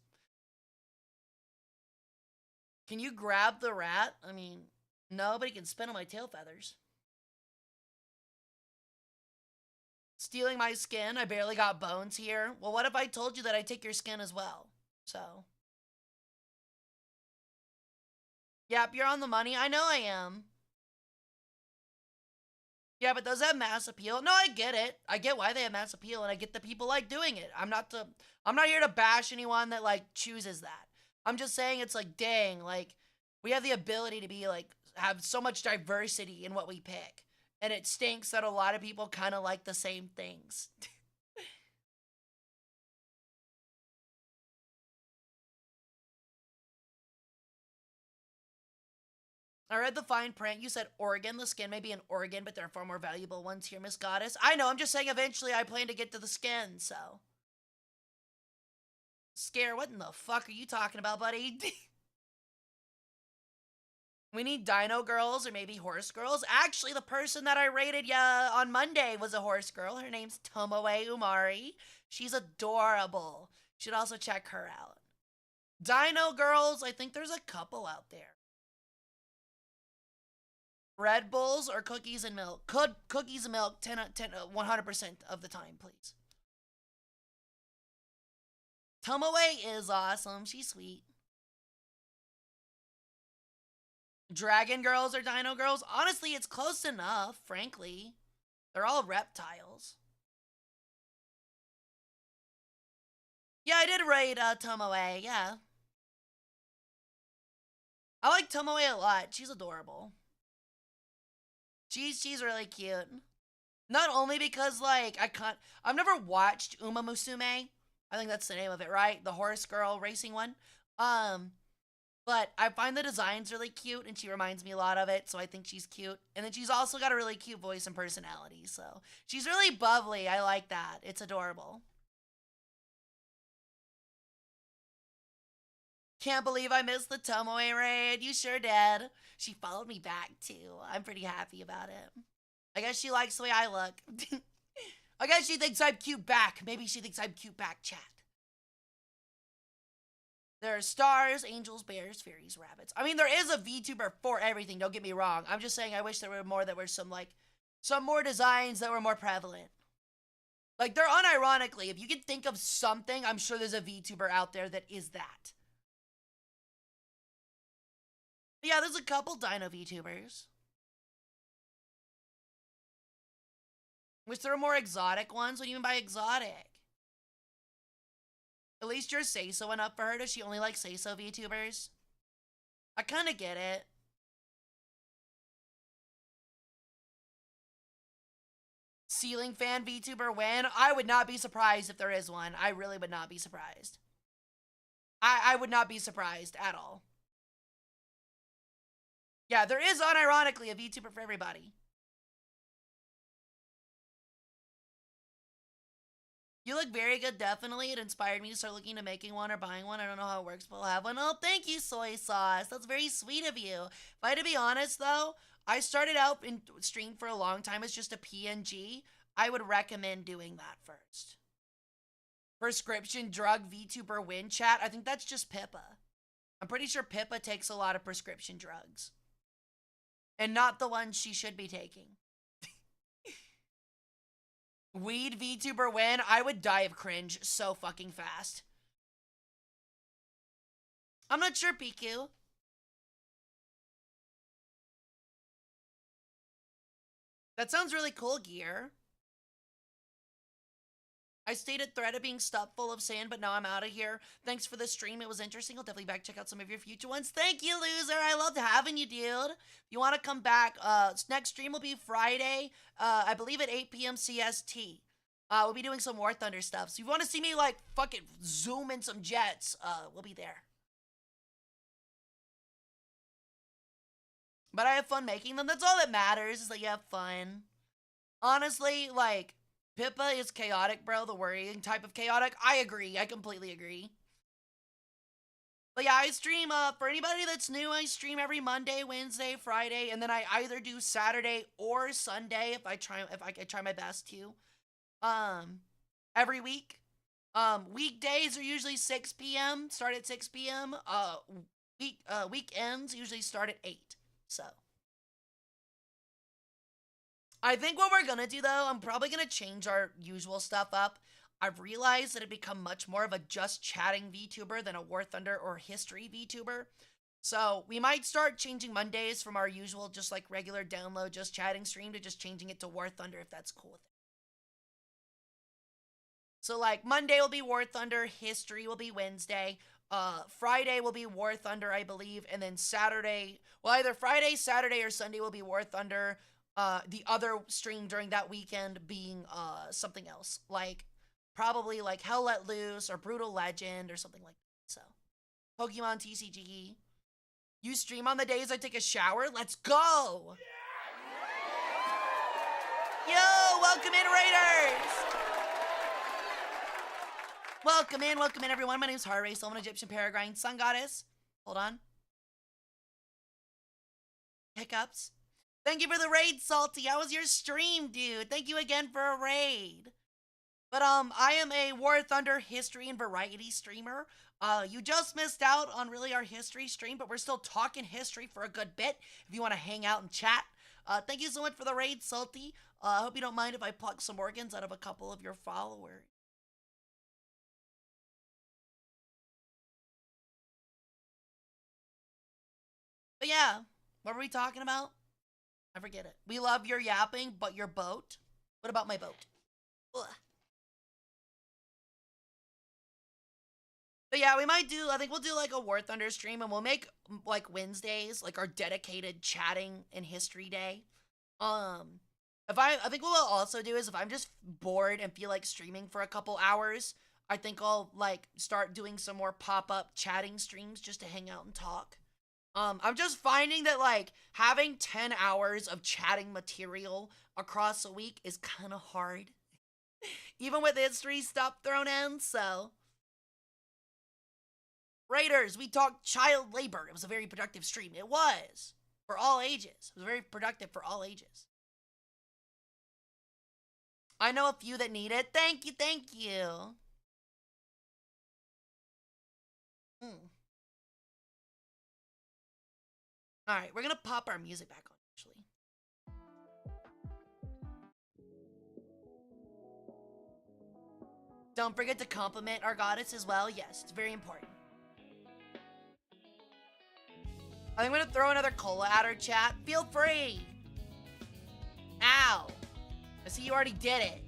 Can you grab the rat? I mean, nobody can spin on my tail feathers. Stealing my skin? I barely got bones here. Well, what if I told you that I take your skin as well? So. Yep, you're on the money. I know I am. Yeah, but does that have mass appeal? No, I get it. I get why they have mass appeal, and I get that people like doing it. I'm not here to bash anyone that, like, chooses that. I'm just saying it's like, dang, like, we have the ability to be, like, have so much diversity in what we pick. And it stinks that a lot of people kind of like the same things. I read the fine print. You said organ. The skin may be an organ, but there are far more valuable ones here, Miss Goddess. I know, I'm just saying eventually I plan to get to the skin, so. Scare, what in the fuck are you talking about, buddy? We need dino girls or maybe horse girls. Actually, the person that I rated on Monday was a horse girl. Her name's Tomoe Umari. She's adorable. You should also check her out. Dino girls, I think there's a couple out there. Red Bulls or cookies and milk? Cookies and milk 100% of the time, please. Tomoe is awesome. She's sweet. Dragon girls or dino girls? Honestly, it's close enough, frankly. They're all reptiles. Yeah, I did rate Tomoe, yeah. I like Tomoe a lot. She's adorable. She's really cute. Not only because, like, I've never watched Uma Musume. I think that's the name of it, right? The horse girl racing one. But I find the designs really cute, and she reminds me a lot of it, so I think she's cute. And then she's also got a really cute voice and personality, so she's really bubbly. I like that. It's adorable. Can't believe I missed the Tomoe raid. You sure did. She followed me back, too. I'm pretty happy about it. I guess she likes the way I look. I guess she thinks I'm cute back. Maybe she thinks I'm cute back, chat. There are stars, angels, bears, fairies, rabbits. I mean, there is a VTuber for everything, don't get me wrong. I'm just saying I wish there were more that were some more designs that were more prevalent. Like, they're unironically, if you can think of something, I'm sure there's a VTuber out there that is that. Yeah, there's a couple dino VTubers. Wish there were more exotic ones. What do you mean by exotic? At least your say-so went up for her. Does she only like say-so VTubers? I kind of get it. Ceiling fan VTuber win? I would not be surprised if there is one. I really would not be surprised. I would not be surprised at all. Yeah, there is unironically a VTuber for everybody. You look very good, definitely. It inspired me to start looking into making one or buying one. I don't know how it works, but I'll have one. Oh, thank you, soy sauce. That's very sweet of you. If I had to be honest, though, I started out in stream for a long time as just a PNG. I would recommend doing that first. Prescription drug VTuber win chat. I think that's just Pippa. I'm pretty sure Pippa takes a lot of prescription drugs. And not the ones she should be taking. Weed VTuber win? I would die of cringe so fucking fast. I'm not sure, PQ. That sounds really cool, Gear. I stayed at Thread of being stuffed full of sand, but now I'm out of here. Thanks for the stream. It was interesting. I'll definitely check out some of your future ones. Thank you, loser. I loved having you, dude. If you want to come back, next stream will be Friday, I believe at 8 p.m. CST. We'll be doing some War Thunder stuff. So if you want to see me, like, fucking zoom in some jets, we'll be there. But I have fun making them. That's all that matters, is that you have fun. Honestly, like, Pippa is chaotic, bro. The worrying type of chaotic. I agree. I completely agree. But yeah, I stream, for anybody that's new, I stream every Monday, Wednesday, Friday, and then I either do Saturday or Sunday if I try my best to. Every week. Weekdays are usually 6 p.m. Start at 6 p.m. Weekends usually start at 8. So I think what we're gonna do, though, I'm probably gonna change our usual stuff up. I've realized that it become much more of a just chatting VTuber than a War Thunder or history VTuber. So we might start changing Mondays from our usual just like regular download just chatting stream to just changing it to War Thunder if that's cool with it. So like Monday will be War Thunder, history will be Wednesday, Friday will be War Thunder, I believe, and then Saturday, well, either Friday, Saturday, or Sunday will be War Thunder. The other stream during that weekend being something else, like probably like Hell Let Loose or Brutal Legend or something like that. So Pokemon TCG. You stream on the days I take a shower? Let's go! Yo, welcome in, Raiders! Welcome in, everyone. My name's Hara Rae Sol. I'm an Egyptian Peregrine Sun Goddess. Hold on. Hiccups. Thank you for the raid, Salty. How was your stream, dude? Thank you again for a raid. But, I am a War Thunder history and variety streamer. You just missed out on really our history stream, but we're still talking history for a good bit if you want to hang out and chat. Thank you so much for the raid, Salty. I hope you don't mind if I pluck some organs out of a couple of your followers. But yeah, what were we talking about? I forget it. We love your yapping, but your boat? What about my boat? Ugh. But yeah, we might do, I think we'll do like a War Thunder stream, and we'll make like Wednesdays, like our dedicated chatting and history day. I think what we'll also do is if I'm just bored and feel like streaming for a couple hours, I think I'll like start doing some more pop-up chatting streams just to hang out and talk. I'm just finding that, like, having 10 hours of chatting material across a week is kind of hard. Even with history stuff thrown in, so. Raiders, we talked child labor. It was a very productive stream. It was. For all ages. It was very productive for all ages. I know a few that need it. Thank you, thank you. Alright, we're gonna pop our music back on, actually. Don't forget to compliment our goddess as well. Yes, it's very important. I'm gonna throw another cola at her, chat. Feel free. Ow. I see you already did it.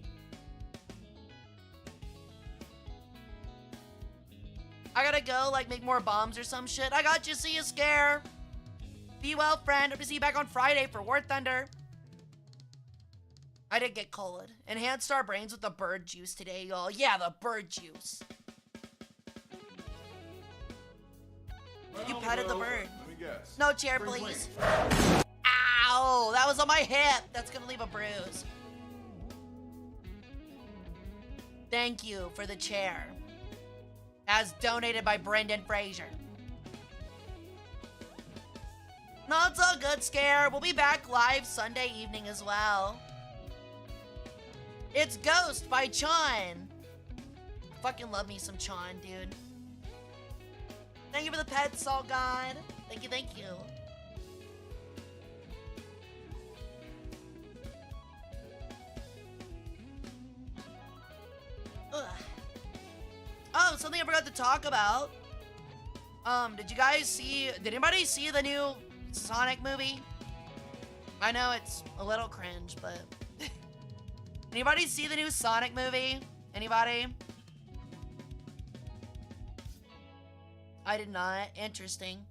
I gotta go, like, make more bombs or some shit. I got you. See you, Scare. Be well, friend. Hope to see you back on Friday for War Thunder. I did get cold. Enhanced our brains with the bird juice today, y'all. Yeah, the bird juice. You petted the bird. Let me guess. No chair, please. Ow! That was on my hip. That's gonna leave a bruise. Thank you for the chair. As donated by Brendan Fraser. No, it's all good, Scare. We'll be back live Sunday evening as well. It's Ghost by Chon. Fucking love me some Chon, dude. Thank you for the pet, Salt God. Thank you, thank you. Ugh. Oh, something I forgot to talk about. Did anybody see the new Sonic movie? I know it's a little cringe, but anybody see the new Sonic movie? Anybody? I did not. Interesting.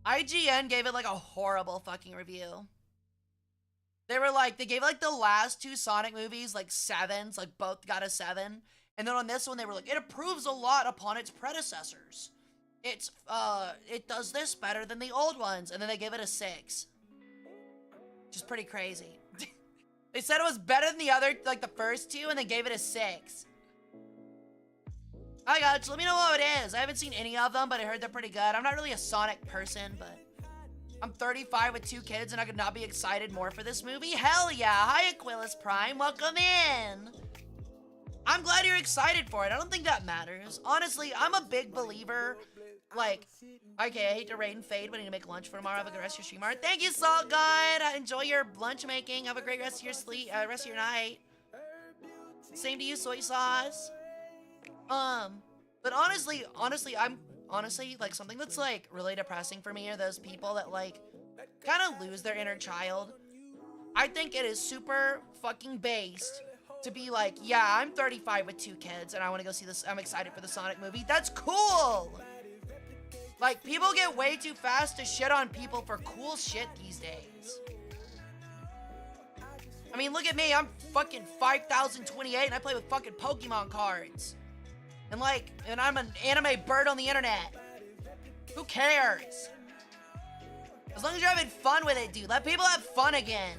IGN gave it like a horrible fucking review. They gave like the last two Sonic movies like 7s, like both got a 7. And then on this one, they were like, it improves a lot upon its predecessors. It does this better than the old ones. And then they gave it a 6. Which is pretty crazy. They said it was better than the other, like the first two, and they gave it a 6. Hi guys, let me know what it is. I haven't seen any of them, but I heard they're pretty good. I'm not really a Sonic person, but I'm 35 with 2 kids, and I could not be excited more for this movie. Hell yeah. Hi, Aquilus Prime. Welcome in. I'm glad you're excited for it. I don't think that matters. Honestly, I'm a big believer. Like, okay, I hate to raid and fade, but I need to make lunch for tomorrow. Have a good rest of your stream. Alright, thank you, Salt God. Enjoy your lunch making. Have a great rest of your rest of your night. Same to you, soy sauce. But honestly, I'm honestly, like, something that's, like, really depressing for me are those people that, like, kind of lose their inner child. I think it is super fucking based to be like, yeah, I'm 35 with 2 kids, and I want to go see this. I'm excited for the Sonic movie. That's cool! Like, people get way too fast to shit on people for cool shit these days. I mean, look at me. I'm fucking 5028, and I play with fucking Pokemon cards. And I'm an anime bird on the internet. Who cares? As long as you're having fun with it, dude. Let people have fun again.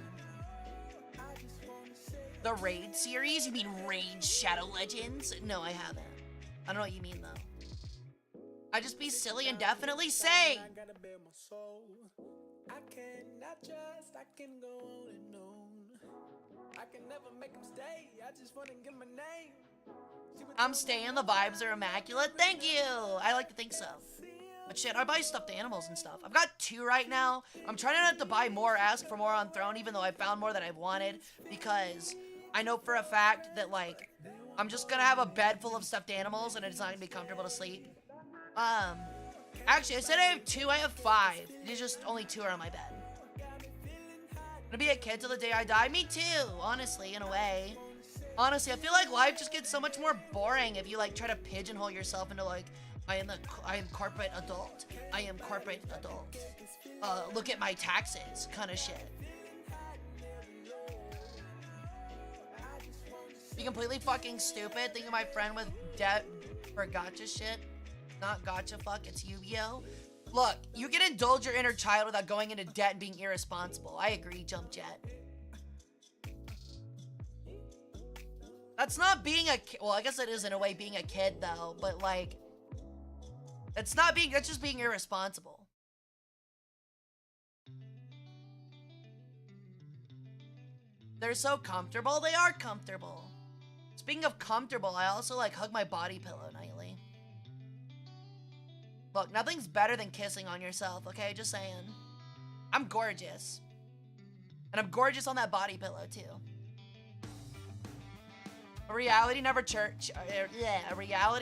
The Raid series? You mean Raid Shadow Legends? No, I haven't. I don't know what you mean, though. I just be silly and definitely say. I'm staying. The vibes are immaculate. Thank you. I like to think so. But shit, I buy stuffed animals and stuff. I've got 2 right now. I'm trying not to buy more, ask for more on Throne, even though I found more that I've wanted, because I know for a fact that, like, I'm just gonna have a bed full of stuffed animals and it's not gonna be comfortable to sleep. Actually, I said I have 2, I have 5. There's just only 2 are on my bed. I'm gonna be a kid till the day I die. Me too, honestly, in a way. Honestly, I feel like life just gets so much more boring if you, like, try to pigeonhole yourself into, like, I am corporate adult. I am corporate adult. Look at my taxes, kind of shit. Be completely fucking stupid thinking my friend with debt for gotcha shit. Not gotcha fuck, it's Yu-Gi-Oh! Look, you can indulge your inner child without going into debt and being irresponsible. I agree, Jump Jet. That's not being a kid. Well, I guess it is in a way being a kid, though. But, like, that's just being irresponsible. They're so comfortable. They are comfortable. Speaking of comfortable, I also, like, hug my body pillow nightly. Look, nothing's better than kissing on yourself, okay? Just saying. I'm gorgeous. And I'm gorgeous on that body pillow, too. A reality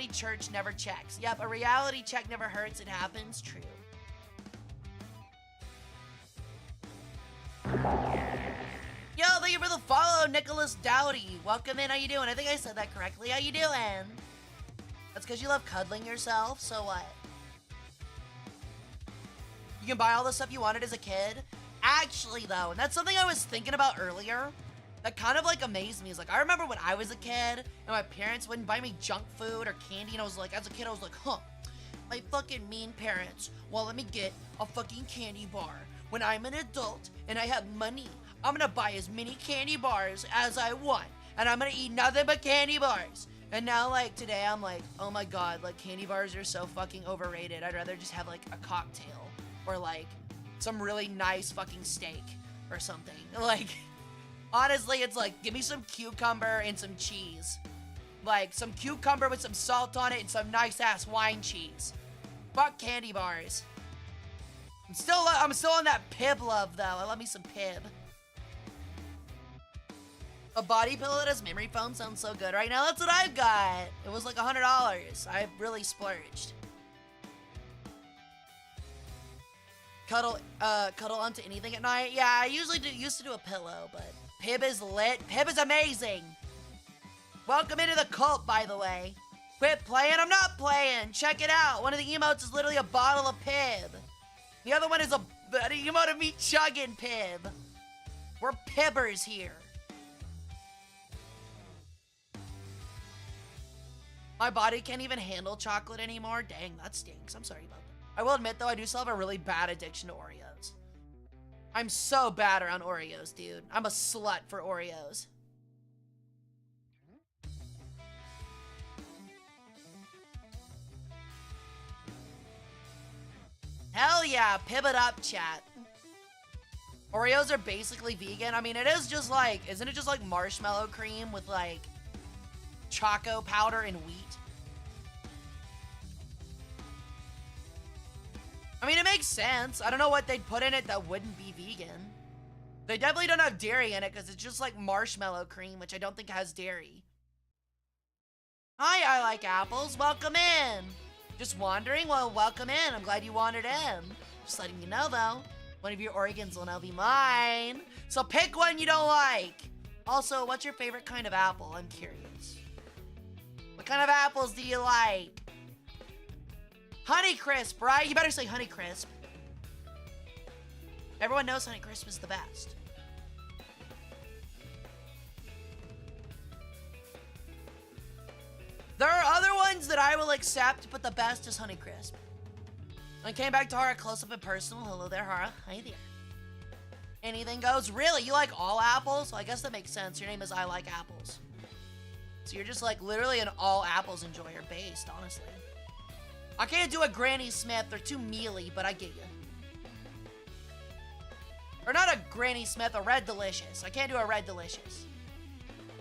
church never checks. Yep, a reality check never hurts. It happens. True. Yo, thank you for the follow, Nicholas Dowdy. Welcome in. How you doing? I think I said that correctly. How you doing? That's because you love cuddling yourself, so what? You can buy all the stuff you wanted as a kid. Actually, though, and that's something I was thinking about earlier that kind of like amazed me. Is like, I remember when I was a kid and my parents wouldn't buy me junk food or candy, and I was like, as a kid, I was like, huh, my fucking mean parents won't let me get a fucking candy bar. When I'm an adult and I have money, I'm gonna buy as many candy bars as I want, and I'm gonna eat nothing but candy bars. And now, like, today, I'm like, oh my god, like, candy bars are so fucking overrated. I'd rather just have, like, a cocktail or, like, some really nice fucking steak or something. Like, honestly, it's like, give me some cucumber and some cheese. Like, some cucumber with some salt on it and some nice-ass wine cheese. Fuck candy bars. I'm still on that Pib love, though. I love me some Pib. A body pillow that has memory foam sounds so good right now. That's what I've got. It was like $100. I really splurged. Cuddle onto anything at night. Yeah, I usually used to do a pillow, but Pib is lit. Pib is amazing. Welcome into the cult, by the way. Quit playing. I'm not playing. Check it out. One of the emotes is literally a bottle of Pib. The other one is an emote of me chugging Pib. We're Pibbers here. My body can't even handle chocolate anymore. Dang, that stinks. I'm sorry about that. I will admit, though, I do still have a really bad addiction to Oreos. I'm so bad around Oreos, dude. I'm a slut for Oreos. Hell yeah, pivot up, chat. Oreos are basically vegan. I mean, it is just like, isn't it just like marshmallow cream with like choco powder and wheat? I mean, it makes sense. I don't know what they'd put in it that wouldn't be vegan. They definitely don't have dairy in it because it's just like marshmallow cream, which I don't think has dairy. Hi, I like apples. Welcome in. Just wandering? Well, welcome in. I'm glad you wandered in. Just letting you know, though, one of your organs will now be mine. So pick one you don't like. Also, what's your favorite kind of apple? I'm curious. What kind of apples do you like? Honeycrisp, right? You better say Honeycrisp. Everyone knows Honeycrisp is the best. There are other ones that I will accept, but the best is Honeycrisp. I came back to Hara close up and personal. Hello there, Hara. Hi there. Anything goes. Really? You like all apples? Well, I guess that makes sense. Your name is I Like Apples. So you're just like literally an all apples enjoyer based, honestly. I can't do a Granny Smith. They're too mealy, but I get you. Or not a Granny Smith, a Red Delicious. I can't do a Red Delicious.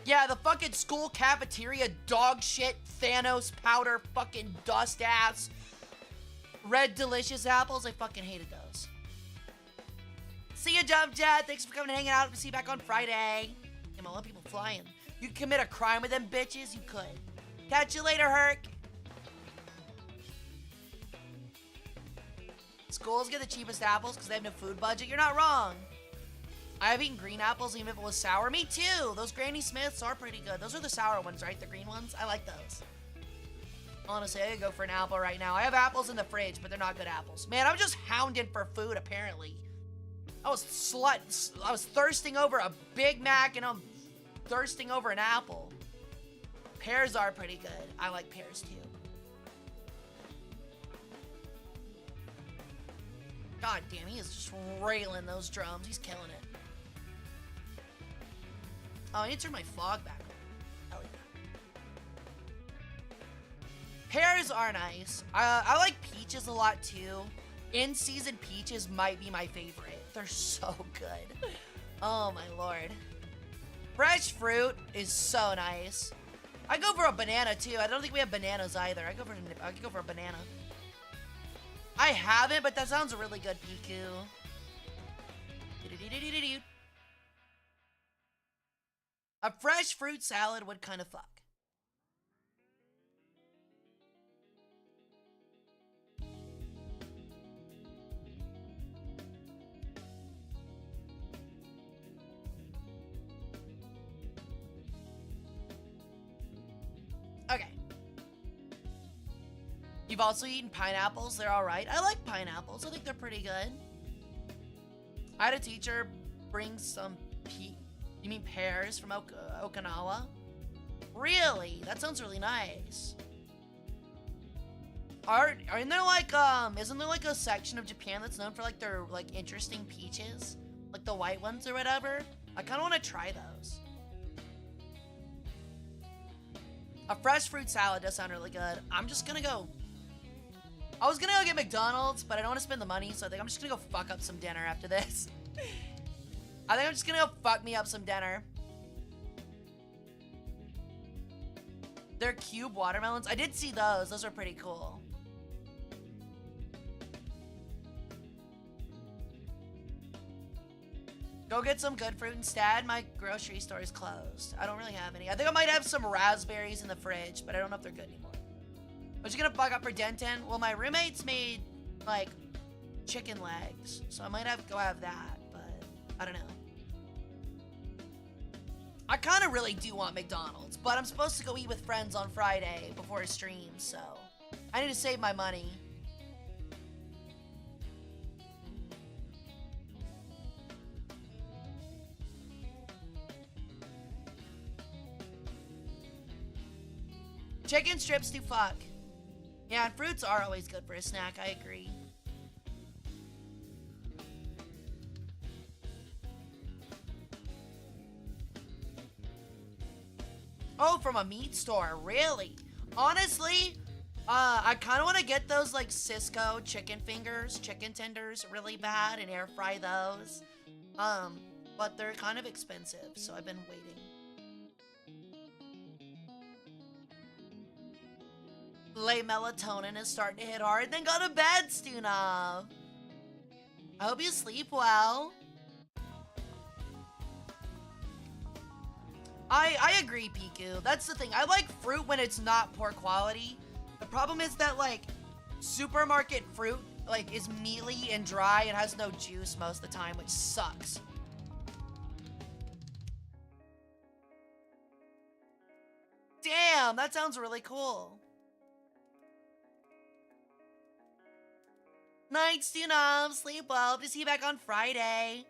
Yeah, the fucking school cafeteria dog shit Thanos powder fucking dust ass Red Delicious apples. I fucking hated those. See ya, Jump Jet. Thanks for coming and hanging out. See you back on Friday. Damn, I love people flying. You could commit a crime with them bitches? You could. Catch you later, Hark. Schools get the cheapest apples because they have no food budget. You're not wrong. I have eaten green apples even if it was sour. Me too. Those Granny Smiths are pretty good. Those are the sour ones, right? The green ones? I like those. Honestly, I could go for an apple right now. I have apples in the fridge, but they're not good apples. Man, I'm just hounded for food, apparently. I was thirsting over a Big Mac, and I'm thirsting over an apple. Pears are pretty good. I like pears, too. God damn, he is just railing those drums. He's killing it. Oh, I need to turn my fog back on. Hell yeah. Pears are nice. I like peaches a lot, too. In-season peaches might be my favorite. They're so good. Oh, my lord. Fresh fruit is so nice. I go for a banana, too. I don't think we have bananas either. I could go for a banana. I haven't, but that sounds really good, Piku. A fresh fruit salad would kind of fuck. Okay. You've also eaten pineapples. They're all right. I like pineapples. I think they're pretty good. I had a teacher bring some you mean pears from Okinawa? Really? That sounds really nice. Isn't there like a section of Japan that's known for like their like interesting peaches? Like the white ones or whatever? I kinda wanna try those. A fresh fruit salad does sound really good. I'm just gonna go. I was gonna go get McDonald's, but I don't wanna spend the money, so I think I'm just gonna go fuck up some dinner after this. I think I'm just gonna go fuck me up some dinner. They're cube watermelons. I did see those. Those are pretty cool. Go get some good fruit instead. My grocery store is closed. I don't really have any. I think I might have some raspberries in the fridge, but I don't know if they're good anymore. What you gonna fuck up for Denton? Well, my roommates made, like, chicken legs, so I might have to go have that, but I don't know. I kind of really do want McDonald's, but I'm supposed to go eat with friends on Friday before a stream, so I need to save my money. Chicken strips do fuck. Yeah, and fruits are always good for a snack, I agree. Oh, from a meat store, really? Honestly, I kind of want to get those like Cisco chicken fingers, chicken tenders really bad and air fry those. But they're kind of expensive, so I've been waiting. Late melatonin is starting to hit hard, then go to bed, Stunov. I hope you sleep well. I agree, Piku. That's the thing. I like fruit when it's not poor quality. The problem is that, like, supermarket fruit, like, is mealy and dry and has no juice most of the time, which sucks. Damn, that sounds really cool. Night, Stunov. Sleep well. Hope to see you back on Friday.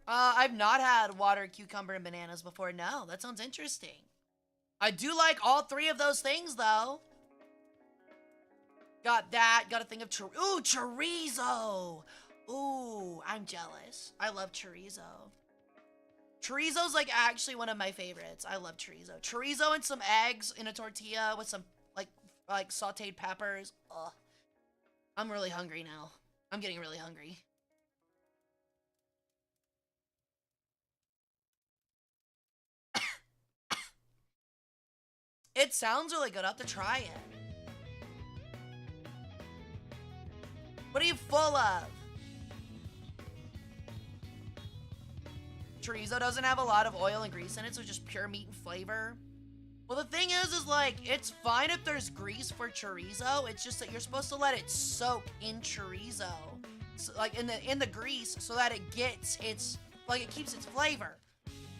I've not had water, cucumber, and bananas before. No, that sounds interesting. I do like all three of those things, though. Got that. Got a thing of ooh, chorizo. Ooh, I'm jealous. I love chorizo. Chorizo's like actually one of my favorites. I love chorizo. Chorizo and some eggs in a tortilla with some like sauteed peppers. Ugh. I'm really hungry now. I'm getting really hungry. It sounds really good. I'll have to try it. What are you full of? Chorizo doesn't have a lot of oil and grease in it, so it's just pure meat and flavor. Well, the thing is like, it's fine if there's grease for chorizo. It's just that you're supposed to let it soak in chorizo, so, like in the grease, so that it gets its, like, it keeps its flavor.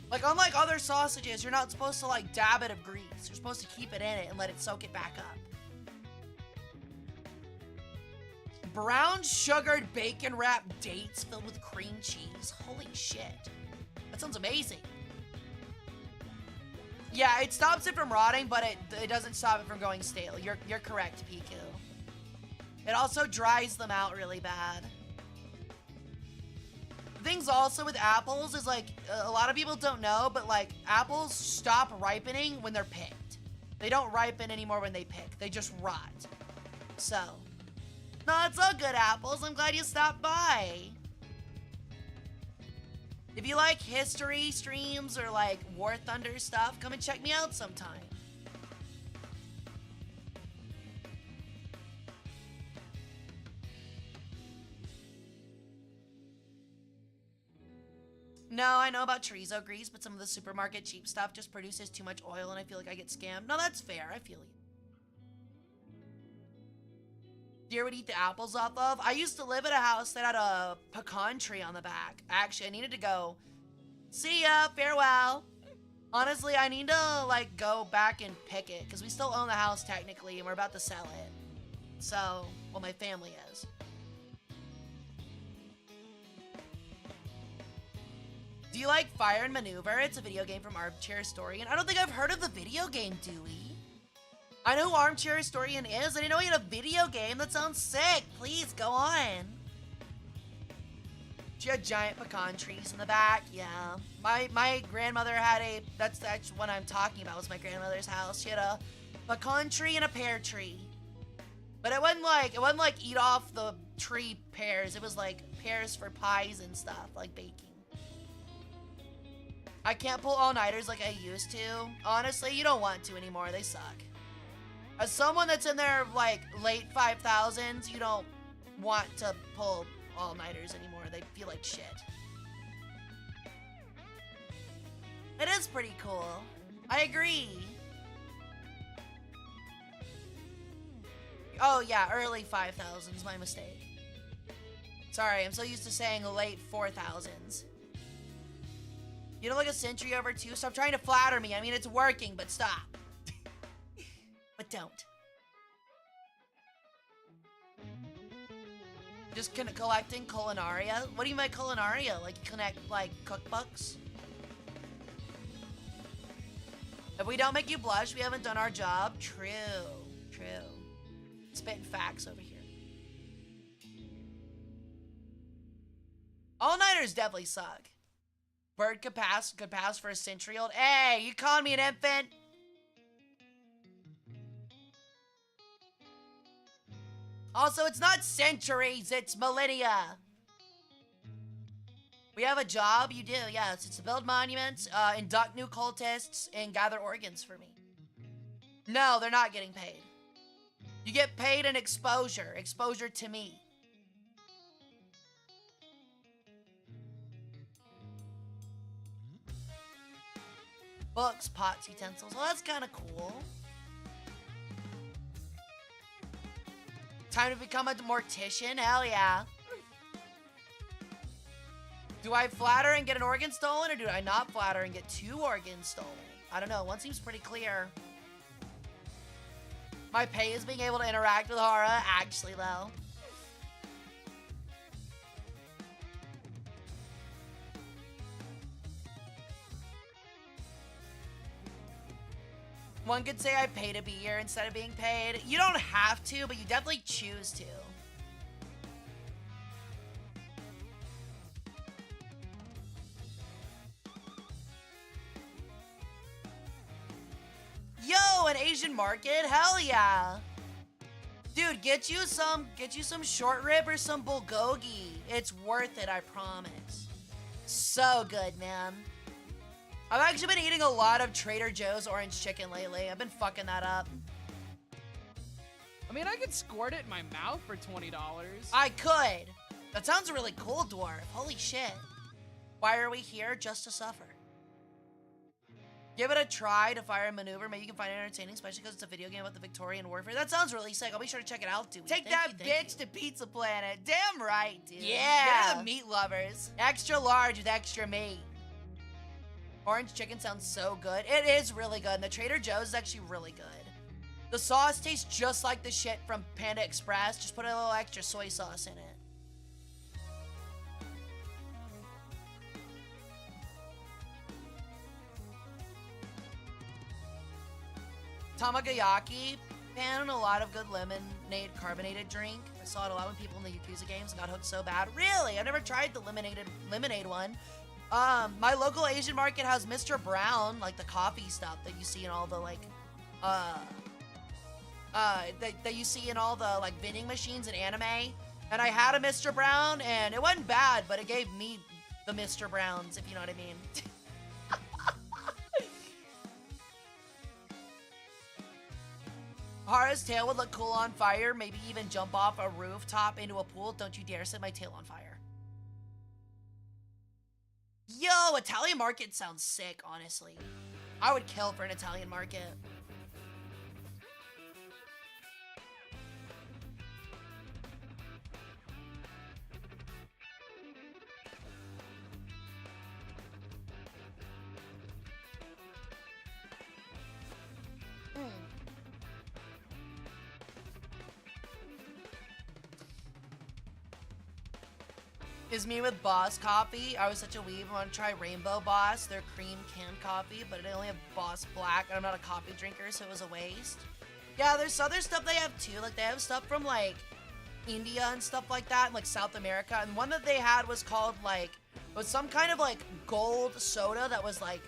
Like, unlike other sausages, you're not supposed to, like, dab it of grease. You're supposed to keep it in it and let it soak it back up. Brown sugared bacon wrapped dates filled with cream cheese. Holy shit. That sounds amazing. Yeah, it stops it from rotting, but it doesn't stop it from going stale. You're correct, Piku. It also dries them out really bad. Things also with apples is, like, a lot of people don't know, but, like, apples stop ripening when they're picked. They don't ripen anymore when they pick. They just rot. So, no, it's all good, apples. I'm glad you stopped by. If you like history streams or, like, War Thunder stuff, come and check me out sometime. No, I know about chorizo grease, but some of the supermarket cheap stuff just produces too much oil and I feel like I get scammed. No, that's fair. I feel you. deer would eat the apples off of. I used to live in a house that had a pecan tree on the back. Actually, I needed to go. See ya, farewell. Honestly, I need to, like, go back and pick it, because we still own the house, technically, and we're about to sell it. So, well, my family is. Do you like Fire and Maneuver? It's a video game from Armchair Historian. I don't think I've heard of the video game, Dewey. I know who Armchair Historian is. I didn't know he had a video game. That sounds sick. Please, go on. She had giant pecan trees in the back. Yeah. My grandmother had a... That's what I'm talking about, was my grandmother's house. She had a pecan tree and a pear tree. But it wasn't like eat off the tree pears. It was like pears for pies and stuff, like baking. I can't pull all-nighters like I used to. Honestly, you don't want to anymore. They suck. As someone that's in their, like, late 5000s, you don't want to pull all-nighters anymore. They feel like shit. It is pretty cool. I agree. Oh, yeah, early 5000s. My mistake. Sorry, I'm so used to saying late 4000s. You don't look a century over two. Stop trying to flatter me. I mean, it's working, but stop. But don't. Just collecting culinaria? What do you mean by culinaria? Like, you connect, like, cookbooks? If we don't make you blush, we haven't done our job. True. True. Spitting facts over here. All-nighters definitely suck. Bird could pass for a century-old. Hey, you calling me an infant? Also, it's not centuries, it's millennia. We have a job, you do, yes. It's to build monuments, induct new cultists, and gather organs for me. No, they're not getting paid. You get paid in exposure. Exposure to me. Books, pots, utensils. Well, that's kind of cool. Time to become a mortician? Hell yeah. Do I flatter and get an organ stolen, or do I not flatter and get 2 organs stolen? I don't know. One seems pretty clear. My pay is being able to interact with Hara, actually, though. One could say I pay to be here instead of being paid. You don't have to, but you definitely choose to. Yo, an Asian market? Hell yeah. Dude, get you some short rib or some bulgogi. It's worth it, I promise. So good, man. I've actually been eating a lot of Trader Joe's orange chicken lately. I've been fucking that up. I mean, I could squirt it in my mouth for $20. I could. That sounds really cool, dwarf. Holy shit. Why are we here? Just to suffer. Give it a try to fire and maneuver. Maybe you can find it entertaining, especially because it's a video game about the Victorian warfare. That sounds really sick. I'll be sure to check it out, dude. Take that bitch to Pizza Planet. Damn right, dude. Yeah. Get her the meat lovers. Extra large with extra meat. Orange chicken sounds so good. It is really good. And the Trader Joe's is actually really good. The sauce tastes just like the shit from Panda Express. Just put a little extra soy sauce in it. Tamagayaki. Pan, a lot of good lemonade carbonated drink. I saw it a lot when people in the Yakuza games got hooked so bad. Really? I've never tried the lemonade one. My local Asian market has Mr. Brown, like the coffee stuff that you see in all the like, that you see in all the like vending machines in anime. And I had a Mr. Brown, and it wasn't bad, but it gave me the Mr. Browns, if you know what I mean. Hara's tail would look cool on fire, maybe even jump off a rooftop into a pool. Don't you dare set my tail on fire. Yo, Italian market sounds sick, honestly. I would kill for an Italian market. is me with Boss coffee. I was such a weeb. I want to try Rainbow Boss, their cream canned coffee, but they only have Boss Black, and I'm not a coffee drinker, so it was a waste. Yeah, there's other stuff they have too. Like, they have stuff from, like, India and stuff like that, and, like, South America. And one that they had was called, like, it was some kind of, like, gold soda that was, like,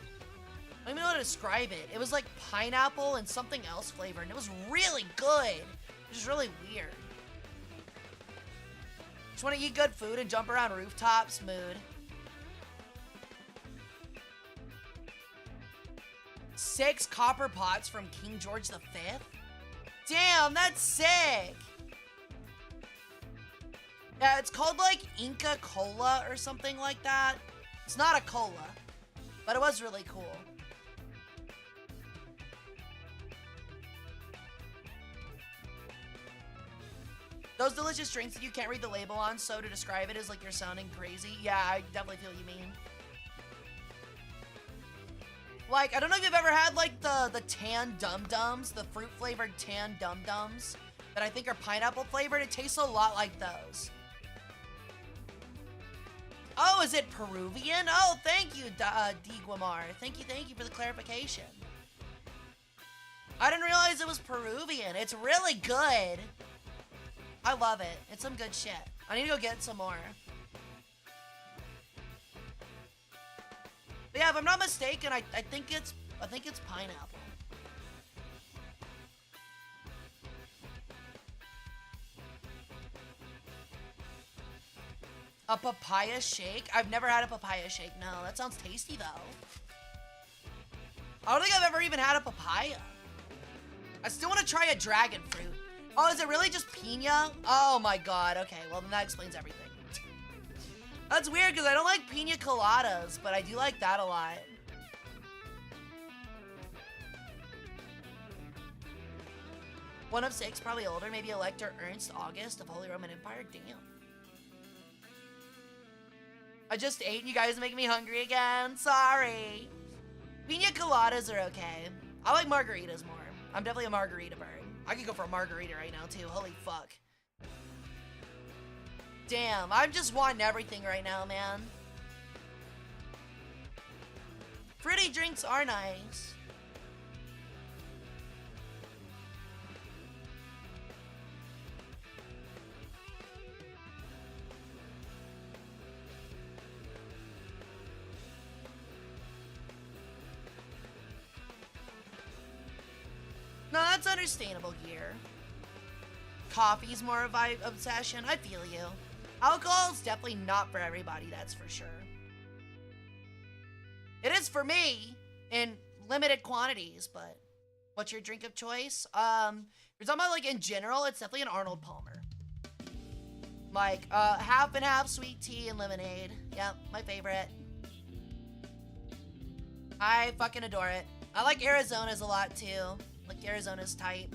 I don't even know how to describe it. It was, like, pineapple and something else flavor, and it was really good. It was really weird. Just want to eat good food and jump around rooftops, mood. Six copper pots from King George V? Damn, that's sick! Yeah, it's called like Inca Cola or something like that. It's not a cola, but it was really cool. Those delicious drinks that you can't read the label on, so to describe it is like you're sounding crazy. Yeah, I definitely feel what you mean. Like, I don't know if you've ever had like the tan dum-dums, the fruit-flavored tan dum-dums that I think are pineapple flavored. It tastes a lot like those. Oh, is it Peruvian? Oh, thank you, Diguamar. Thank you for the clarification. I didn't realize it was Peruvian. It's really good. I love it. It's some good shit. I need to go get some more. But yeah, if I'm not mistaken, I think it's pineapple. A papaya shake? I've never had a papaya shake. No, that sounds tasty though. I don't think I've ever even had a papaya. I still want to try a dragon fruit. Oh, is it really just piña? Oh my god, okay, well then that explains everything. That's weird because I don't like piña coladas, but I do like that a lot. One of six, probably older, maybe Elector Ernst August of Holy Roman Empire. Damn. I just ate and you guys make me hungry again. Sorry. Piña coladas are okay. I like margaritas more. I'm definitely a margarita bird. I could go for a margarita right now, too. Holy fuck. Damn, I'm just wanting everything right now, man. Fruity drinks are nice. No, that's understandable, Gear. Coffee's more of my obsession. I feel you. Alcohol's definitely not for everybody, that's for sure. It is for me in limited quantities, but what's your drink of choice? You're talking about like in general, it's definitely an Arnold Palmer. Like half and half sweet tea and lemonade. Yep, my favorite. I fucking adore it. I like Arizona's a lot too. Like Arizona's tight.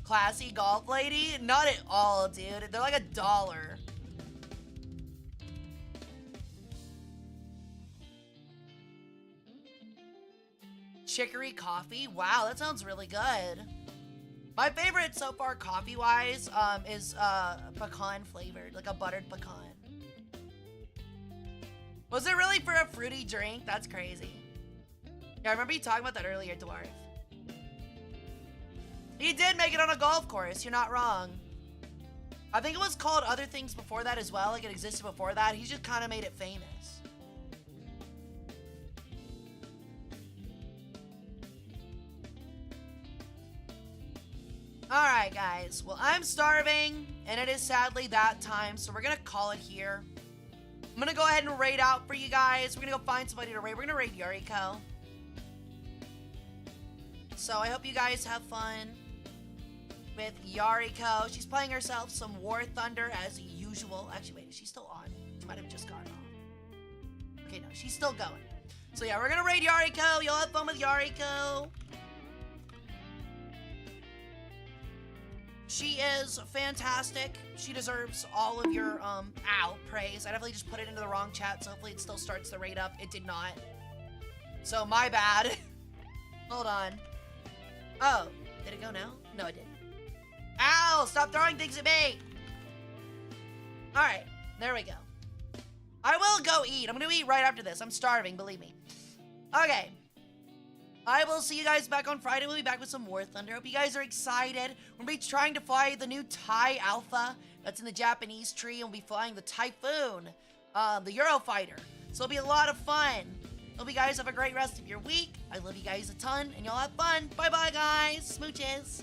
Classy golf lady? Not at all, dude. They're like $1. Chicory coffee? Wow, that sounds really good. My favorite so far coffee-wise is pecan flavored, like a buttered pecan. Was it really for a fruity drink? That's crazy. Yeah, I remember you talking about that earlier, Dwarf. He did make it on a golf course, you're not wrong. I think it was called other things before that as well, like it existed before that. He just kind of made it famous. Alright guys, well I'm starving, and it is sadly that time, so we're gonna call it here. I'm gonna go ahead and raid out for you guys. We're gonna go find somebody to raid. We're gonna raid Yuriko. So I hope you guys have fun with Yariko. She's playing herself some War Thunder as usual. Actually, wait, is she still on? She might have just gone off. Okay, no, she's still going. So yeah, we're gonna raid Yariko. You'll have fun with Yariko. She is fantastic. She deserves all of your, praise. I definitely just put it into the wrong chat, so hopefully it still starts the raid up. It did not. So, my bad. Hold on. Oh, did it go now? No, it didn't. Ow! Stop throwing things at me! Alright. There we go. I will go eat. I'm gonna eat right after this. I'm starving, believe me. Okay. I will see you guys back on Friday. We'll be back with some War Thunder. Hope you guys are excited. We'll be trying to fly the new TIE Alpha that's in the Japanese tree, and we'll be flying the Typhoon, the Eurofighter. So it'll be a lot of fun. Hope you guys have a great rest of your week. I love you guys a ton, and y'all have fun. Bye-bye, guys. Smooches.